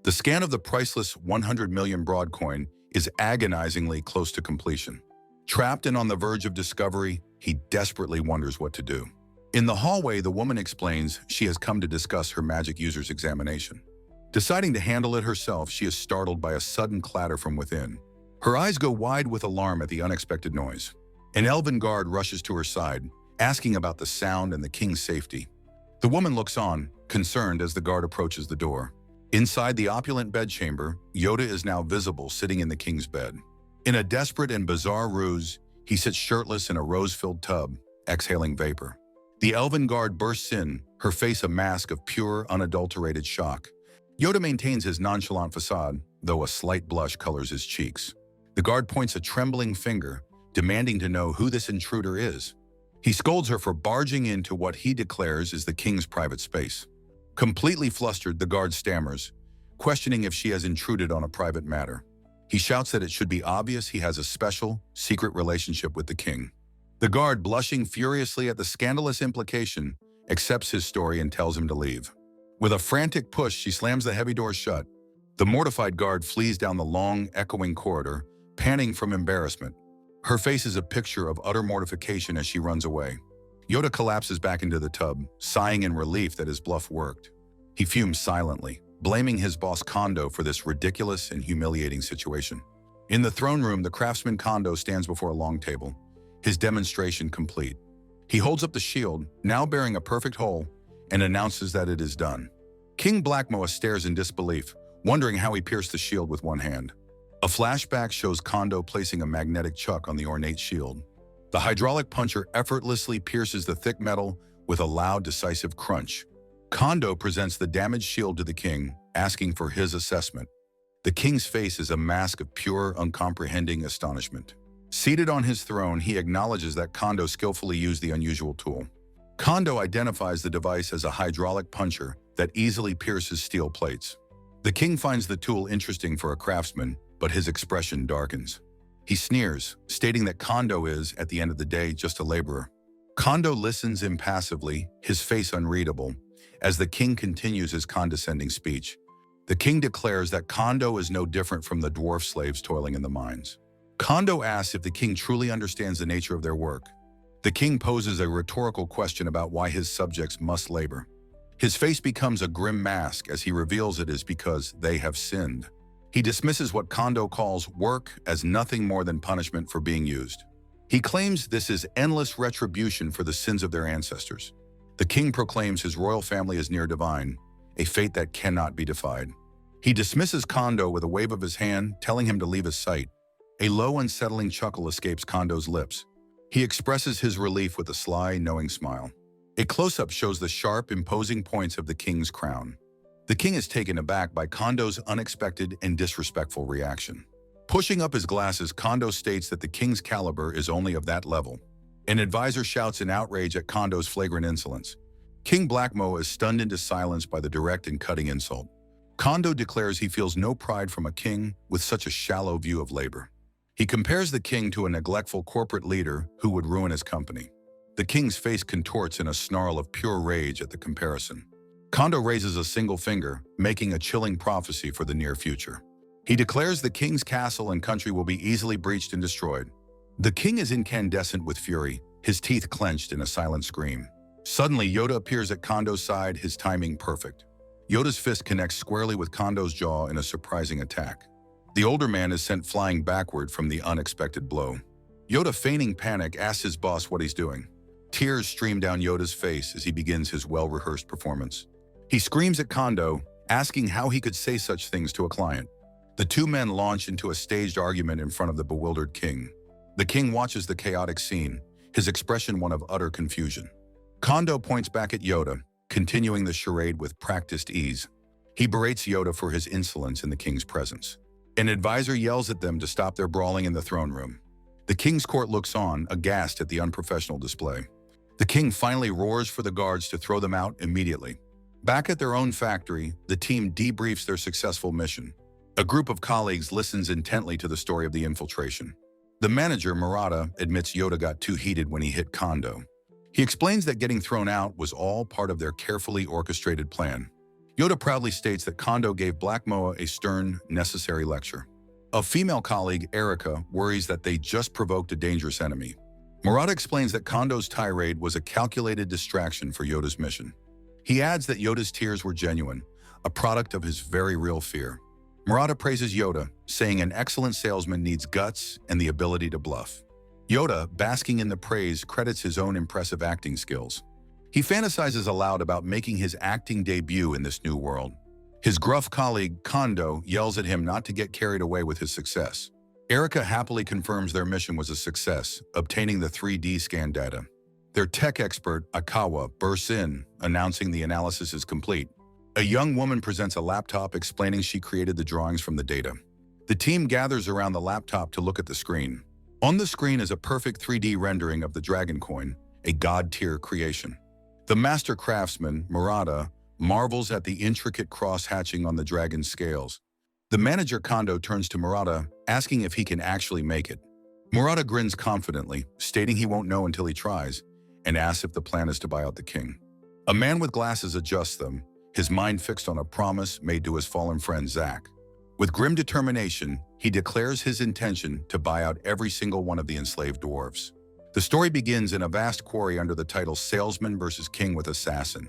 The scan of the priceless 100 million broad coin is agonizingly close to completion. Trapped and on the verge of discovery, he desperately wonders what to do. In the hallway, the woman explains she has come to discuss her magic user's examination. Deciding to handle it herself, she is startled by a sudden clatter from within. Her eyes go wide with alarm at the unexpected noise. An elven guard rushes to her side, asking about the sound and the king's safety. The woman looks on, concerned as the guard approaches the door. Inside the opulent bedchamber, Yoda is now visible sitting in the king's bed. In a desperate and bizarre ruse, he sits shirtless in a rose-filled tub, exhaling vapor. The elven guard bursts in, her face a mask of pure, unadulterated shock. Yoda maintains his nonchalant facade, though a slight blush colors his cheeks. The guard points a trembling finger, demanding to know who this intruder is. He scolds her for barging into what he declares is the king's private space. Completely flustered, the guard stammers, questioning if she has intruded on a private matter. He shouts that it should be obvious he has a special, secret relationship with the king. The guard, blushing furiously at the scandalous implication, accepts his story and tells him to leave. With a frantic push, she slams the heavy door shut. The mortified guard flees down the long, echoing corridor, panting from embarrassment. Her face is a picture of utter mortification as she runs away. Yoda collapses back into the tub, sighing in relief that his bluff worked. He fumes silently, blaming his boss Kondo for this ridiculous and humiliating situation. In the throne room, the craftsman Kondo stands before a long table, his demonstration complete. He holds up the shield, now bearing a perfect hole, and announces that it is done. King Blackmoa stares in disbelief, wondering how he pierced the shield with one hand. A flashback shows Kondo placing a magnetic chuck on the ornate shield. The hydraulic puncher effortlessly pierces the thick metal with a loud, decisive crunch. Kondo presents the damaged shield to the king, asking for his assessment. The king's face is a mask of pure, uncomprehending astonishment. Seated on his throne, he acknowledges that Kondo skillfully used the unusual tool. Kondo identifies the device as a hydraulic puncher that easily pierces steel plates. The king finds the tool interesting for a craftsman, but his expression darkens. He sneers, stating that Kondo is, at the end of the day, just a laborer. Kondo listens impassively, his face unreadable, as the king continues his condescending speech. The king declares that Kondo is no different from the dwarf slaves toiling in the mines. Kondo asks if the king truly understands the nature of their work. The king poses a rhetorical question about why his subjects must labor. His face becomes a grim mask as he reveals it is because they have sinned. He dismisses what Kondo calls work as nothing more than punishment for being used. He claims this is endless retribution for the sins of their ancestors. The king proclaims his royal family is near divine, a fate that cannot be defied. He dismisses Kondo with a wave of his hand, telling him to leave his sight. A low, unsettling chuckle escapes Kondo's lips. He expresses his relief with a sly, knowing smile. A close-up shows the sharp, imposing points of the king's crown. The king is taken aback by Kondo's unexpected and disrespectful reaction. Pushing up his glasses, Kondo states that the king's caliber is only of that level. An advisor shouts in outrage at Kondo's flagrant insolence. King Blackmoa is stunned into silence by the direct and cutting insult. Kondo declares he feels no pride from a king with such a shallow view of labor. He compares the king to a neglectful corporate leader who would ruin his company. The king's face contorts in a snarl of pure rage at the comparison. Kondo raises a single finger, making a chilling prophecy for the near future. He declares the king's castle and country will be easily breached and destroyed. The king is incandescent with fury, his teeth clenched in a silent scream. Suddenly, Yoda appears at Kondo's side, his timing perfect. Yoda's fist connects squarely with Kondo's jaw in a surprising attack. The older man is sent flying backward from the unexpected blow. Yoda, feigning panic, asks his boss what he's doing. Tears stream down Yoda's face as he begins his well-rehearsed performance. He screams at Kondo, asking how he could say such things to a client. The two men launch into a staged argument in front of the bewildered king. The king watches the chaotic scene, his expression one of utter confusion. Kondo points back at Yoda, continuing the charade with practiced ease. He berates Yoda for his insolence in the king's presence. An advisor yells at them to stop their brawling in the throne room. The king's court looks on, aghast at the unprofessional display. The king finally roars for the guards to throw them out immediately. Back at their own factory, the team debriefs their successful mission. A group of colleagues listens intently to the story of the infiltration. The manager, Murata, admits Yoda got too heated when he hit Kondo. He explains that getting thrown out was all part of their carefully orchestrated plan. Yoda proudly states that Kondo gave Black Moa a stern, necessary lecture. A female colleague, Erica, worries that they just provoked a dangerous enemy. Murata explains that Kondo's tirade was a calculated distraction for Yoda's mission. He adds that Yoda's tears were genuine, a product of his very real fear. Murata praises Yoda, saying an excellent salesman needs guts and the ability to bluff. Yoda, basking in the praise, credits his own impressive acting skills. He fantasizes aloud about making his acting debut in this new world. His gruff colleague, Kondo, yells at him not to get carried away with his success. Erica happily confirms their mission was a success, obtaining the 3D scan data. Their tech expert, Akawa, bursts in, announcing the analysis is complete. A young woman presents a laptop explaining she created the drawings from the data. The team gathers around the laptop to look at the screen. On the screen is a perfect 3D rendering of the dragon coin, a god-tier creation. The master craftsman, Murata, marvels at the intricate cross-hatching on the dragon's scales. The manager Kondo turns to Murata, asking if he can actually make it. Murata grins confidently, stating he won't know until he tries, and asks if the plan is to buy out the king. A man with glasses adjusts them, his mind fixed on a promise made to his fallen friend Zack. With grim determination, he declares his intention to buy out every single one of the enslaved dwarves. The story begins in a vast quarry under the title Salesman vs. King with Assassin.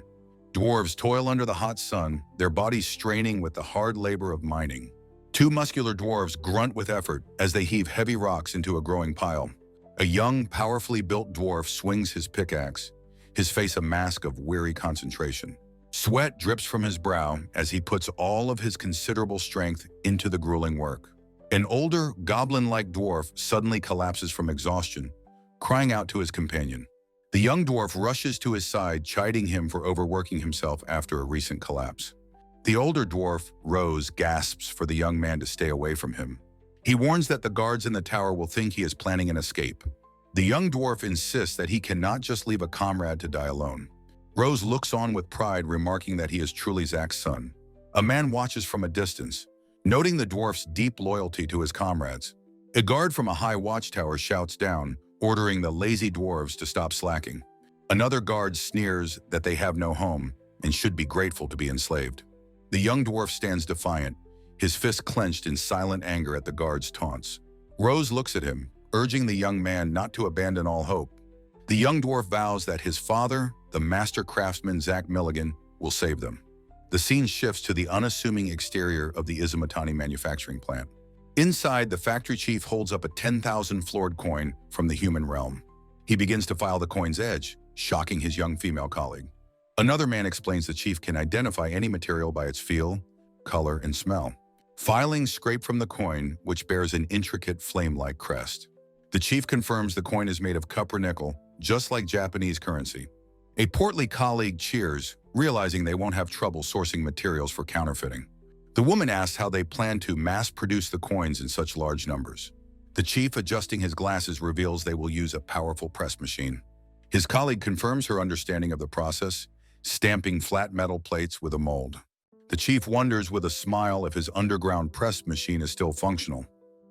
Dwarves toil under the hot sun, their bodies straining with the hard labor of mining. Two muscular dwarves grunt with effort as they heave heavy rocks into a growing pile. A young, powerfully built dwarf swings his pickaxe, his face a mask of weary concentration. Sweat drips from his brow as he puts all of his considerable strength into the grueling work. An older, goblin-like dwarf suddenly collapses from exhaustion, crying out to his companion. The young dwarf rushes to his side, chiding him for overworking himself after a recent collapse. The older dwarf, Rose, gasps for the young man to stay away from him. He warns that the guards in the tower will think he is planning an escape. The young dwarf insists that he cannot just leave a comrade to die alone. Rose looks on with pride, remarking that he is truly Zack's son. A man watches from a distance, noting the dwarf's deep loyalty to his comrades. A guard from a high watchtower shouts down, ordering the lazy dwarves to stop slacking. Another guard sneers that they have no home and should be grateful to be enslaved. The young dwarf stands defiant, his fist clenched in silent anger at the guard's taunts. Rose looks at him, urging the young man not to abandon all hope. The young dwarf vows that his father, the master craftsman Zack Milligan, will save them. The scene shifts to the unassuming exterior of the Izumatani manufacturing plant. Inside, the factory chief holds up a 10,000 floored coin from the human realm. He begins to file the coin's edge, shocking his young female colleague. Another man explains the chief can identify any material by its feel, color, and smell. Filings scrape from the coin, which bears an intricate flame-like crest. The chief confirms the coin is made of copper nickel, just like Japanese currency. A portly colleague cheers, realizing they won't have trouble sourcing materials for counterfeiting. The woman asks how they plan to mass-produce the coins in such large numbers. The chief, adjusting his glasses, reveals they will use a powerful press machine. His colleague confirms her understanding of the process, stamping flat metal plates with a mold. The chief wonders with a smile if his underground press machine is still functional.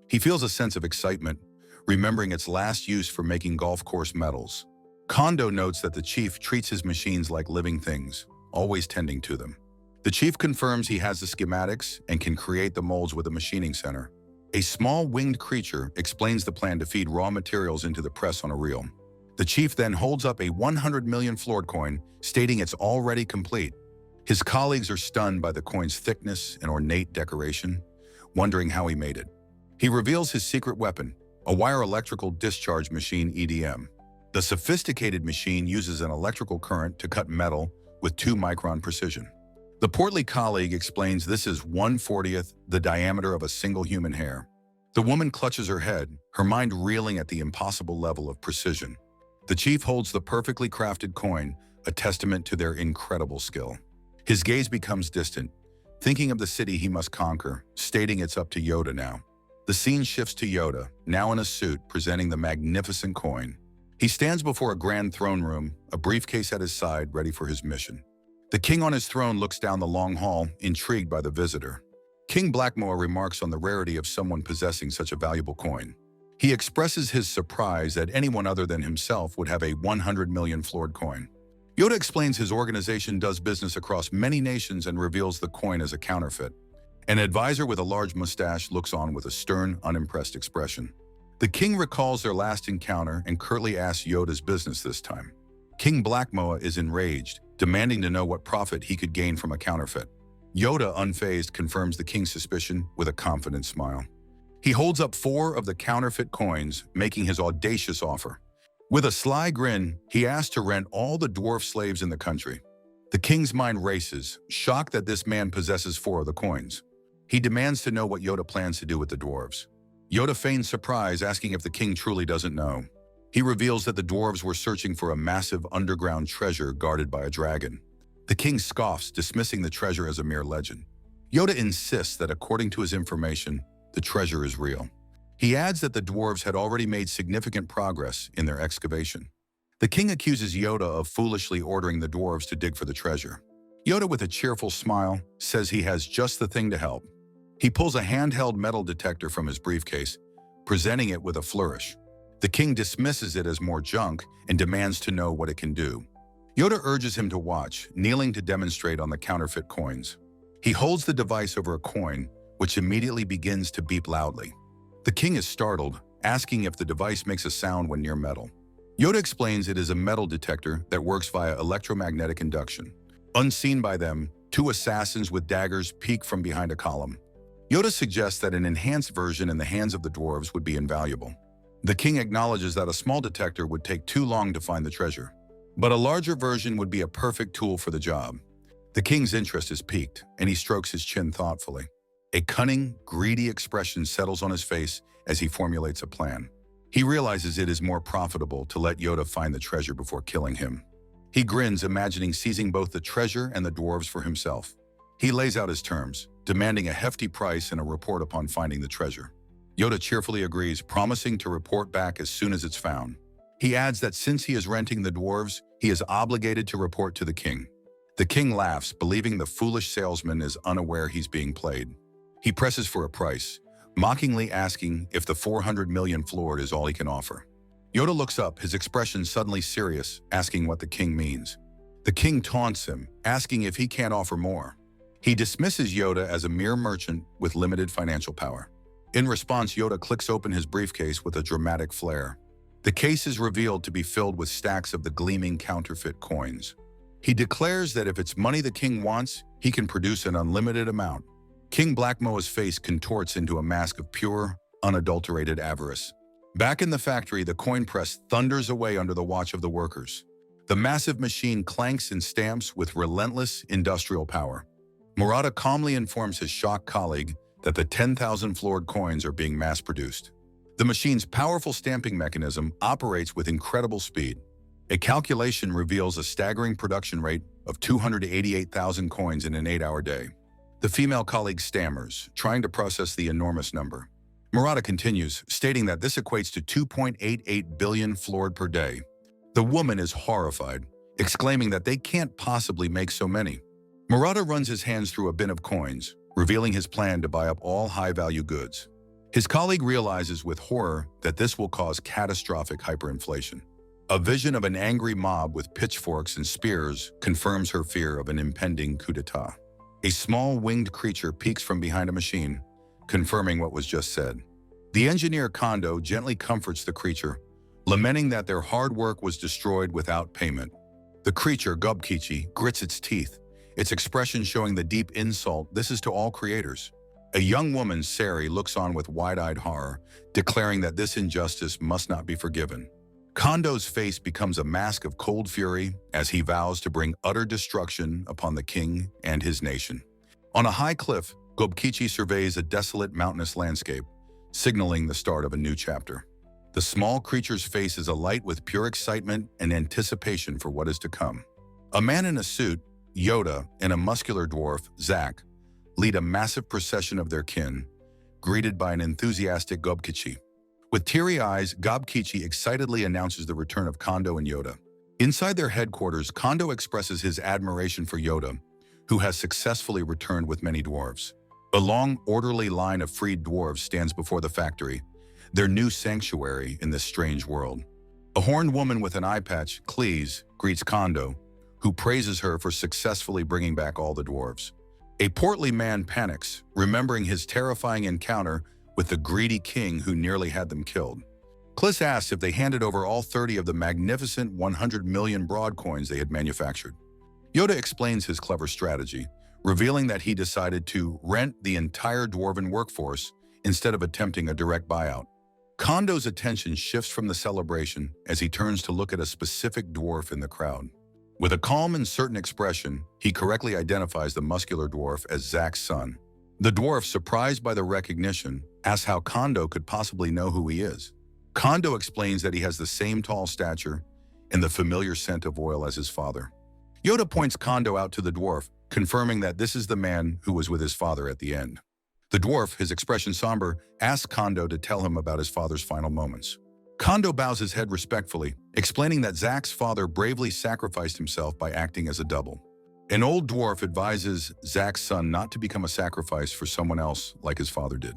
He feels a sense of excitement, remembering its last use for making golf course medals. Kondo notes that the chief treats his machines like living things, always tending to them. The chief confirms he has the schematics and can create the molds with a machining center. A small winged creature explains the plan to feed raw materials into the press on a reel. The chief then holds up a 100 million floored coin, stating it's already complete. His colleagues are stunned by the coin's thickness and ornate decoration, wondering how he made it. He reveals his secret weapon, a wire electrical discharge machine EDM. The sophisticated machine uses an electrical current to cut metal with 2-micron precision. The portly colleague explains this is 1/40th the diameter of a single human hair. The woman clutches her head, her mind reeling at the impossible level of precision. The chief holds the perfectly crafted coin, a testament to their incredible skill. His gaze becomes distant, thinking of the city he must conquer, stating it's up to Yoda now. The scene shifts to Yoda, now in a suit, presenting the magnificent coin. He stands before a grand throne room, a briefcase at his side, ready for his mission. The king on his throne looks down the long hall, intrigued by the visitor. King Blackmoor remarks on the rarity of someone possessing such a valuable coin. He expresses his surprise that anyone other than himself would have a 100 million floored coin. Yoda explains his organization does business across many nations and reveals the coin as a counterfeit. An advisor with a large mustache looks on with a stern, unimpressed expression. The king recalls their last encounter and curtly asks Yoda's business this time. King Blackmoor is enraged, demanding to know what profit he could gain from a counterfeit. Yoda, unfazed, confirms the king's suspicion with a confident smile. He holds up 4 of the counterfeit coins, making his audacious offer. With a sly grin, he asks to rent all the dwarf slaves in the country. The king's mind races, shocked that this man possesses 4 of the coins. He demands to know what Yoda plans to do with the dwarves. Yoda feigns surprise, asking if the king truly doesn't know. He reveals that the dwarves were searching for a massive underground treasure guarded by a dragon. The king scoffs, dismissing the treasure as a mere legend. Yoda insists that according to his information, the treasure is real. He adds that the dwarves had already made significant progress in their excavation. The king accuses Yoda of foolishly ordering the dwarves to dig for the treasure. Yoda, with a cheerful smile, says he has just the thing to help. He pulls a handheld metal detector from his briefcase, presenting it with a flourish. The king dismisses it as more junk and demands to know what it can do. Yoda urges him to watch, kneeling to demonstrate on the counterfeit coins. He holds the device over a coin, which immediately begins to beep loudly. The king is startled, asking if the device makes a sound when near metal. Yoda explains it is a metal detector that works via electromagnetic induction. Unseen by them, 2 assassins with daggers peek from behind a column. Yoda suggests that an enhanced version in the hands of the dwarves would be invaluable. The king acknowledges that a small detector would take too long to find the treasure, but a larger version would be a perfect tool for the job. The king's interest is piqued, and he strokes his chin thoughtfully. A cunning, greedy expression settles on his face as he formulates a plan. He realizes it is more profitable to let Yoda find the treasure before killing him. He grins, imagining seizing both the treasure and the dwarves for himself. He lays out his terms, demanding a hefty price and a report upon finding the treasure. Yoda cheerfully agrees, promising to report back as soon as it's found. He adds that since he is renting the dwarves, he is obligated to report to the king. The king laughs, believing the foolish salesman is unaware he's being played. He presses for a price, mockingly asking if the 400 million floored is all he can offer. Yoda looks up, his expression suddenly serious, asking what the king means. The king taunts him, asking if he can't offer more. He dismisses Yoda as a mere merchant with limited financial power. In response, Yoda clicks open his briefcase with a dramatic flair. The case is revealed to be filled with stacks of the gleaming counterfeit coins. He declares that if it's money the king wants, he can produce an unlimited amount. King Blackmoor's face contorts into a mask of pure, unadulterated avarice. Back in the factory, the coin press thunders away under the watch of the workers. The massive machine clanks and stamps with relentless industrial power. Murata calmly informs his shocked colleague that the 10,000 floored coins are being mass-produced. The machine's powerful stamping mechanism operates with incredible speed. A calculation reveals a staggering production rate of 288,000 coins in an 8-hour day. The female colleague stammers, trying to process the enormous number. Murata continues, stating that this equates to 2.88 billion floored per day. The woman is horrified, exclaiming that they can't possibly make so many. Murata runs his hands through a bin of coins, revealing his plan to buy up all high-value goods. His colleague realizes with horror that this will cause catastrophic hyperinflation. A vision of an angry mob with pitchforks and spears confirms her fear of an impending coup d'etat. A small winged creature peeks from behind a machine, confirming what was just said. The engineer Kondo gently comforts the creature, lamenting that their hard work was destroyed without payment. The creature, Gubkichi, grits its teeth, its expression showing the deep insult this is to all creators. A young woman, Sari, looks on with wide-eyed horror, declaring that this injustice must not be forgiven. Kondo's face becomes a mask of cold fury as he vows to bring utter destruction upon the king and his nation. On a high cliff, Gobkichi surveys a desolate mountainous landscape, signaling the start of a new chapter. The small creature's face is alight with pure excitement and anticipation for what is to come. A man in a suit, Yoda, and a muscular dwarf, Zack, lead a massive procession of their kin, greeted by an enthusiastic Gobkichi. With teary eyes, Gobkichi excitedly announces the return of Kondo and Yoda. Inside their headquarters, Kondo expresses his admiration for Yoda, who has successfully returned with many dwarves. A long, orderly line of freed dwarves stands before the factory, their new sanctuary in this strange world. A horned woman with an eye patch, Cleese, greets Kondo, who praises her for successfully bringing back all the dwarves. A portly man panics, remembering his terrifying encounter with the greedy king who nearly had them killed. Kliss asks if they handed over all 30 of the magnificent 100 million broad coins they had manufactured. Yoda explains his clever strategy, revealing that he decided to rent the entire dwarven workforce instead of attempting a direct buyout. Kondo's attention shifts from the celebration as he turns to look at a specific dwarf in the crowd. With a calm and certain expression, he correctly identifies the muscular dwarf as Zack's son. The dwarf, surprised by the recognition, asks how Kondo could possibly know who he is. Kondo explains that he has the same tall stature and the familiar scent of oil as his father. Yoda points Kondo out to the dwarf, confirming that this is the man who was with his father at the end. The dwarf, his expression somber, asks Kondo to tell him about his father's final moments. Kondo bows his head respectfully, explaining that Zack's father bravely sacrificed himself by acting as a double. An old dwarf advises Zack's son not to become a sacrifice for someone else like his father did.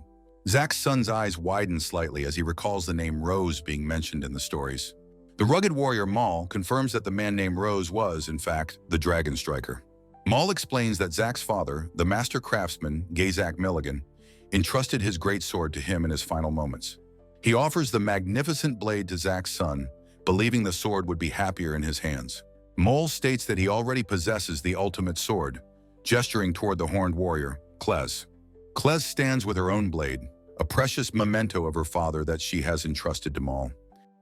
Zack's son's eyes widen slightly as he recalls the name Rose being mentioned in the stories. The rugged warrior Maul confirms that the man named Rose was, in fact, the Dragon Striker. Maul explains that Zack's father, the master craftsman, Gazak Milligan, entrusted his great sword to him in his final moments. He offers the magnificent blade to Zack's son, believing the sword would be happier in his hands. Maul states that he already possesses the ultimate sword, gesturing toward the horned warrior, Kliss. Kliss stands with her own blade, a precious memento of her father that she has entrusted to Maul.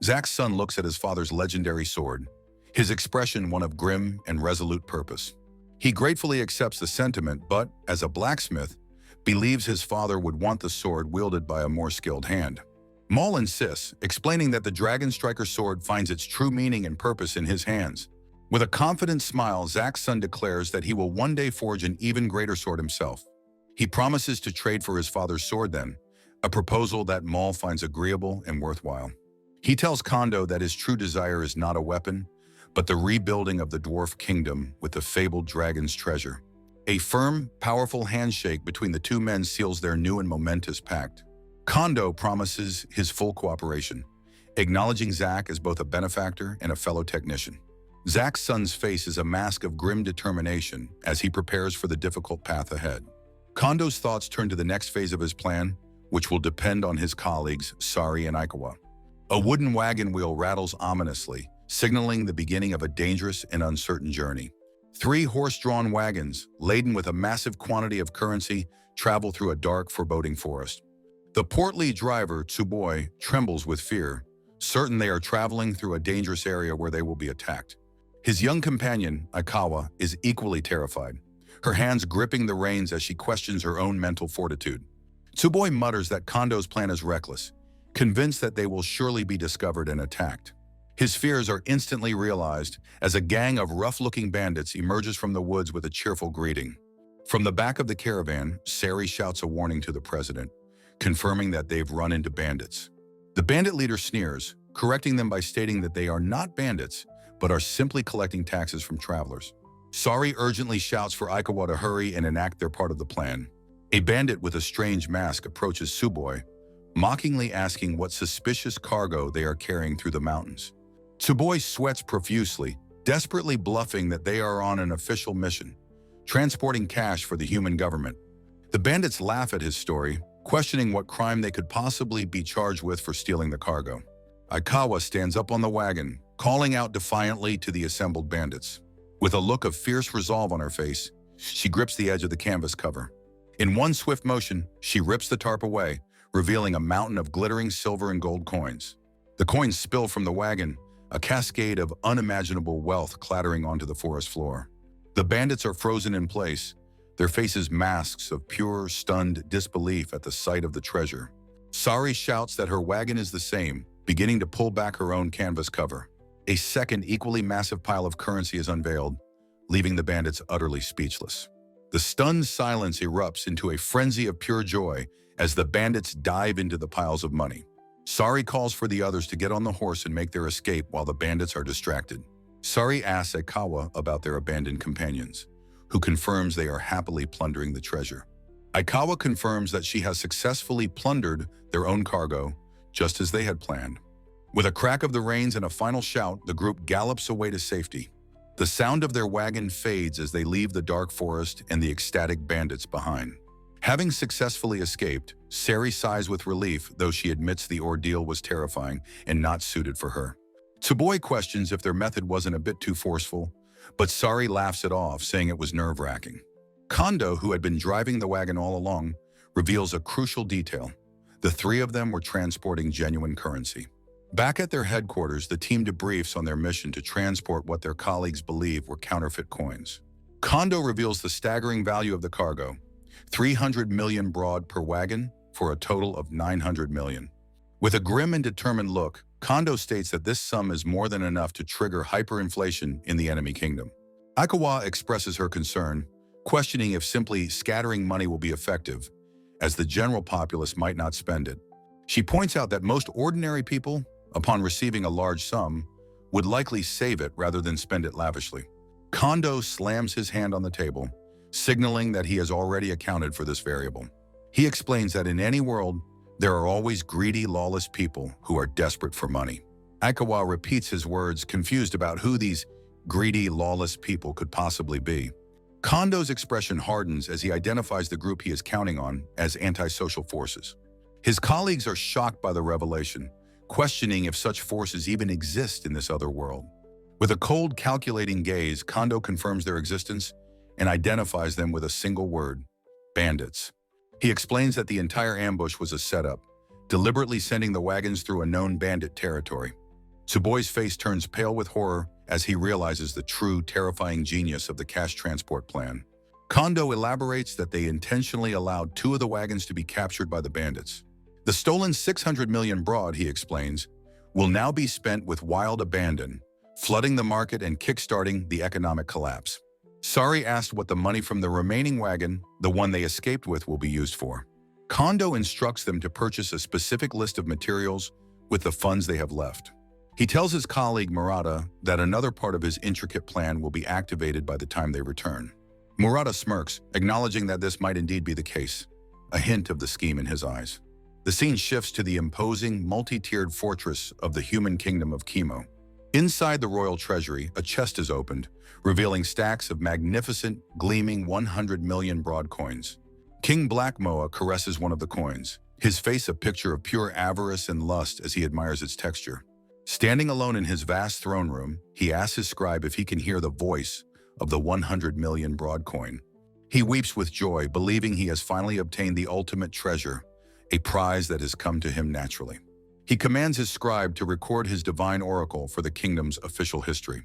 Zack's son looks at his father's legendary sword, his expression one of grim and resolute purpose. He gratefully accepts the sentiment, but, as a blacksmith, believes his father would want the sword wielded by a more skilled hand. Maul insists, explaining that the Dragon Striker sword finds its true meaning and purpose in his hands. With a confident smile, Zack's son declares that he will one day forge an even greater sword himself. He promises to trade for his father's sword then, a proposal that Maul finds agreeable and worthwhile. He tells Kondo that his true desire is not a weapon, but the rebuilding of the dwarf kingdom with the fabled dragon's treasure. A firm, powerful handshake between the two men seals their new and momentous pact. Kondo promises his full cooperation, acknowledging Zack as both a benefactor and a fellow technician. Zack's son's face is a mask of grim determination as he prepares for the difficult path ahead. Kondo's thoughts turn to the next phase of his plan, which will depend on his colleagues, Sari and Aikawa. A wooden wagon wheel rattles ominously, signaling the beginning of a dangerous and uncertain journey. 3 horse-drawn wagons, laden with a massive quantity of currency, travel through a dark, foreboding forest. The portly driver, Tsuboi, trembles with fear, certain they are traveling through a dangerous area where they will be attacked. His young companion, Aikawa, is equally terrified, her hands gripping the reins as she questions her own mental fortitude. Tsuboi mutters that Kondo's plan is reckless, convinced that they will surely be discovered and attacked. His fears are instantly realized as a gang of rough-looking bandits emerges from the woods with a cheerful greeting. From the back of the caravan, Sari shouts a warning to the president, confirming that they've run into bandits. The bandit leader sneers, correcting them by stating that they are not bandits, but are simply collecting taxes from travelers. Sari urgently shouts for Aikawa to hurry and enact their part of the plan. A bandit with a strange mask approaches Tsuboi, mockingly asking what suspicious cargo they are carrying through the mountains. Tsuboi sweats profusely, desperately bluffing that they are on an official mission, transporting cash for the human government. The bandits laugh at his story, questioning what crime they could possibly be charged with for stealing the cargo. Aikawa stands up on the wagon, calling out defiantly to the assembled bandits. With a look of fierce resolve on her face, she grips the edge of the canvas cover. In one swift motion, she rips the tarp away, revealing a mountain of glittering silver and gold coins. The coins spill from the wagon, a cascade of unimaginable wealth clattering onto the forest floor. The bandits are frozen in place, their faces masks of pure, stunned disbelief at the sight of the treasure. Sari shouts that her wagon is the same, beginning to pull back her own canvas cover. A second, equally massive pile of currency is unveiled, leaving the bandits utterly speechless. The stunned silence erupts into a frenzy of pure joy as the bandits dive into the piles of money. Sari calls for the others to get on the horse and make their escape while the bandits are distracted. Sari asks Aikawa about their abandoned companions, who confirms they are happily plundering the treasure. Aikawa confirms that she has successfully plundered their own cargo, just as they had planned. With a crack of the reins and a final shout, the group gallops away to safety. The sound of their wagon fades as they leave the dark forest and the ecstatic bandits behind. Having successfully escaped, Sari sighs with relief, though she admits the ordeal was terrifying and not suited for her. Tsuboi questions if their method wasn't a bit too forceful, but Sari laughs it off, saying it was nerve-wracking. Kondo, who had been driving the wagon all along, reveals a crucial detail. The three of them were transporting genuine currency. Back at their headquarters, the team debriefs on their mission to transport what their colleagues believe were counterfeit coins. Kondo reveals the staggering value of the cargo, 300 million broad per wagon for a total of 900 million. With a grim and determined look, Kondo states that this sum is more than enough to trigger hyperinflation in the enemy kingdom. Aikawa expresses her concern, questioning if simply scattering money will be effective, as the general populace might not spend it. She points out that most ordinary people, upon receiving a large sum, would likely save it rather than spend it lavishly. Kondo slams his hand on the table, signaling that he has already accounted for this variable. He explains that in any world, there are always greedy, lawless people who are desperate for money. Aikawa repeats his words, confused about who these greedy, lawless people could possibly be. Kondo's expression hardens as he identifies the group he is counting on as antisocial forces. His colleagues are shocked by the revelation, questioning if such forces even exist in this other world. With a cold, calculating gaze, Kondo confirms their existence and identifies them with a single word: bandits. He explains that the entire ambush was a setup, deliberately sending the wagons through a known bandit territory. Tsuboi's face turns pale with horror as he realizes the true, terrifying genius of the cash transport plan. Kondo elaborates that they intentionally allowed 2 of the wagons to be captured by the bandits. The stolen 600 million broad, he explains, will now be spent with wild abandon, flooding the market and kickstarting the economic collapse. Sari asked what the money from the remaining wagon, the one they escaped with, will be used for. Kondo instructs them to purchase a specific list of materials with the funds they have left. He tells his colleague Murata that another part of his intricate plan will be activated by the time they return. Murata smirks, acknowledging that this might indeed be the case, a hint of the scheme in his eyes. The scene shifts to the imposing, multi-tiered fortress of the human kingdom of Kimo. Inside the royal treasury, a chest is opened, revealing stacks of magnificent, gleaming 100 million broad coins. King Black Moa caresses one of the coins, his face a picture of pure avarice and lust as he admires its texture. Standing alone in his vast throne room, he asks his scribe if he can hear the voice of the 100 million broad coin. He weeps with joy, believing he has finally obtained the ultimate treasure, a prize that has come to him naturally. He commands his scribe to record his divine oracle for the kingdom's official history.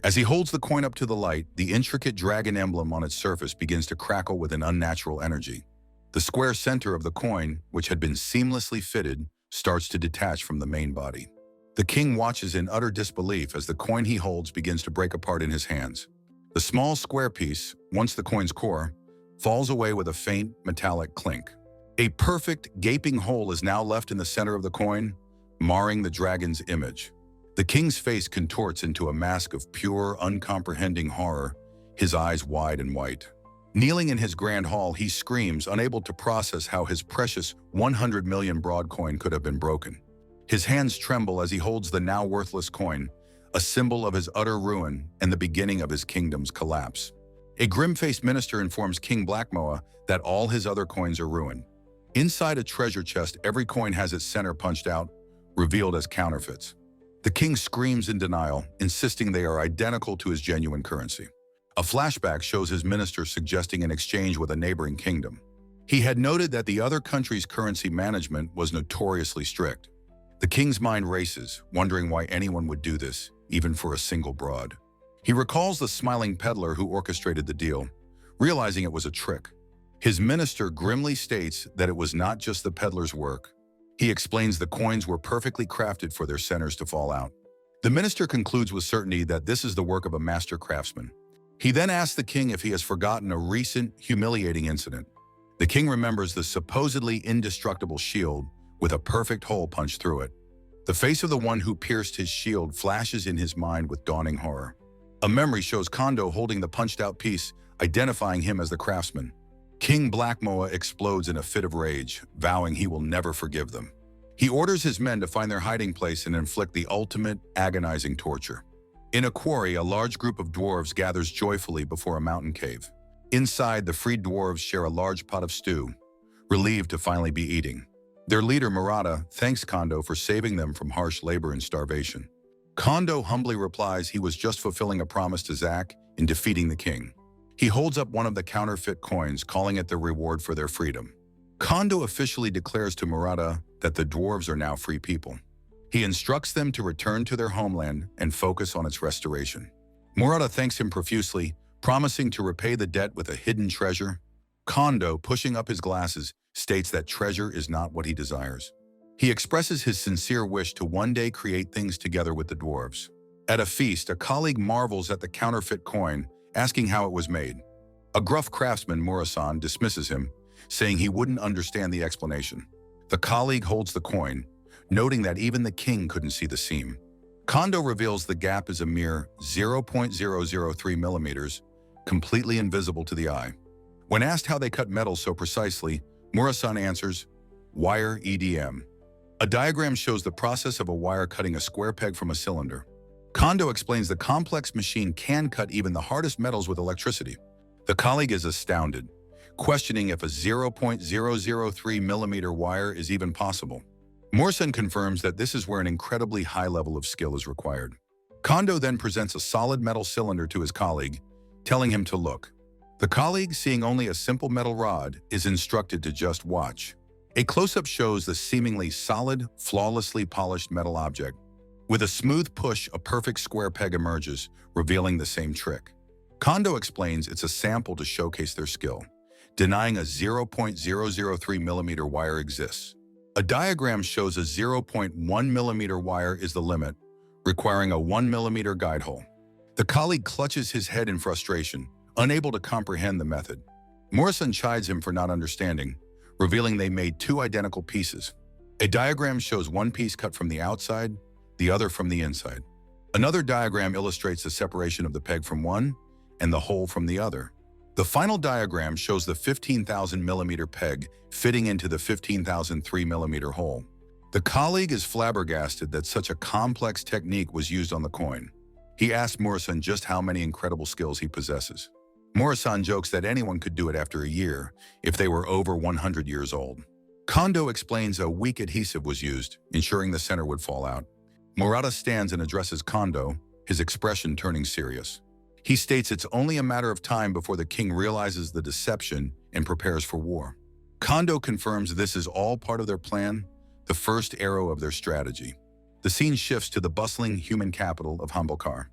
As he holds the coin up to the light, the intricate dragon emblem on its surface begins to crackle with an unnatural energy. The square center of the coin, which had been seamlessly fitted, starts to detach from the main body. The king watches in utter disbelief as the coin he holds begins to break apart in his hands. The small square piece, once the coin's core, falls away with a faint metallic clink. A perfect, gaping hole is now left in the center of the coin, marring the dragon's image. The king's face contorts into a mask of pure, uncomprehending horror, his eyes wide and white. Kneeling in his grand hall, he screams, unable to process how his precious 100 million broad coin could have been broken. His hands tremble as he holds the now worthless coin, a symbol of his utter ruin and the beginning of his kingdom's collapse. A grim-faced minister informs King Blackmoa that all his other coins are ruined. Inside a treasure chest, every coin has its center punched out, revealed as counterfeits. The king screams in denial, insisting they are identical to his genuine currency. A flashback shows his minister suggesting an exchange with a neighboring kingdom. He had noted that the other country's currency management was notoriously strict. The king's mind races, wondering why anyone would do this, even for a single broad. He recalls the smiling peddler who orchestrated the deal, realizing it was a trick. His minister grimly states that it was not just the peddler's work. He explains the coins were perfectly crafted for their centers to fall out. The minister concludes with certainty that this is the work of a master craftsman. He then asks the king if he has forgotten a recent, humiliating incident. The king remembers the supposedly indestructible shield with a perfect hole punched through it. The face of the one who pierced his shield flashes in his mind with dawning horror. A memory shows Kondo holding the punched-out piece, identifying him as the craftsman. King Blackmoa explodes in a fit of rage, vowing he will never forgive them. He orders his men to find their hiding place and inflict the ultimate, agonizing torture. In a quarry, a large group of dwarves gathers joyfully before a mountain cave. Inside, the freed dwarves share a large pot of stew, relieved to finally be eating. Their leader, Murata, thanks Kondo for saving them from harsh labor and starvation. Kondo humbly replies he was just fulfilling a promise to Zack in defeating the king. He holds up one of the counterfeit coins, calling it the reward for their freedom. Kondo officially declares to Murata that the dwarves are now free people. He instructs them to return to their homeland and focus on its restoration. Murata thanks him profusely, promising to repay the debt with a hidden treasure. Kondo, pushing up his glasses, states that treasure is not what he desires. He expresses his sincere wish to one day create things together with the dwarves. At a feast, a colleague marvels at the counterfeit coin, asking how it was made. A gruff craftsman, Murasan, dismisses him, saying he wouldn't understand the explanation. The colleague holds the coin, noting that even the king couldn't see the seam. Kondo reveals the gap is a mere 0.003 millimeters, completely invisible to the eye. When asked how they cut metal so precisely, Murasan answers, "Wire EDM." A diagram shows the process of a wire cutting a square peg from a cylinder. Kondo explains the complex machine can cut even the hardest metals with electricity. The colleague is astounded, questioning if a 0.003 millimeter wire is even possible. Morrison confirms that this is where an incredibly high level of skill is required. Kondo then presents a solid metal cylinder to his colleague, telling him to look. The colleague, seeing only a simple metal rod, is instructed to just watch. A close-up shows the seemingly solid, flawlessly polished metal object. With a smooth push, a perfect square peg emerges, revealing the same trick. Kondo explains it's a sample to showcase their skill, denying a 0.003 millimeter wire exists. A diagram shows a 0.1 millimeter wire is the limit, requiring a 1 millimeter guide hole. The colleague clutches his head in frustration, unable to comprehend the method. Morrison chides him for not understanding, revealing they made two identical pieces. A diagram shows one piece cut from the outside, the other from the inside. Another diagram illustrates the separation of the peg from one and the hole from the other. The final diagram shows the 15,000 millimeter peg fitting into the 15,003 millimeter hole. The colleague is flabbergasted that such a complex technique was used on the coin. He asks Morrison just how many incredible skills he possesses. Morrison jokes that anyone could do it after a year if they were over 100 years old. Kondo explains a weak adhesive was used, ensuring the center would fall out. Murata stands and addresses Kondo, his expression turning serious. He states it's only a matter of time before the king realizes the deception and prepares for war. Kondo confirms this is all part of their plan, the first arrow of their strategy. The scene shifts to the bustling human capital of Hambalkar.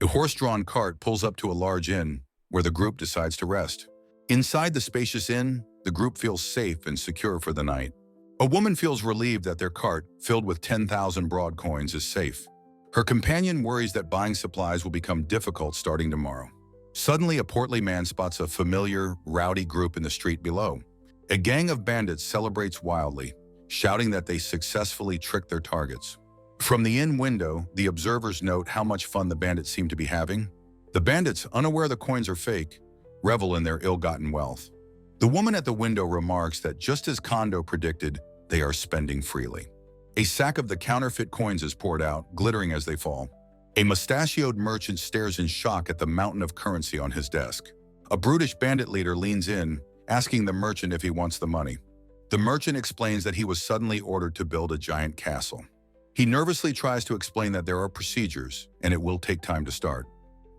A horse-drawn cart pulls up to a large inn, where the group decides to rest. Inside the spacious inn, the group feels safe and secure for the night. A woman feels relieved that their cart, filled with 10,000 broad coins, is safe. Her companion worries that buying supplies will become difficult starting tomorrow. Suddenly, a portly man spots a familiar, rowdy group in the street below. A gang of bandits celebrates wildly, shouting that they successfully tricked their targets. From the inn window, the observers note how much fun the bandits seem to be having. The bandits, unaware the coins are fake, revel in their ill-gotten wealth. The woman at the window remarks that just as Kondo predicted, they are spending freely. A sack of the counterfeit coins is poured out, glittering as they fall. A mustachioed merchant stares in shock at the mountain of currency on his desk. A brutish bandit leader leans in, asking the merchant if he wants the money. The merchant explains that he was suddenly ordered to build a giant castle. He nervously tries to explain that there are procedures, and it will take time to start.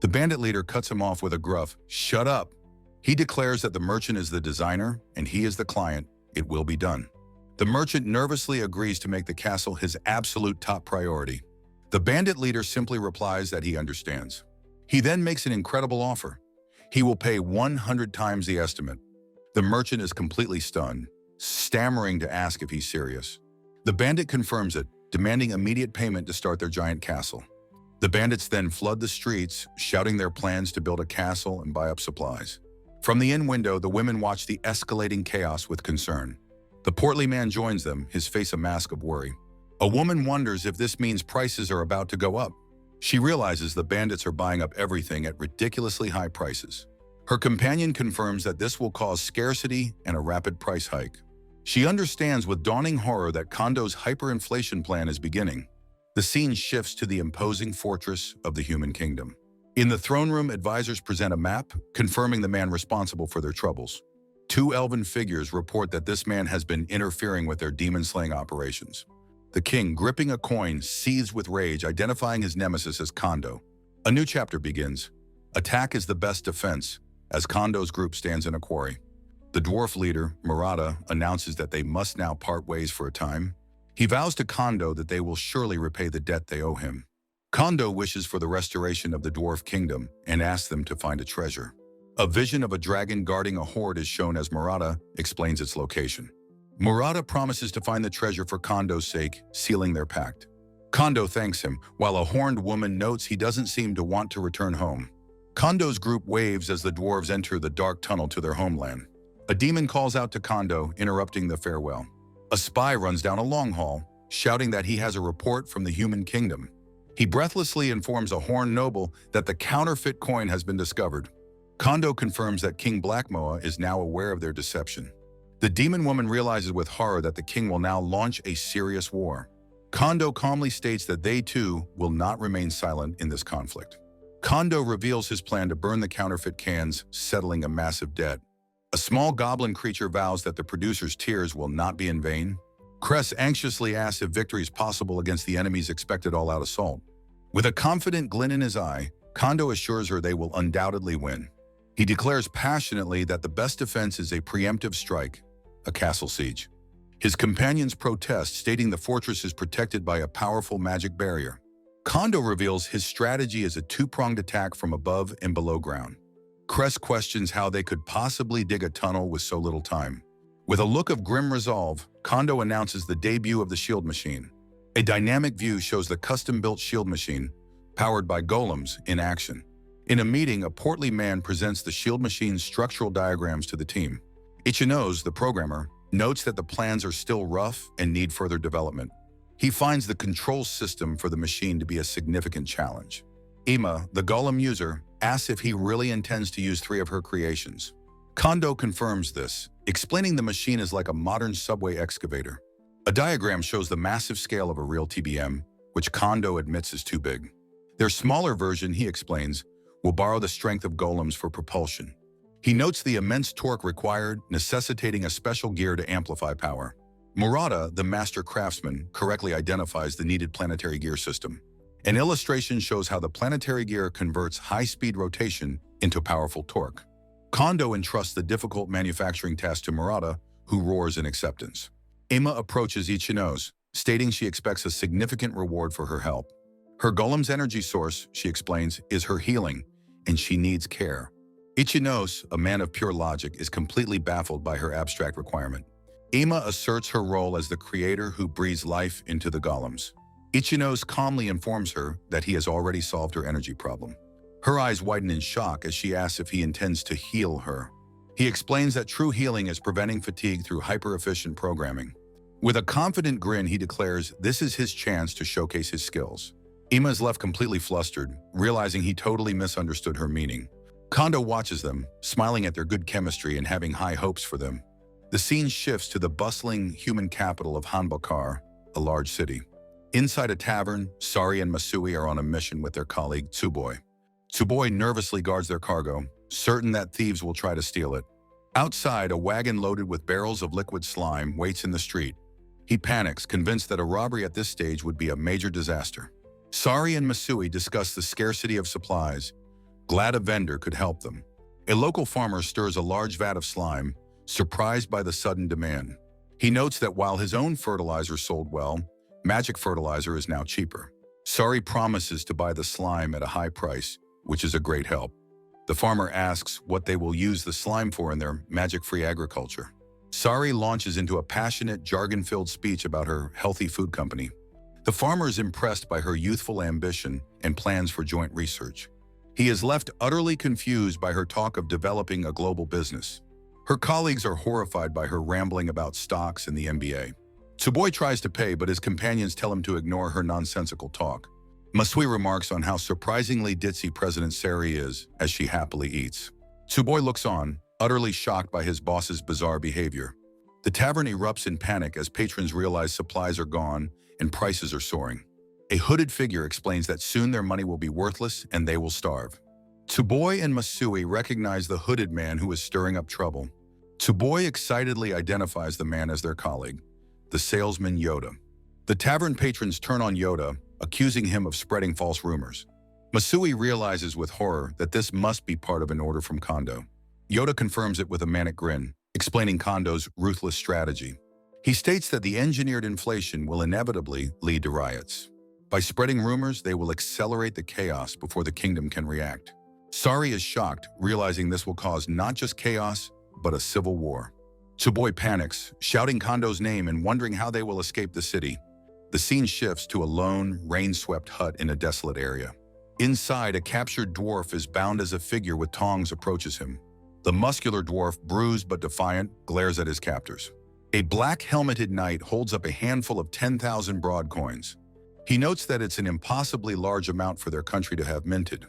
The bandit leader cuts him off with a gruff, "Shut up!" He declares that the merchant is the designer, and he is the client. It will be done. The merchant nervously agrees to make the castle his absolute top priority. The bandit leader simply replies that he understands. He then makes an incredible offer. He will pay 100 times the estimate. The merchant is completely stunned, stammering to ask if he's serious. The bandit confirms it, demanding immediate payment to start their giant castle. The bandits then flood the streets, shouting their plans to build a castle and buy up supplies. From the inn window, the women watch the escalating chaos with concern. The portly man joins them, his face a mask of worry. A woman wonders if this means prices are about to go up. She realizes the bandits are buying up everything at ridiculously high prices. Her companion confirms that this will cause scarcity and a rapid price hike. She understands with dawning horror that Kondo's hyperinflation plan is beginning. The scene shifts to the imposing fortress of the human kingdom. In the throne room, advisors present a map, confirming the man responsible for their troubles. Two elven figures report that this man has been interfering with their demon-slaying operations. The king, gripping a coin, seethes with rage, identifying his nemesis as Kondo. A new chapter begins. Attack is the best defense, as Kondo's group stands in a quarry. The dwarf leader, Murata, announces that they must now part ways for a time. He vows to Kondo that they will surely repay the debt they owe him. Kondo wishes for the restoration of the dwarf kingdom and asks them to find a treasure. A vision of a dragon guarding a hoard is shown as Murata explains its location. Murata promises to find the treasure for Kondo's sake, sealing their pact. Kondo thanks him, while a horned woman notes he doesn't seem to want to return home. Kondo's group waves as the dwarves enter the dark tunnel to their homeland. A demon calls out to Kondo, interrupting the farewell. A spy runs down a long hall, shouting that he has a report from the human kingdom. He breathlessly informs a horned noble that the counterfeit coin has been discovered. Kondo confirms that King Blackmoa is now aware of their deception. The demon woman realizes with horror that the king will now launch a serious war. Kondo calmly states that they too will not remain silent in this conflict. Kondo reveals his plan to burn the counterfeit cans, settling a massive debt. A small goblin creature vows that the producer's tears will not be in vain. Cress anxiously asks if victory is possible against the enemy's expected all-out assault. With a confident glint in his eye, Kondo assures her they will undoubtedly win. He declares passionately that the best defense is a preemptive strike, a castle siege. His companions protest, stating the fortress is protected by a powerful magic barrier. Kondo reveals his strategy is a two-pronged attack from above and below ground. Cress questions how they could possibly dig a tunnel with so little time. With a look of grim resolve, Kondo announces the debut of the shield machine. A dynamic view shows the custom-built shield machine, powered by golems, in action. In a meeting, a portly man presents the shield machine's structural diagrams to the team. Ichinos, the programmer, notes that the plans are still rough and need further development. He finds the control system for the machine to be a significant challenge. Ima, the golem user, asks if he really intends to use 3 of her creations. Kondo confirms this, explaining the machine is like a modern subway excavator. A diagram shows the massive scale of a real TBM, which Kondo admits is too big. Their smaller version, he explains, will borrow the strength of golems for propulsion. He notes the immense torque required, necessitating a special gear to amplify power. Murata, the master craftsman, correctly identifies the needed planetary gear system. An illustration shows how the planetary gear converts high-speed rotation into powerful torque. Kondo entrusts the difficult manufacturing task to Murata, who roars in acceptance. Ima approaches Ichinos, stating she expects a significant reward for her help. Her golem's energy source, she explains, is her healing, and she needs care. Ichinos, a man of pure logic, is completely baffled by her abstract requirement. Ima asserts her role as the creator who breathes life into the golems. Ichinos calmly informs her that he has already solved her energy problem. Her eyes widen in shock as she asks if he intends to heal her. He explains that true healing is preventing fatigue through hyper-efficient programming. With a confident grin, he declares this is his chance to showcase his skills. Ima is left completely flustered, realizing he totally misunderstood her meaning. Kondo watches them, smiling at their good chemistry and having high hopes for them. The scene shifts to the bustling human capital of Hanbokar, a large city. Inside a tavern, Sari and Masui are on a mission with their colleague Tsuboi. Tsuboi nervously guards their cargo, certain that thieves will try to steal it. Outside, a wagon loaded with barrels of liquid slime waits in the street. He panics, convinced that a robbery at this stage would be a major disaster. Sari and Masui discuss the scarcity of supplies, glad a vendor could help them. A local farmer stirs a large vat of slime, surprised by the sudden demand. He notes that while his own fertilizer sold well, magic fertilizer is now cheaper. Sari promises to buy the slime at a high price, which is a great help. The farmer asks what they will use the slime for in their magic-free agriculture. Sari launches into a passionate, jargon-filled speech about her healthy food company. The farmer is impressed by her youthful ambition and plans for joint research. He is left utterly confused by her talk of developing a global business. Her colleagues are horrified by her rambling about stocks and the NBA. Tsuboi tries to pay, but his companions tell him to ignore her nonsensical talk. Masui remarks on how surprisingly ditzy President Sari is as she happily eats. Tsuboi looks on, utterly shocked by his boss's bizarre behavior. The tavern erupts in panic as patrons realize supplies are gone and prices are soaring. A hooded figure explains that soon their money will be worthless and they will starve. Tsuboi and Masui recognize the hooded man who is stirring up trouble. Tsuboi excitedly identifies the man as their colleague, the salesman Yoda. The tavern patrons turn on Yoda, accusing him of spreading false rumors. Masui realizes with horror that this must be part of an order from Kondo. Yoda confirms it with a manic grin, explaining Kondo's ruthless strategy. He states that the engineered inflation will inevitably lead to riots. By spreading rumors, they will accelerate the chaos before the kingdom can react. Sari is shocked, realizing this will cause not just chaos, but a civil war. Tsuboi panics, shouting Kondo's name and wondering how they will escape the city. The scene shifts to a lone, rain-swept hut in a desolate area. Inside, a captured dwarf is bound as a figure with tongs approaches him. The muscular dwarf, bruised but defiant, glares at his captors. A black-helmeted knight holds up a handful of 10,000 broad coins. He notes that it's an impossibly large amount for their country to have minted.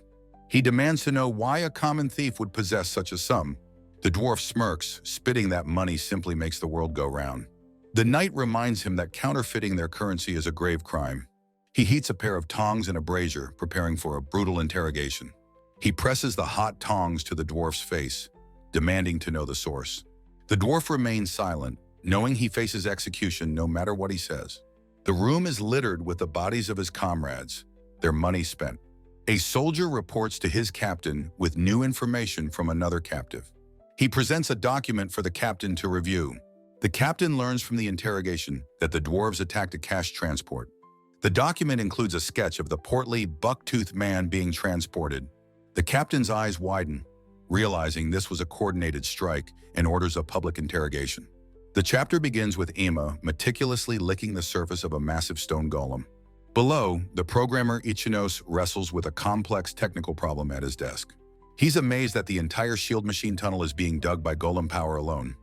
He demands to know why a common thief would possess such a sum. The dwarf smirks, spitting that money simply makes the world go round. The knight reminds him that counterfeiting their currency is a grave crime. He heats a pair of tongs and a brazier, preparing for a brutal interrogation. He presses the hot tongs to the dwarf's face, demanding to know the source. The dwarf remains silent, knowing he faces execution no matter what he says. The room is littered with the bodies of his comrades, their money spent. A soldier reports to his captain with new information from another captive. He presents a document for the captain to review. The captain learns from the interrogation that the dwarves attacked a cash transport. The document includes a sketch of the portly, buck-toothed man being transported. The captain's eyes widen, realizing this was a coordinated strike, and orders a public interrogation. The chapter begins with Ima meticulously licking the surface of a massive stone golem. Below, the programmer Ichinos wrestles with a complex technical problem at his desk. He's amazed that the entire shield machine tunnel is being dug by golem power alone.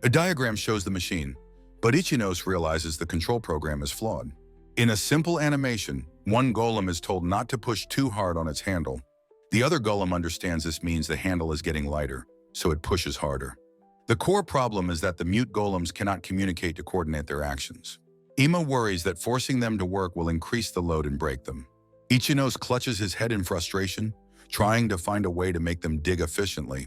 A diagram shows the machine, but Ichinos realizes the control program is flawed. In a simple animation, one golem is told not to push too hard on its handle. The other golem understands this means the handle is getting lighter, so it pushes harder. The core problem is that the mute golems cannot communicate to coordinate their actions. Ima worries that forcing them to work will increase the load and break them. Ichinos clutches his head in frustration, trying to find a way to make them dig efficiently.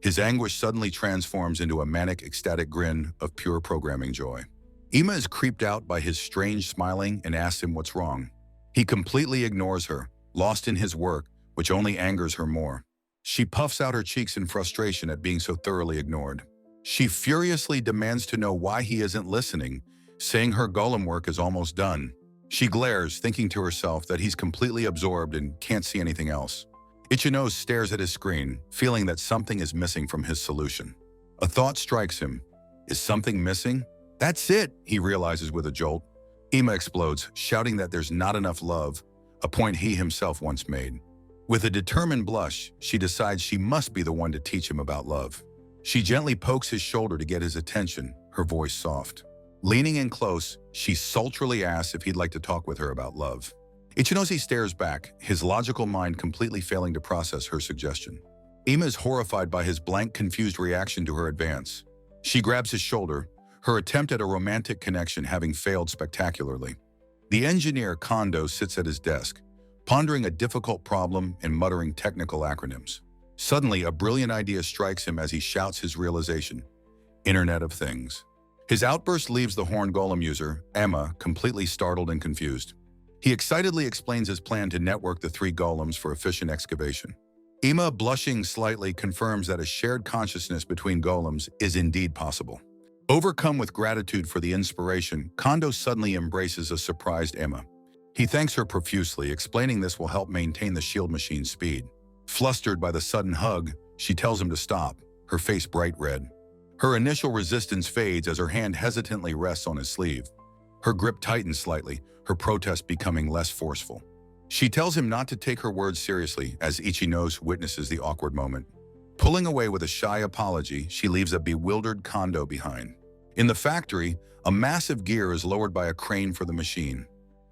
His anguish suddenly transforms into a manic, ecstatic grin of pure programming joy. Ima is creeped out by his strange smiling and asks him what's wrong. He completely ignores her, lost in his work, which only angers her more. She puffs out her cheeks in frustration at being so thoroughly ignored. She furiously demands to know why he isn't listening, saying her golem work is almost done. She glares, thinking to herself that he's completely absorbed and can't see anything else. Ichinos stares at his screen, feeling that something is missing from his solution. A thought strikes him. Is something missing? That's it, he realizes with a jolt. Ima explodes, shouting that there's not enough love, a point he himself once made. With a determined blush, she decides she must be the one to teach him about love. She gently pokes his shoulder to get his attention, her voice soft. Leaning in close, she sultrily asks if he'd like to talk with her about love. Ichinoshi stares back, his logical mind completely failing to process her suggestion. Ima is horrified by his blank, confused reaction to her advance. She grabs his shoulder, her attempt at a romantic connection having failed spectacularly. The engineer Kondo sits at his desk, pondering a difficult problem and muttering technical acronyms. Suddenly, a brilliant idea strikes him as he shouts his realization: Internet of Things. His outburst leaves the horn golem user, Emma, completely startled and confused. He excitedly explains his plan to network the three golems for efficient excavation. Ima, blushing slightly, confirms that a shared consciousness between golems is indeed possible. Overcome with gratitude for the inspiration, Kondo suddenly embraces a surprised Emma. He thanks her profusely, explaining this will help maintain the shield machine's speed. Flustered by the sudden hug, she tells him to stop, her face bright red. Her initial resistance fades as her hand hesitantly rests on his sleeve. Her grip tightens slightly, her protest becoming less forceful. She tells him not to take her words seriously as Ichinos witnesses the awkward moment. Pulling away with a shy apology, she leaves a bewildered Kondo behind. In the factory, a massive gear is lowered by a crane for the machine.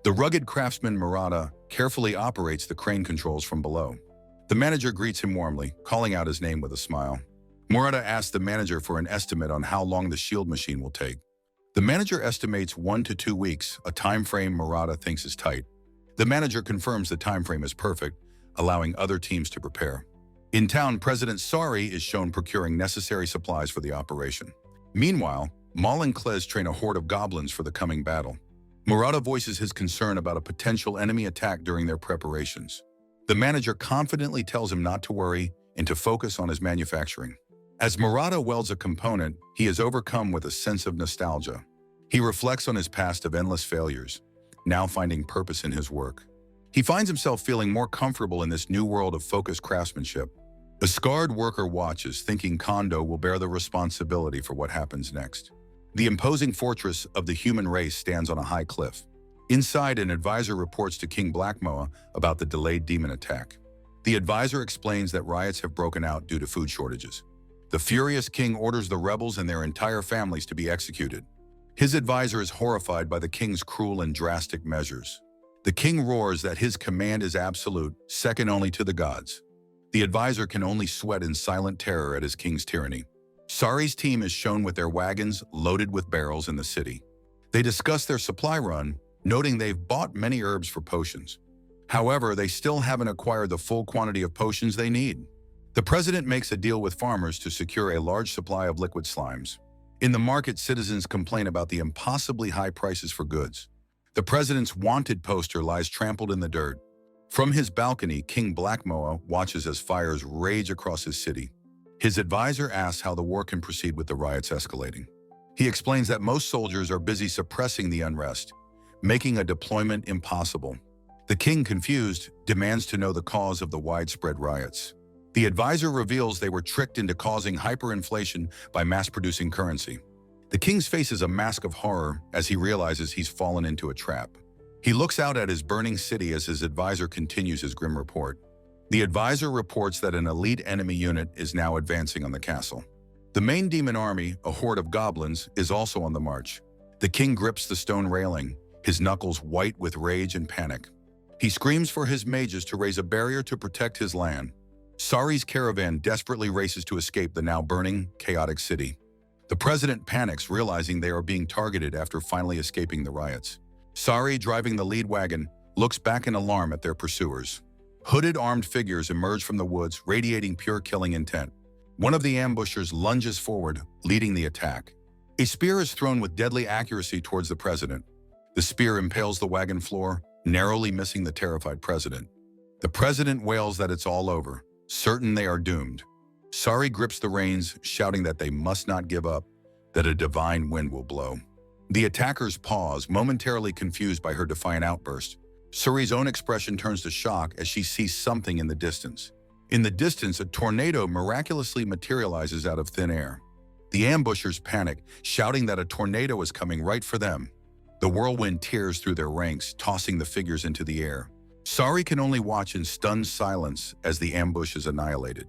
The rugged craftsman Murata carefully operates the crane controls from below. The manager greets him warmly, calling out his name with a smile. Murata asks the manager for an estimate on how long the shield machine will take. The manager estimates 1 to 2 weeks, a time frame Murata thinks is tight. The manager confirms the time frame is perfect, allowing other teams to prepare. In town, President Sari is shown procuring necessary supplies for the operation. Meanwhile, Mal and Klez train a horde of goblins for the coming battle. Murata voices his concern about a potential enemy attack during their preparations. The manager confidently tells him not to worry and to focus on his manufacturing. As Murata welds a component, he is overcome with a sense of nostalgia. He reflects on his past of endless failures, now finding purpose in his work. He finds himself feeling more comfortable in this new world of focused craftsmanship. A scarred worker watches, thinking Kondo will bear the responsibility for what happens next. The imposing fortress of the human race stands on a high cliff. Inside, an advisor reports to King Blackmoa about the delayed demon attack. The advisor explains that riots have broken out due to food shortages. The furious king orders the rebels and their entire families to be executed. His advisor is horrified by the king's cruel and drastic measures. The king roars that his command is absolute, second only to the gods. The advisor can only sweat in silent terror at his king's tyranny. Sari's team is shown with their wagons loaded with barrels in the city. They discuss their supply run, noting they've bought many herbs for potions. However, they still haven't acquired the full quantity of potions they need. The president makes a deal with farmers to secure a large supply of liquid slimes. In the market, citizens complain about the impossibly high prices for goods. The president's wanted poster lies trampled in the dirt. From his balcony, King Blackmoa watches as fires rage across his city. His advisor asks how the war can proceed with the riots escalating. He explains that most soldiers are busy suppressing the unrest, making a deployment impossible. The king, confused, demands to know the cause of the widespread riots. The advisor reveals they were tricked into causing hyperinflation by mass-producing currency. The king faces a mask of horror as he realizes he's fallen into a trap. He looks out at his burning city as his advisor continues his grim report. The advisor reports that an elite enemy unit is now advancing on the castle. The main demon army, a horde of goblins, is also on the march. The king grips the stone railing, his knuckles white with rage and panic. He screams for his mages to raise a barrier to protect his land. Sari's caravan desperately races to escape the now burning, chaotic city. The president panics, realizing they are being targeted after finally escaping the riots. Sari, driving the lead wagon, looks back in alarm at their pursuers. Hooded armed figures emerge from the woods, radiating pure killing intent. One of the ambushers lunges forward, leading the attack. A spear is thrown with deadly accuracy towards the president. The spear impales the wagon floor, narrowly missing the terrified president. The president wails that it's all over, certain they are doomed. Sari grips the reins, shouting that they must not give up, that a divine wind will blow. The attackers pause, momentarily confused by her defiant outburst. Suri's own expression turns to shock as she sees something in the distance. In the distance, a tornado miraculously materializes out of thin air. The ambushers panic, shouting that a tornado is coming right for them. The whirlwind tears through their ranks, tossing the figures into the air. Sari can only watch in stunned silence as the ambush is annihilated.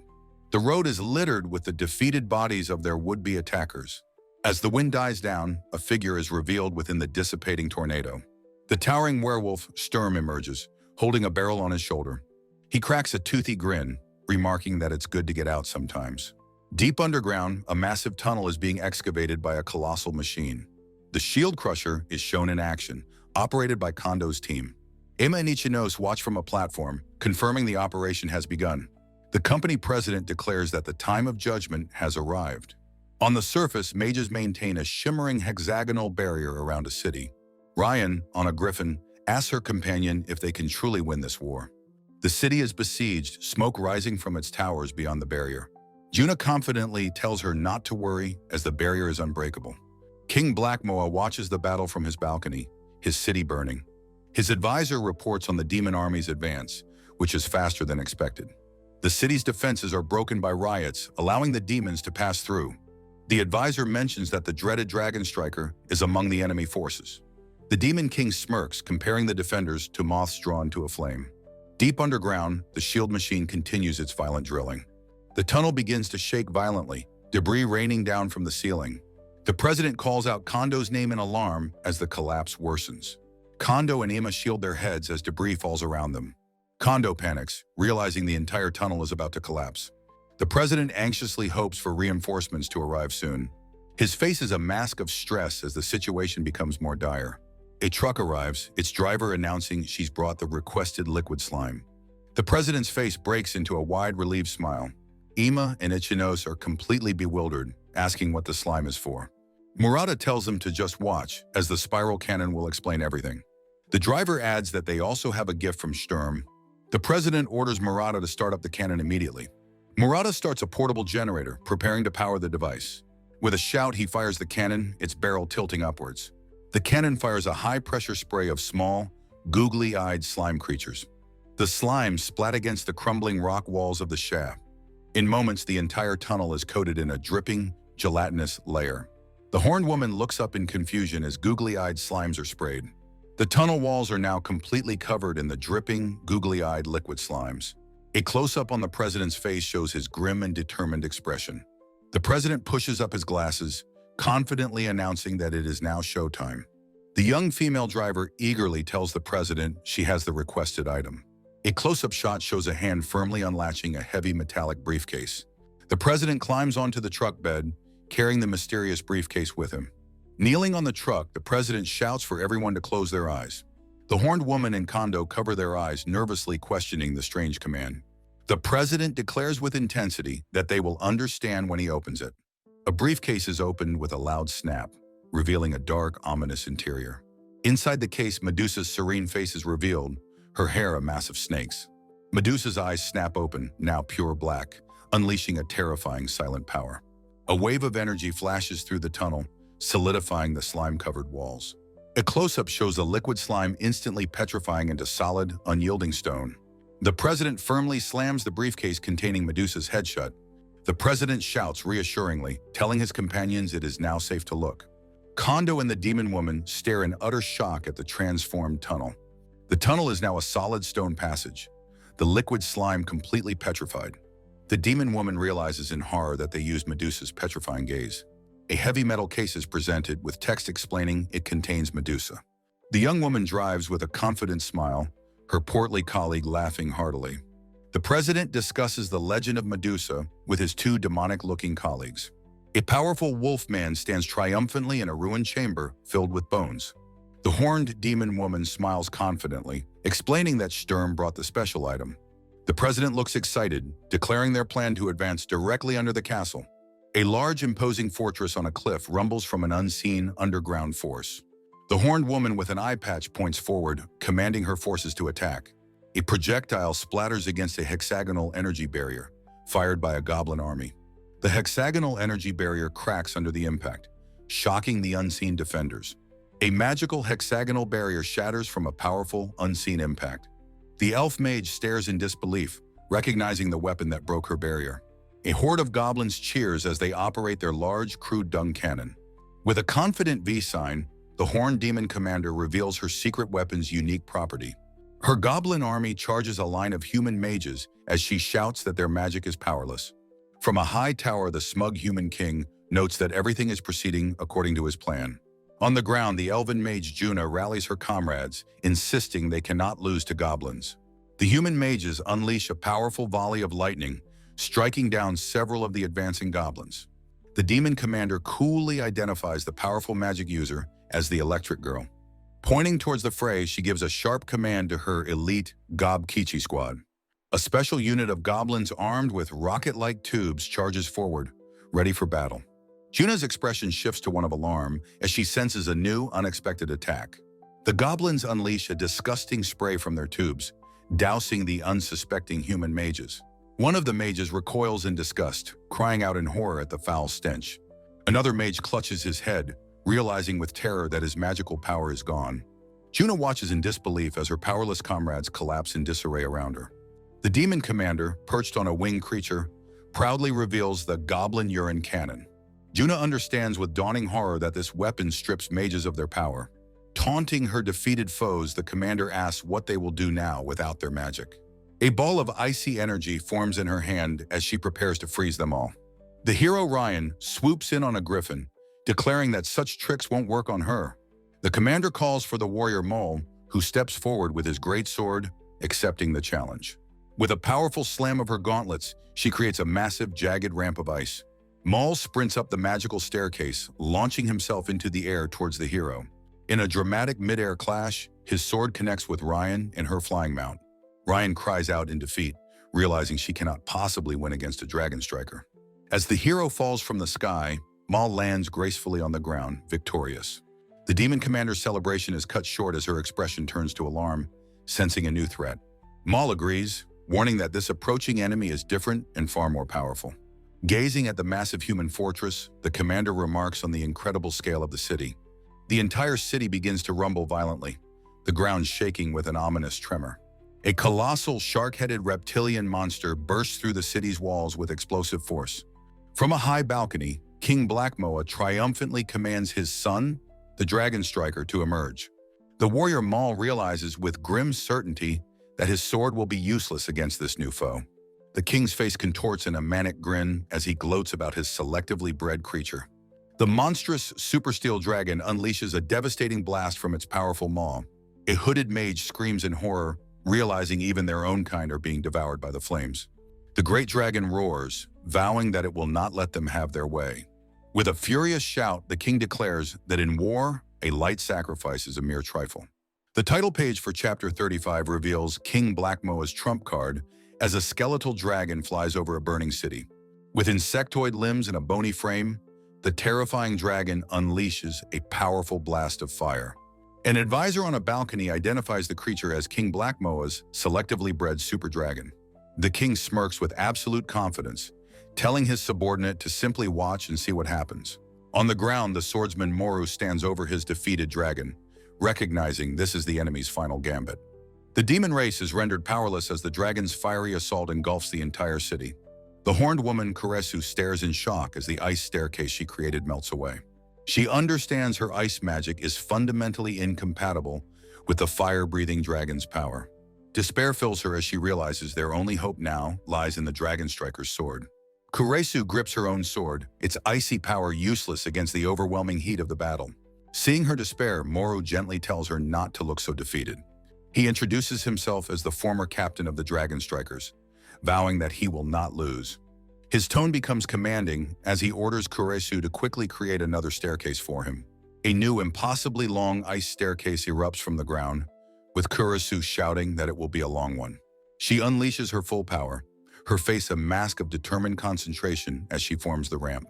The road is littered with the defeated bodies of their would-be attackers. As the wind dies down, a figure is revealed within the dissipating tornado. The towering werewolf, Sturm, emerges, holding a barrel on his shoulder. He cracks a toothy grin, remarking that it's good to get out sometimes. Deep underground, a massive tunnel is being excavated by a colossal machine. The shield crusher is shown in action, operated by Kondo's team. Emma and Ichinos watch from a platform, confirming the operation has begun. The company president declares that the time of judgment has arrived. On the surface, mages maintain a shimmering hexagonal barrier around a city. Ryan, on a griffin, asks her companion if they can truly win this war. The city is besieged, smoke rising from its towers beyond the barrier. Juna confidently tells her not to worry, as the barrier is unbreakable. King Blackmoa watches the battle from his balcony, his city burning. His advisor reports on the demon army's advance, which is faster than expected. The city's defenses are broken by riots, allowing the demons to pass through. The advisor mentions that the dreaded dragon striker is among the enemy forces. The demon king smirks, comparing the defenders to moths drawn to a flame. Deep underground, the shield machine continues its violent drilling. The tunnel begins to shake violently, debris raining down from the ceiling. The president calls out Kondo's name in alarm as the collapse worsens. Kondo and Ima shield their heads as debris falls around them. Kondo panics, realizing the entire tunnel is about to collapse. The president anxiously hopes for reinforcements to arrive soon. His face is a mask of stress as the situation becomes more dire. A truck arrives, its driver announcing she's brought the requested liquid slime. The president's face breaks into a wide, relieved smile. Ima and Ichinos are completely bewildered, asking what the slime is for. Murata tells them to just watch, as the spiral cannon will explain everything. The driver adds that they also have a gift from Sturm. The president orders Murata to start up the cannon immediately. Murata starts a portable generator, preparing to power the device. With a shout, he fires the cannon, its barrel tilting upwards. The cannon fires a high-pressure spray of small, googly-eyed slime creatures. The slime splat against the crumbling rock walls of the shaft. In moments, the entire tunnel is coated in a dripping, gelatinous layer. The horned woman looks up in confusion as googly-eyed slimes are sprayed. The tunnel walls are now completely covered in the dripping, googly-eyed liquid slimes. A close-up on the president's face shows his grim and determined expression. The president pushes up his glasses, confidently announcing that it is now showtime. The young female driver eagerly tells the president she has the requested item. A close-up shot shows a hand firmly unlatching a heavy metallic briefcase. The president climbs onto the truck bed, carrying the mysterious briefcase with him. Kneeling on the truck, the president shouts for everyone to close their eyes. The horned woman and Kondo cover their eyes, nervously questioning the strange command. The president declares with intensity that they will understand when he opens it. A briefcase is opened with a loud snap, revealing a dark, ominous interior. Inside the case, Medusa's serene face is revealed, her hair a mass of snakes. Medusa's eyes snap open, now pure black, unleashing a terrifying silent power. A wave of energy flashes through the tunnel, solidifying the slime-covered walls. A close-up shows the liquid slime instantly petrifying into solid, unyielding stone. The president firmly slams the briefcase containing Medusa's head shut. The president shouts reassuringly, telling his companions it is now safe to look. Kondo and the demon woman stare in utter shock at the transformed tunnel. The tunnel is now a solid stone passage, the liquid slime completely petrified. The demon woman realizes in horror that they used Medusa's petrifying gaze. A heavy metal case is presented with text explaining it contains Medusa. The young woman drives with a confident smile, her portly colleague laughing heartily. The president discusses the legend of Medusa with his two demonic-looking colleagues. A powerful wolf man stands triumphantly in a ruined chamber filled with bones. The horned demon woman smiles confidently, explaining that Sturm brought the special item. The president looks excited, declaring their plan to advance directly under the castle. A large, imposing fortress on a cliff rumbles from an unseen underground force. The horned woman with an eye patch points forward, commanding her forces to attack. A projectile splatters against a hexagonal energy barrier, fired by a goblin army. The hexagonal energy barrier cracks under the impact, shocking the unseen defenders. A magical hexagonal barrier shatters from a powerful, unseen impact. The elf mage stares in disbelief, recognizing the weapon that broke her barrier. A horde of goblins cheers as they operate their large, crude dung cannon. With a confident V sign, the horned demon commander reveals her secret weapon's unique property. Her goblin army charges a line of human mages as she shouts that their magic is powerless. From a high tower, the smug human king notes that everything is proceeding according to his plan. On the ground, the elven mage Juna rallies her comrades, insisting they cannot lose to goblins. The human mages unleash a powerful volley of lightning, striking down several of the advancing goblins. The demon commander coolly identifies the powerful magic user as the Electric Girl. Pointing towards the fray, she gives a sharp command to her elite Gob Kichi squad. A special unit of goblins armed with rocket-like tubes charges forward, ready for battle. Juna's expression shifts to one of alarm as she senses a new, unexpected attack. The goblins unleash a disgusting spray from their tubes, dousing the unsuspecting human mages. One of the mages recoils in disgust, crying out in horror at the foul stench. Another mage clutches his head, realizing with terror that his magical power is gone. Juna watches in disbelief as her powerless comrades collapse in disarray around her. The demon commander, perched on a winged creature, proudly reveals the goblin urine cannon. Juna understands with dawning horror that this weapon strips mages of their power. Taunting her defeated foes, the commander asks what they will do now without their magic. A ball of icy energy forms in her hand as she prepares to freeze them all. The hero Ryan swoops in on a griffin, declaring that such tricks won't work on her. The commander calls for the warrior Mole, who steps forward with his great sword, accepting the challenge. With a powerful slam of her gauntlets, she creates a massive, jagged ramp of ice. Mole sprints up the magical staircase, launching himself into the air towards the hero. In a dramatic mid-air clash, his sword connects with Ryan and her flying mount. Ryan cries out in defeat, realizing she cannot possibly win against a dragon striker. As the hero falls from the sky, Mole lands gracefully on the ground, victorious. The demon commander's celebration is cut short as her expression turns to alarm, sensing a new threat. Mole agrees, warning that this approaching enemy is different and far more powerful. Gazing at the massive human fortress, the commander remarks on the incredible scale of the city. The entire city begins to rumble violently, the ground shaking with an ominous tremor. A colossal shark-headed reptilian monster bursts through the city's walls with explosive force. From a high balcony, King Blackmoa triumphantly commands his son, the dragon striker, to emerge. The warrior Mole realizes with grim certainty that his sword will be useless against this new foe. The king's face contorts in a manic grin as he gloats about his selectively bred creature. The monstrous super steel dragon unleashes a devastating blast from its powerful maw. A hooded mage screams in horror, realizing even their own kind are being devoured by the flames. The great dragon roars, vowing that it will not let them have their way. With a furious shout, the king declares that in war, a light sacrifice is a mere trifle. The title page for Chapter 35 reveals King Blackmoa's trump card as a skeletal dragon flies over a burning city. With insectoid limbs and a bony frame, the terrifying dragon unleashes a powerful blast of fire. An advisor on a balcony identifies the creature as King Blackmoa's selectively bred super dragon. The king smirks with absolute confidence, telling his subordinate to simply watch and see what happens. On the ground, the swordsman Moru stands over his defeated dragon, recognizing this is the enemy's final gambit. The demon race is rendered powerless as the dragon's fiery assault engulfs the entire city. The horned woman Kuresu stares in shock as the ice staircase she created melts away. She understands her ice magic is fundamentally incompatible with the fire-breathing dragon's power. Despair fills her as she realizes their only hope now lies in the dragon striker's sword. Kuresu grips her own sword, its icy power useless against the overwhelming heat of the battle. Seeing her despair, Moru gently tells her not to look so defeated. He introduces himself as the former captain of the dragon strikers, vowing that he will not lose. His tone becomes commanding as he orders Kuresu to quickly create another staircase for him. A new, impossibly long ice staircase erupts from the ground, with Kuresu shouting that it will be a long one. She unleashes her full power, her face a mask of determined concentration as she forms the ramp.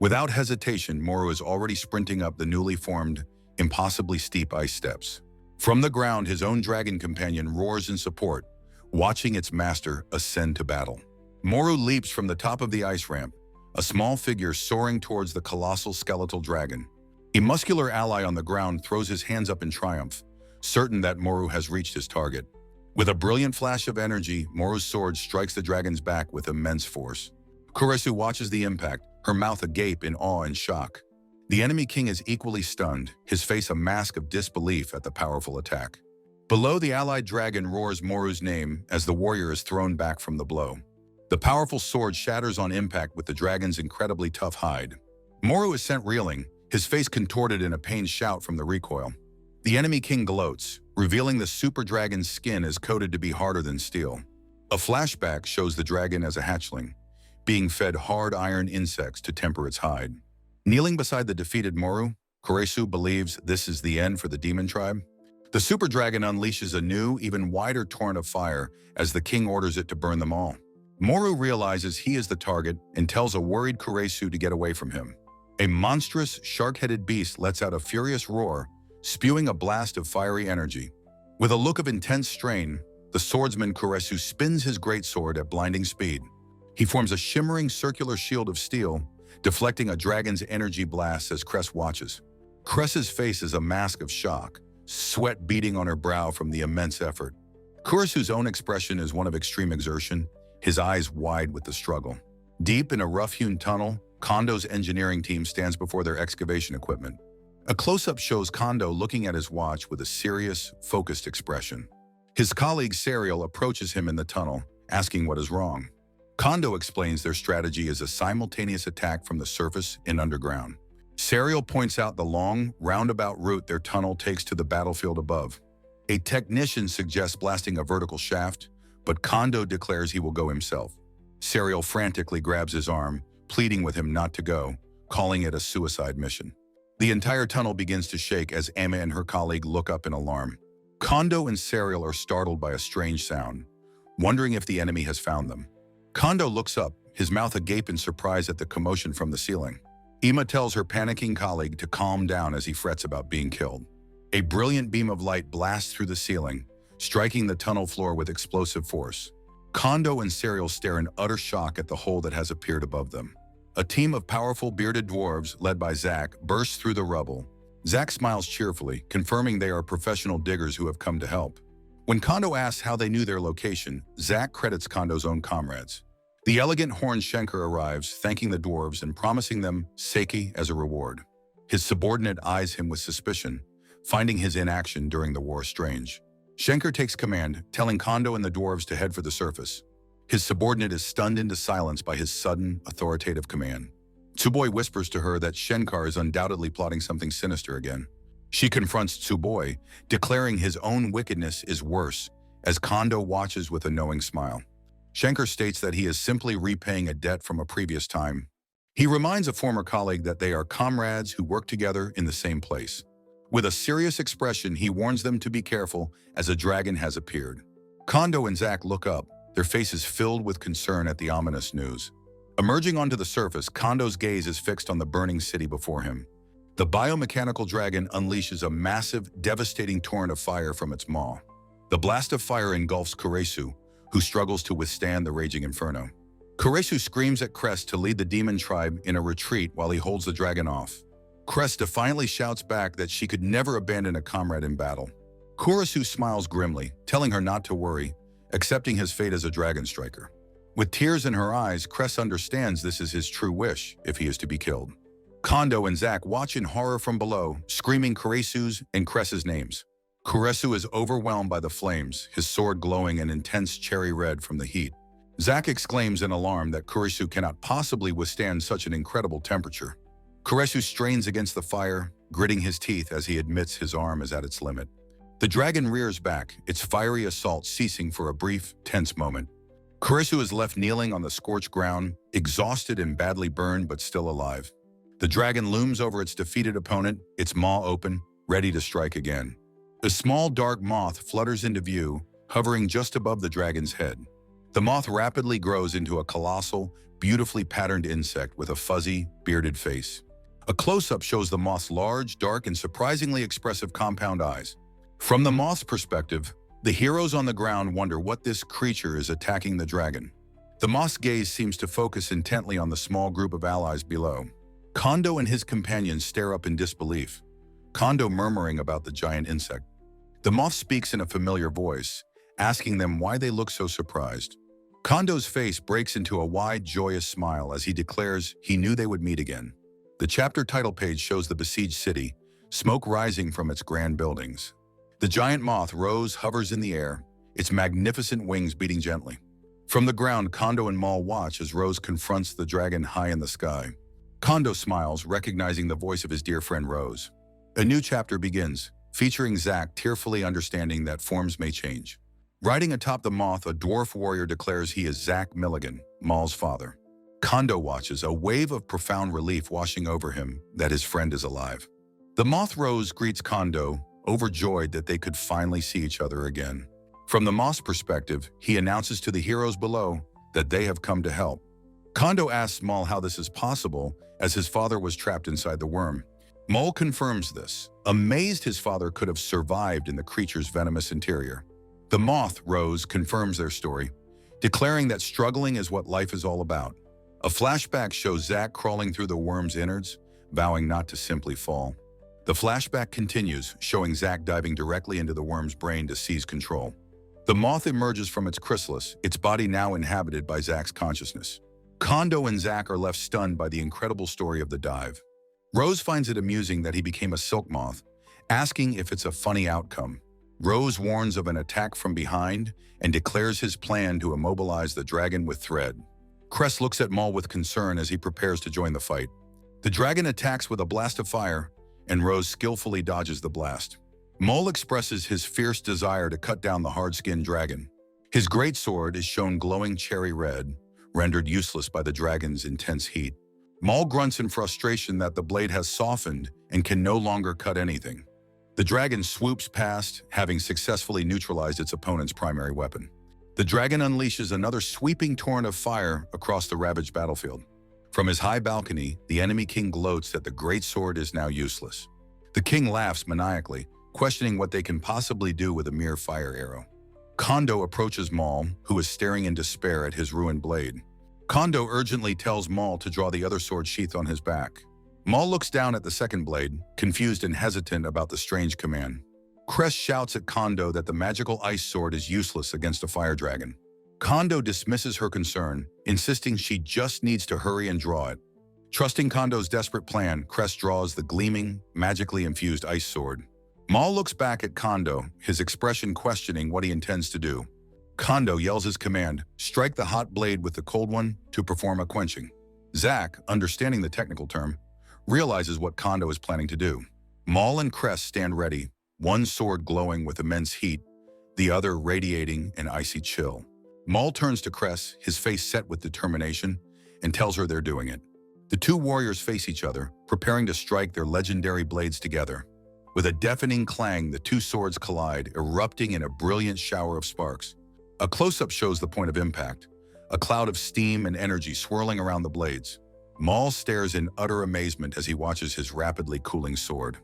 Without hesitation, Moru is already sprinting up the newly formed, impossibly steep ice steps. From the ground, his own dragon companion roars in support, watching its master ascend to battle. Moru leaps from the top of the ice ramp, a small figure soaring towards the colossal skeletal dragon. A muscular ally on the ground throws his hands up in triumph, certain that Moru has reached his target. With a brilliant flash of energy, Moru's sword strikes the dragon's back with immense force. Kuresu watches the impact, her mouth agape in awe and shock. The enemy king is equally stunned, his face a mask of disbelief at the powerful attack. Below, the allied dragon roars Moru's name as the warrior is thrown back from the blow. The powerful sword shatters on impact with the dragon's incredibly tough hide. Moru is sent reeling, his face contorted in a pained shout from the recoil. The enemy king gloats, revealing the super dragon's skin is coated to be harder than steel. A flashback shows the dragon as a hatchling, being fed hard iron insects to temper its hide. Kneeling beside the defeated Moru, Kuresu believes this is the end for the demon tribe. The super dragon unleashes a new, even wider torrent of fire as the king orders it to burn them all. Moru realizes he is the target and tells a worried Kuresu to get away from him. A monstrous, shark-headed beast lets out a furious roar, spewing a blast of fiery energy. With a look of intense strain, the swordsman Kuresu spins his greatsword at blinding speed. He forms a shimmering circular shield of steel, deflecting a dragon's energy blasts as Cress watches. Cress's face is a mask of shock, sweat beading on her brow from the immense effort. Kurisu's own expression is one of extreme exertion, his eyes wide with the struggle. Deep in a rough-hewn tunnel, Kondo's engineering team stands before their excavation equipment. A close-up shows Kondo looking at his watch with a serious, focused expression. His colleague Serial approaches him in the tunnel, asking what is wrong. Kondo explains their strategy is a simultaneous attack from the surface and underground. Serial points out the long, roundabout route their tunnel takes to the battlefield above. A technician suggests blasting a vertical shaft, but Kondo declares he will go himself. Serial frantically grabs his arm, pleading with him not to go, calling it a suicide mission. The entire tunnel begins to shake as Emma and her colleague look up in alarm. Kondo and Serial are startled by a strange sound, wondering if the enemy has found them. Kondo looks up, his mouth agape in surprise at the commotion from the ceiling. Emma tells her panicking colleague to calm down as he frets about being killed. A brilliant beam of light blasts through the ceiling, striking the tunnel floor with explosive force. Kondo and Serial stare in utter shock at the hole that has appeared above them. A team of powerful bearded dwarves, led by Zack, bursts through the rubble. Zack smiles cheerfully, confirming they are professional diggers who have come to help. When Kondo asks how they knew their location, Zack credits Kondo's own comrades. The elegant horned Schenker arrives, thanking the dwarves and promising them Seiki as a reward. His subordinate eyes him with suspicion, finding his inaction during the war strange. Schenker takes command, telling Kondo and the dwarves to head for the surface. His subordinate is stunned into silence by his sudden, authoritative command. Tsuboi whispers to her that Shenkar is undoubtedly plotting something sinister again. She confronts Tsuboi, declaring his own wickedness is worse, as Kondo watches with a knowing smile. Schenker states that he is simply repaying a debt from a previous time. He reminds a former colleague that they are comrades who work together in the same place. With a serious expression, he warns them to be careful as a dragon has appeared. Kondo and Zack look up, their faces filled with concern at the ominous news. Emerging onto the surface, Kondo's gaze is fixed on the burning city before him. The biomechanical dragon unleashes a massive, devastating torrent of fire from its maw. The blast of fire engulfs Kurisu, who struggles to withstand the raging inferno. Kurisu screams at Crest to lead the demon tribe in a retreat while he holds the dragon off. Crest defiantly shouts back that she could never abandon a comrade in battle. Kurisu smiles grimly, telling her not to worry, accepting his fate as a dragon striker. With tears in her eyes, Crest understands this is his true wish if he is to be killed. Kondo and Zack watch in horror from below, screaming Kurisu's and Crest's names. Kurisu is overwhelmed by the flames, his sword glowing an intense cherry red from the heat. Zack exclaims in alarm that Kurisu cannot possibly withstand such an incredible temperature. Kurisu strains against the fire, gritting his teeth as he admits his arm is at its limit. The dragon rears back, its fiery assault ceasing for a brief, tense moment. Kurisu is left kneeling on the scorched ground, exhausted and badly burned but still alive. The dragon looms over its defeated opponent, its maw open, ready to strike again. A small dark moth flutters into view, hovering just above the dragon's head. The moth rapidly grows into a colossal, beautifully patterned insect with a fuzzy, bearded face. A close-up shows the moth's large, dark, and surprisingly expressive compound eyes. From the moth's perspective, the heroes on the ground wonder what this creature is attacking the dragon. The moth's gaze seems to focus intently on the small group of allies below. Kondo and his companions stare up in disbelief, Kondo murmuring about the giant insect. The moth speaks in a familiar voice, asking them why they look so surprised. Kondo's face breaks into a wide, joyous smile as he declares he knew they would meet again. The chapter title page shows the besieged city, smoke rising from its grand buildings. The giant moth, Rose, hovers in the air, its magnificent wings beating gently. From the ground, Kondo and Maul watch as Rose confronts the dragon high in the sky. Kondo smiles, recognizing the voice of his dear friend Rose. A new chapter begins, featuring Zack tearfully understanding that forms may change. Riding atop the moth, a dwarf warrior declares he is Zack Milligan, Maul's father. Kondo watches, a wave of profound relief washing over him that his friend is alive. The moth Rose greets Kondo, overjoyed that they could finally see each other again. From the moth's perspective, he announces to the heroes below that they have come to help. Kondo asks Maul how this is possible, as his father was trapped inside the worm. Maul confirms this, amazed his father could have survived in the creature's venomous interior. The moth, Rose, confirms their story, declaring that struggling is what life is all about. A flashback shows Zack crawling through the worm's innards, vowing not to simply fall. The flashback continues, showing Zack diving directly into the worm's brain to seize control. The moth emerges from its chrysalis, its body now inhabited by Zack's consciousness. Kondo and Zack are left stunned by the incredible story of the dive. Rose finds it amusing that he became a silk moth, asking if it's a funny outcome. Rose warns of an attack from behind and declares his plan to immobilize the dragon with thread. Cress looks at Maul with concern as he prepares to join the fight. The dragon attacks with a blast of fire, and Rose skillfully dodges the blast. Maul expresses his fierce desire to cut down the hard-skinned dragon. His greatsword is shown glowing cherry red, rendered useless by the dragon's intense heat. Maul grunts in frustration that the blade has softened and can no longer cut anything. The dragon swoops past, having successfully neutralized its opponent's primary weapon. The dragon unleashes another sweeping torrent of fire across the ravaged battlefield. From his high balcony, the enemy king gloats that the greatsword is now useless. The king laughs maniacally, questioning what they can possibly do with a mere fire arrow. Kondo approaches Maul, who is staring in despair at his ruined blade. Kondo urgently tells Maul to draw the other sword sheath on his back. Maul looks down at the second blade, confused and hesitant about the strange command. Cress shouts at Kondo that the magical ice sword is useless against a fire dragon. Kondo dismisses her concern, insisting she just needs to hurry and draw it. Trusting Kondo's desperate plan, Cress draws the gleaming, magically infused ice sword. Maul looks back at Kondo, his expression questioning what he intends to do. Kondo yells his command, strike the hot blade with the cold one to perform a quenching. Zack, understanding the technical term, realizes what Kondo is planning to do. Maul and Cress stand ready, one sword glowing with immense heat, the other radiating an icy chill. Maul turns to Cress, his face set with determination, and tells her they're doing it. The two warriors face each other, preparing to strike their legendary blades together. With a deafening clang, the two swords collide, erupting in a brilliant shower of sparks. A close-up shows the point of impact, a cloud of steam and energy swirling around the blades. Maul stares in utter amazement as he watches his rapidly cooling sword.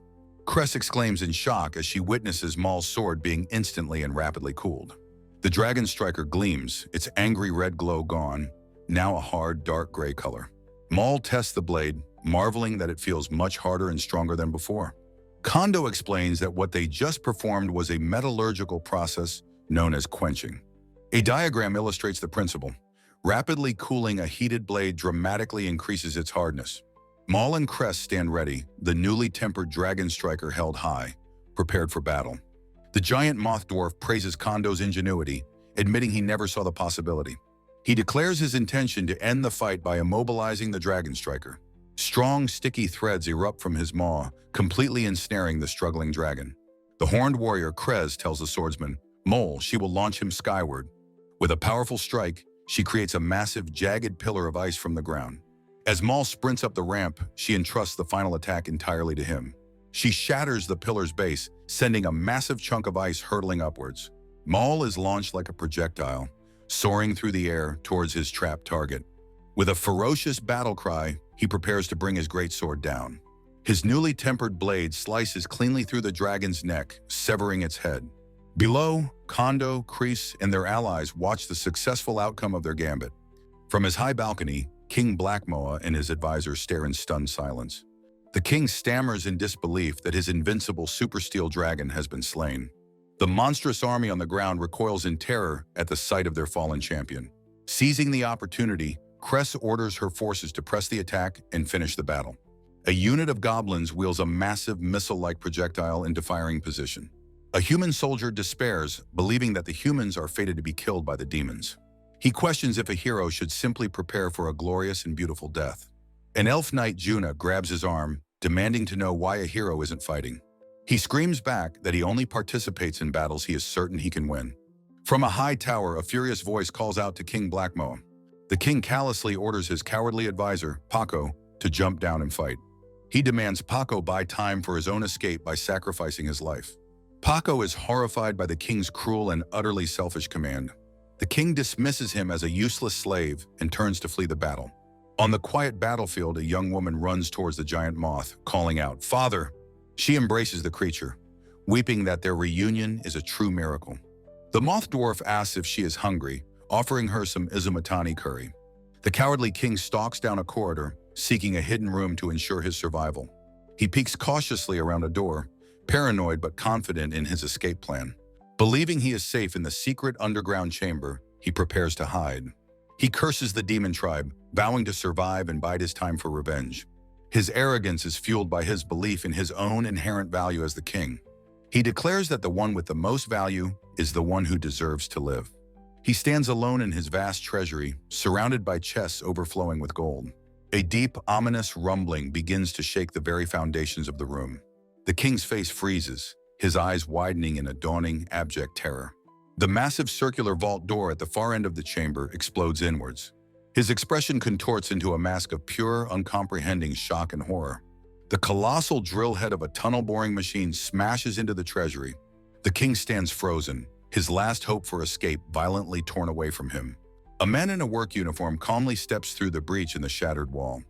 Cress exclaims in shock as she witnesses Maul's sword being instantly and rapidly cooled. The dragon striker gleams, its angry red glow gone, now a hard, dark gray color. Maul tests the blade, marveling that it feels much harder and stronger than before. Kondo explains that what they just performed was a metallurgical process known as quenching. A diagram illustrates the principle. Rapidly cooling a heated blade dramatically increases its hardness. Maul and Cress stand ready, the newly tempered dragon striker held high, prepared for battle. The giant moth dwarf praises Kondo's ingenuity, admitting he never saw the possibility. He declares his intention to end the fight by immobilizing the dragon striker. Strong, sticky threads erupt from his maw, completely ensnaring the struggling dragon. The horned warrior Cress tells the swordsman, Maul, she will launch him skyward. With a powerful strike, she creates a massive, jagged pillar of ice from the ground. As Maul sprints up the ramp, she entrusts the final attack entirely to him. She shatters the pillar's base, sending a massive chunk of ice hurtling upwards. Maul is launched like a projectile, soaring through the air towards his trapped target. With a ferocious battle cry, he prepares to bring his greatsword down. His newly tempered blade slices cleanly through the dragon's neck, severing its head. Below, Kondo, Kreese, and their allies watch the successful outcome of their gambit. From his high balcony, King Blackmoa and his advisors stare in stunned silence. The king stammers in disbelief that his invincible super steel dragon has been slain. The monstrous army on the ground recoils in terror at the sight of their fallen champion. Seizing the opportunity, Cress orders her forces to press the attack and finish the battle. A unit of goblins wheels a massive missile-like projectile into firing position. A human soldier despairs, believing that the humans are fated to be killed by the demons. He questions if a hero should simply prepare for a glorious and beautiful death. An elf knight, Juna, grabs his arm, demanding to know why a hero isn't fighting. He screams back that he only participates in battles he is certain he can win. From a high tower, a furious voice calls out to King Blackmoa. The king callously orders his cowardly advisor, Paco, to jump down and fight. He demands Paco buy time for his own escape by sacrificing his life. Paco is horrified by the king's cruel and utterly selfish command. The king dismisses him as a useless slave and turns to flee the battle. On the quiet battlefield, a young woman runs towards the giant moth, calling out, "Father!" She embraces the creature, weeping that their reunion is a true miracle. The moth dwarf asks if she is hungry, offering her some izumatani curry. The cowardly king stalks down a corridor, seeking a hidden room to ensure his survival. He peeks cautiously around a door, paranoid but confident in his escape plan. Believing he is safe in the secret underground chamber, he prepares to hide. He curses the demon tribe, vowing to survive and bide his time for revenge. His arrogance is fueled by his belief in his own inherent value as the king. He declares that the one with the most value is the one who deserves to live. He stands alone in his vast treasury, surrounded by chests overflowing with gold. A deep, ominous rumbling begins to shake the very foundations of the room. The king's face freezes, his eyes widening in a dawning, abject terror. The massive circular vault door at the far end of the chamber explodes inwards. His expression contorts into a mask of pure, uncomprehending shock and horror. The colossal drill head of a tunnel-boring machine smashes into the treasury. The king stands frozen, his last hope for escape violently torn away from him. A man in a work uniform calmly steps through the breach in the shattered wall.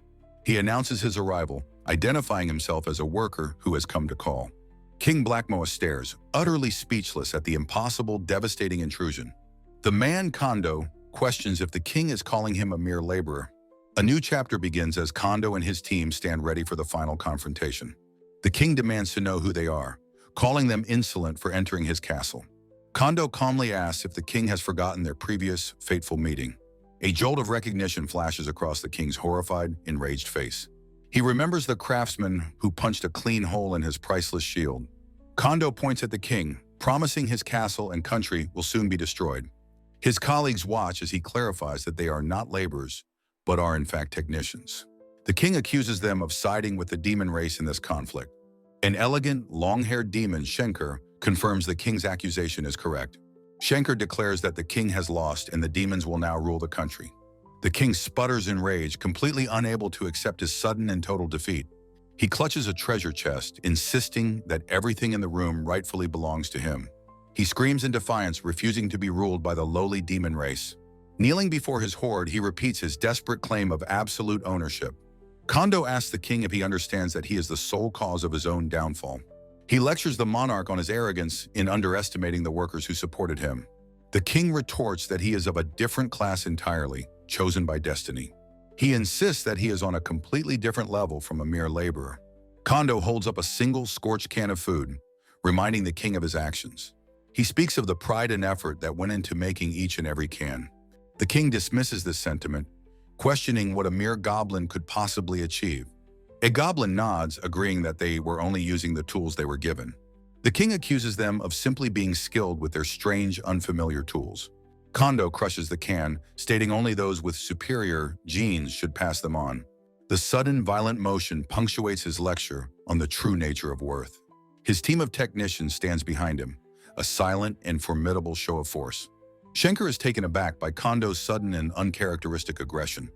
He announces his arrival, identifying himself as a worker who has come to call. King Blackmoa stares, utterly speechless at the impossible, devastating intrusion. The man, Kondo, questions if the king is calling him a mere laborer. A new chapter begins as Kondo and his team stand ready for the final confrontation. The king demands to know who they are, calling them insolent for entering his castle. Kondo calmly asks if the king has forgotten their previous, fateful meeting. A jolt of recognition flashes across the king's horrified, enraged face. He remembers the craftsman who punched a clean hole in his priceless shield. Kondo points at the king, promising his castle and country will soon be destroyed. His colleagues watch as he clarifies that they are not laborers, but are in fact technicians. The king accuses them of siding with the demon race in this conflict. An elegant, long-haired demon, Schenker, confirms the king's accusation is correct. Schenker declares that the king has lost and the demons will now rule the country. The king sputters in rage, completely unable to accept his sudden and total defeat. He clutches a treasure chest, insisting that everything in the room rightfully belongs to him. He screams in defiance, refusing to be ruled by the lowly demon race. Kneeling before his horde, he repeats his desperate claim of absolute ownership. Kondo asks the king if he understands that he is the sole cause of his own downfall. He lectures the monarch on his arrogance in underestimating the workers who supported him. The king retorts that he is of a different class entirely, chosen by destiny. He insists that he is on a completely different level from a mere laborer. Kondo holds up a single scorched can of food, reminding the king of his actions. He speaks of the pride and effort that went into making each and every can. The king dismisses this sentiment, questioning what a mere goblin could possibly achieve. A goblin nods, agreeing that they were only using the tools they were given. The king accuses them of simply being skilled with their strange, unfamiliar tools. Kondo crushes the can, stating only those with superior genes should pass them on. The sudden, violent motion punctuates his lecture on the true nature of worth. His team of technicians stands behind him, a silent and formidable show of force. Schenker is taken aback by Kondo's sudden and uncharacteristic aggression.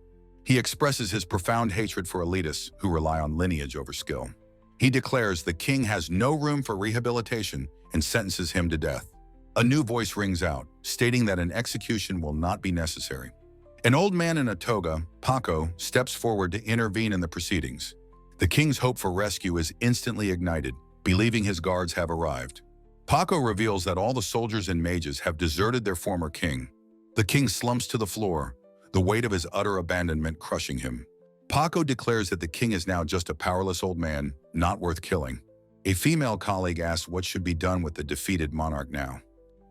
He expresses his profound hatred for elitists who rely on lineage over skill. He declares the king has no room for rehabilitation and sentences him to death. A new voice rings out, stating that an execution will not be necessary. An old man in a toga, Paco, steps forward to intervene in the proceedings. The king's hope for rescue is instantly ignited, believing his guards have arrived. Paco reveals that all the soldiers and mages have deserted their former king. The king slumps to the floor, the weight of his utter abandonment crushing him. Paco declares that the king is now just a powerless old man, not worth killing. A female colleague asks what should be done with the defeated monarch now.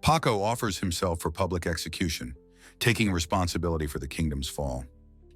Paco offers himself for public execution, taking responsibility for the kingdom's fall.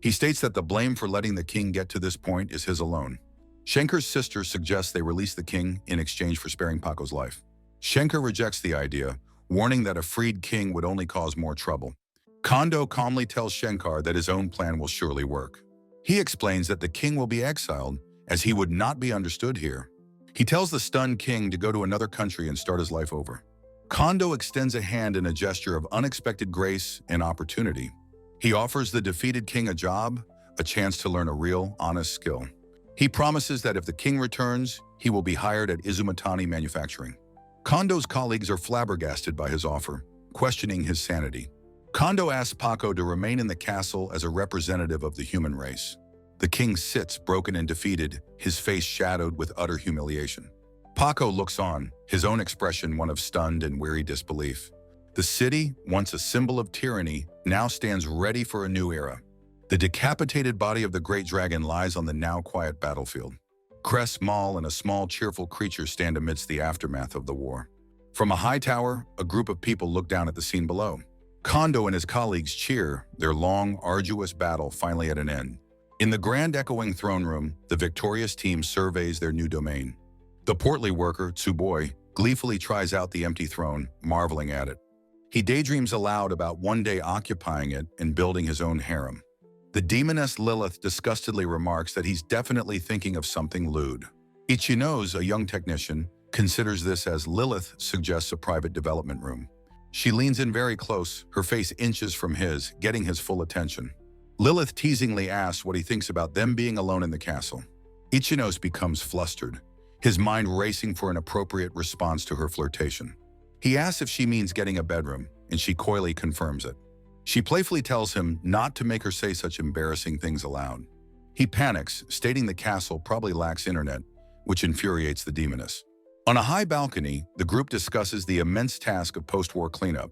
He states that the blame for letting the king get to this point is his alone. Schenker's sister suggests they release the king in exchange for sparing Paco's life. Schenker rejects the idea, warning that a freed king would only cause more trouble. Kondo calmly tells Schenker that his own plan will surely work. He explains that the king will be exiled, as he would not be understood here. He tells the stunned king to go to another country and start his life over. Kondo extends a hand in a gesture of unexpected grace and opportunity. He offers the defeated king a job, a chance to learn a real, honest skill. He promises that if the king returns, he will be hired at Izumatani Manufacturing. Kondo's colleagues are flabbergasted by his offer, questioning his sanity. Kondo asks Paco to remain in the castle as a representative of the human race. The king sits, broken and defeated, his face shadowed with utter humiliation. Paco looks on, his own expression one of stunned and weary disbelief. The city, once a symbol of tyranny, now stands ready for a new era. The decapitated body of the great dragon lies on the now quiet battlefield. Crest Mall and a small cheerful creature stand amidst the aftermath of the war. From a high tower, a group of people look down at the scene below. Kondo and his colleagues cheer, their long, arduous battle finally at an end. In the grand echoing throne room, the victorious team surveys their new domain. The portly worker, Tsuboi, gleefully tries out the empty throne, marveling at it. He daydreams aloud about one day occupying it and building his own harem. The demoness Lilith disgustedly remarks that he's definitely thinking of something lewd. Ichinose, a young technician, considers this as Lilith suggests a private development room. She leans in very close, her face inches from his, getting his full attention. Lilith teasingly asks what he thinks about them being alone in the castle. Ichinose becomes flustered, his mind racing for an appropriate response to her flirtation. He asks if she means getting a bedroom, and she coyly confirms it. She playfully tells him not to make her say such embarrassing things aloud. He panics, stating the castle probably lacks internet, which infuriates the demoness. On a high balcony, the group discusses the immense task of post-war cleanup.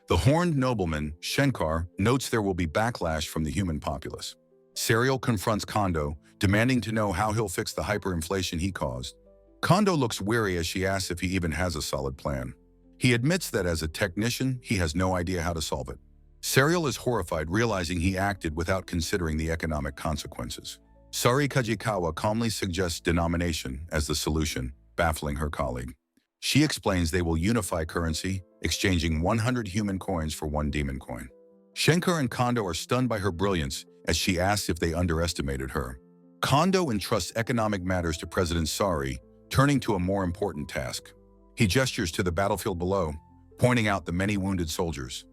The horned nobleman, Shenkar, notes there will be backlash from the human populace. Serial confronts Kondo, demanding to know how he'll fix the hyperinflation he caused. Kondo looks weary as she asks if he even has a solid plan. He admits that as a technician, he has no idea how to solve it. Serial is horrified, realizing he acted without considering the economic consequences. Sari Kajikawa calmly suggests denomination as the solution, baffling her colleague. She explains they will unify currency, exchanging 100 human coins for 1 demon coin. Shenkar and Kondo are stunned by her brilliance as she asks if they underestimated her. Kondo entrusts economic matters to President Sari, turning to a more important task. He gestures to the battlefield below, pointing out the many wounded soldiers.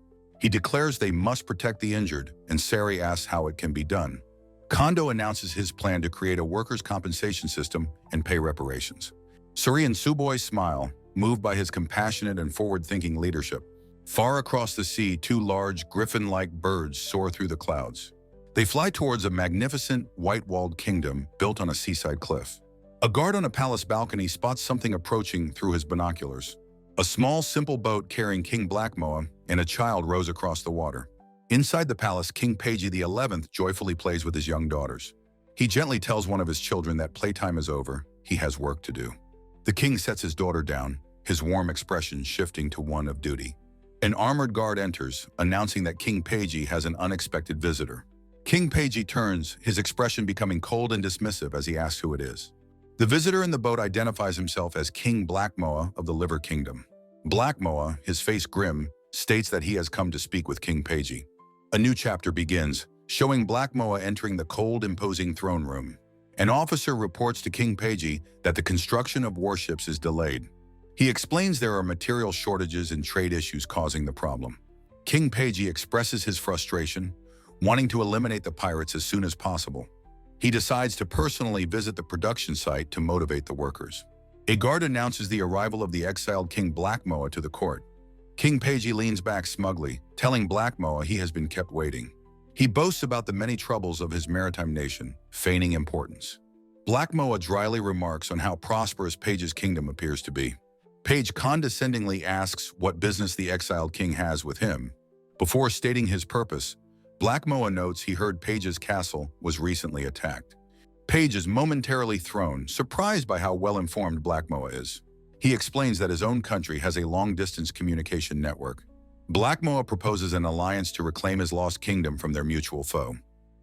He declares they must protect the injured, and Sari asks how it can be done. Kondo announces his plan to create a workers' compensation system and pay reparations. Sari and Tsuboi smile, moved by his compassionate and forward-thinking leadership. Far across the sea, 2 large, griffin-like birds soar through the clouds. They fly towards a magnificent, white-walled kingdom built on a seaside cliff. A guard on a palace balcony spots something approaching through his binoculars. A small, simple boat carrying King Blackmoa and a child rows across the water. Inside the palace, King Peiji XI joyfully plays with his young daughters. He gently tells one of his children that playtime is over, he has work to do. The king sets his daughter down, his warm expression shifting to one of duty. An armored guard enters, announcing that King Peiji has an unexpected visitor. King Peiji turns, his expression becoming cold and dismissive as he asks who it is. The visitor in the boat identifies himself as King Blackmoa of the Liver Kingdom. Blackmoa, his face grim, states that he has come to speak with King Peiji. A new chapter begins, showing Blackmoa entering the cold, imposing throne room. An officer reports to King Peiji that the construction of warships is delayed. He explains there are material shortages and trade issues causing the problem. King Peiji expresses his frustration, wanting to eliminate the pirates as soon as possible. He decides to personally visit the production site to motivate the workers. A guard announces the arrival of the exiled King Blackmoa to the court. King Peiji leans back smugly, telling Blackmoa he has been kept waiting. He boasts about the many troubles of his maritime nation, feigning importance. Blackmoa dryly remarks on how prosperous Peiji's kingdom appears to be. Peiji condescendingly asks what business the exiled king has with him. Before stating his purpose, Blackmoa notes he heard Peiji's castle was recently attacked. Peiji is momentarily thrown, surprised by how well-informed Blackmoa is. He explains that his own country has a long-distance communication network. Blackmoa proposes an alliance to reclaim his lost kingdom from their mutual foe.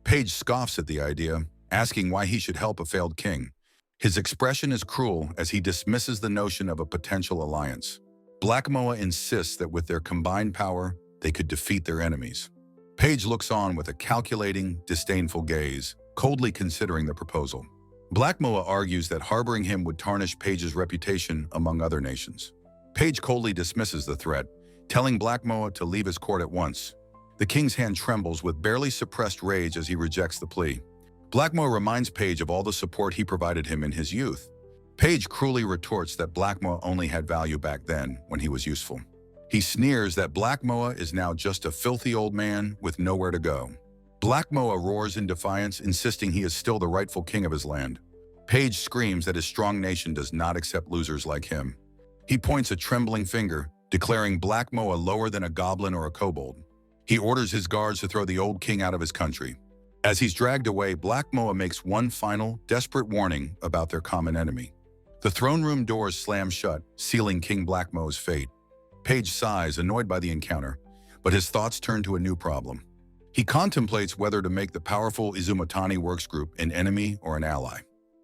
Peiji scoffs at the idea, asking why he should help a failed king. His expression is cruel as he dismisses the notion of a potential alliance. Blackmoa insists that with their combined power, they could defeat their enemies. Peiji looks on with a calculating, disdainful gaze, coldly considering the proposal. Blackmoa argues that harboring him would tarnish Peiji's reputation among other nations. Peiji coldly dismisses the threat, telling Blackmoa to leave his court at once. The king's hand trembles with barely suppressed rage as he rejects the plea. Blackmoa reminds Peiji of all the support he provided him in his youth. Peiji cruelly retorts that Blackmoa only had value back then when he was useful. He sneers that Blackmoa is now just a filthy old man with nowhere to go. Blackmoa roars in defiance, insisting he is still the rightful king of his land. Peiji screams that his strong nation does not accept losers like him. He points a trembling finger, declaring Blackmoa lower than a goblin or a kobold. He orders his guards to throw the old king out of his country. As he's dragged away, Black Moa makes one final, desperate warning about their common enemy. The throne room doors slam shut, sealing King Black Moa's fate. Page sighs, annoyed by the encounter, but his thoughts turn to a new problem. He contemplates whether to make the powerful Izumatani Works Group an enemy or an ally.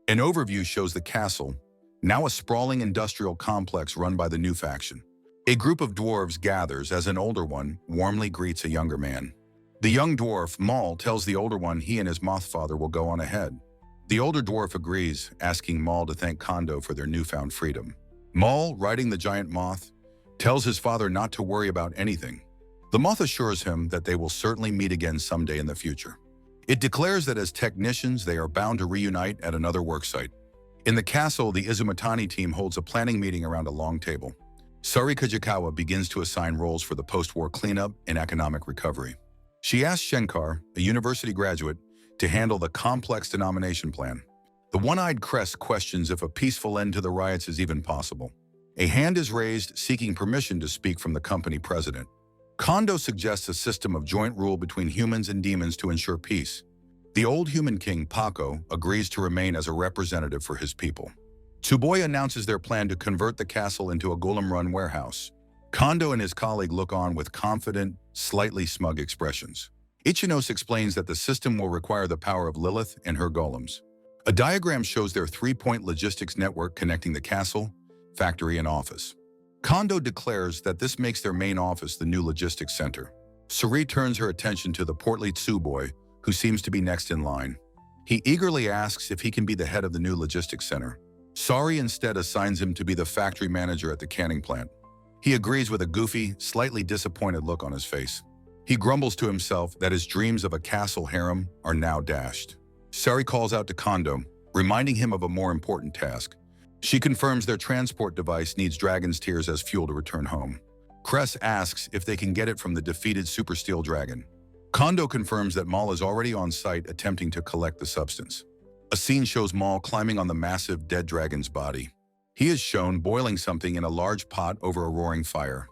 An overview shows the castle, now a sprawling industrial complex run by the new faction. A group of dwarves gathers as an older one warmly greets a younger man. The young dwarf, Maul, tells the older one he and his moth father will go on ahead. The older dwarf agrees, asking Maul to thank Kondo for their newfound freedom. Maul, riding the giant moth, tells his father not to worry about anything. The moth assures him that they will certainly meet again someday in the future. It declares that as technicians, they are bound to reunite at another worksite. In the castle, the Izumatani team holds a planning meeting around a long table. Sari Kajikawa begins to assign roles for the post-war cleanup and economic recovery. She asks Shenkar, a university graduate, to handle the complex denomination plan. The one-eyed Crest questions if a peaceful end to the riots is even possible. A hand is raised seeking permission to speak from the company president. Kondo suggests a system of joint rule between humans and demons to ensure peace. The old human king, Paco, agrees to remain as a representative for his people. Tsuboi announces their plan to convert the castle into a golem-run warehouse. Kondo and his colleague look on with confident, slightly smug expressions. Ichinos explains that the system will require the power of Lilith and her golems. A diagram shows their three-point logistics network connecting the castle, factory, and office. Kondo declares that this makes their main office the new logistics center. Suri turns her attention to the portly Tsuboi, who seems to be next in line. He eagerly asks if he can be the head of the new logistics center. Sari instead assigns him to be the factory manager at the canning plant. He agrees with a goofy, slightly disappointed look on his face. He grumbles to himself that his dreams of a castle harem are now dashed. Sari calls out to Kondo, reminding him of a more important task. She confirms their transport device needs dragon's tears as fuel to return home. Cress asks if they can get it from the defeated Super Steel Dragon. Kondo confirms that Maul is already on site attempting to collect the substance. A scene shows Maul climbing on the massive dead dragon's body. He is shown boiling something in a large pot over a roaring fire.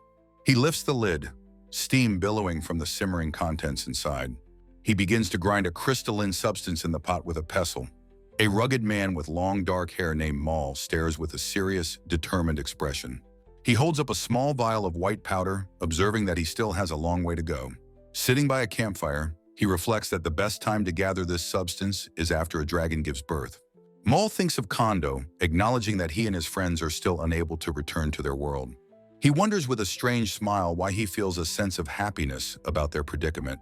He lifts the lid, steam billowing from the simmering contents inside. He begins to grind a crystalline substance in the pot with a pestle. A rugged man with long dark hair named Maul stares with a serious, determined expression. He holds up a small vial of white powder, observing that he still has a long way to go. Sitting by a campfire, he reflects that the best time to gather this substance is after a dragon gives birth. Maul thinks of Kondo, acknowledging that he and his friends are still unable to return to their world. He wonders with a strange smile why he feels a sense of happiness about their predicament.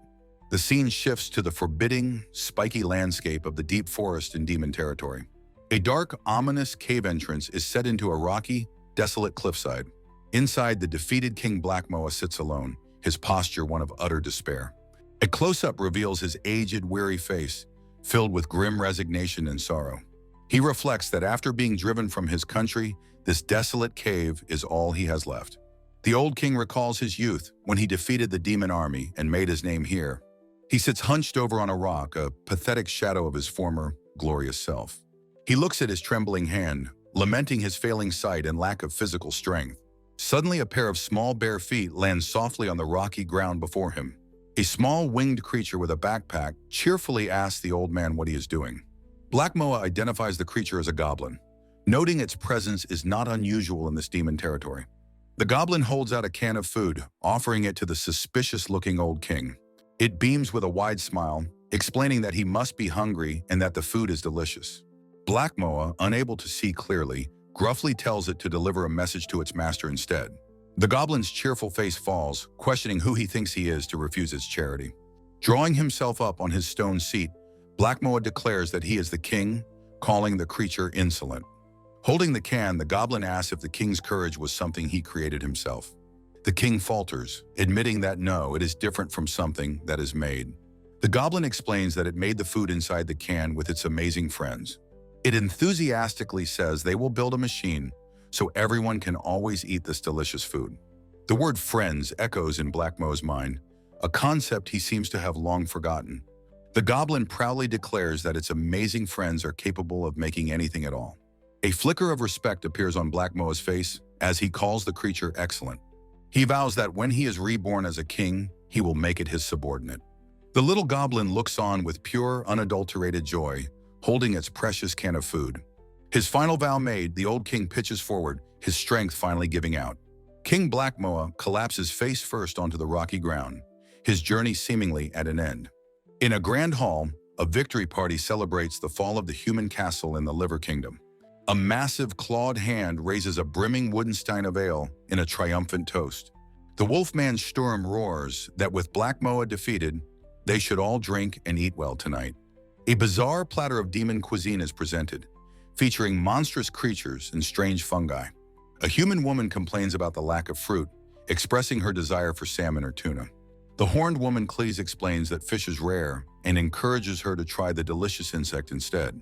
The scene shifts to the forbidding, spiky landscape of the deep forest in Demon Territory. A dark, ominous cave entrance is set into a rocky, desolate cliffside. Inside, the defeated King Black Moa sits alone, his posture one of utter despair. A close-up reveals his aged, weary face, filled with grim resignation and sorrow. He reflects that after being driven from his country, this desolate cave is all he has left. The old king recalls his youth when he defeated the demon army and made his name here. He sits hunched over on a rock, a pathetic shadow of his former, glorious self. He looks at his trembling hand, lamenting his failing sight and lack of physical strength. Suddenly, a pair of small bare feet land softly on the rocky ground before him. A small winged creature with a backpack cheerfully asks the old man what he is doing. Black Moa identifies the creature as a goblin, noting its presence is not unusual in this demon territory. The goblin holds out a can of food, offering it to the suspicious-looking old king. It beams with a wide smile, explaining that he must be hungry and that the food is delicious. Black Moa, unable to see clearly, gruffly tells it to deliver a message to its master instead. The goblin's cheerful face falls, questioning who he thinks he is to refuse its charity. Drawing himself up on his stone seat, Black Moa declares that he is the king, calling the creature insolent. Holding the can, the goblin asks if the king's courage was something he created himself. The king falters, admitting that no, it is different from something that is made. The goblin explains that it made the food inside the can with its amazing friends. It enthusiastically says they will build a machine so everyone can always eat this delicious food. The word friends echoes in Black Moa's mind, a concept he seems to have long forgotten. The goblin proudly declares that its amazing friends are capable of making anything at all. A flicker of respect appears on Black Moa's face as he calls the creature excellent. He vows that when he is reborn as a king, he will make it his subordinate. The little goblin looks on with pure, unadulterated joy, holding its precious can of food. His final vow made, the old king pitches forward, his strength finally giving out. King Blackmoa collapses face first onto the rocky ground, his journey seemingly at an end. In a grand hall, a victory party celebrates the fall of the human castle in the Liver Kingdom. A massive clawed hand raises a brimming wooden stein of ale in a triumphant toast. The Wolfman Sturm roars that with Blackmoa defeated, they should all drink and eat well tonight. A bizarre platter of demon cuisine is presented, featuring monstrous creatures and strange fungi. A human woman complains about the lack of fruit, expressing her desire for salmon or tuna. The horned woman Cleese explains that fish is rare and encourages her to try the delicious insect instead.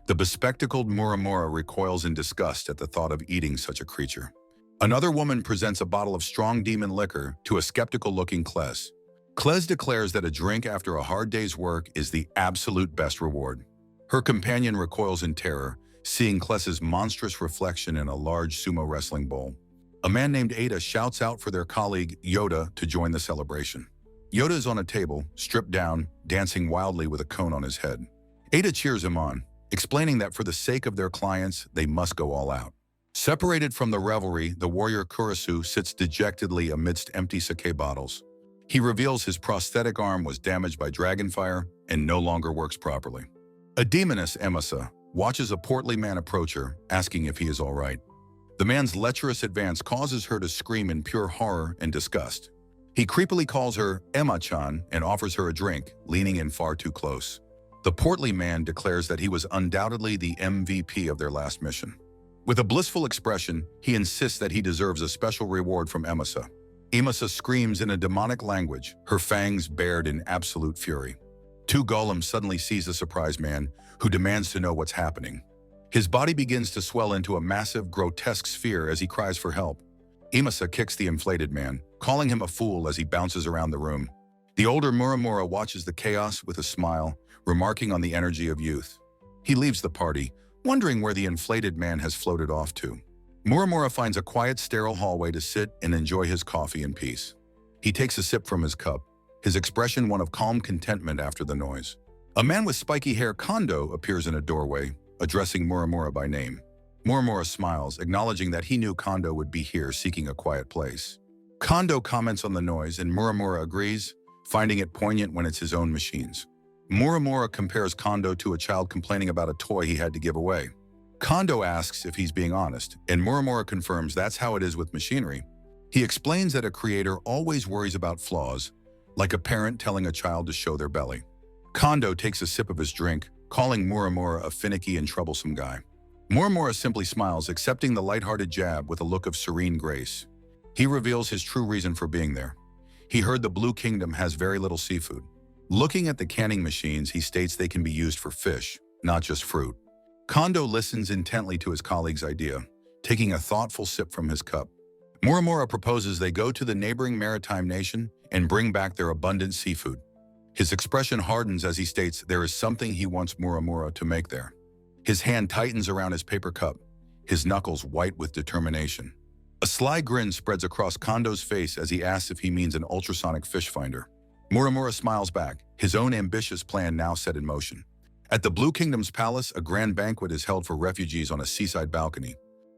The bespectacled Muramura recoils in disgust at the thought of eating such a creature. Another woman presents a bottle of strong demon liquor to a skeptical-looking Kles. Kles declares that a drink after a hard day's work is the absolute best reward. Her companion recoils in terror, seeing Kles's monstrous reflection in a large sumo wrestling bowl. A man named Ada shouts out for their colleague Yoda to join the celebration. Yoda is on a table, stripped down, dancing wildly with a cone on his head. Ada cheers him on, explaining that for the sake of their clients, they must go all out. Separated from the revelry, the warrior Kurisu sits dejectedly amidst empty sake bottles. He reveals his prosthetic arm was damaged by dragonfire and no longer works properly. A demoness, Emasa, watches a portly man approach her, asking if he is all right. The man's lecherous advance causes her to scream in pure horror and disgust. He creepily calls her Emma-chan and offers her a drink, leaning in far too close. The portly man declares that he was undoubtedly the MVP of their last mission. With a blissful expression, he insists that he deserves a special reward from Emasa. Emasa screams in a demonic language, her fangs bared in absolute fury. Two golems suddenly seize the surprised man, who demands to know what's happening. His body begins to swell into a massive, grotesque sphere as he cries for help. Emasa kicks the inflated man, calling him a fool as he bounces around the room. The older Muramura watches the chaos with a smile, remarking on the energy of youth. He leaves the party, wondering where the inflated man has floated off to. Muramura finds a quiet, sterile hallway to sit and enjoy his coffee in peace. He takes a sip from his cup, his expression one of calm contentment after the noise. A man with spiky hair, Kondo, appears in a doorway, addressing Muramura by name. Muramura smiles, acknowledging that he knew Kondo would be here seeking a quiet place. Kondo comments on the noise and Muramura agrees, finding it poignant when it's his own machines. Muramura compares Kondo to a child complaining about a toy he had to give away. Kondo asks if he's being honest, and Muramura confirms that's how it is with machinery. He explains that a creator always worries about flaws, like a parent telling a child to show their belly. Kondo takes a sip of his drink, calling Muramura a finicky and troublesome guy. Muramura simply smiles, accepting the lighthearted jab with a look of serene grace. He reveals his true reason for being there. He heard the Blue Kingdom has very little seafood. Looking at the canning machines, he states they can be used for fish, not just fruit. Kondo listens intently to his colleague's idea, taking a thoughtful sip from his cup. Muramura proposes they go to the neighboring maritime nation and bring back their abundant seafood. His expression hardens as he states there is something he wants Muramura to make there. His hand tightens around his paper cup, his knuckles white with determination. A sly grin spreads across Kondo's face as he asks if he means an ultrasonic fish finder. Muramura smiles back, his own ambitious plan now set in motion. At the Blue Kingdom's palace, a grand banquet is held for refugees on a seaside balcony.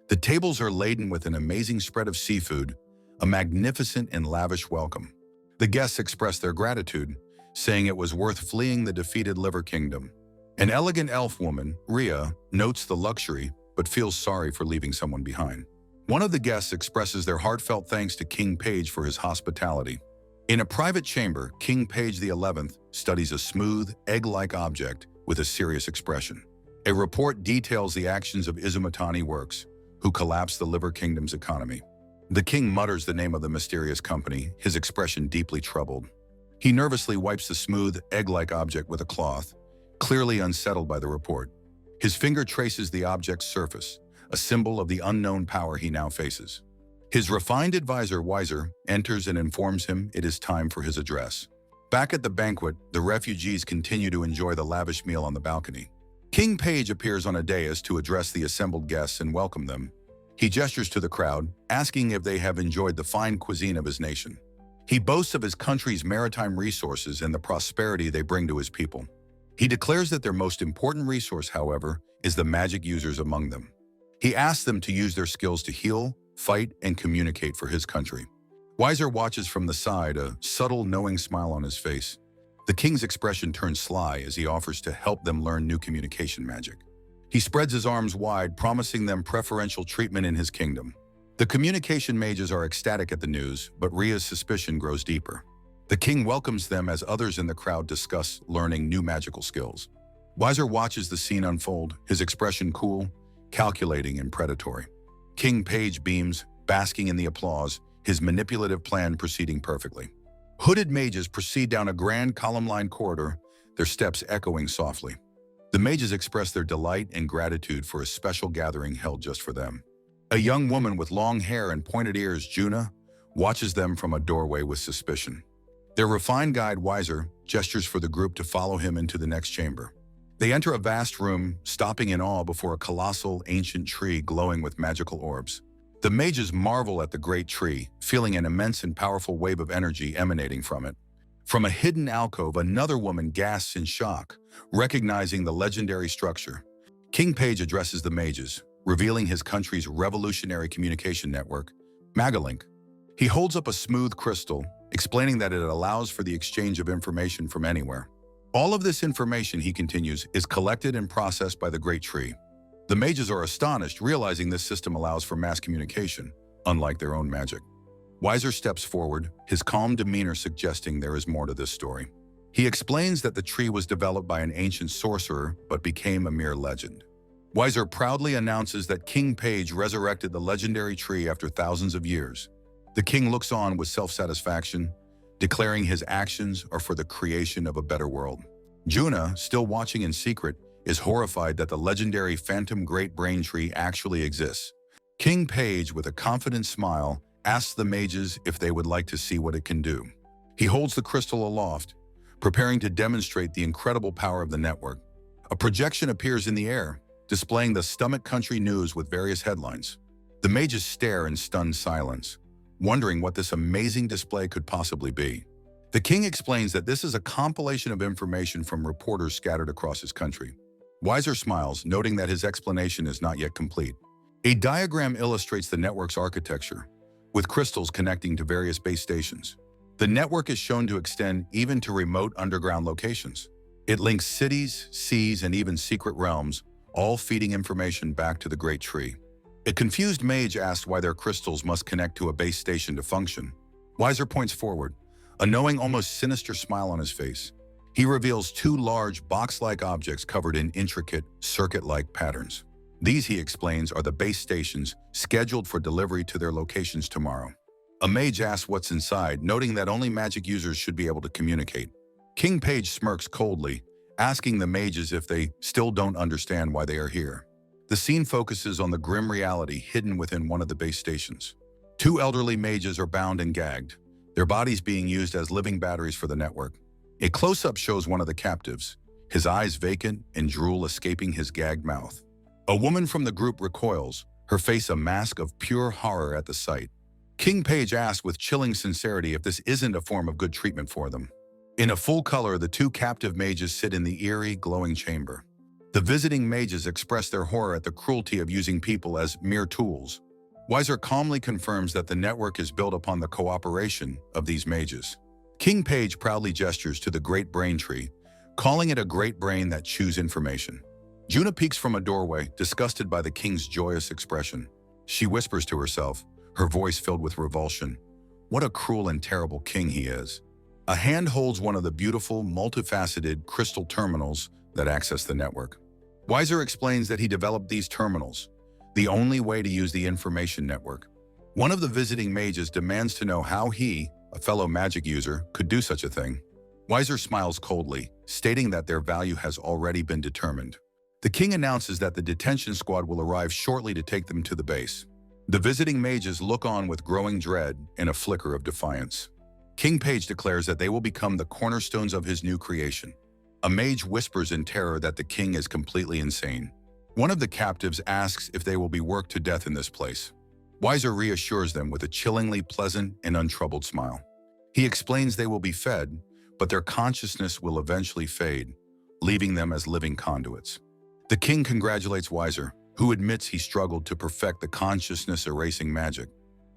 The tables are laden with an amazing spread of seafood, a magnificent and lavish welcome. The guests express their gratitude, saying it was worth fleeing the defeated Liver Kingdom. An elegant elf woman, Rhea, notes the luxury, but feels sorry for leaving someone behind. One of the guests expresses their heartfelt thanks to King Page for his hospitality. In a private chamber, King Page XI studies a smooth, egg-like object with a serious expression. A report details the actions of Izumitani Works, who collapsed the Liver Kingdom's economy. The king mutters the name of the mysterious company, his expression deeply troubled. He nervously wipes the smooth, egg-like object with a cloth, clearly unsettled by the report. His finger traces the object's surface, a symbol of the unknown power he now faces. His refined advisor, Weiser, enters and informs him it is time for his address. Back at the banquet, the refugees continue to enjoy the lavish meal on the balcony. King Page appears on a dais to address the assembled guests and welcome them. He gestures to the crowd, asking if they have enjoyed the fine cuisine of his nation. He boasts of his country's maritime resources and the prosperity they bring to his people. He declares that their most important resource, however, is the magic users among them. He asks them to use their skills to heal, fight, and communicate for his country. Weiser watches from the side, a subtle, knowing smile on his face. The king's expression turns sly as he offers to help them learn new communication magic. He spreads his arms wide, promising them preferential treatment in his kingdom. The communication mages are ecstatic at the news, but Ria's suspicion grows deeper. The king welcomes them as others in the crowd discuss learning new magical skills. Weiser watches the scene unfold, his expression cool, calculating, and predatory. King Page beams, basking in the applause, his manipulative plan proceeding perfectly. Hooded mages proceed down a grand column-lined corridor, their steps echoing softly. The mages express their delight and gratitude for a special gathering held just for them. A young woman with long hair and pointed ears, Juna, watches them from a doorway with suspicion. Their refined guide, Weiser, gestures for the group to follow him into the next chamber. They enter a vast room, stopping in awe before a colossal, ancient tree glowing with magical orbs. The mages marvel at the great tree, feeling an immense and powerful wave of energy emanating from it. From a hidden alcove, another woman gasps in shock, recognizing the legendary structure. King Page addresses the mages, revealing his country's revolutionary communication network, Manga. He holds up a smooth crystal, explaining that it allows for the exchange of information from anywhere. All of this information, he continues, is collected and processed by the Great Tree. The mages are astonished, realizing this system allows for mass communication, unlike their own magic. Weiser steps forward, his calm demeanor suggesting there is more to this story. He explains that the tree was developed by an ancient sorcerer, but became a mere legend. Weiser proudly announces that King Page resurrected the legendary tree after thousands of years. The king looks on with self-satisfaction, declaring his actions are for the creation of a better world. Juna, still watching in secret, is horrified that the legendary phantom great brain tree actually exists. King Page, with a confident smile, asks the mages if they would like to see what it can do. He holds the crystal aloft, preparing to demonstrate the incredible power of the network. A projection appears in the air, displaying the Stomach Country news with various headlines. The mages stare in stunned silence, wondering what this amazing display could possibly be. The king explains that this is a compilation of information from reporters scattered across his country. Weiser smiles, noting that his explanation is not yet complete. A diagram illustrates the network's architecture, with crystals connecting to various base stations. The network is shown to extend even to remote underground locations. It links cities, seas, and even secret realms, all feeding information back to the Great Tree. A confused mage asks why their crystals must connect to a base station to function. Weiser points forward, a knowing, almost sinister smile on his face. He reveals two large, box-like objects covered in intricate, circuit-like patterns. These, he explains, are the base stations scheduled for delivery to their locations tomorrow. A mage asks what's inside, noting that only magic users should be able to communicate. King Page smirks coldly, asking the mages if they still don't understand why they are here. The scene focuses on the grim reality hidden within one of the base stations. Two elderly mages are bound and gagged, their bodies being used as living batteries for the network. A close-up shows one of the captives, his eyes vacant and drool escaping his gagged mouth. A woman from the group recoils, her face a mask of pure horror at the sight. King Page asks with chilling sincerity if this isn't a form of good treatment for them. In a full color, the two captive mages sit in the eerie, glowing chamber. The visiting mages express their horror at the cruelty of using people as mere tools. Weiser calmly confirms that the network is built upon the cooperation of these mages. King Page proudly gestures to the great brain tree, calling it a great brain that chews information. Juna peeks from a doorway, disgusted by the king's joyous expression. She whispers to herself, her voice filled with revulsion, "What a cruel and terrible king he is." A hand holds one of the beautiful, multifaceted crystal terminals that access the network. Weiser explains that he developed these terminals, the only way to use the information network. One of the visiting mages demands to know how he, a fellow magic user, could do such a thing. Weiser smiles coldly, stating that their value has already been determined. The king announces that the detention squad will arrive shortly to take them to the base. The visiting mages look on with growing dread and a flicker of defiance. King Page declares that they will become the cornerstones of his new creation. A mage whispers in terror that the king is completely insane. One of the captives asks if they will be worked to death in this place. Weiser reassures them with a chillingly pleasant and untroubled smile. He explains they will be fed, but their consciousness will eventually fade, leaving them as living conduits. The king congratulates Weiser, who admits he struggled to perfect the consciousness-erasing magic.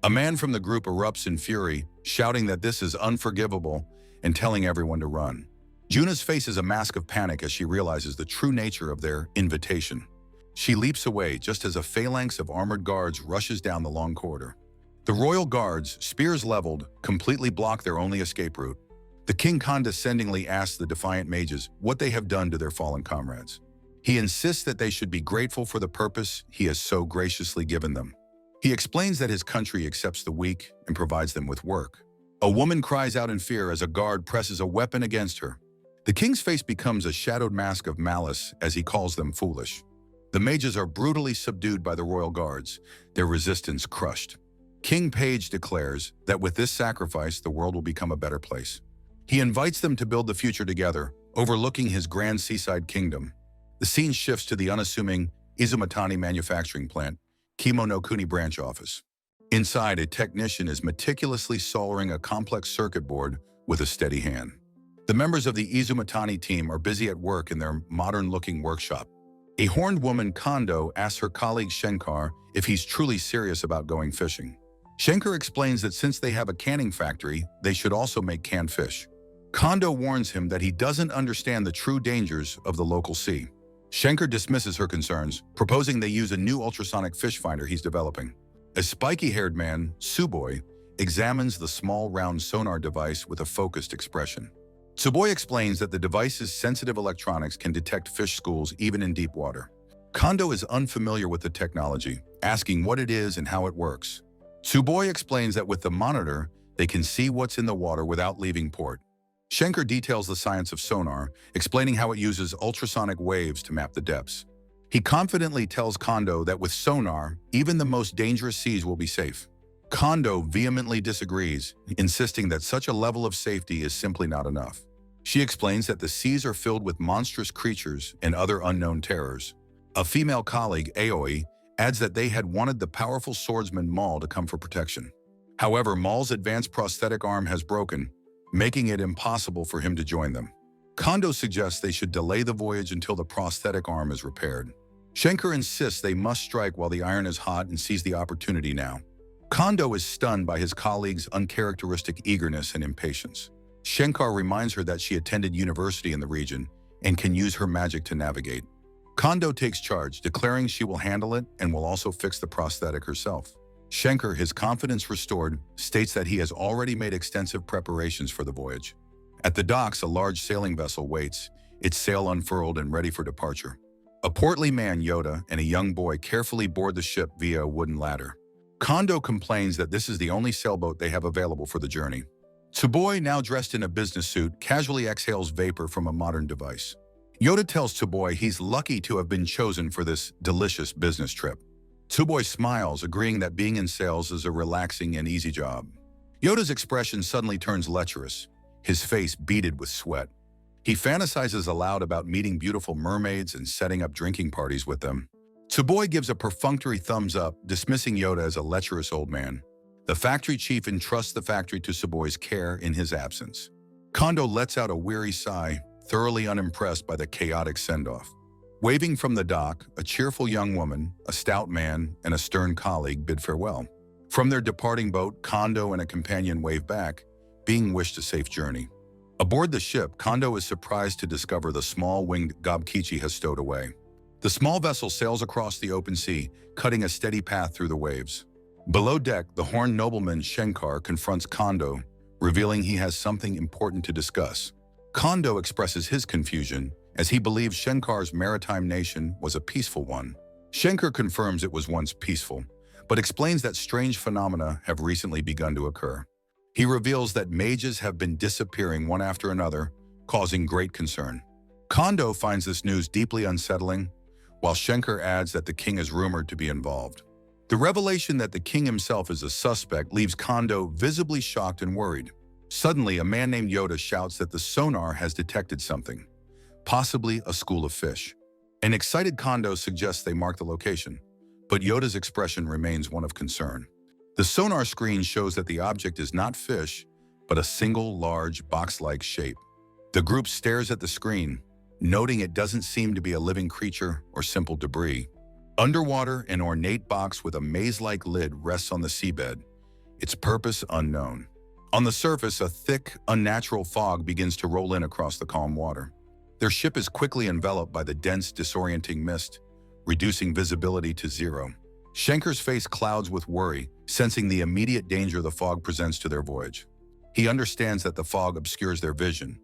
A man from the group erupts in fury, shouting that this is unforgivable and telling everyone to run. Juna's faces a mask of panic as she realizes the true nature of their invitation. She leaps away just as a phalanx of armored guards rushes down the long corridor. The royal guards, spears leveled, completely block their only escape route. The king condescendingly asks the defiant mages what they have done to their fallen comrades. He insists that they should be grateful for the purpose he has so graciously given them. He explains that his country accepts the weak and provides them with work. A woman cries out in fear as a guard presses a weapon against her. The king's face becomes a shadowed mask of malice as he calls them foolish. The mages are brutally subdued by the royal guards, their resistance crushed. King Page declares that with this sacrifice, the world will become a better place. He invites them to build the future together, overlooking his grand seaside kingdom. The scene shifts to the unassuming Izumatani manufacturing plant, Kimonokuni branch office. Inside, a technician is meticulously soldering a complex circuit board with a steady hand. The members of the Izumatani team are busy at work in their modern-looking workshop. A horned woman, Kondo, asks her colleague Shenkar if he's truly serious about going fishing. Shenkar explains that since they have a canning factory, they should also make canned fish. Kondo warns him that he doesn't understand the true dangers of the local sea. Shenkar dismisses her concerns, proposing they use a new ultrasonic fish finder he's developing. A spiky-haired man, Tsuboi, examines the small round sonar device with a focused expression. Tsuboi explains that the device's sensitive electronics can detect fish schools even in deep water. Kondo is unfamiliar with the technology, asking what it is and how it works. Tsuboi explains that with the monitor, they can see what's in the water without leaving port. Shenkar details the science of sonar, explaining how it uses ultrasonic waves to map the depths. He confidently tells Kondo that with sonar, even the most dangerous seas will be safe. Kondo vehemently disagrees, insisting that such a level of safety is simply not enough. She explains that the seas are filled with monstrous creatures and other unknown terrors. A female colleague, Aoi, adds that they had wanted the powerful swordsman Maul to come for protection. However, Maul's advanced prosthetic arm has broken, making it impossible for him to join them. Kondo suggests they should delay the voyage until the prosthetic arm is repaired. Shenkar insists they must strike while the iron is hot and seize the opportunity now. Kondo is stunned by his colleague's uncharacteristic eagerness and impatience. Shenkar reminds her that she attended university in the region and can use her magic to navigate. Kondo takes charge, declaring she will handle it and will also fix the prosthetic herself. Shenkar, his confidence restored, states that he has already made extensive preparations for the voyage. At the docks, a large sailing vessel waits, its sail unfurled and ready for departure. A portly man, Yoda, and a young boy carefully board the ship via a wooden ladder. Kondo complains that this is the only sailboat they have available for the journey. Tsuboi, now dressed in a business suit, casually exhales vapor from a modern device. Yoda tells Tsuboi he's lucky to have been chosen for this delicious business trip. Tsuboi smiles, agreeing that being in sales is a relaxing and easy job. Yoda's expression suddenly turns lecherous, his face beaded with sweat. He fantasizes aloud about meeting beautiful mermaids and setting up drinking parties with them. Tsuboi gives a perfunctory thumbs up, dismissing Yoda as a lecherous old man. The factory chief entrusts the factory to Tsuboi's care in his absence. Kondo lets out a weary sigh, thoroughly unimpressed by the chaotic send-off. Waving from the dock, a cheerful young woman, a stout man, and a stern colleague bid farewell. From their departing boat, Kondo and a companion wave back, being wished a safe journey. Aboard the ship, Kondo is surprised to discover the small winged Gobkichi has stowed away. The small vessel sails across the open sea, cutting a steady path through the waves. Below deck, the horned nobleman Shenkar confronts Kondo, revealing he has something important to discuss. Kondo expresses his confusion, as he believes Shenkar's maritime nation was a peaceful one. Shenkar confirms it was once peaceful, but explains that strange phenomena have recently begun to occur. He reveals that mages have been disappearing one after another, causing great concern. Kondo finds this news deeply unsettling, while Shenkar adds that the king is rumored to be involved. The revelation that the king himself is a suspect leaves Kondo visibly shocked and worried. Suddenly, a man named Yoda shouts that the sonar has detected something, possibly a school of fish. An excited Kondo suggests they mark the location, but Yoda's expression remains one of concern. The sonar screen shows that the object is not fish, but a single large box-like shape. The group stares at the screen, noting it doesn't seem to be a living creature or simple debris. Underwater, an ornate box with a maze-like lid rests on the seabed, its purpose unknown. On the surface, a thick, unnatural fog begins to roll in across the calm water. Their ship is quickly enveloped by the dense, disorienting mist, reducing visibility to zero. Schenker's face clouds with worry, sensing the immediate danger the fog presents to their voyage. He understands that the fog obscures their vision,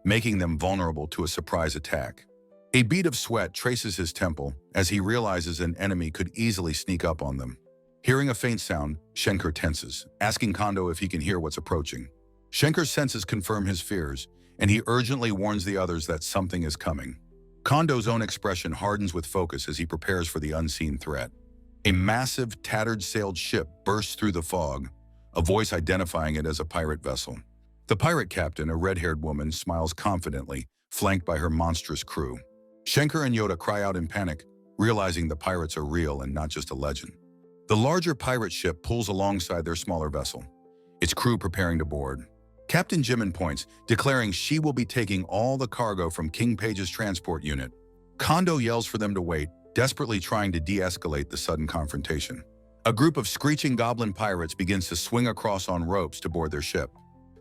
making them vulnerable to a surprise attack. A bead of sweat traces his temple as he realizes an enemy could easily sneak up on them. Hearing a faint sound, Schenker tenses, asking Kondo if he can hear what's approaching. Schenker's senses confirm his fears, and he urgently warns the others that something is coming. Kondo's own expression hardens with focus as he prepares for the unseen threat. A massive, tattered-sailed ship bursts through the fog, a voice identifying it as a pirate vessel. The pirate captain, a red-haired woman, smiles confidently, flanked by her monstrous crew. Schenker and Yoda cry out in panic, realizing the pirates are real and not just a legend. The larger pirate ship pulls alongside their smaller vessel, its crew preparing to board. Captain Jimin points, declaring she will be taking all the cargo from King Page's transport unit. Kondo yells for them to wait, desperately trying to de-escalate the sudden confrontation. A group of screeching goblin pirates begins to swing across on ropes to board their ship.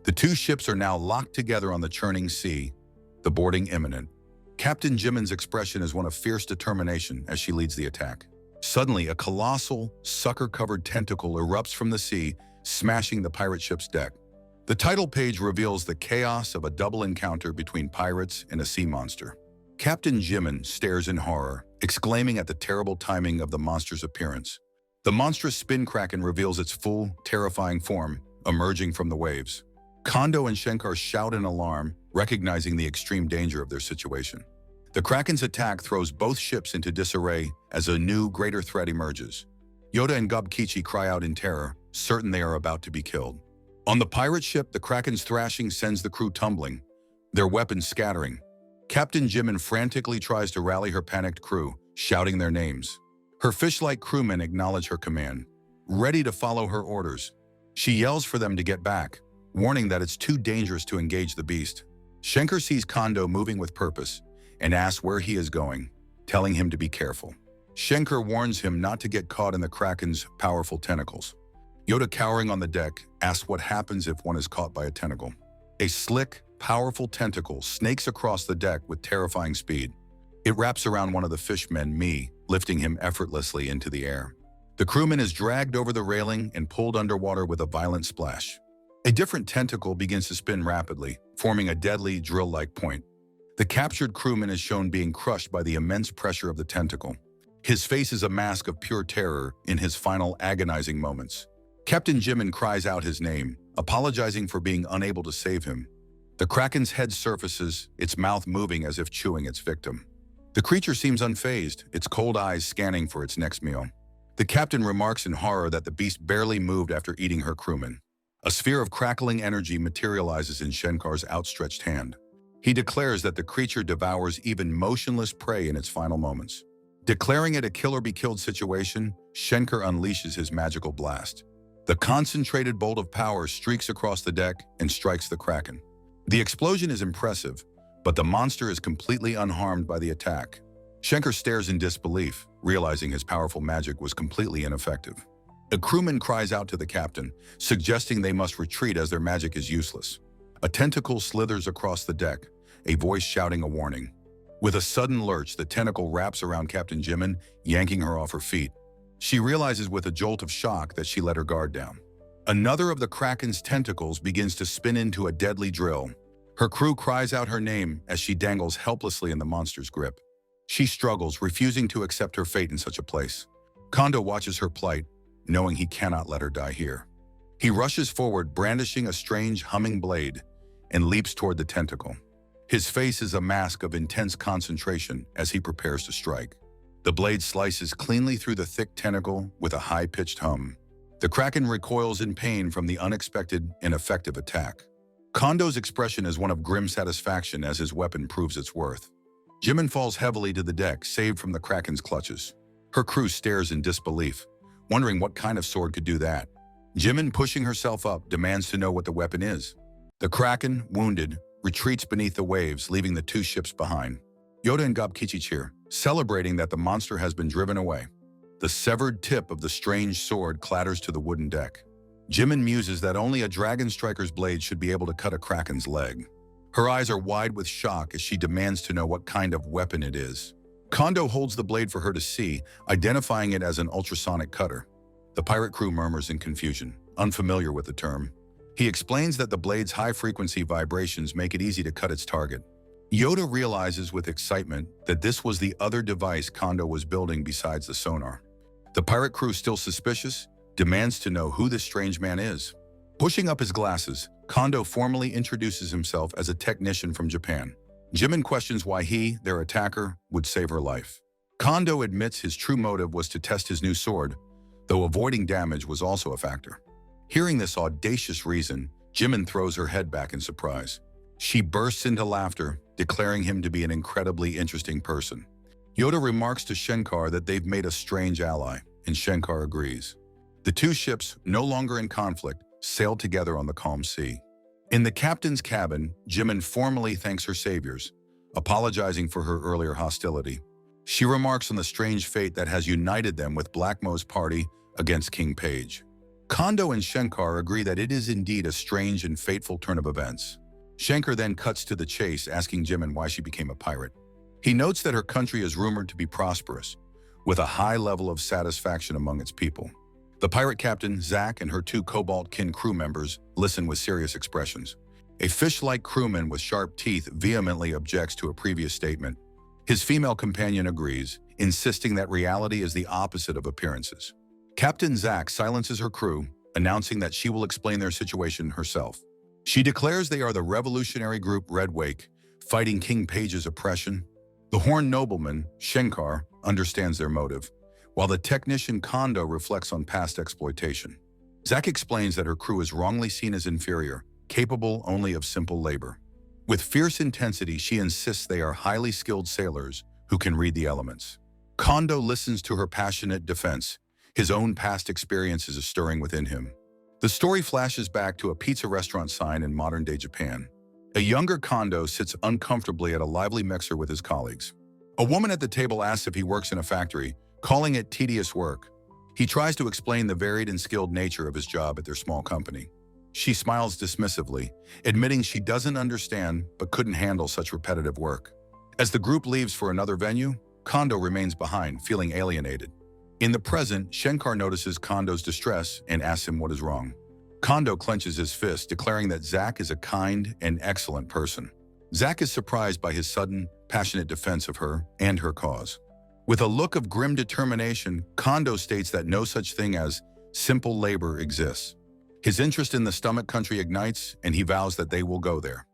The two ships are now locked together on the churning sea, the boarding imminent. Captain Jimin's expression is one of fierce determination as she leads the attack. Suddenly, a colossal, sucker-covered tentacle erupts from the sea, smashing the pirate ship's deck. The title page reveals the chaos of a double encounter between pirates and a sea monster. Captain Jimin stares in horror, exclaiming at the terrible timing of the monster's appearance. The monstrous spin kraken reveals its full, terrifying form, emerging from the waves. Kondo and Schenker shout in alarm, recognizing the extreme danger of their situation. The kraken's attack throws both ships into disarray as a new, greater threat emerges. Yoda and Gobkichi cry out in terror, certain they are about to be killed. On the pirate ship, the kraken's thrashing sends the crew tumbling, their weapons scattering. Captain Jimin frantically tries to rally her panicked crew, shouting their names. Her fish-like crewmen acknowledge her command, ready to follow her orders. She yells for them to get back, warning that it's too dangerous to engage the beast. Schenker sees Kondo moving with purpose and asks where he is going, telling him to be careful. Schenker warns him not to get caught in the kraken's powerful tentacles. Yoda, cowering on the deck, asks what happens if one is caught by a tentacle. A slick, powerful tentacle snakes across the deck with terrifying speed. It wraps around one of the fishmen, Mi, lifting him effortlessly into the air. The crewman is dragged over the railing and pulled underwater with a violent splash. A different tentacle begins to spin rapidly, forming a deadly, drill-like point. The captured crewman is shown being crushed by the immense pressure of the tentacle. His face is a mask of pure terror in his final agonizing moments. Captain Jimin cries out his name, apologizing for being unable to save him. The kraken's head surfaces, its mouth moving as if chewing its victim. The creature seems unfazed, its cold eyes scanning for its next meal. The captain remarks in horror that the beast barely moved after eating her crewman. A sphere of crackling energy materializes in Schenker's outstretched hand. He declares that the creature devours even motionless prey in its final moments. Declaring it a kill-or-be-killed situation, Schenker unleashes his magical blast. The concentrated bolt of power streaks across the deck and strikes the kraken. The explosion is impressive, but the monster is completely unharmed by the attack. Schenker stares in disbelief, realizing his powerful magic was completely ineffective. A crewman cries out to the captain, suggesting they must retreat as their magic is useless. A tentacle slithers across the deck, a voice shouting a warning. With a sudden lurch, the tentacle wraps around Captain Jimin, yanking her off her feet. She realizes with a jolt of shock that she let her guard down. Another of the kraken's tentacles begins to spin into a deadly drill. Her crew cries out her name as she dangles helplessly in the monster's grip. She struggles, refusing to accept her fate in such a place. Kondo watches her plight, knowing he cannot let her die here. He rushes forward, brandishing a strange humming blade, and leaps toward the tentacle. His face is a mask of intense concentration as he prepares to strike. The blade slices cleanly through the thick tentacle with a high-pitched hum. The kraken recoils in pain from the unexpected and effective attack. Kondo's expression is one of grim satisfaction as his weapon proves its worth. Jimin falls heavily to the deck, saved from the kraken's clutches. Her crew stares in disbelief, wondering what kind of sword could do that. Jimin, pushing herself up, demands to know what the weapon is. The Kraken, wounded, retreats beneath the waves, leaving the two ships behind. Yoda and Gobkichi cheer, celebrating that the monster has been driven away. The severed tip of the strange sword clatters to the wooden deck. Jimin muses that only a dragon striker's blade should be able to cut a Kraken's leg. Her eyes are wide with shock as she demands to know what kind of weapon it is. Kondo holds the blade for her to see, identifying it as an ultrasonic cutter. The pirate crew murmurs in confusion, unfamiliar with the term. He explains that the blade's high-frequency vibrations make it easy to cut its target. Yoda realizes with excitement that this was the other device Kondo was building besides the sonar. The pirate crew, still suspicious, demands to know who this strange man is. Pushing up his glasses, Kondo formally introduces himself as a technician from Japan. Jimin questions why he, their attacker, would save her life. Kondo admits his true motive was to test his new sword, though avoiding damage was also a factor. Hearing this audacious reason, Jimin throws her head back in surprise. She bursts into laughter, declaring him to be an incredibly interesting person. Yoda remarks to Shenkar that they've made a strange ally, and Shenkar agrees. The two ships, no longer in conflict, sailed together on the calm sea. In the captain's cabin, Jimin formally thanks her saviors, apologizing for her earlier hostility. She remarks on the strange fate that has united them with Black Mo's party against King Page. Kondo and Shenkar agree that it is indeed a strange and fateful turn of events. Shenkar then cuts to the chase, asking Jimin why she became a pirate. He notes that her country is rumored to be prosperous, with a high level of satisfaction among its people. The pirate captain, Zack, and her two Cobalt Kin crew members listen with serious expressions. A fish-like crewman with sharp teeth vehemently objects to a previous statement. His female companion agrees, insisting that reality is the opposite of appearances. Captain Zack silences her crew, announcing that she will explain their situation herself. She declares they are the revolutionary group Red Wake, fighting King Page's oppression. The Horned Nobleman, Shenkar, understands their motive, while the technician Kondo reflects on past exploitation. Zack explains that her crew is wrongly seen as inferior, capable only of simple labor. With fierce intensity, she insists they are highly skilled sailors who can read the elements. Kondo listens to her passionate defense. His own past experiences are stirring within him. The story flashes back to a pizza restaurant sign in modern-day Japan. A younger Kondo sits uncomfortably at a lively mixer with his colleagues. A woman at the table asks if he works in a factory, calling it tedious work. He tries to explain the varied and skilled nature of his job at their small company. She smiles dismissively, admitting she doesn't understand but couldn't handle such repetitive work. As the group leaves for another venue, Kondo remains behind, feeling alienated. In the present, Shenkar notices Kondo's distress and asks him what is wrong. Kondo clenches his fist, declaring that Zack is a kind and excellent person. Zack is surprised by his sudden, passionate defense of her and her cause. With a look of grim determination, Kondo states that no such thing as simple labor exists. His interest in the stomach country ignites, and he vows that they will go there.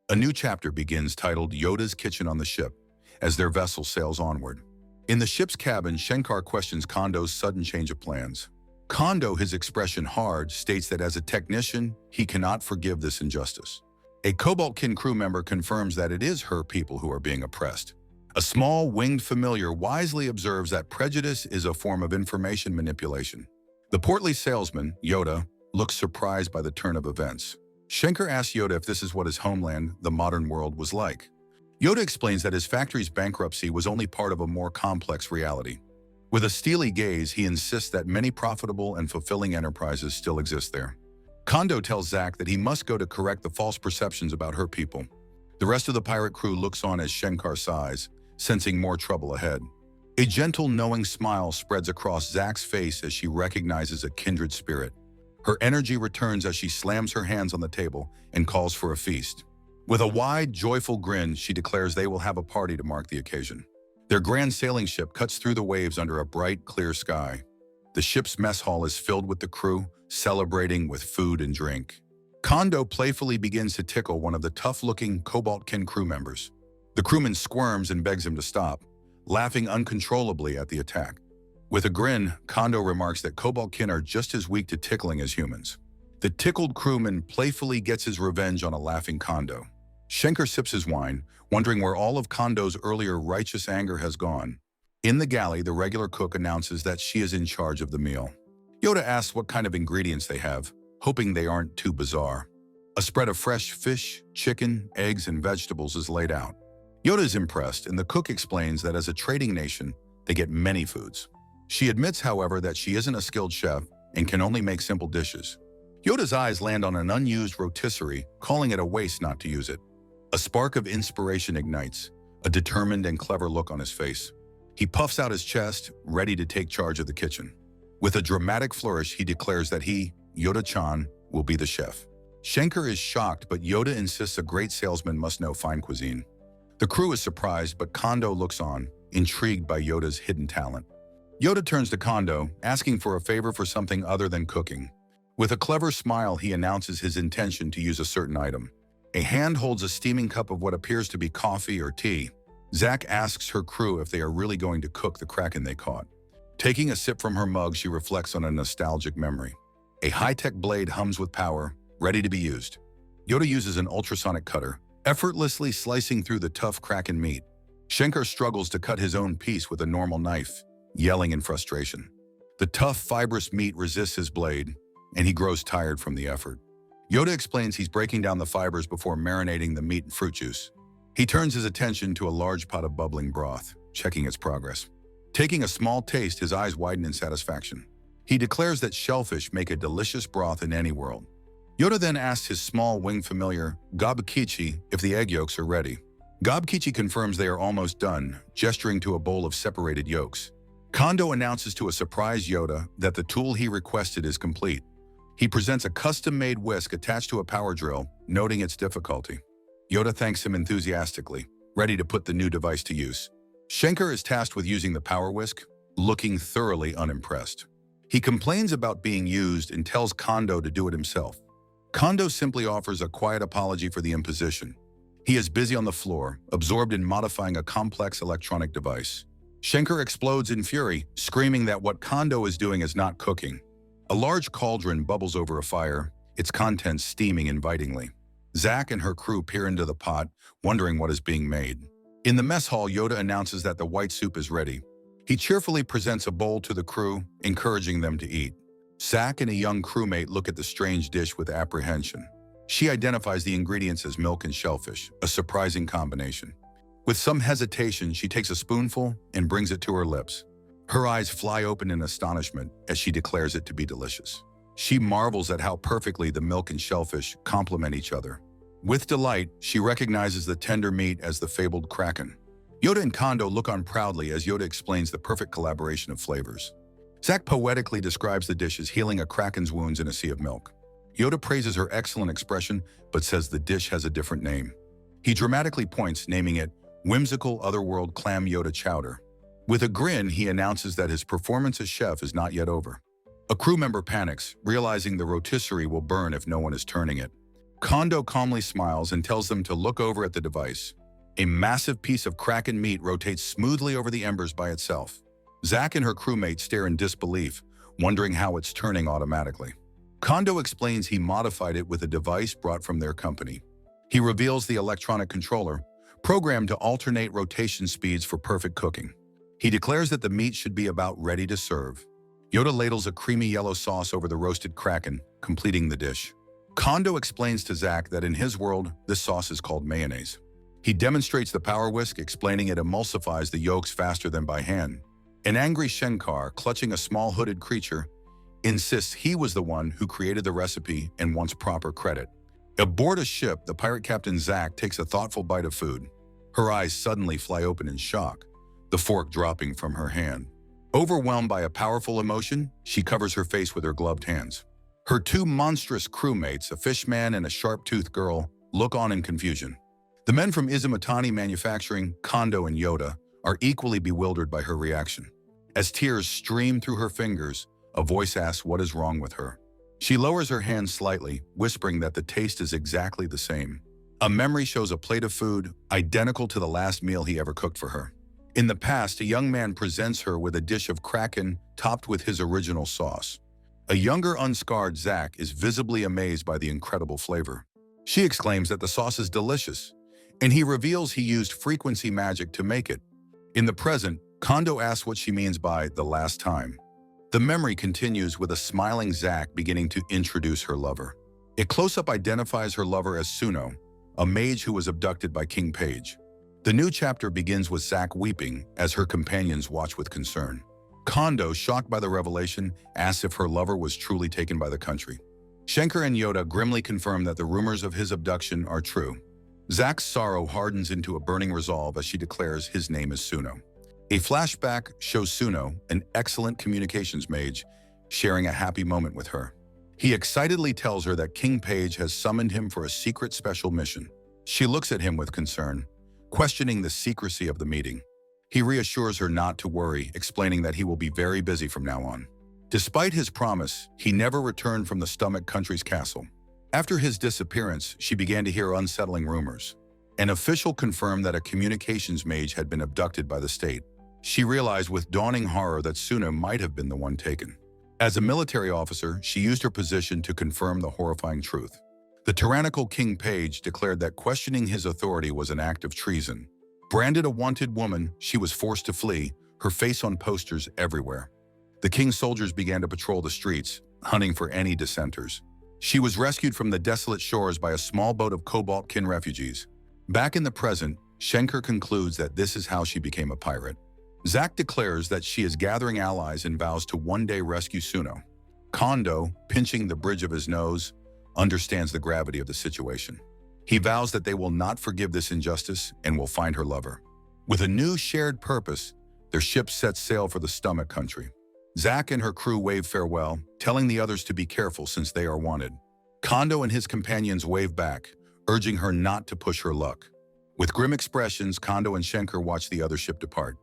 A new chapter begins titled Yoda's Kitchen on the Ship, as their vessel sails onward. In the ship's cabin, Shenkar questions Kondo's sudden change of plans. Kondo, his expression hard, states that as a technician, he cannot forgive this injustice. A Cobalt Kin crew member confirms that it is her people who are being oppressed. A small, winged familiar wisely observes that prejudice is a form of information manipulation. The portly salesman, Yoda, looks surprised by the turn of events. Shenkar asks Yoda if this is what his homeland, the modern world, was like. Yoda explains that his factory's bankruptcy was only part of a more complex reality. With a steely gaze, he insists that many profitable and fulfilling enterprises still exist there. Kondo tells Zack that he must go to correct the false perceptions about her people. The rest of the pirate crew looks on as Shenkar sighs, sensing more trouble ahead. A gentle, knowing smile spreads across Zack's face as she recognizes a kindred spirit. Her energy returns as she slams her hands on the table and calls for a feast. With a wide, joyful grin, she declares they will have a party to mark the occasion. Their grand sailing ship cuts through the waves under a bright, clear sky. The ship's mess hall is filled with the crew, celebrating with food and drink. Kondo playfully begins to tickle one of the tough-looking Cobalt Kin crew members. The crewman squirms and begs him to stop, laughing uncontrollably at the attack. With a grin, Kondo remarks that Cobalt Kin are just as weak to tickling as humans. The tickled crewman playfully gets his revenge on a laughing Kondo. Shenkar sips his wine, wondering where all of Kondo's earlier righteous anger has gone. In the galley, the regular cook announces that she is in charge of the meal. Yoda asks what kind of ingredients they have, hoping they aren't too bizarre. A spread of fresh fish, chicken, eggs, and vegetables is laid out. Yoda is impressed, and the cook explains that as a trading nation, they get many foods. She admits, however, that she isn't a skilled chef and can only make simple dishes. Yoda's eyes land on an unused rotisserie, calling it a waste not to use it. A spark of inspiration ignites, a determined and clever look on his face. He puffs out his chest, ready to take charge of the kitchen. With a dramatic flourish, he declares that he, Yoda-chan, will be the chef. Shenker is shocked, but Yoda insists a great salesman must know fine cuisine. The crew is surprised, but Kondo looks on, intrigued by Yoda's hidden talent. Yoda turns to Kondo, asking for a favor for something other than cooking. With a clever smile, he announces his intention to use a certain item. A hand holds a steaming cup of what appears to be coffee or tea. Zack asks her crew if they are really going to cook the kraken they caught. Taking a sip from her mug, she reflects on a nostalgic memory. A high-tech blade hums with power, ready to be used. Yoda uses an ultrasonic cutter, effortlessly slicing through the tough kraken meat. Shenker struggles to cut his own piece with a normal knife, yelling in frustration. The tough, fibrous meat resists his blade, and he grows tired from the effort. Yoda explains he's breaking down the fibers before marinating the meat in fruit juice. He turns his attention to a large pot of bubbling broth, checking its progress. Taking a small taste, his eyes widen in satisfaction. He declares that shellfish make a delicious broth in any world. Yoda then asks his small winged familiar, Gabukichi, if the egg yolks are ready. Gabukichi confirms they are almost done, gesturing to a bowl of separated yolks. Kondo announces to a surprised Yoda that the tool he requested is complete. He presents a custom-made whisk attached to a power drill, noting its difficulty. Yoda thanks him enthusiastically, ready to put the new device to use. Shenker is tasked with using the power whisk, looking thoroughly unimpressed. He complains about being used and tells Kondo to do it himself. Kondo simply offers a quiet apology for the imposition. He is busy on the floor, absorbed in modifying a complex electronic device. Shenker explodes in fury, screaming that what Kondo is doing is not cooking. A large cauldron bubbles over a fire, its contents steaming invitingly. Zack and her crew peer into the pot, wondering what is being made. In the mess hall, Yoda announces that the white soup is ready. He cheerfully presents a bowl to the crew, encouraging them to eat. Zack and a young crewmate look at the strange dish with apprehension. She identifies the ingredients as milk and shellfish, a surprising combination. With some hesitation, she takes a spoonful and brings it to her lips. Her eyes fly open in astonishment as she declares it to be delicious. She marvels at how perfectly the milk and shellfish complement each other. With delight, she recognizes the tender meat as the fabled kraken. Yoda and Kondo look on proudly as Yoda explains the perfect collaboration of flavors. Zack poetically describes the dish as healing a kraken's wounds in a sea of milk. Yoda praises her excellent expression, but says the dish has a different name. He dramatically points, naming it Whimsical Otherworld Clam Yoda Chowder. With a grin, he announces that his performance as chef is not yet over. A crew member panics, realizing the rotisserie will burn if no one is turning it. Kondo calmly smiles and tells them to look over at the device. A massive piece of kraken meat rotates smoothly over the embers by itself. Zack and her crewmate stare in disbelief, wondering how it's turning automatically. Kondo explains he modified it with a device brought from their company. He reveals the electronic controller, programmed to alternate rotation speeds for perfect cooking. He declares that the meat should be about ready to serve. Yoda ladles a creamy yellow sauce over the roasted kraken, completing the dish. Kondo explains to Zack that in his world, this sauce is called mayonnaise. He demonstrates the power whisk, explaining it emulsifies the yolks faster than by hand. An angry Shenkar, clutching a small hooded creature, insists he was the one who created the recipe and wants proper credit. Aboard a ship, the pirate captain Zack takes a thoughtful bite of food. Her eyes suddenly fly open in shock, the fork dropping from her hand. Overwhelmed by a powerful emotion, she covers her face with her gloved hands. Her two monstrous crewmates, a fishman and a sharp-toothed girl, look on in confusion. The men from Izumitani Manufacturing, Kondo and Yoda, are equally bewildered by her reaction. As tears stream through her fingers, a voice asks what is wrong with her. She lowers her hand slightly, whispering that the taste is exactly the same. A memory shows a plate of food, identical to the last meal he ever cooked for her. In the past, a young man presents her with a dish of kraken topped with his original sauce. A younger, unscarred Zack is visibly amazed by the incredible flavor. She exclaims that the sauce is delicious, and he reveals he used frequency magic to make it. In the present, Kondo asks what she means by the last time. The memory continues with a smiling Zack beginning to introduce her lover. A close-up identifies her lover as Suno, a mage who was abducted by King Page. The new chapter begins with Zack weeping as her companions watch with concern. Kondo, shocked by the revelation, asks if her lover was truly taken by the country. Shankar and Yoda grimly confirm that the rumors of his abduction are true. Zack's sorrow hardens into a burning resolve as she declares his name is Suno. A flashback shows Suno, an excellent communications mage, sharing a happy moment with her. He excitedly tells her that King Page has summoned him for a secret special mission. She looks at him with concern, questioning the secrecy of the meeting. He reassures her not to worry, explaining that he will be very busy from now on. Despite his promise, he never returned from the Stomach Country's castle. After his disappearance, she began to hear unsettling rumors. An official confirmed that a communications mage had been abducted by the state. She realized with dawning horror that Suno might have been the one taken. As a military officer, she used her position to confirm the horrifying truth. The tyrannical King Page declared that questioning his authority was an act of treason. Branded a wanted woman, she was forced to flee, her face on posters everywhere. The king's soldiers began to patrol the streets, hunting for any dissenters. She was rescued from the desolate shores by a small boat of Cobalt-kin refugees. Back in the present, Shankar concludes that this is how she became a pirate. Zack declares that she is gathering allies and vows to one day rescue Suno. Kondo, pinching the bridge of his nose, understands the gravity of the situation. He vows that they will not forgive this injustice and will find her lover. With a new shared purpose, their ship sets sail for the Stomach Country. Zack and her crew wave farewell, telling the others to be careful since they are wanted. Kondo and his companions wave back, urging her not to push her luck. With grim expressions, Kondo and Shankar watch the other ship depart.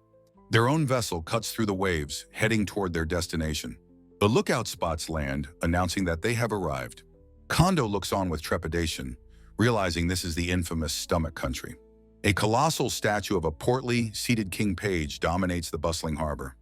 Their own vessel cuts through the waves, heading toward their destination. The lookout spots land, announcing that they have arrived. Kondo looks on with trepidation, realizing this is the infamous Stomach Country. A colossal statue of a portly, seated King Page dominates the bustling harbor.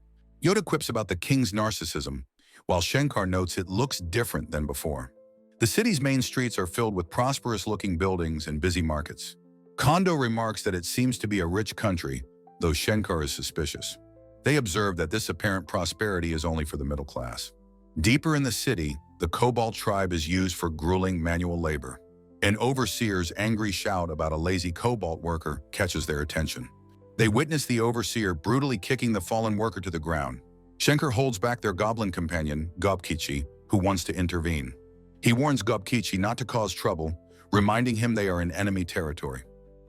Yoda quips about the king's narcissism, while Shankar notes it looks different than before. The city's main streets are filled with prosperous-looking buildings and busy markets. Kondo remarks that it seems to be a rich country, though Shankar is suspicious. They observe that this apparent prosperity is only for the middle class. Deeper in the city, the Cobalt tribe is used for grueling manual labor. An overseer's angry shout about a lazy Cobalt worker catches their attention. They witness the overseer brutally kicking the fallen worker to the ground. Shankar holds back their goblin companion, Gobkichi, who wants to intervene. He warns Gobkichi not to cause trouble, reminding him they are in enemy territory.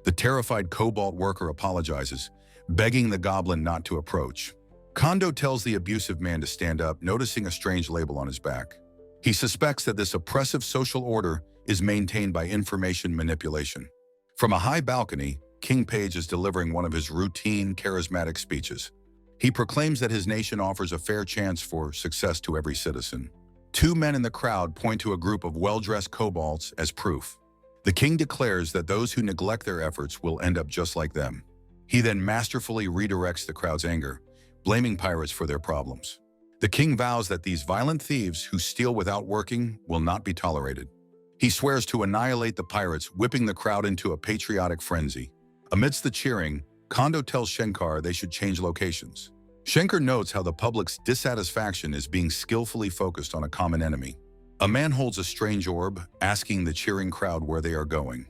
The terrified Cobalt worker apologizes, begging the goblin not to approach. Kondo tells the abusive man to stand up, noticing a strange label on his back. He suspects that this oppressive social order is maintained by information manipulation. From a high balcony, King Page is delivering one of his routine, charismatic speeches. He proclaims that his nation offers a fair chance for success to every citizen. Two men in the crowd point to a group of well-dressed kobolds as proof. The king declares that those who neglect their efforts will end up just like them. He then masterfully redirects the crowd's anger, blaming pirates for their problems. The king vows that these violent thieves who steal without working will not be tolerated. He swears to annihilate the pirates, whipping the crowd into a patriotic frenzy. Amidst the cheering, Kondo tells Shankar they should change locations. Shankar notes how the public's dissatisfaction is being skillfully focused on a common enemy. A man holds a strange orb, asking the cheering crowd where they are going.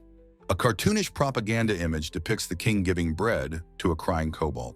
A cartoonish propaganda image depicts the king giving bread to a crying kobold.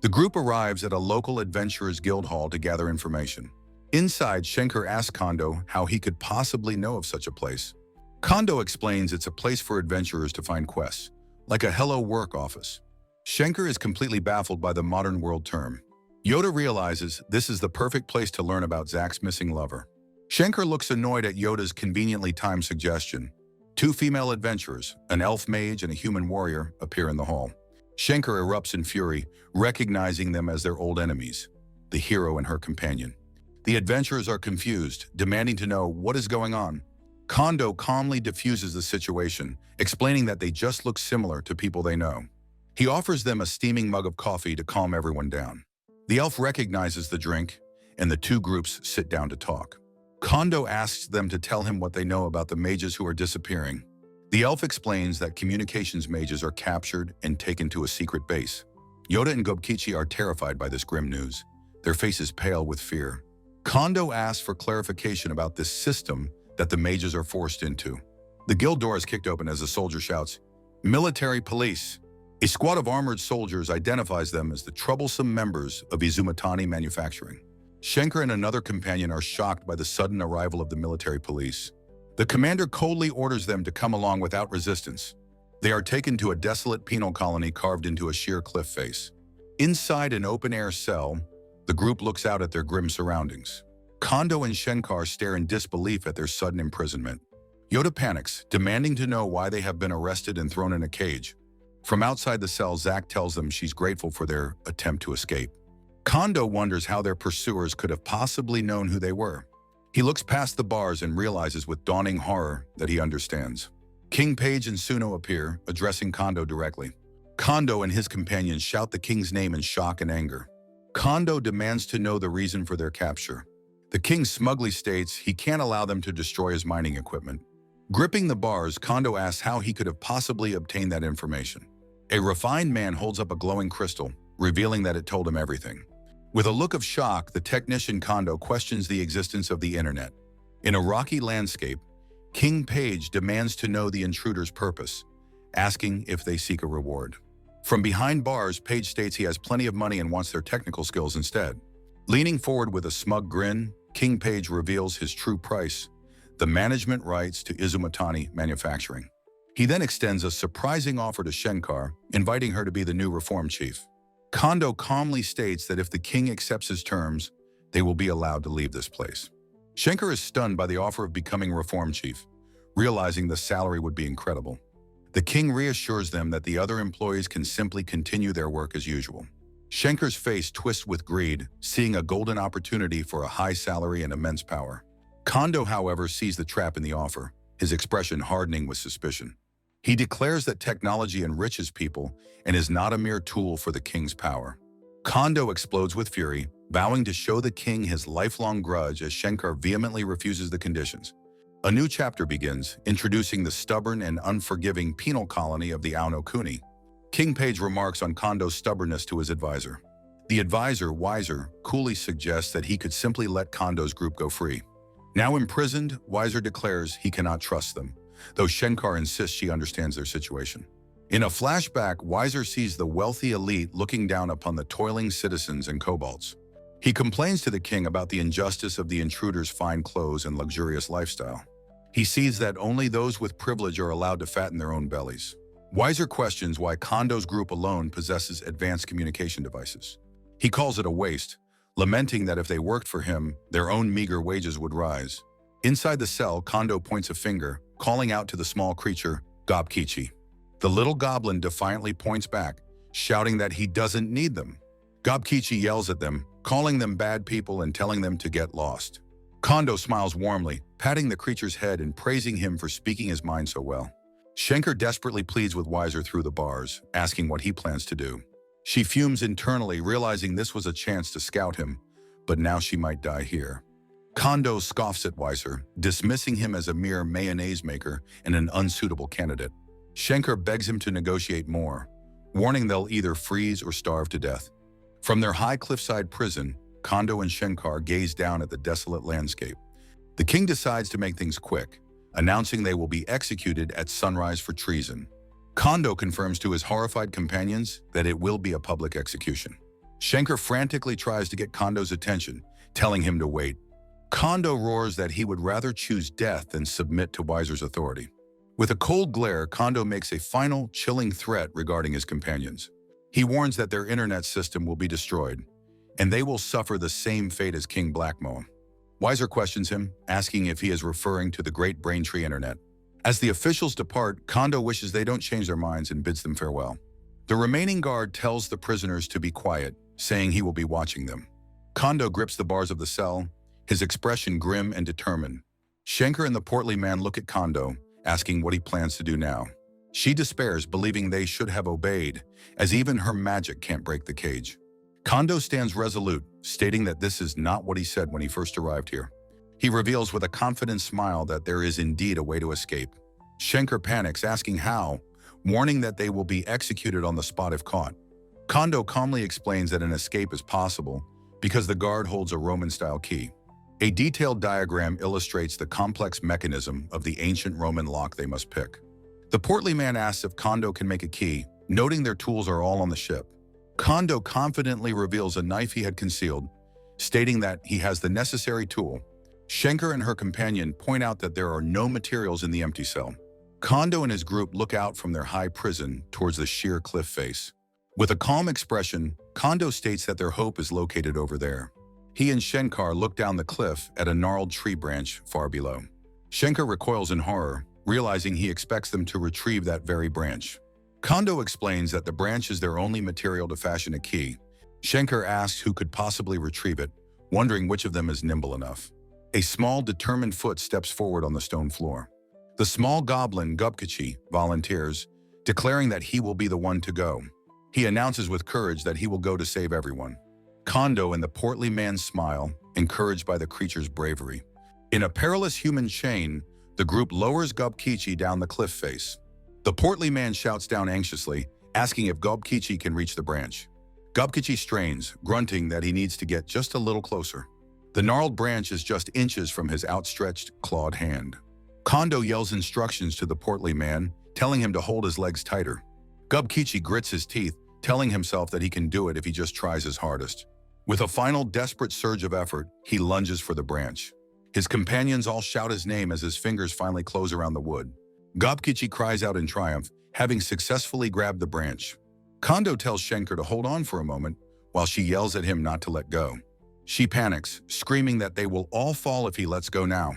The group arrives at a local adventurers guild hall to gather information. Inside, Shankar asks Kondo how he could possibly know of such a place. Kondo explains it's a place for adventurers to find quests, like a Hello Work office. Shankar is completely baffled by the modern world term. Yoda realizes this is the perfect place to learn about Zack's missing lover. Shankar looks annoyed at Yoda's conveniently timed suggestion. Two female adventurers, an elf mage and a human warrior, appear in the hall. Shankar erupts in fury, recognizing them as their old enemies, the hero and her companion. The adventurers are confused, demanding to know what is going on. Kondo calmly diffuses the situation, explaining that they just look similar to people they know. He offers them a steaming mug of coffee to calm everyone down. The elf recognizes the drink, and the two groups sit down to talk. Kondo asks them to tell him what they know about the mages who are disappearing. The elf explains that communications mages are captured and taken to a secret base. Yoda and Gobkichi are terrified by this grim news, their faces pale with fear. Kondo asks for clarification about this system that the mages are forced into. The guild door is kicked open as a soldier shouts, "Military police!" A squad of armored soldiers identifies them as the troublesome members of Izumatani Manufacturing. Schenker and another companion are shocked by the sudden arrival of the military police. The commander coldly orders them to come along without resistance. They are taken to a desolate penal colony carved into a sheer cliff face. Inside an open-air cell, the group looks out at their grim surroundings. Kondo and Shenkar stare in disbelief at their sudden imprisonment. Yoda panics, demanding to know why they have been arrested and thrown in a cage. From outside the cell, Zack tells them she's grateful for their attempt to escape. Kondo wonders how their pursuers could have possibly known who they were. He looks past the bars and realizes with dawning horror that he understands. King Page and Suno appear, addressing Kondo directly. Kondo and his companions shout the king's name in shock and anger. Kondo demands to know the reason for their capture. The king smugly states he can't allow them to destroy his mining equipment. Gripping the bars, Kondo asks how he could have possibly obtained that information. A refined man holds up a glowing crystal, revealing that it told him everything. With a look of shock, the technician Kondo questions the existence of the internet. In a rocky landscape, King Page demands to know the intruder's purpose, asking if they seek a reward. From behind bars, Page states he has plenty of money and wants their technical skills instead. Leaning forward with a smug grin, King Page reveals his true price, the management rights to Izumatani Manufacturing. He then extends a surprising offer to Shenkar, inviting her to be the new reform chief. Kondo calmly states that if the king accepts his terms, they will be allowed to leave this place. Shenkar is stunned by the offer of becoming reform chief, realizing the salary would be incredible. The king reassures them that the other employees can simply continue their work as usual. Shenkar's face twists with greed, seeing a golden opportunity for a high salary and immense power. Kondo, however, sees the trap in the offer, his expression hardening with suspicion. He declares that technology enriches people and is not a mere tool for the king's power. Kondo explodes with fury, vowing to show the king his lifelong grudge as Shenkar vehemently refuses the conditions. A new chapter begins, introducing the stubborn and unforgiving penal colony of the Aonokuni. King Page remarks on Kondo's stubbornness to his advisor. The advisor, Wiser, coolly suggests that he could simply let Kondo's group go free. Now imprisoned, Wiser declares he cannot trust them, though Shenkar insists she understands their situation. In a flashback, Wiser sees the wealthy elite looking down upon the toiling citizens and kobolds. He complains to the king about the injustice of the intruder's fine clothes and luxurious lifestyle. He sees that only those with privilege are allowed to fatten their own bellies. Wiser questions why Kondo's group alone possesses advanced communication devices. He calls it a waste, lamenting that if they worked for him, their own meager wages would rise. Inside the cell, Kondo points a finger, calling out to the small creature, Gobkichi. The little goblin defiantly points back, shouting that he doesn't need them. Gobkichi yells at them, calling them bad people and telling them to get lost. Kondo smiles warmly, patting the creature's head and praising him for speaking his mind so well. Shenkar desperately pleads with Wiser through the bars, asking what he plans to do. She fumes internally, realizing this was a chance to scout him, but now she might die here. Kondo scoffs at Wiser, dismissing him as a mere mayonnaise maker and an unsuitable candidate. Shenkar begs him to negotiate more, warning they'll either freeze or starve to death. From their high cliffside prison, Kondo and Shenkar gaze down at the desolate landscape. The king decides to make things quick, announcing they will be executed at sunrise for treason. Kondo confirms to his horrified companions that it will be a public execution. Shenkar frantically tries to get Kondo's attention, telling him to wait. Kondo roars that he would rather choose death than submit to Wiser's authority. With a cold glare, Kondo makes a final, chilling threat regarding his companions. He warns that their internet system will be destroyed, and they will suffer the same fate as King Blackmoa. Wiser questions him, asking if he is referring to the Great Braintree Internet. As the officials depart, Kondo wishes they don't change their minds and bids them farewell. The remaining guard tells the prisoners to be quiet, saying he will be watching them. Kondo grips the bars of the cell, his expression grim and determined. Shenkar and the portly man look at Kondo, asking what he plans to do now. She despairs, believing they should have obeyed, as even her magic can't break the cage. Kondo stands resolute, stating that this is not what he said when he first arrived here. He reveals with a confident smile that there is indeed a way to escape. Shenkar panics, asking how, warning that they will be executed on the spot if caught. Kondo calmly explains that an escape is possible because the guard holds a Roman-style key. A detailed diagram illustrates the complex mechanism of the ancient Roman lock they must pick. The portly man asks if Kondo can make a key, noting their tools are all on the ship. Kondo confidently reveals a knife he had concealed, stating that he has the necessary tool. Schenker and her companion point out that there are no materials in the empty cell. Kondo and his group look out from their high prison towards the sheer cliff face. With a calm expression, Kondo states that their hope is located over there. He and Shenkar look down the cliff at a gnarled tree branch far below. Shenkar recoils in horror, realizing he expects them to retrieve that very branch. Kondo explains that the branch is their only material to fashion a key. Shenkar asks who could possibly retrieve it, wondering which of them is nimble enough. A small, determined foot steps forward on the stone floor. The small goblin, Gubkichi, volunteers, declaring that he will be the one to go. He announces with courage that he will go to save everyone. Kondo and the portly man smile, encouraged by the creature's bravery. In a perilous human chain, the group lowers Gubkichi down the cliff face. The portly man shouts down anxiously, asking if Gubkichi can reach the branch. Gubkichi strains, grunting that he needs to get just a little closer. The gnarled branch is just inches from his outstretched, clawed hand. Kondo yells instructions to the portly man, telling him to hold his legs tighter. Gubkichi grits his teeth, telling himself that he can do it if he just tries his hardest. With a final desperate surge of effort, he lunges for the branch. His companions all shout his name as his fingers finally close around the wood. Gubkichi cries out in triumph, having successfully grabbed the branch. Kondo tells Schenker to hold on for a moment, while she yells at him not to let go. She panics, screaming that they will all fall if he lets go now.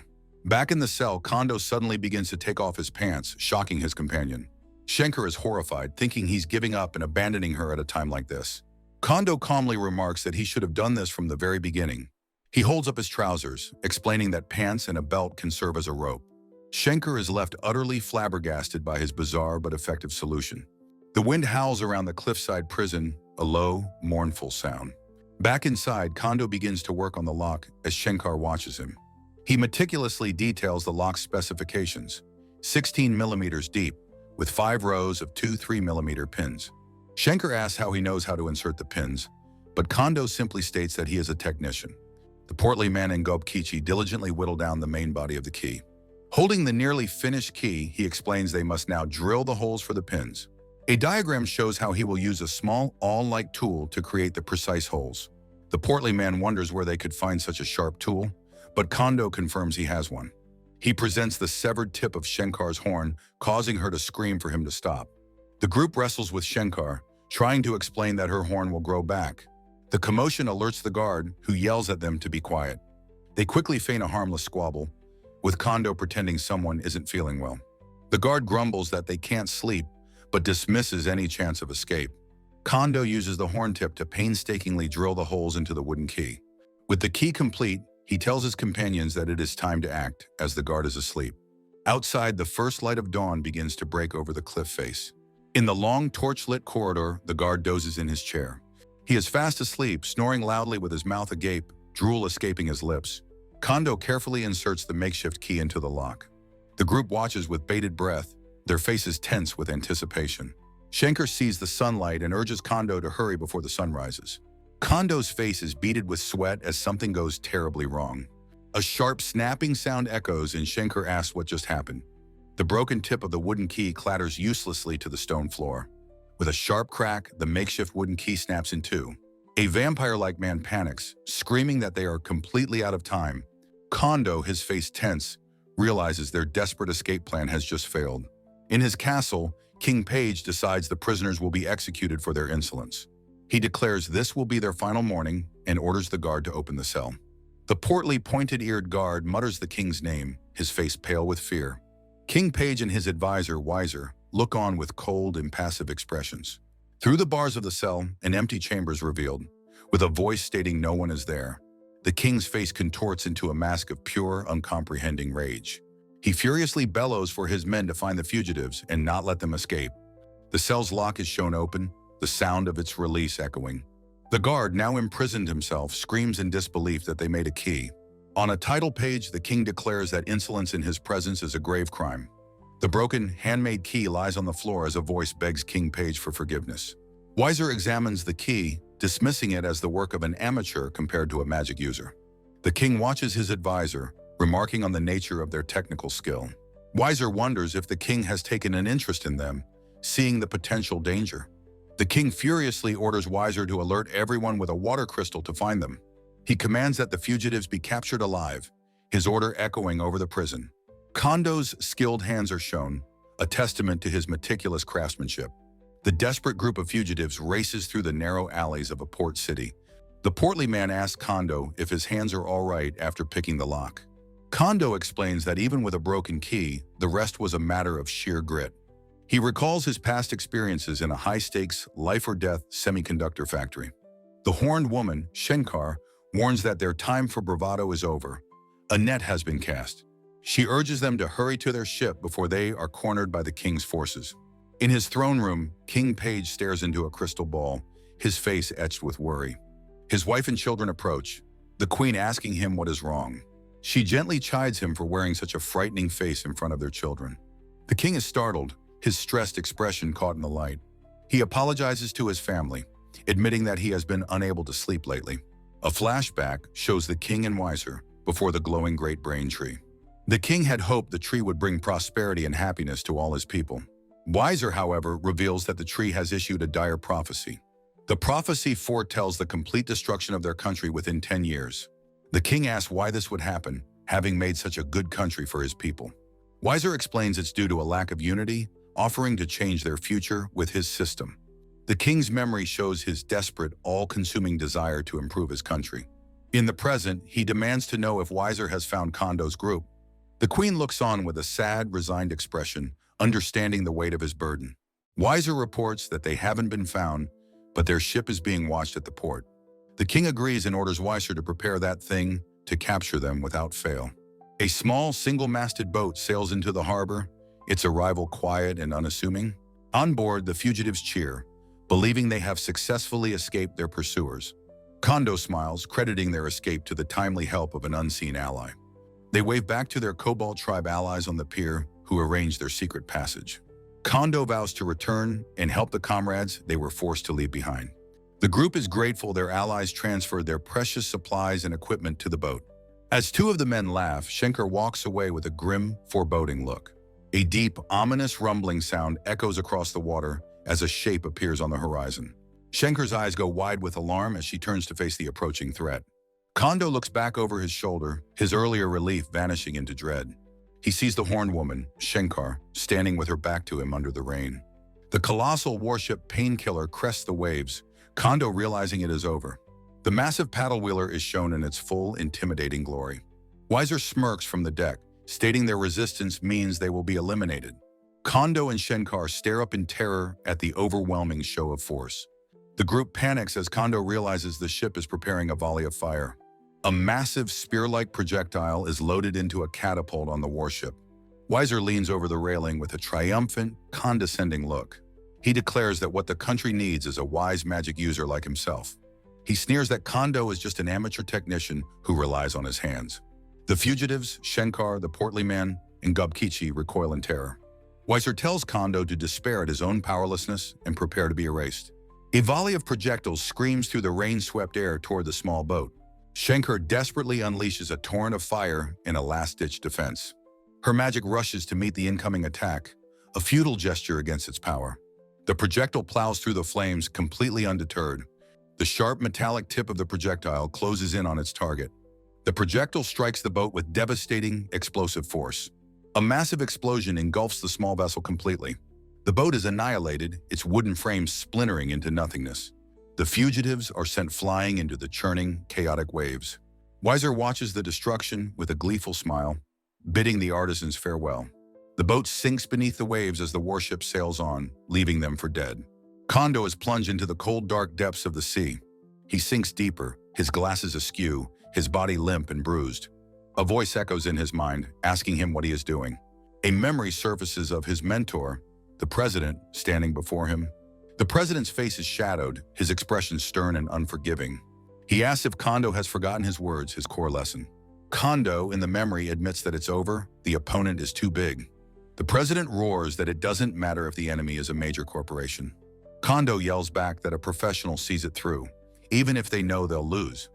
Back in the cell, Kondo suddenly begins to take off his pants, shocking his companion. Schenker is horrified, thinking he's giving up and abandoning her at a time like this. Kondo calmly remarks that he should have done this from the very beginning. He holds up his trousers, explaining that pants and a belt can serve as a rope. Schenker is left utterly flabbergasted by his bizarre but effective solution. The wind howls around the cliffside prison, a low, mournful sound. Back inside, Kondo begins to work on the lock as Shenkar watches him. He meticulously details the lock's specifications, 16 millimeters deep, with 5 rows of 2 3mm pins. Schenker asks how he knows how to insert the pins, but Kondo simply states that he is a technician. The portly man and Gubkichi diligently whittle down the main body of the key. Holding the nearly finished key, he explains they must now drill the holes for the pins. A diagram shows how he will use a small awl-like tool to create the precise holes. The portly man wonders where they could find such a sharp tool, but Kondo confirms he has one. He presents the severed tip of Shenkar's horn, causing her to scream for him to stop. The group wrestles with Shenkar, trying to explain that her horn will grow back. The commotion alerts the guard, who yells at them to be quiet. They quickly feign a harmless squabble, with Kondo pretending someone isn't feeling well. The guard grumbles that they can't sleep, but dismisses any chance of escape. Kondo uses the horn tip to painstakingly drill the holes into the wooden key. With the key complete, he tells his companions that it is time to act, as the guard is asleep. Outside, the first light of dawn begins to break over the cliff face. In the long, torch-lit corridor, the guard dozes in his chair. He is fast asleep, snoring loudly with his mouth agape, drool escaping his lips. Kondo carefully inserts the makeshift key into the lock. The group watches with bated breath, their faces tense with anticipation. Schenker sees the sunlight and urges Kondo to hurry before the sun rises. Kondo's face is beaded with sweat as something goes terribly wrong. A sharp snapping sound echoes and Schenker asks what just happened. The broken tip of the wooden key clatters uselessly to the stone floor. With a sharp crack, the makeshift wooden key snaps in two. A vampire-like man panics, screaming that they are completely out of time. Kondo, his face tense, realizes their desperate escape plan has just failed. In his castle, King Page decides the prisoners will be executed for their insolence. He declares this will be their final morning and orders the guard to open the cell. The portly, pointed-eared guard mutters the king's name, his face pale with fear. King Page and his advisor, Wiser, look on with cold, impassive expressions. Through the bars of the cell, an empty chamber is revealed, with a voice stating no one is there. The king's face contorts into a mask of pure, uncomprehending rage. He furiously bellows for his men to find the fugitives and not let them escape. The cell's lock is shown open, the sound of its release echoing. The guard, now imprisoned himself, screams in disbelief that they made a key. On a title page, the king declares that insolence in his presence is a grave crime. The broken, handmade key lies on the floor as a voice begs King Page for forgiveness. Wiser examines the key, dismissing it as the work of an amateur compared to a magic user. The king watches his advisor, remarking on the nature of their technical skill. Weiser wonders if the king has taken an interest in them, seeing the potential danger. The king furiously orders Weiser to alert everyone with a water crystal to find them. He commands that the fugitives be captured alive, his order echoing over the prison. Kondo's skilled hands are shown, a testament to his meticulous craftsmanship. The desperate group of fugitives races through the narrow alleys of a port city. The portly man asks Kondo if his hands are all right after picking the lock. Kondo explains that even with a broken key, the rest was a matter of sheer grit. He recalls his past experiences in a high-stakes, life-or-death semiconductor factory. The horned woman, Shenkar, warns that their time for bravado is over. A net has been cast. She urges them to hurry to their ship before they are cornered by the king's forces. In his throne room, King Page stares into a crystal ball, his face etched with worry. His wife and children approach, the queen asking him what is wrong. She gently chides him for wearing such a frightening face in front of their children. The king is startled, his stressed expression caught in the light. He apologizes to his family, admitting that he has been unable to sleep lately. A flashback shows the king and Weiser before the glowing great brain tree. The king had hoped the tree would bring prosperity and happiness to all his people. Weiser, however, reveals that the tree has issued a dire prophecy. The prophecy foretells the complete destruction of their country within 10 years. The king asks why this would happen, having made such a good country for his people. Weiser explains it's due to a lack of unity, offering to change their future with his system. The king's memory shows his desperate, all-consuming desire to improve his country. In the present, he demands to know if Weiser has found Kondo's group. The queen looks on with a sad, resigned expression, understanding the weight of his burden. Weiser reports that they haven't been found, but their ship is being watched at the port. The king agrees and orders Weiser to prepare that thing to capture them without fail. A small, single-masted boat sails into the harbor, its arrival quiet and unassuming. On board, the fugitives cheer, believing they have successfully escaped their pursuers. Kondo smiles, crediting their escape to the timely help of an unseen ally. They wave back to their Cobalt tribe allies on the pier, who arrange their secret passage. Kondo vows to return and help the comrades they were forced to leave behind. The group is grateful their allies transferred their precious supplies and equipment to the boat. As two of the men laugh, Shenkar walks away with a grim, foreboding look. A deep, ominous rumbling sound echoes across the water as a shape appears on the horizon. Shenkar's eyes go wide with alarm as she turns to face the approaching threat. Kondo looks back over his shoulder, his earlier relief vanishing into dread. He sees the horned woman, Shenkar, standing with her back to him under the rain. The colossal warship Painkiller crests the waves, Kondo realizing it is over. The massive paddle wheeler is shown in its full, intimidating glory. Weiser smirks from the deck, stating their resistance means they will be eliminated. Kondo and Shenkar stare up in terror at the overwhelming show of force. The group panics as Kondo realizes the ship is preparing a volley of fire. A massive spear-like projectile is loaded into a catapult on the warship. Weiser leans over the railing with a triumphant, condescending look. He declares that what the country needs is a wise magic user like himself. He sneers that Kondo is just an amateur technician who relies on his hands. The fugitives, Shenkar, the portly man, and Gobkichi recoil in terror. Weiser tells Kondo to despair at his own powerlessness and prepare to be erased. A volley of projectiles screams through the rain-swept air toward the small boat. Shenkar desperately unleashes a torrent of fire in a last-ditch defense. Her magic rushes to meet the incoming attack, a futile gesture against its power. The projectile plows through the flames completely undeterred. The sharp metallic tip of the projectile closes in on its target. The projectile strikes the boat with devastating, explosive force. A massive explosion engulfs the small vessel completely. The boat is annihilated, its wooden frame splintering into nothingness. The fugitives are sent flying into the churning, chaotic waves. Weiser watches the destruction with a gleeful smile, bidding the artisans farewell. The boat sinks beneath the waves as the warship sails on, leaving them for dead. Kondo is plunged into the cold, dark depths of the sea. He sinks deeper, his glasses askew, his body limp and bruised. A voice echoes in his mind, asking him what he is doing. A memory surfaces of his mentor, the president, standing before him. The president's face is shadowed, his expression stern and unforgiving. He asks if Kondo has forgotten his words, his core lesson. Kondo, in the memory, admits that it's over, the opponent is too big. The president roars that it doesn't matter if the enemy is a major corporation. Kondo yells back that a professional sees it through, even if they know they'll lose.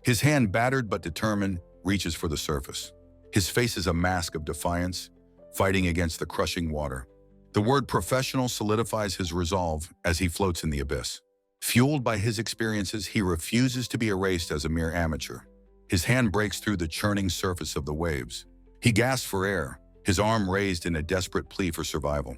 His hand, battered but determined, reaches for the surface. His face is a mask of defiance, fighting against the crushing water. The word professional solidifies his resolve as he floats in the abyss. Fueled by his experiences, he refuses to be erased as a mere amateur. His hand breaks through the churning surface of the waves. He gasps for air, his arm raised in a desperate plea for survival.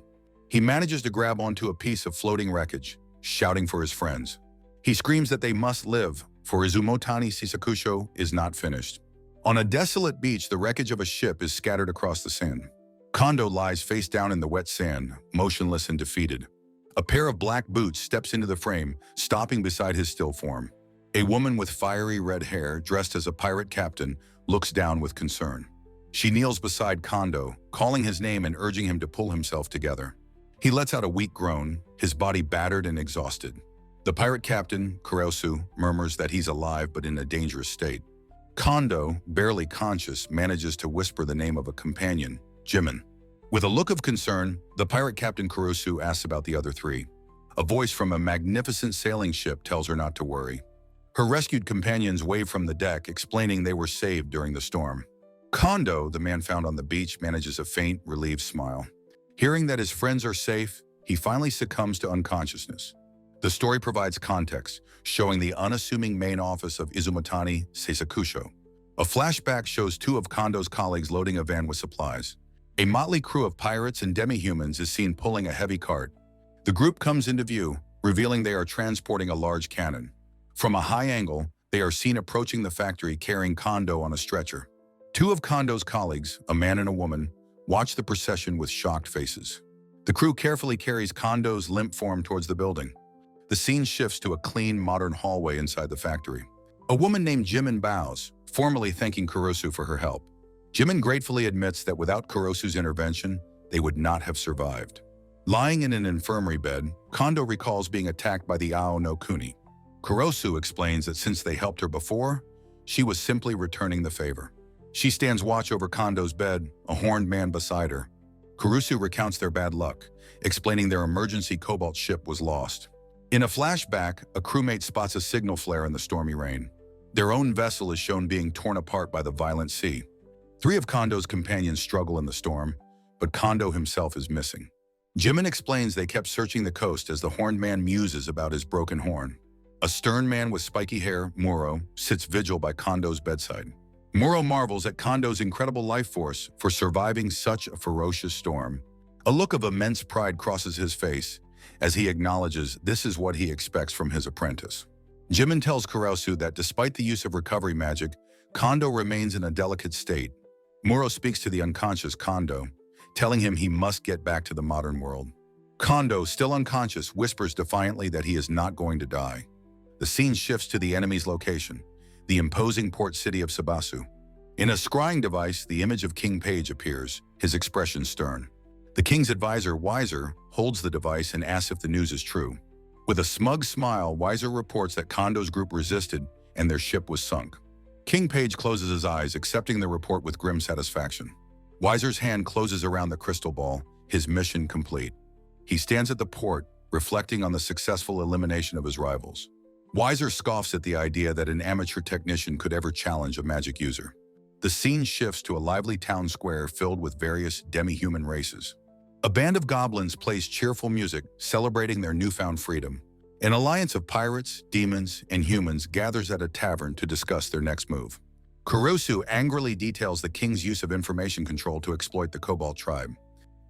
He manages to grab onto a piece of floating wreckage, shouting for his friends. He screams that they must live, for Izumotani Seisakusho is not finished. On a desolate beach, the wreckage of a ship is scattered across the sand. Kondo lies face down in the wet sand, motionless and defeated. A pair of black boots steps into the frame, stopping beside his still form. A woman with fiery red hair, dressed as a pirate captain, looks down with concern. She kneels beside Kondo, calling his name and urging him to pull himself together. He lets out a weak groan, his body battered and exhausted. The pirate captain, Kurosu, murmurs that he's alive but in a dangerous state. Kondo, barely conscious, manages to whisper the name of a companion, Jimin. With a look of concern, the pirate captain Kurosu asks about the other three. A voice from a magnificent sailing ship tells her not to worry. Her rescued companions wave from the deck, explaining they were saved during the storm. Kondo, the man found on the beach, manages a faint, relieved smile. Hearing that his friends are safe, he finally succumbs to unconsciousness. The story provides context, showing the unassuming main office of Izumotani Seisakusho. A flashback shows two of Kondo's colleagues loading a van with supplies. A motley crew of pirates and demi-humans is seen pulling a heavy cart. The group comes into view, revealing they are transporting a large cannon. From a high angle, they are seen approaching the factory carrying Kondo on a stretcher. Two of Kondo's colleagues, a man and a woman, watch the procession with shocked faces. The crew carefully carries Kondo's limp form towards the building. The scene shifts to a clean, modern hallway inside the factory. A woman named Jimin bows, formally thanking Kurosu for her help. Jimin gratefully admits that without Kurosu's intervention, they would not have survived. Lying in an infirmary bed, Kondo recalls being attacked by the Ao no Kuni. Kurosu explains that since they helped her before, she was simply returning the favor. She stands watch over Kondo's bed, a horned man beside her. Kurosu recounts their bad luck, explaining their emergency cobalt ship was lost. In a flashback, a crewmate spots a signal flare in the stormy rain. Their own vessel is shown being torn apart by the violent sea. Three of Kondo's companions struggle in the storm, but Kondo himself is missing. Jimin explains they kept searching the coast as the horned man muses about his broken horn. A stern man with spiky hair, Muro, sits vigil by Kondo's bedside. Muro marvels at Kondo's incredible life force for surviving such a ferocious storm. A look of immense pride crosses his face as he acknowledges this is what he expects from his apprentice. Jimin tells Kurosu that despite the use of recovery magic, Kondo remains in a delicate state. Muro speaks to the unconscious Kondo, telling him he must get back to the modern world. Kondo, still unconscious, whispers defiantly that he is not going to die. The scene shifts to the enemy's location, the imposing port city of Sabasu. In a scrying device, the image of King Page appears, his expression stern. The king's advisor, Weiser, holds the device and asks if the news is true. With a smug smile, Weiser reports that Kondo's group resisted and their ship was sunk. King Page closes his eyes, accepting the report with grim satisfaction. Weiser's hand closes around the crystal ball, his mission complete. He stands at the port, reflecting on the successful elimination of his rivals. Weiser scoffs at the idea that an amateur technician could ever challenge a magic user. The scene shifts to a lively town square filled with various demi-human races. A band of goblins plays cheerful music, celebrating their newfound freedom. An alliance of pirates, demons, and humans gathers at a tavern to discuss their next move. Kurosu angrily details the king's use of information control to exploit the Cobalt tribe.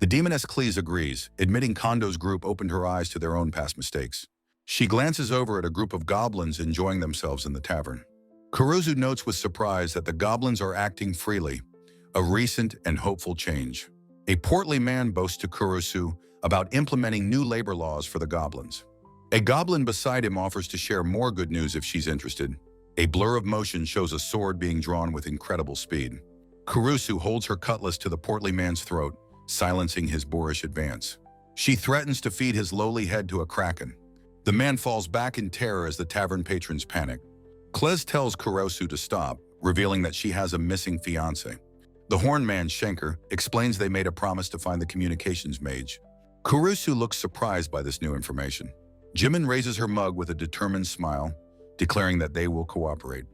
The demoness Cleese agrees, admitting Kondo's group opened her eyes to their own past mistakes. She glances over at a group of goblins enjoying themselves in the tavern. Kurosu notes with surprise that the goblins are acting freely, a recent and hopeful change. A portly man boasts to Kurosu about implementing new labor laws for the goblins. A goblin beside him offers to share more good news if she's interested. A blur of motion shows a sword being drawn with incredible speed. Kurosu holds her cutlass to the portly man's throat, silencing his boorish advance. She threatens to feed his lowly head to a kraken. The man falls back in terror as the tavern patrons panic. Cleese tells Kurosu to stop, revealing that she has a missing fiancé. The horned man, Schenker, explains they made a promise to find the communications mage. Kurosu looks surprised by this new information. Jimin raises her mug with a determined smile, declaring that they will cooperate.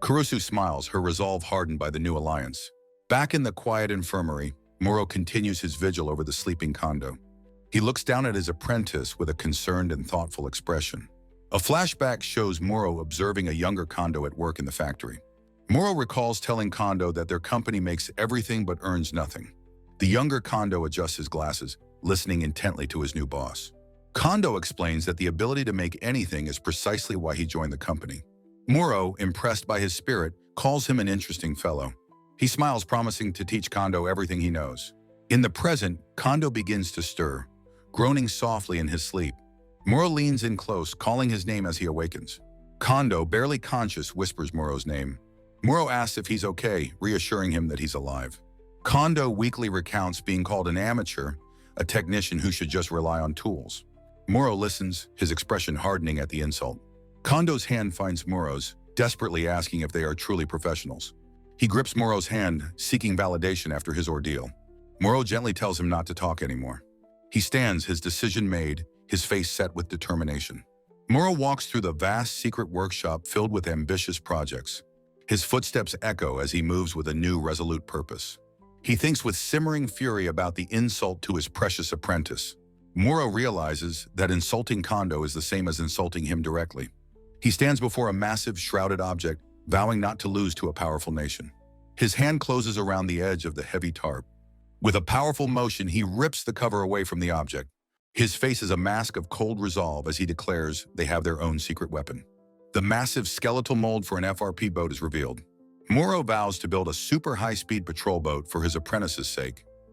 Kurusu smiles, her resolve hardened by the new alliance. Back in the quiet infirmary, Muro continues his vigil over the sleeping Kondo. He looks down at his apprentice with a concerned and thoughtful expression. A flashback shows Muro observing a younger Kondo at work in the factory. Muro recalls telling Kondo that their company makes everything but earns nothing. The younger Kondo adjusts his glasses, listening intently to his new boss. Kondo explains that the ability to make anything is precisely why he joined the company. Muro, impressed by his spirit, calls him an interesting fellow. He smiles, promising to teach Kondo everything he knows. In the present, Kondo begins to stir, groaning softly in his sleep. Muro leans in close, calling his name as he awakens. Kondo, barely conscious, whispers Muro's name. Muro asks if he's okay, reassuring him that he's alive. Kondo weakly recounts being called an amateur, a technician who should just rely on tools. Muro listens, his expression hardening at the insult. Kondo's hand finds Muro's, desperately asking if they are truly professionals. He grips Muro's hand, seeking validation after his ordeal. Muro gently tells him not to talk anymore. He stands, his decision made, his face set with determination. Muro walks through the vast secret workshop filled with ambitious projects. His footsteps echo as he moves with a new, resolute purpose. He thinks with simmering fury about the insult to his precious apprentice. Muro realizes that insulting Kondo is the same as insulting him directly. He stands before a massive, shrouded object, vowing not to lose to a powerful nation. His hand closes around the edge of the heavy tarp. With a powerful motion, he rips the cover away from the object. His face is a mask of cold resolve as he declares they have their own secret weapon. The massive skeletal mold for an FRP boat is revealed. Muro vows to build a super high-speed patrol boat for his apprentice's sake.